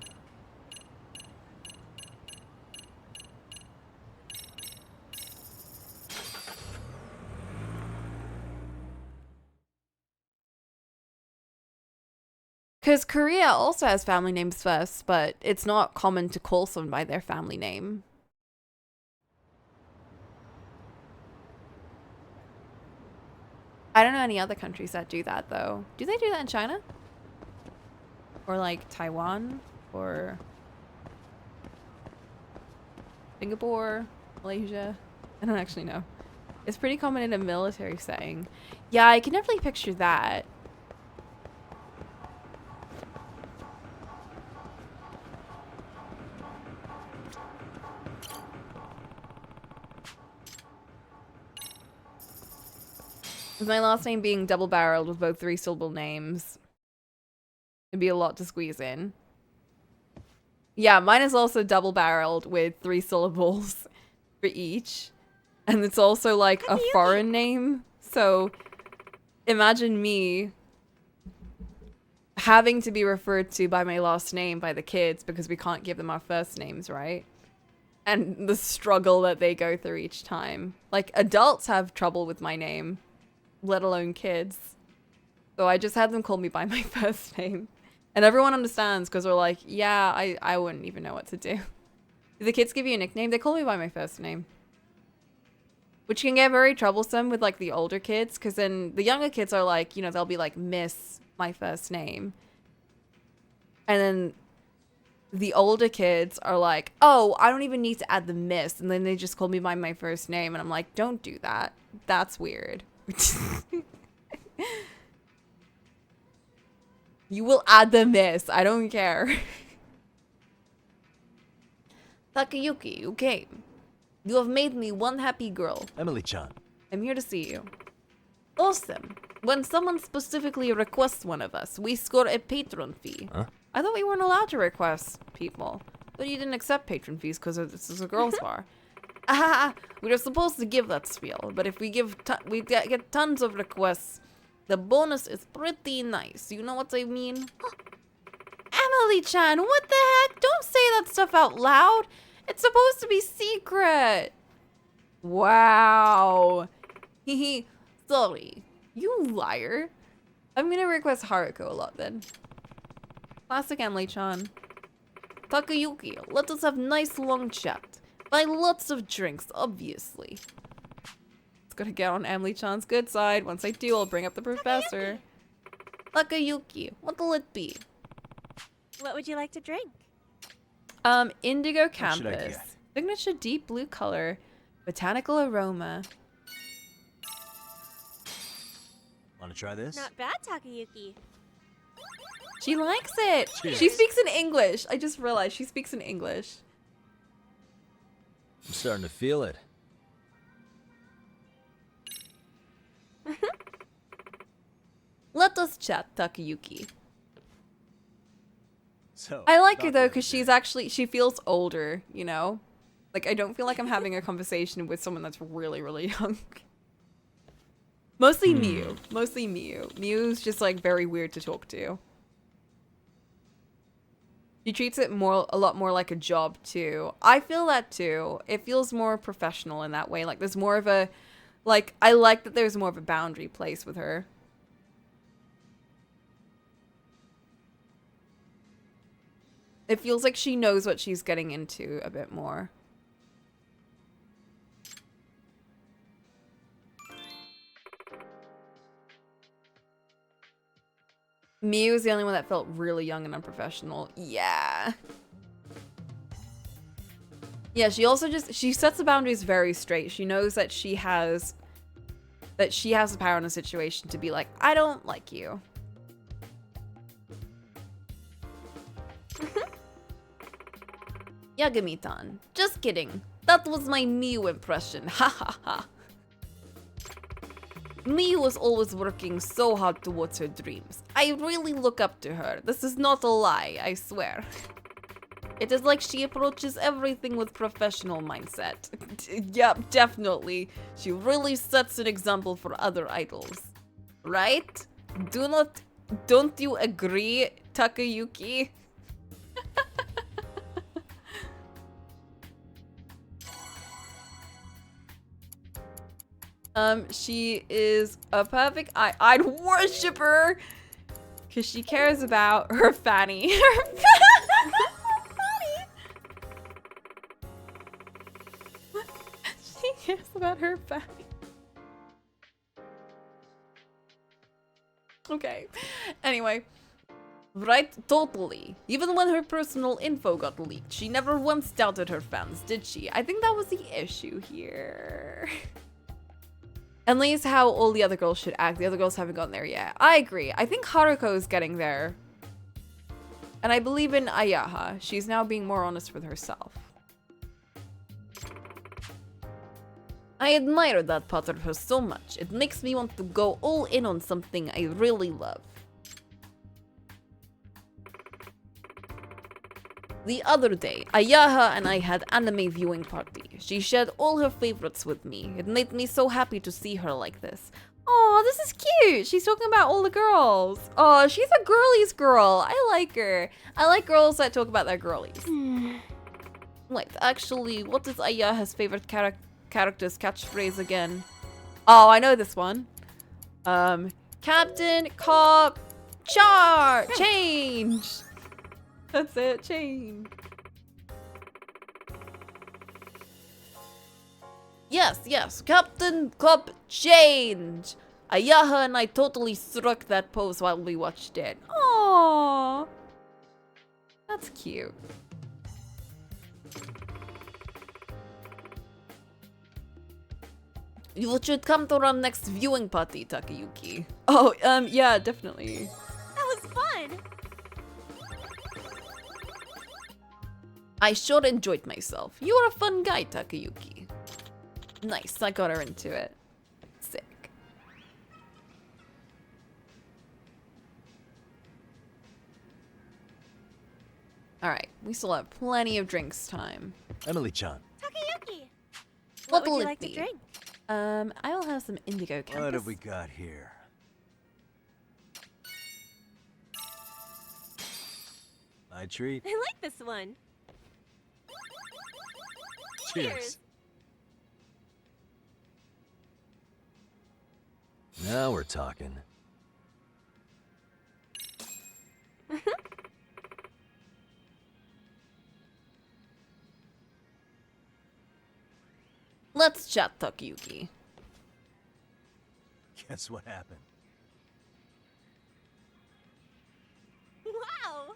Because Korea also has family names first, but it's not common to call someone by their family name. I don't know any other countries that do that, though. Do they do that in China? Or like Taiwan? Or Singapore? Malaysia? I don't actually know. It's pretty common in a military setting. Yeah, I can definitely picture that. With my last name being double-barreled with both 3-syllable names, it'd be a lot to squeeze in. Yeah, mine is also double-barreled with 3 syllables for each. And it's also like a foreign name. So imagine me having to be referred to by my last name by the kids because we can't give them our first names, right? And the struggle that they go through each time. Like, adults have trouble with my name, let alone kids. So I just had them call me by my first name. And everyone understands because they're like, yeah, I wouldn't even know what to do. Do the kids give you a nickname? They call me by my first name. Which can get very troublesome with like the older kids, because then the younger kids are like, you know, they'll be like, Miss my first name. And then the older kids are like, oh, I don't even need to add the miss. And then they just call me by my first name. And I'm like, don't do that. That's weird. You will add the miss. I don't care. Takayuki, you came. You have made me one happy girl. Emily-chan. I'm here to see you. Awesome. When someone specifically requests one of us, we score a patron fee. Huh? I thought we weren't allowed to request people. But you didn't accept patron fees because this is a girls' bar. Ah, we were supposed to give that spiel, but if we get tons of requests, the bonus is pretty nice. You know what I mean? Emily-chan, what the heck? Don't say that stuff out loud. It's supposed to be secret. Wow. Hehe. Sorry. You liar. I'm gonna request Haruko a lot then. Classic Emily-chan. Takayuki, let us have nice long chat. Buy lots of drinks, obviously. It's gonna get on Emily-chan's good side. Once I do, I'll bring up the professor. Takayuki, what'll it be? What would you like to drink? Indigo What should I Campus. get? Signature deep blue color. Botanical aroma. Want to try this? Not bad, Takayuki. She likes it. Cheers. She speaks in English. I just realized she speaks in English. I'm starting to feel it. Let us chat, Takayuki. So, I like her thought though the because other she feels older, you know? Like, I don't feel like I'm having a conversation with someone that's really, really young. Mostly Miu. Mostly Miu. Miu's just like very weird to talk to. She treats it a lot more like a job too. I feel that too. It feels more professional in that way. Like there's more of a, like, I like that there's more of a boundary placed with her. It feels like she knows what she's getting into a bit more. Miu is the only one that felt really young and unprofessional. Yeah. Yeah, she also she sets the boundaries very straight. She knows that she has the power in a situation to be like, I don't like you. Yagami-tan. Just kidding. That was my Miu impression. Ha ha ha. Miu was always working so hard towards her dreams. I really look up to her. This is not a lie, I swear. It is like she approaches everything with professional mindset. Yep, definitely. She really sets an example for other idols. Right? Don't you agree, Takayuki? She is a perfect I'd worship her because she cares about her fanny. Her fanny. She cares about her fanny. Okay. Anyway. Right? Totally. Even when her personal info got leaked, she never once doubted her fans, did she? I think that was the issue here. At least how all the other girls should act. The other girls haven't gotten there yet. I agree. I think Haruko is getting there. And I believe in Ayaha. She's now being more honest with herself. I admire that part of her so much. It makes me want to go all in on something I really love. The other day, Ayaha and I had anime viewing party. She shared all her favorites with me. It made me so happy to see her like this. Oh, this is cute. She's talking about all the girls. Oh, she's a girlies girl. I like her. I like girls that talk about their girlies. Wait, actually, what is Ayaha's favorite character's catchphrase again? Oh, I know this one. Captain, cop, change. That's it, change. Yes, Captain Club change. Ayaha and I totally struck that pose while we watched it. Aww. That's cute. You should come to our next viewing party, Takayuki. Oh, yeah, definitely. That was fun. I sure enjoyed myself. You're a fun guy, Takayuki. Nice, I got her into it. Sick. Alright, we still have plenty of drinks time. Emily-chan. Takayuki. What would will you it like be? to drink? I will have some indigo campus. What have we got here? My treat. I like this one. Cheers. Now we're talking. Let's chat, Takayuki. Guess what happened? Wow.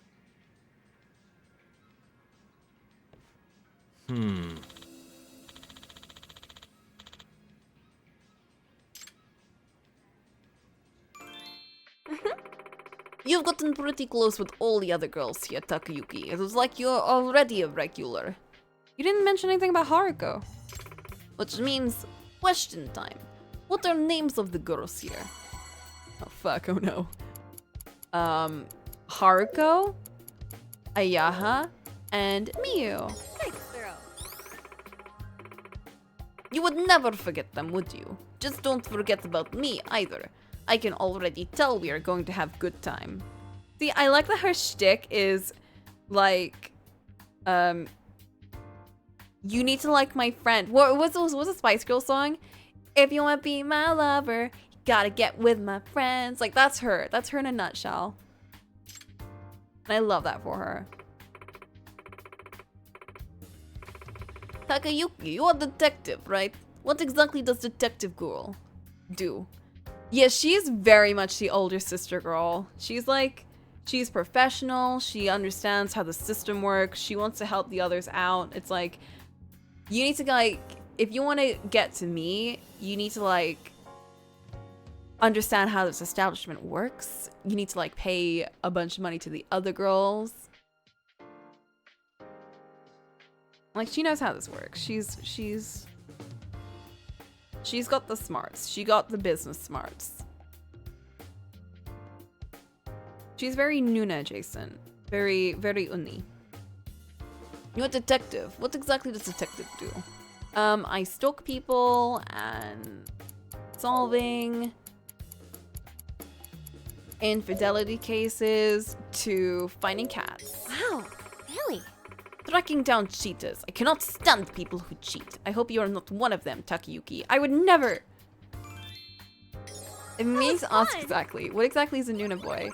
You've gotten pretty close with all the other girls here, Takayuki. It was like you're already a regular. You didn't mention anything about Haruko. Which means, question time. What are names of the girls here? Oh fuck, oh no. Haruko, Ayaha, and Miu. Thanks, girl. You would never forget them, would you? Just don't forget about me either. I can already tell we are going to have good time. See, I like that her shtick is like, you need to like my friend. What's a Spice Girl song? If you want to be my lover, you gotta get with my friends. Like, that's her. That's her in a nutshell. And I love that for her. Takayuki, you're a detective, right? What exactly does Detective Girl do? Yeah, she's very much the older sister girl. She's like, she's professional. She understands how the system works. She wants to help the others out. It's like, you need to, like, if you want to get to me, you need to, like, understand how this establishment works. You need to, like, pay a bunch of money to the other girls. Like, she knows how this works. She's got the smarts. She got the business smarts. She's very Nuna adjacent. Very, very uni. You're a detective. What exactly does detective do? I stalk people and solving infidelity cases to finding cats. Wow, really? Tracking down cheaters. I cannot stand people who cheat. I hope you are not one of them, Takayuki. I would never. It means ask exactly. What exactly is a Nuna boy?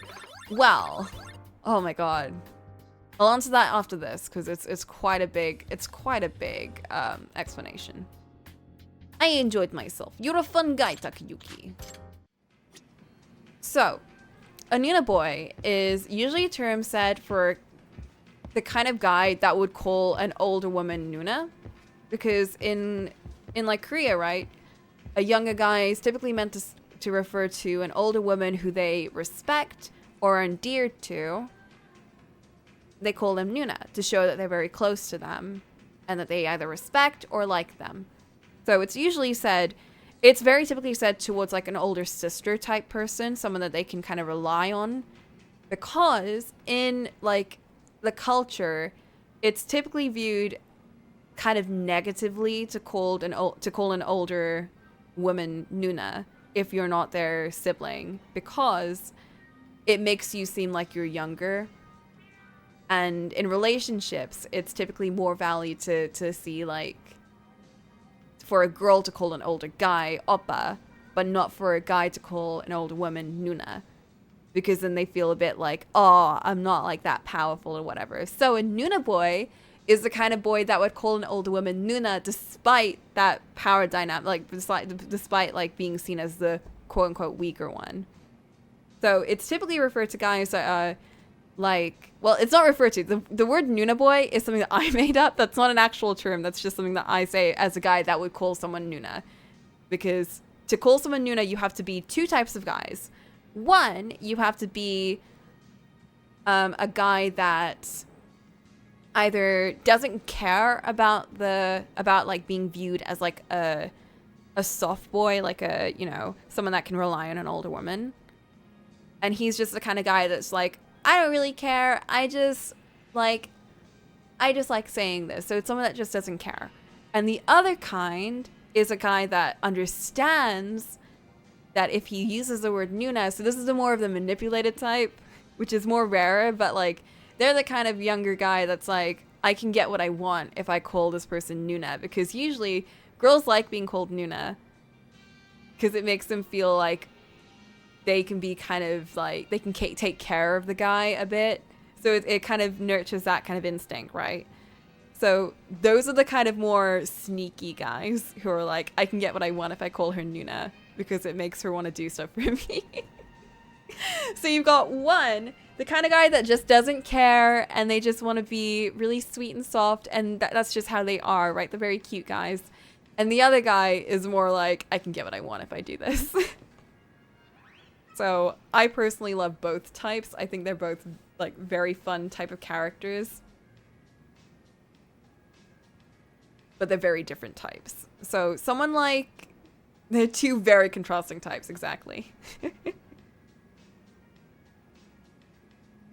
Well, oh my god. I'll answer that after this because it's quite a big explanation. I enjoyed myself. You're a fun guy, Takayuki. So, a Nuna boy is usually a term said for the kind of guy that would call an older woman Nuna, because in like Korea, right, a younger guy is typically meant to refer to an older woman who they respect or are endeared to. They call them Nuna to show that they're very close to them and that they either respect or like them. So it's usually said, it's very typically said towards like an older sister type person, someone that they can kind of rely on, because in like the culture, it's typically viewed kind of negatively to call an older woman Nuna if you're not their sibling, because it makes you seem like you're younger. And in relationships, it's typically more valued to see, like, for a girl to call an older guy oppa, but not for a guy to call an older woman Nuna. Because then they feel a bit like, oh, I'm not, like, that powerful or whatever. So a Nuna boy is the kind of boy that would call an older woman Nuna despite that power dynamic, like, despite like, being seen as the quote-unquote weaker one. So it's typically referred to guys that like, well, it's not referred to. The word Nuna boy is something that I made up. That's not an actual term. That's just something that I say as a guy that would call someone Nuna. Because to call someone Nuna, you have to be two types of guys. One, you have to be a guy that either doesn't care about like being viewed as like a soft boy, like a, you know, someone that can rely on an older woman. And he's just the kind of guy that's like, I don't really care. I just like saying this. So it's someone that just doesn't care. And the other kind is a guy that understands that if he uses the word Nuna, so this is more of the manipulated type, which is more rarer, but like they're the kind of younger guy that's like, I can get what I want if I call this person Nuna, because usually girls like being called Nuna because it makes them feel like they can be kind of like, they can take care of the guy a bit. So it kind of nurtures that kind of instinct, right? So those are the kind of more sneaky guys who are like, I can get what I want if I call her Nuna because it makes her want to do stuff for me. So you've got one, the kind of guy that just doesn't care and they just want to be really sweet and soft, and that's just how they are, right? They're very cute guys. And the other guy is more like, I can get what I want if I do this. So I personally love both types. I think they're both like very fun type of characters. But they're very different types. So someone like, they're two very contrasting types, exactly.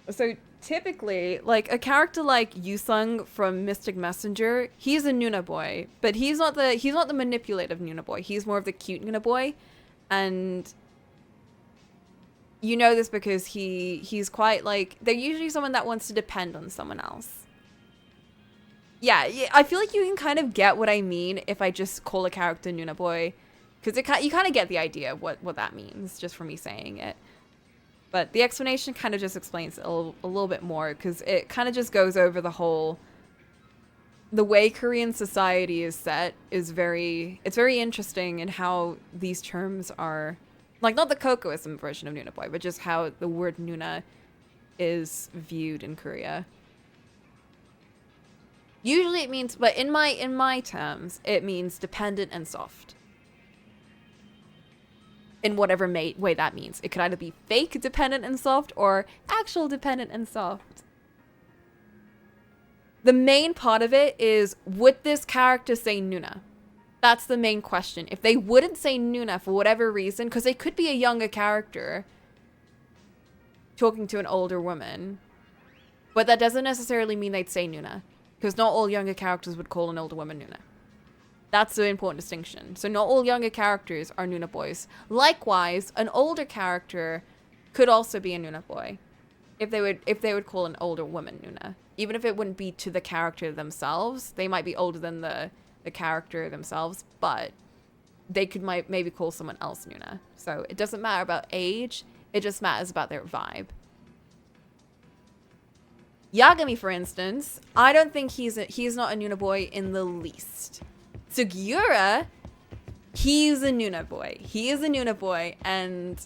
So typically, like a character like Yusung from Mystic Messenger, he's a Nuna boy, but he's not the manipulative Nuna boy. He's more of the cute Nuna boy, and you know this because he's quite like, they're usually someone that wants to depend on someone else. Yeah, I feel like you can kind of get what I mean if I just call a character Nuna Boy, because you kind of get the idea of what that means just from me saying it. But the explanation kind of just explains it a little bit more, because it kind of just goes over the whole, the way Korean society is set is it's very interesting in how these terms are, like, not the Cocoism version of Nuna Boy, but just how the word Nuna is viewed in Korea. Usually it means, but in my terms, it means dependent and soft. In whatever way that means. It could either be fake dependent and soft or actual dependent and soft. The main part of it is, would this character say Nuna? That's the main question. If they wouldn't say Nuna for whatever reason, because they could be a younger character talking to an older woman, but that doesn't necessarily mean they'd say Nuna. Because not all younger characters would call an older woman Nuna. That's the important distinction. So not all younger characters are Nuna boys. Likewise, an older character could also be a Nuna boy. If they would call an older woman Nuna. Even if it wouldn't be to the character themselves. They might be older than the character themselves, but they could maybe call someone else Nuna. So it doesn't matter about age, it just matters about their vibe. Yagami, for instance, I don't think he's not a Nuna boy in the least. Sugiura, he's a Nuna boy. He is a Nuna boy, and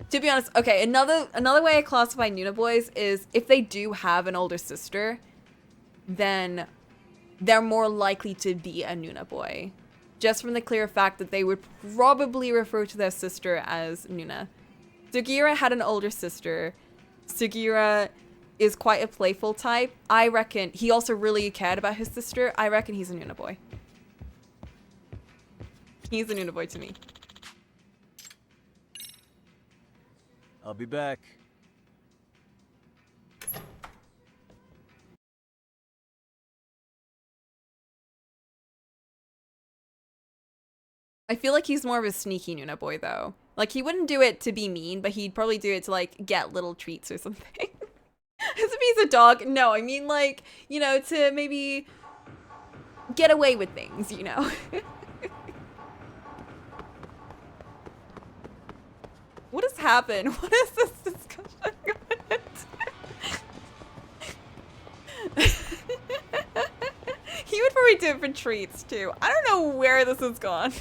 to be honest, okay, another way I classify Nuna boys is if they do have an older sister, then they're more likely to be a Nuna boy. Just from the clear fact that they would probably refer to their sister as Nuna. Sugiura had an older sister. Sugiura is quite a playful type. I reckon he also really cared about his sister. I reckon he's a Nuna boy. He's a Nuna boy to me. I'll be back. I feel like he's more of a sneaky Nuna boy though. Like, he wouldn't do it to be mean, but he'd probably do it to like get little treats or something. As if he's a dog. No, I mean, like, you know, to maybe get away with things, you know. What has happened? What is this discussion going? He would probably do it for treats too. I don't know where this has gone.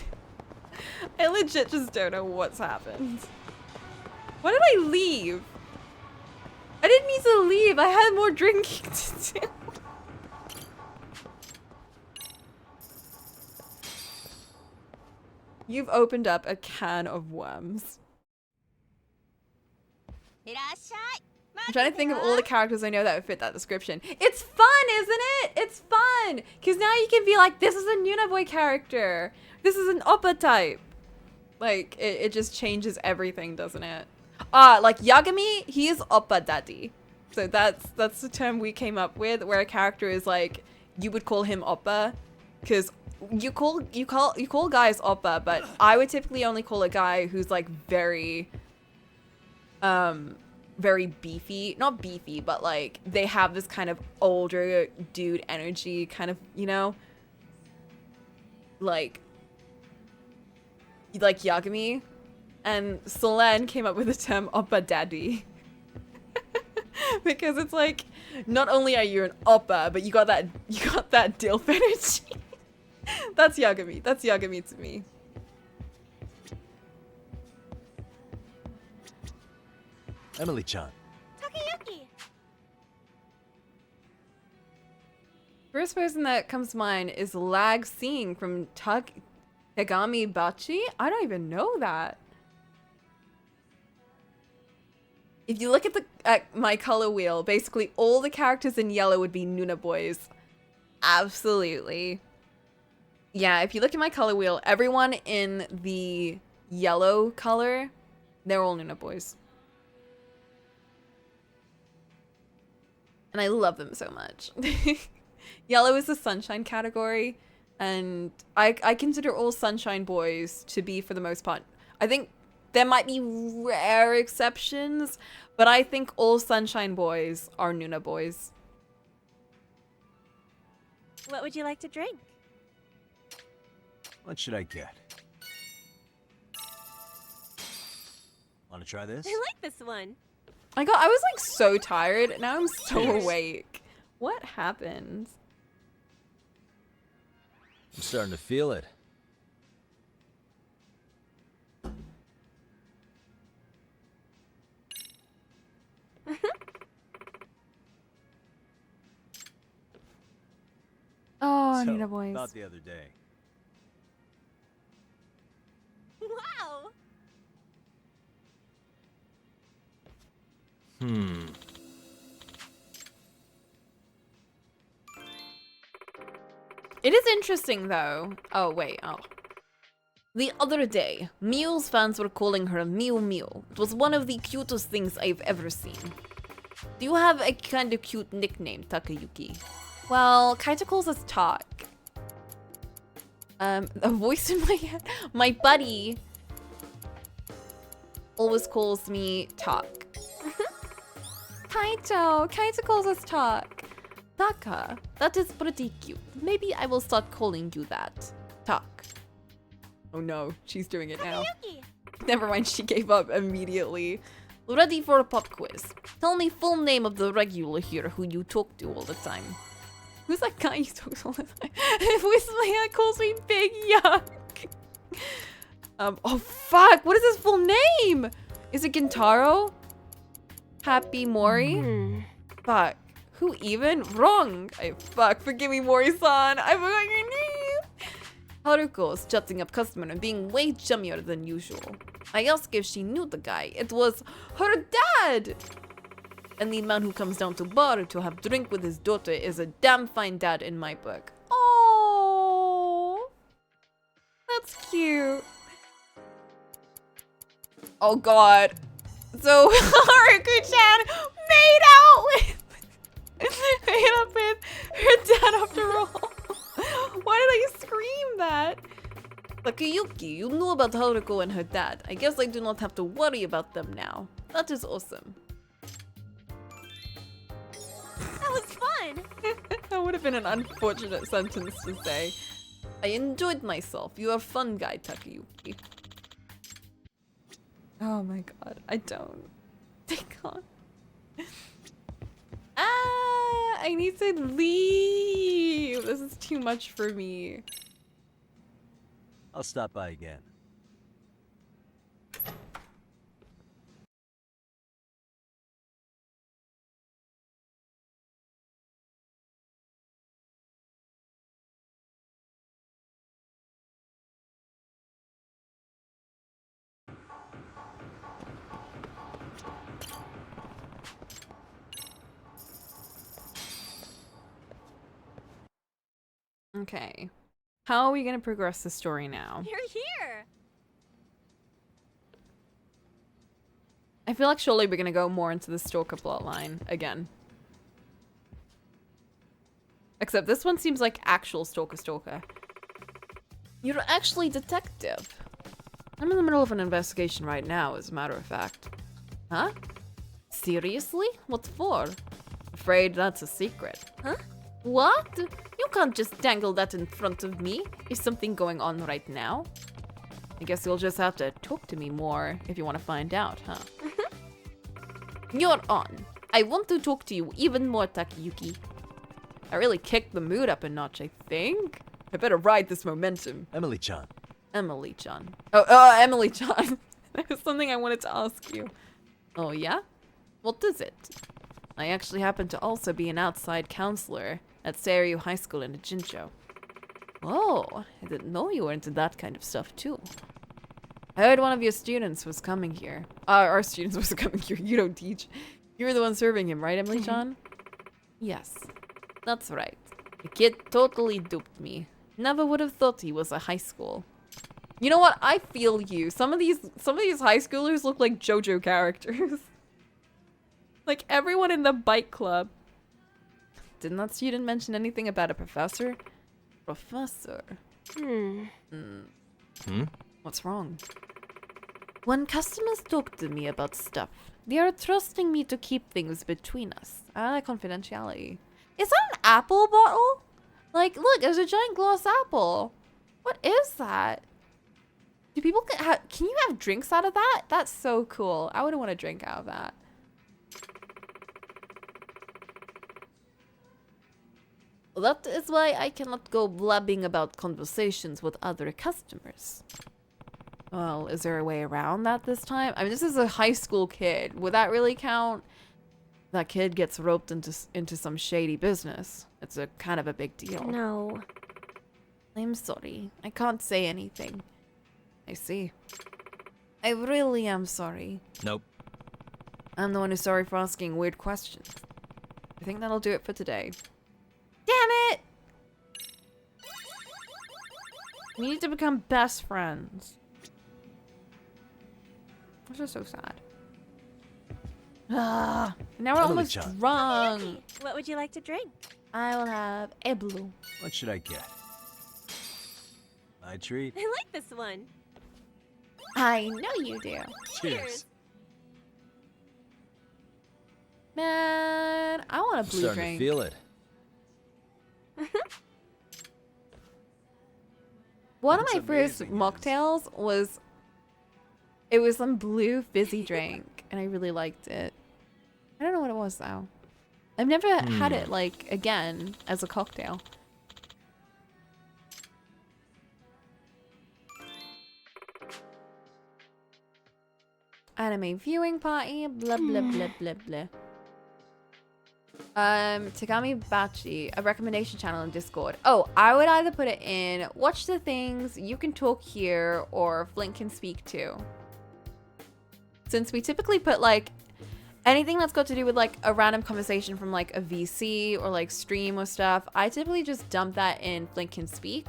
I legit just don't know what's happened. Why did I leave? I didn't mean to leave. I had more drinking to do. You've opened up a can of worms. I'm trying to think of all the characters I know that would fit that description. It's fun, isn't it? It's fun. Because now you can be like, this is a Nuna boy character. This is an Oppa type. Like, it just changes everything, doesn't it? Like Yagami, he is Oppa daddy. So that's the term we came up with, where a character is like, you would call him Oppa. Because you call guys Oppa, but I would typically only call a guy who's like very beefy. Not beefy, but like they have this kind of older dude energy, kind of, you know? Like Yagami. And Solen came up with the term Oppa Daddy. Because it's like, not only are you an Oppa, but you got that dilf energy. That's Yagami. That's Yagami to me. Emily-chan. First person that comes to mind is Lag Sing from Tegami Bachi? I don't even know that. If you look at my color wheel, basically all the characters in yellow would be Nuna boys. Absolutely. Yeah, if you look at my color wheel, everyone in the yellow color, they're all Nuna boys. And I love them so much. Yellow is the sunshine category, and I consider all sunshine boys to be, for the most part, I think There might be rare exceptions, but I think all Sunshine Boys are Nuna boys. What would you like to drink? What should I get? Want to try this? I like this one. I was like so tired. Now I'm so Cheers. awake. What happened? I'm starting to feel it. Oh, So, Nuna boys. about the other day. Wow. It is interesting though. Oh wait, The other day, Mew's fans were calling her Mew Mew. It was one of the cutest things I've ever seen. Do you have a kind of cute nickname, Takayuki? Well, Kaito calls us Talk. A voice in my head. My buddy always calls me Talk. Kaito calls us Talk. Taka, that is pretty cute. Maybe I will start calling you that. Talk. Oh no, she's doing it now. Never mind, she gave up immediately. Ready for a pop quiz. Tell me full name of the regular here who you talk to all the time. Who's that guy you talk to all the time? Whistlehead calls me Big Yuck. Oh fuck, what is his full name? Is it Gintaro? Happy Mori? Fuck. Who even? Wrong. Fuck, forgive me, Mori-san. I forgot your name. Haruko is chatting up customer and being way chummier than usual. I asked if she knew the guy. It was her dad. And the man who comes down to bar to have drink with his daughter is a damn fine dad in my book. Oh, that's cute. Oh god. So Haruko-chan made up with her dad after all. Why did I scream that? Takayuki, you knew about Haruko and her dad. I guess I do not have to worry about them now. That is awesome. That was fun. That would have been an unfortunate sentence to say. I enjoyed myself. You are a fun guy, Takayuki. Oh my god, I don't. I can't. I need to leave. This is too much for me. I'll stop by again. Okay. How are we gonna progress the story now? You're here. I feel like surely we're gonna go more into the stalker plotline again. Except this one seems like actual stalker. You're actually detective. I'm in the middle of an investigation right now, as a matter of fact. Huh? Seriously? What for? Afraid that's a secret. Huh? What? You can't just dangle that in front of me. Is something going on right now? I guess you'll just have to talk to me more if you want to find out, huh? You're on. I want to talk to you even more, Takayuki. I really kicked the mood up a notch, I think. I better ride this momentum. Emily-chan. Emily-chan. Oh, Emily-chan. That was something I wanted to ask you. Oh, yeah? What is it? I actually happen to also be an outside counselor at Seiryu High School in Jincho. Oh, I didn't know you were into that kind of stuff too. I heard one of your students was coming here. Our students was coming here. You don't teach. You were the one serving him, right, Emily-chan? Yes, that's right. The kid totally duped me. Never would have thought he was a high school. You know what? I feel you. Some of these high schoolers look like JoJo characters. Like everyone in the bike club. Didn't that student mention anything about a professor? Professor. What's wrong? When customers talk to me about stuff, they are trusting me to keep things between us. I like confidentiality. Is that an apple bottle? Like, look, there's a giant glass apple. What is that? Do people can you have drinks out of that? That's so cool. I wouldn't want to drink out of that. That is why I cannot go blabbing about conversations with other customers. Well, is there a way around that this time? I mean, this is a high school kid. Would that really count? That kid gets roped into some shady business. It's a kind of a big deal. No. I'm sorry. I can't say anything. I see. I really am sorry. Nope. I'm the one who's sorry for asking weird questions. I think that'll do it for today. Damn it! We need to become best friends. This is so sad. Ah, now we're almost drunk. What would you like to drink? I will have a blue. What should I get? My treat. I like this one. I know you do. Cheers. Man, I want a blue Starting drink. to feel it. One of my first mocktails was, it was some blue fizzy drink, and I really liked it. I don't know what it was though. I've never had it like again as a cocktail. Anime viewing party, blah blah blah blah blah. Tagami Bachi, a recommendation channel in Discord. Oh, I would either put it in watch the things, you can talk here, or Flint can speak too. Since we typically put like anything that's got to do with like a random conversation from like a VC or like stream or stuff, I typically just dump that in Flint can speak.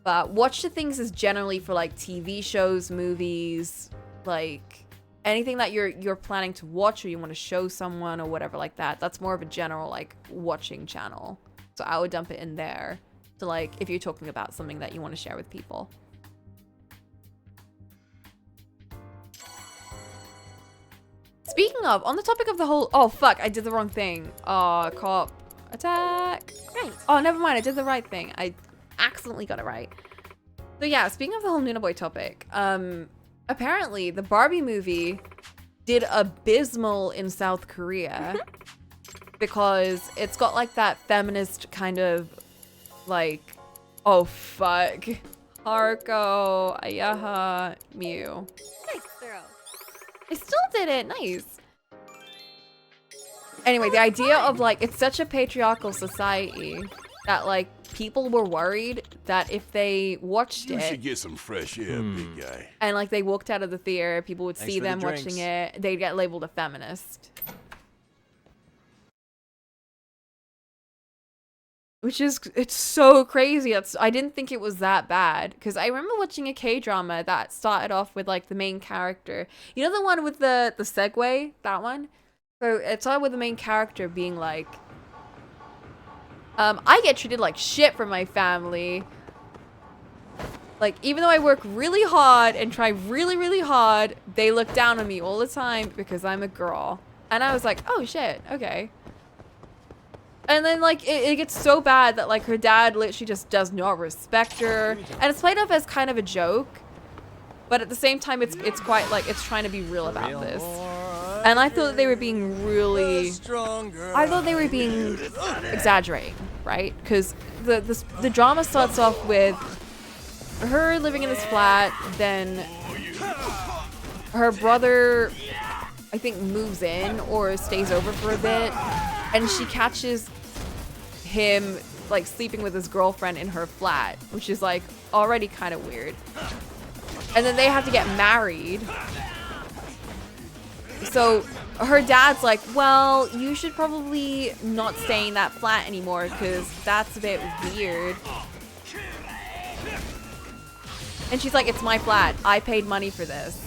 But watch the things is generally for like TV shows, movies, like anything that you're planning to watch or you want to show someone or whatever like that. That's more of a general like watching channel. So I would dump it in there to like if you're talking about something that you want to share with people. Speaking of, on the topic of the whole, oh fuck, I did the wrong thing. Cop attack. Right. Oh, never mind, I did the right thing. I accidentally got it right. So yeah, speaking of the whole Nuna Boy topic, apparently the Barbie movie did abysmal in South Korea because it's got like that feminist kind of like, oh fuck, Haruko, Ayaha, Mew. Nice throw. I still did it, nice. Anyway, the idea of like, it's such a patriarchal society that like people were worried that if they watched You it should get some fresh air, big guy. and like they walked out of the theater, people would Thanks see for the them drinks. watching it, they'd get labeled a feminist. Which is, it's so crazy. I didn't think it was that bad. Because I remember watching a K-drama that started off with like the main character. You know the one with the segue? That one? So it started with the main character being like, I get treated like shit from my family. Like, even though I work really hard and try really, really hard, they look down on me all the time because I'm a girl. And I was like, oh shit, okay. And then like it gets so bad that like her dad literally just does not respect her, and it's played off as kind of a joke, but at the same time it's quite like it's trying to be real about this. And I thought they were being really, I thought they were being exaggerating, right? Because the drama starts off with her living in this flat, then her brother I think moves in or stays over for a bit. And she catches him like sleeping with his girlfriend in her flat, which is like already kind of weird. And then they have to get married. So her dad's like, well, you should probably not stay in that flat anymore because that's a bit weird. And she's like, it's my flat. I paid money for this.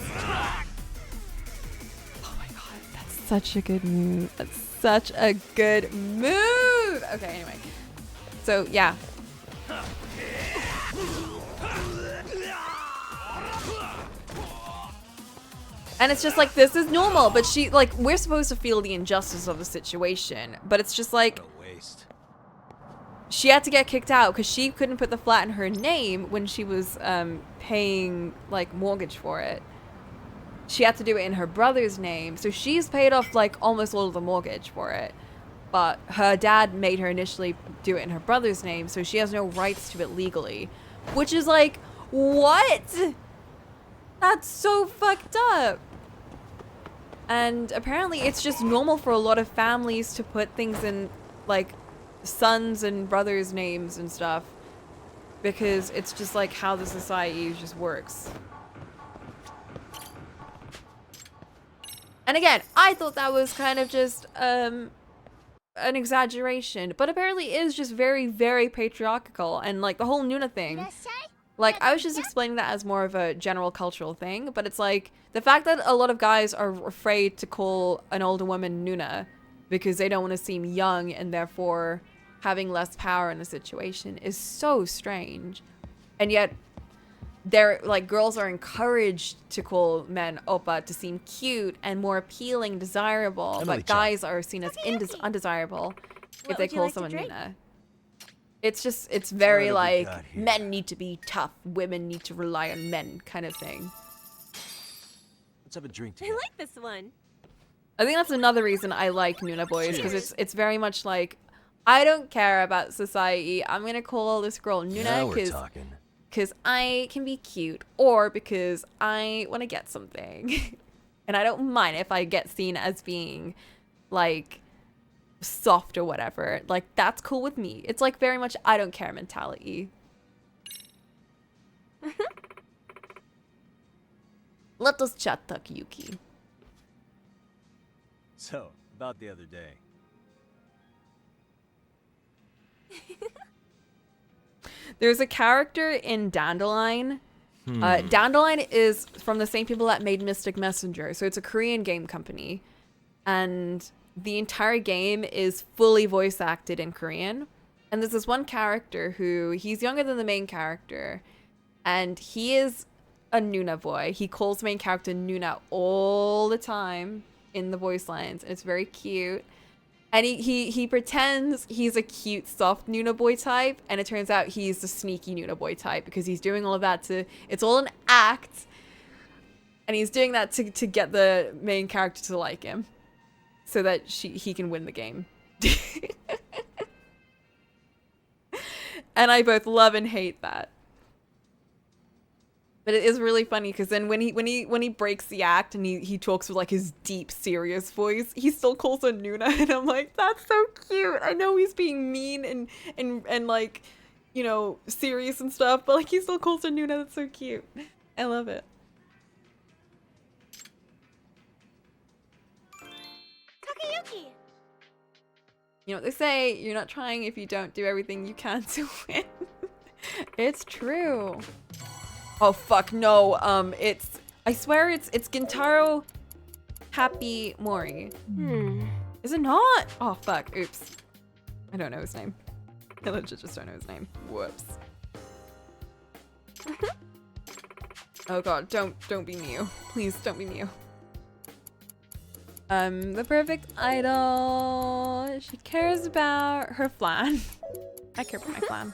Oh my god, that's such a good move. That's such a good move. Okay, anyway. So, yeah. And it's just like, this is normal, but she, like, we're supposed to feel the injustice of the situation, but it's just like, What a waste. she had to get kicked out because she couldn't put the flat in her name when she was paying, like, mortgage for it. She had to do it in her brother's name, so she's paid off, like, almost all of the mortgage for it. But her dad made her initially do it in her brother's name, so she has no rights to it legally. Which is like, what? That's so fucked up. And apparently it's just normal for a lot of families to put things in, like, sons and brothers' names and stuff. Because it's just like how the society just works. And again, I thought that was kind of just, an exaggeration. But apparently it is just very, very patriarchal. And, like, the whole Nuna thing. Like, I was just explaining that as more of a general cultural thing. But it's like, the fact that a lot of guys are afraid to call an older woman Nuna because they don't want to seem young and therefore having less power in a situation is so strange. And yet, they're like, girls are encouraged to call men oppa to seem cute and more appealing, desirable, but guys are seen as undesirable if they call someone Nuna. It's just, it's very like, men need to be tough, women need to rely on men kind of thing. Let's have a drink I together. like this one. I think that's another reason I like Nuna boys, because it's very much like, I don't care about society, I'm gonna call this girl Nuna because I can be cute, or because I want to get something. And I don't mind if I get seen as being, like, soft or whatever. Like, that's cool with me. It's like very much I don't care mentality. Let us chat, Takayuki. So, about the other day. There's a character in Dandelion. Dandelion is from the same people that made Mystic Messenger. So it's a Korean game company. And the entire game is fully voice acted in Korean. And there's this one character who, he's younger than the main character. And he is a Nuna boy. He calls the main character Nuna all the time in the voice lines. And it's very cute. And he pretends he's a cute, soft Nuna boy type, and it turns out he's the sneaky Nuna boy type because he's doing all of that to... It's all an act, and he's doing that to get the main character to like him so that he can win the game. And I both love and hate that. But it is really funny because then when he breaks the act and he talks with like his deep, serious voice, he still calls her Nuna, and I'm like, that's so cute. I know he's being mean and like, you know, serious and stuff, but like he still calls her Nuna. That's so cute. I love it. Takayuki. You know what they say? You're not trying if you don't do everything you can to win. It's true. Oh fuck no, I swear it's Gintaro Happy Mori. Is it not? Oh fuck, oops. I don't know his name. I legit just don't know his name. Whoops. Oh god, don't be Mew. Please don't be Mew. The perfect idol. She cares about her flan. I care about my flan.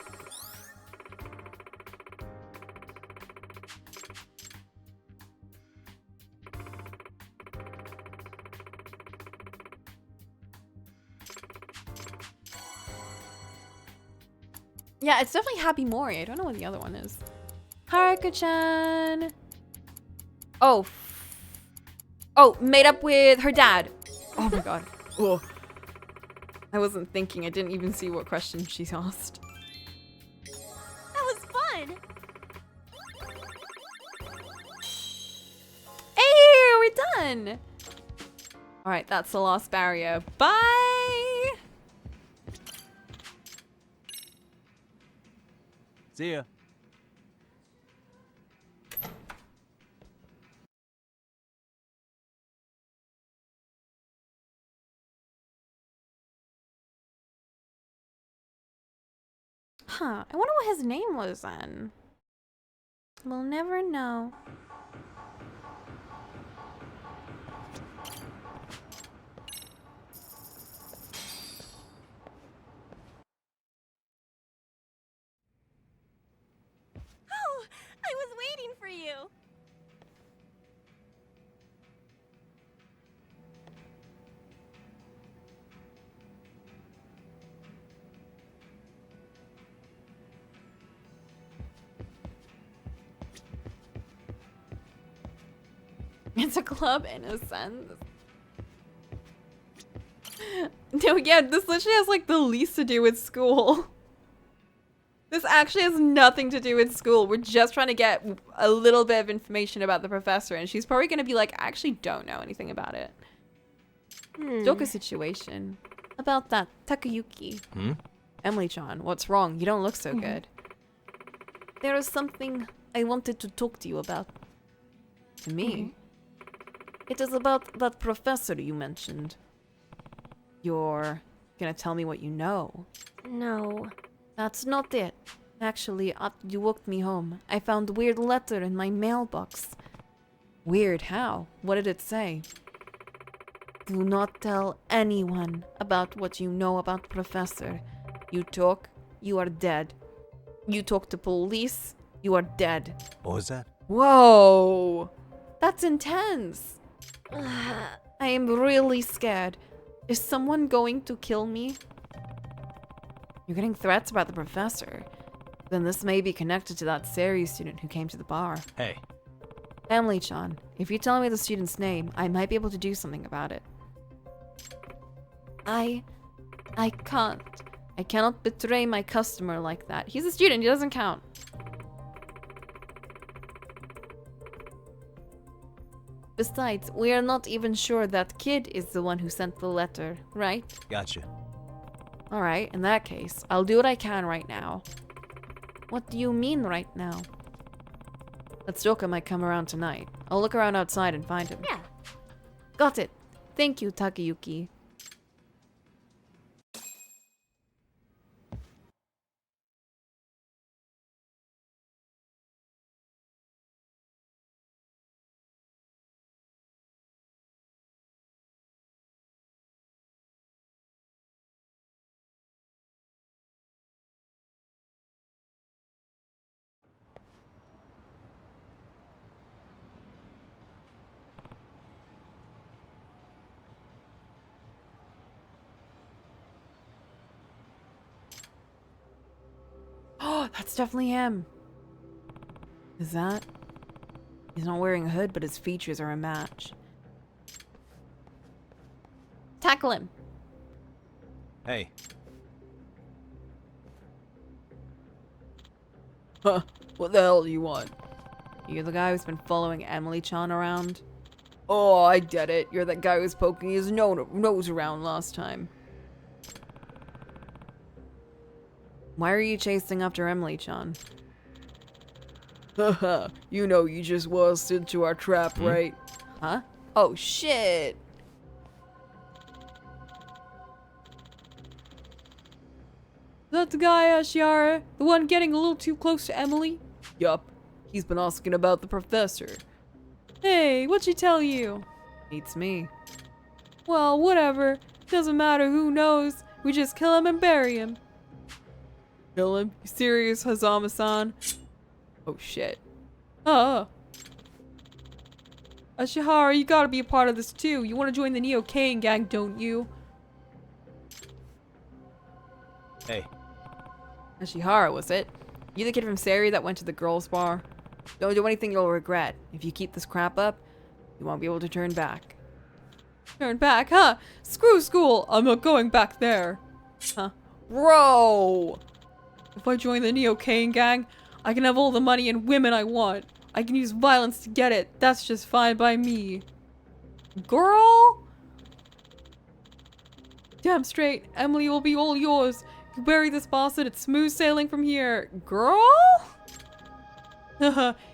Yeah, it's definitely Happy Mori. I don't know what the other one is. Haruka-chan. Oh. Oh, made up with her dad. Oh my god. Oh. I wasn't thinking. I didn't even see what question she asked. That was fun. Hey, we're done. All right, that's the last barrier. Bye. See ya. Huh, I wonder what his name was then. We'll never know. you. It's a club in a sense. No, yeah, this literally has like the least to do with school. This actually has nothing to do with school. We're just trying to get a little bit of information about the professor, and she's probably gonna be like, I actually don't know anything about it. Joker situation. About that Takayuki. Emily-chan, what's wrong? You don't look so good. There is something I wanted to talk to you about. To me? It is about that professor you mentioned. You're gonna tell me what you know? No. That's not it. Actually, after you walked me home, I found a weird letter in my mailbox. Weird how? What did it say? Do not tell anyone about what you know about Professor. You talk, you are dead. You talk to police, you are dead. What was that? Whoa! That's intense. I am really scared. Is someone going to kill me? You're getting threats about the professor. Then this may be connected to that series student who came to the bar. Hey. Emily-chan, if you tell me the student's name, I might be able to do something about it. I can't. I cannot betray my customer like that. He's a student, he doesn't count. Besides, we are not even sure that kid is the one who sent the letter, right? Gotcha. Alright, in that case, I'll do what I can right now. What do you mean right now? That Joker might come around tonight. I'll look around outside and find him. Yeah. Got it. Thank you, Takayuki. Oh, that's definitely him. Is that? He's not wearing a hood, but his features are a match. Tackle him. Hey. Huh? What the hell do you want? You're the guy who's been following Emily-chan around? Oh, I get it. You're that guy who was poking his nose around last time. Why are you chasing after Emily-chan? Haha, you know you just was into our trap, right? Huh? Oh, shit. That the guy, Ashiara? The one getting a little too close to Emily? Yup. He's been asking about the professor. Hey, what'd she tell you? Hates me. Well, whatever. Doesn't matter who knows. We just kill him and bury him. Kill him? You serious, Hazama-san? Oh shit. Ashihara, you gotta be a part of this too. You wanna join the Neo Kane gang, don't you? Hey. Ashihara, was it? You the kid from Sari that went to the girls' bar? Don't do anything you'll regret. If you keep this crap up, you won't be able to turn back. Turn back, huh? Screw school! I'm not going back there. Huh? Bro! If I join the Neo Kane gang, I can have all the money and women I want. I can use violence to get it. That's just fine by me. Girl? Damn straight. Emily will be all yours. You bury this bastard, it's smooth sailing from here. Girl?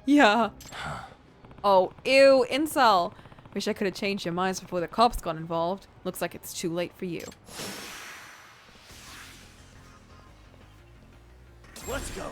Yeah. Oh, ew, incel. Wish I could have changed your minds before the cops got involved. Looks like it's too late for you. Let's go.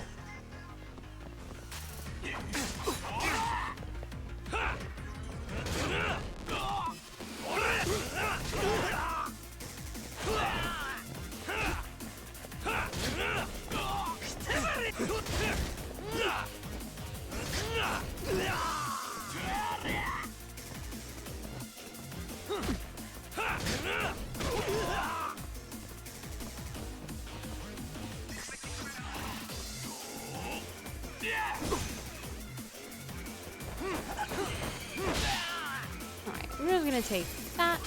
Alright, we're just gonna take that.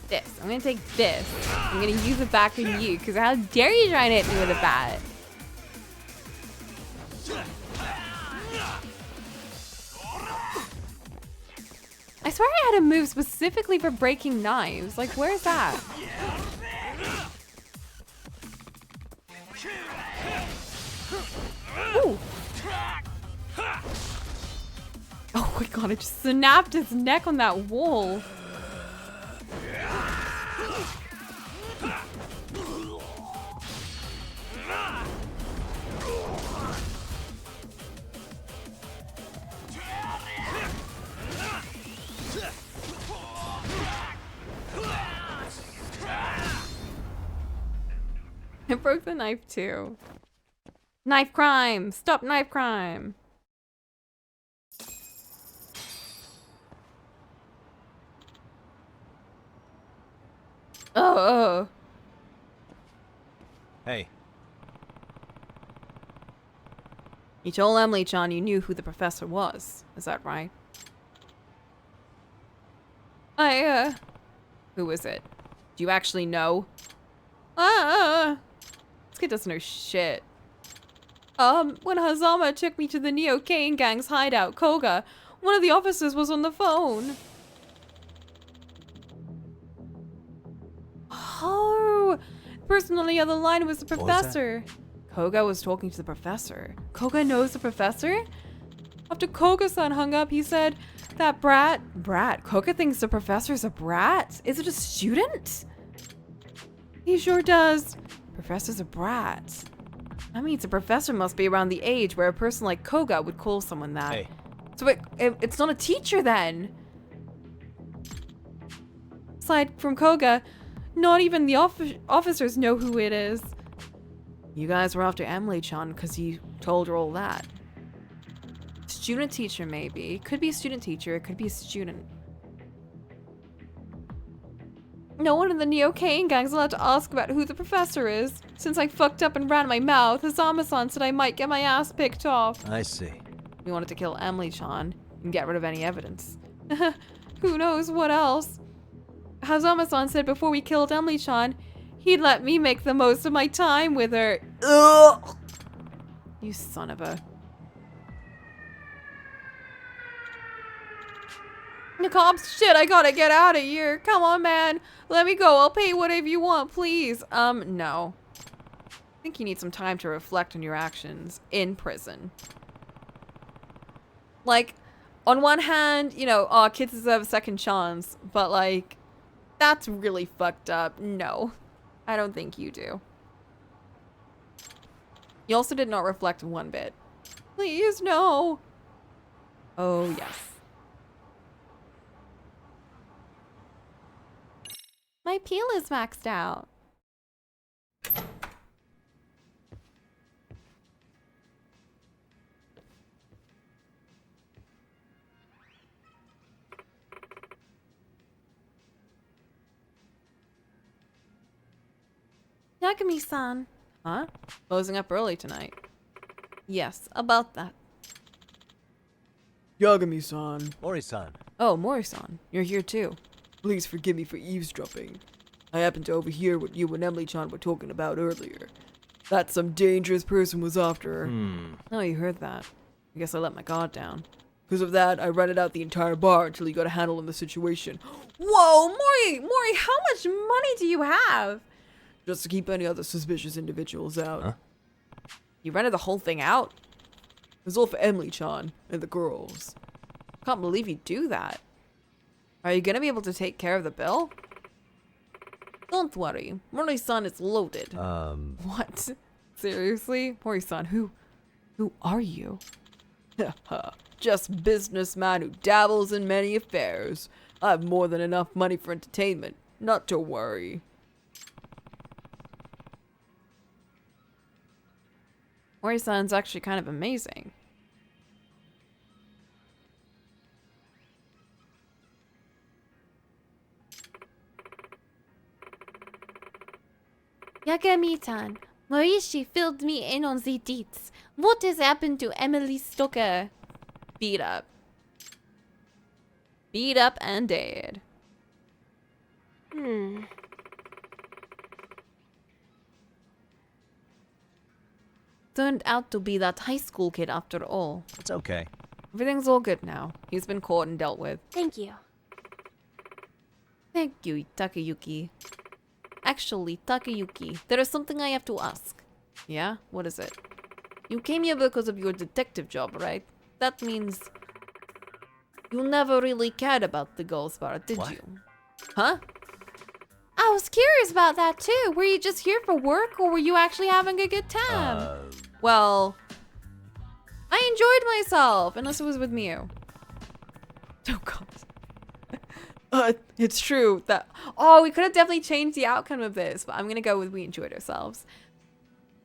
This. I'm gonna take this. I'm gonna use it back on you, because how dare you try and hit me with a bat? I swear I had a move specifically for breaking knives. Like, where's that? Ooh. Oh my god, I just snapped his neck on that wall. I broke the knife too. Knife crime! Stop knife crime! Oh. Hey. You told Emily-chan you knew who the professor was. Is that right? Who is it? Do you actually know? This kid doesn't know shit. When Hazama took me to the Neo Kane gang's hideout, Koga, one of the officers was on the phone. Oh, the person on the other line was the professor. Koga was talking to the professor. Koga knows the professor? After Koga-san hung up, he said, that brat. Koga thinks the professor's a brat? Is it a student? He sure does. Professor's a brat. That means the professor must be around the age where a person like Koga would call someone that. Hey. So it's not a teacher then. Aside from Koga, not even the officers know who it is. You guys were after Emily-chan because you told her all that. Student teacher, maybe. Could be a student teacher, it could be a student. No one in the Neo Kane gang's allowed to ask about who the professor is. Since I fucked up and ran my mouth, Hazama-san said I might get my ass picked off. I see. We wanted to kill Emily-chan and get rid of any evidence. Who knows what else? Hazama-san said before we killed Emily-chan, he'd let me make the most of my time with her. Ugh! You son of a... The cops, shit, I gotta get out of here. Come on, man. Let me go. I'll pay you whatever you want, please. No. I think you need some time to reflect on your actions in prison. Like, on one hand, you know, kids deserve a second chance, but like, that's really fucked up. No, I don't think you do. You also did not reflect one bit. Please, no. Oh, yes. My peel is maxed out. Yagami-san. Huh? Closing up early tonight. Yes, about that. Yagami-san. Mori-san. Oh, Mori-san. You're here too. Please forgive me for eavesdropping. I happened to overhear what you and Emily-chan were talking about earlier. That some dangerous person was after her. Oh, you heard that. I guess I let my guard down. Because of that, I rented out the entire bar until you got a handle on the situation. Whoa, Mori, how much money do you have? Just to keep any other suspicious individuals out. Huh? You rented the whole thing out? It was all for Emily-chan and the girls. Can't believe you do that. Are you gonna be able to take care of the bill? Don't worry, Mori-san is loaded. What? Seriously? Mori-san, who are you? Just businessman who dabbles in many affairs. I have more than enough money for entertainment. Not to worry. Mori-san's actually kind of amazing. Yagami-tan, Morishi filled me in on the deets. What has happened to Emily Stoker? Beat up. Beat up and dead. Turned out to be that high school kid after all. It's okay. Everything's all good now. He's been caught and dealt with. Thank you. Thank you, Takayuki. Actually, Takayuki, there is something I have to ask. Yeah? What is it? You came here because of your detective job, right? That means you never really cared about the Girls Bar, did What? you? Huh? I was curious about that too. Were you just here for work or were you actually having a good time? Well, I enjoyed myself, unless it was with Mew. Oh god. It's true that... Oh, we could have definitely changed the outcome of this, but I'm gonna go with we enjoyed ourselves.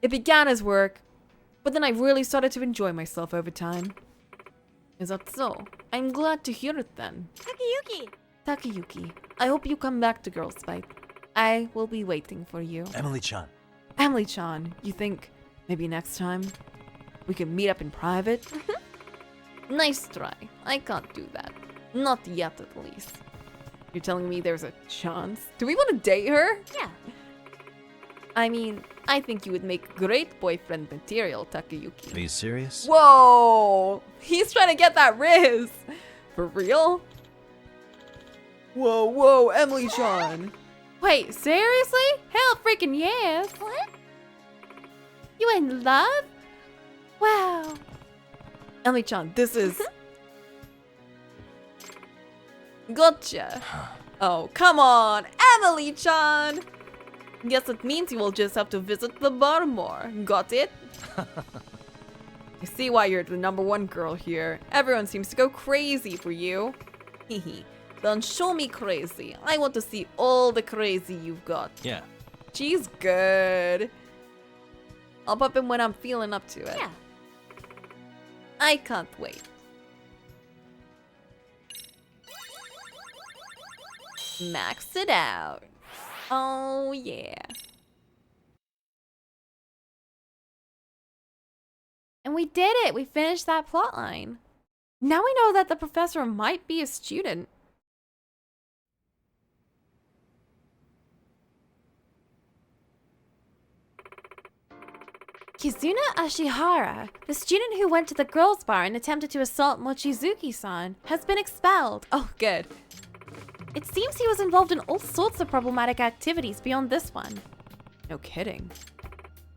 It began as work, but then I really started to enjoy myself over time. Is that so? I'm glad to hear it then. Takayuki! Takayuki, I hope you come back to Girls Fight. I will be waiting for you. Emily-chan. Emily-chan, you think maybe next time we can meet up in private? Nice try. I can't do that. Not yet, at least. You're telling me there's a chance? Do we want to date her? Yeah. I mean, I think you would make great boyfriend material, Takayuki. Are you serious? Whoa! He's trying to get that Riz! For real? Whoa, whoa, Emily-chan! Wait, seriously? Hell freaking yes! What? You in love? Wow. Emily-chan, this is... Gotcha. Oh, come on, Emily-chan! Guess it means you will just have to visit the bar more. Got it? I see why you're the #1 girl here. Everyone seems to go crazy for you. Hehe. Then show me crazy. I want to see all the crazy you've got. Yeah. She's good. I'll pop in when I'm feeling up to it. Yeah. I can't wait. Max it out. Oh, yeah. And we did it! We finished that plotline. Now we know that the professor might be a student. Kizuna Ashihara, the student who went to the girls' bar and attempted to assault Mochizuki-san, has been expelled. Oh, good. It seems he was involved in all sorts of problematic activities beyond this one. No kidding.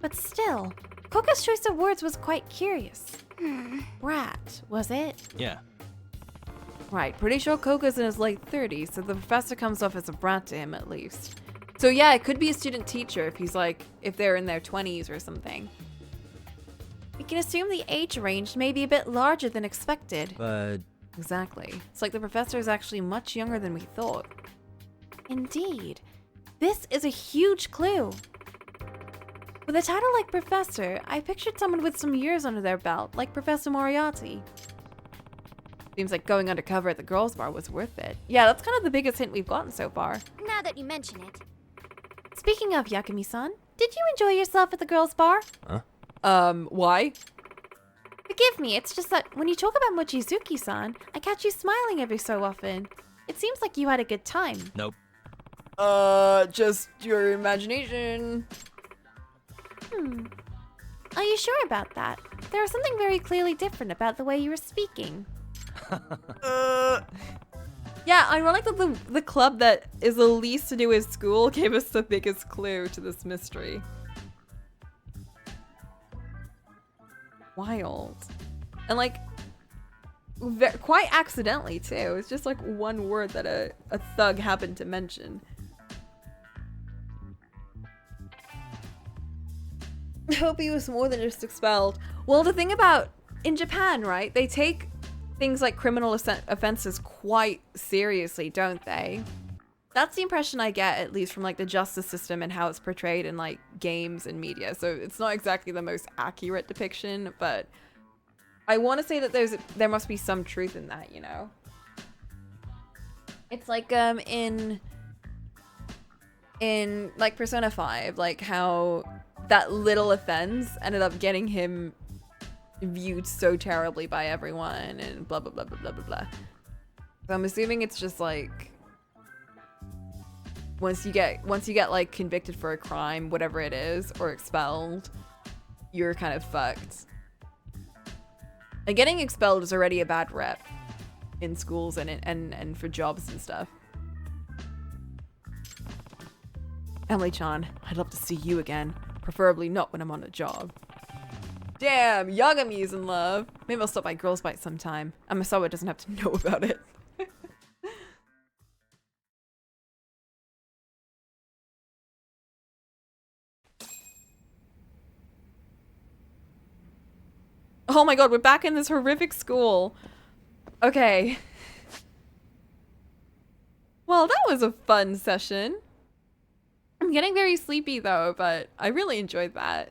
But still, Koka's choice of words was quite curious. Brat, was it? Yeah. Right, pretty sure Koka's in his late 30s, so the professor comes off as a brat to him at least. So yeah, it could be a student teacher if he's like, if they're in their 20s or something. We can assume the age range may be a bit larger than expected. But... Exactly. It's like the professor is actually much younger than we thought. Indeed. This is a huge clue. With a title like Professor, I pictured someone with some years under their belt, like Professor Moriarty. Seems like going undercover at the girls' bar was worth it. Yeah, that's kind of the biggest hint we've gotten so far. Now that you mention it. Speaking of Yakumi-san, did you enjoy yourself at the girls' bar? Huh? Why? Forgive me, it's just that when you talk about Mochizuki-san, I catch you smiling every so often. It seems like you had a good time. Nope. Just your imagination. Are you sure about that? There was something very clearly different about the way you were speaking. Yeah, ironic that the club that is the least to do with school gave us the biggest clue to this mystery. Wild. And like, quite accidentally too. It's just like one word that a thug happened to mention. I hope he was more than just expelled. Well, the thing about, in Japan, right, they take things like criminal offenses quite seriously, don't they? That's the impression I get, at least from like the justice system and how it's portrayed in like games and media. So it's not exactly the most accurate depiction, but I want to say that there must be some truth in that, you know? It's like in like Persona 5, like how that little offense ended up getting him viewed so terribly by everyone and blah, blah, blah, blah, blah, blah, blah. So I'm assuming it's just like, once you get like convicted for a crime, whatever it is, or expelled, you're kind of fucked. And getting expelled is already a bad rep in schools and for jobs and stuff. Emily-chan, I'd love to see you again. Preferably not when I'm on a job. Damn, Yagami's in love. Maybe I'll stop by Girls Bite sometime. Amasawa doesn't have to know about it. Oh my god, we're back in this horrific school. Okay. Well, that was a fun session. I'm getting very sleepy though, but I really enjoyed that.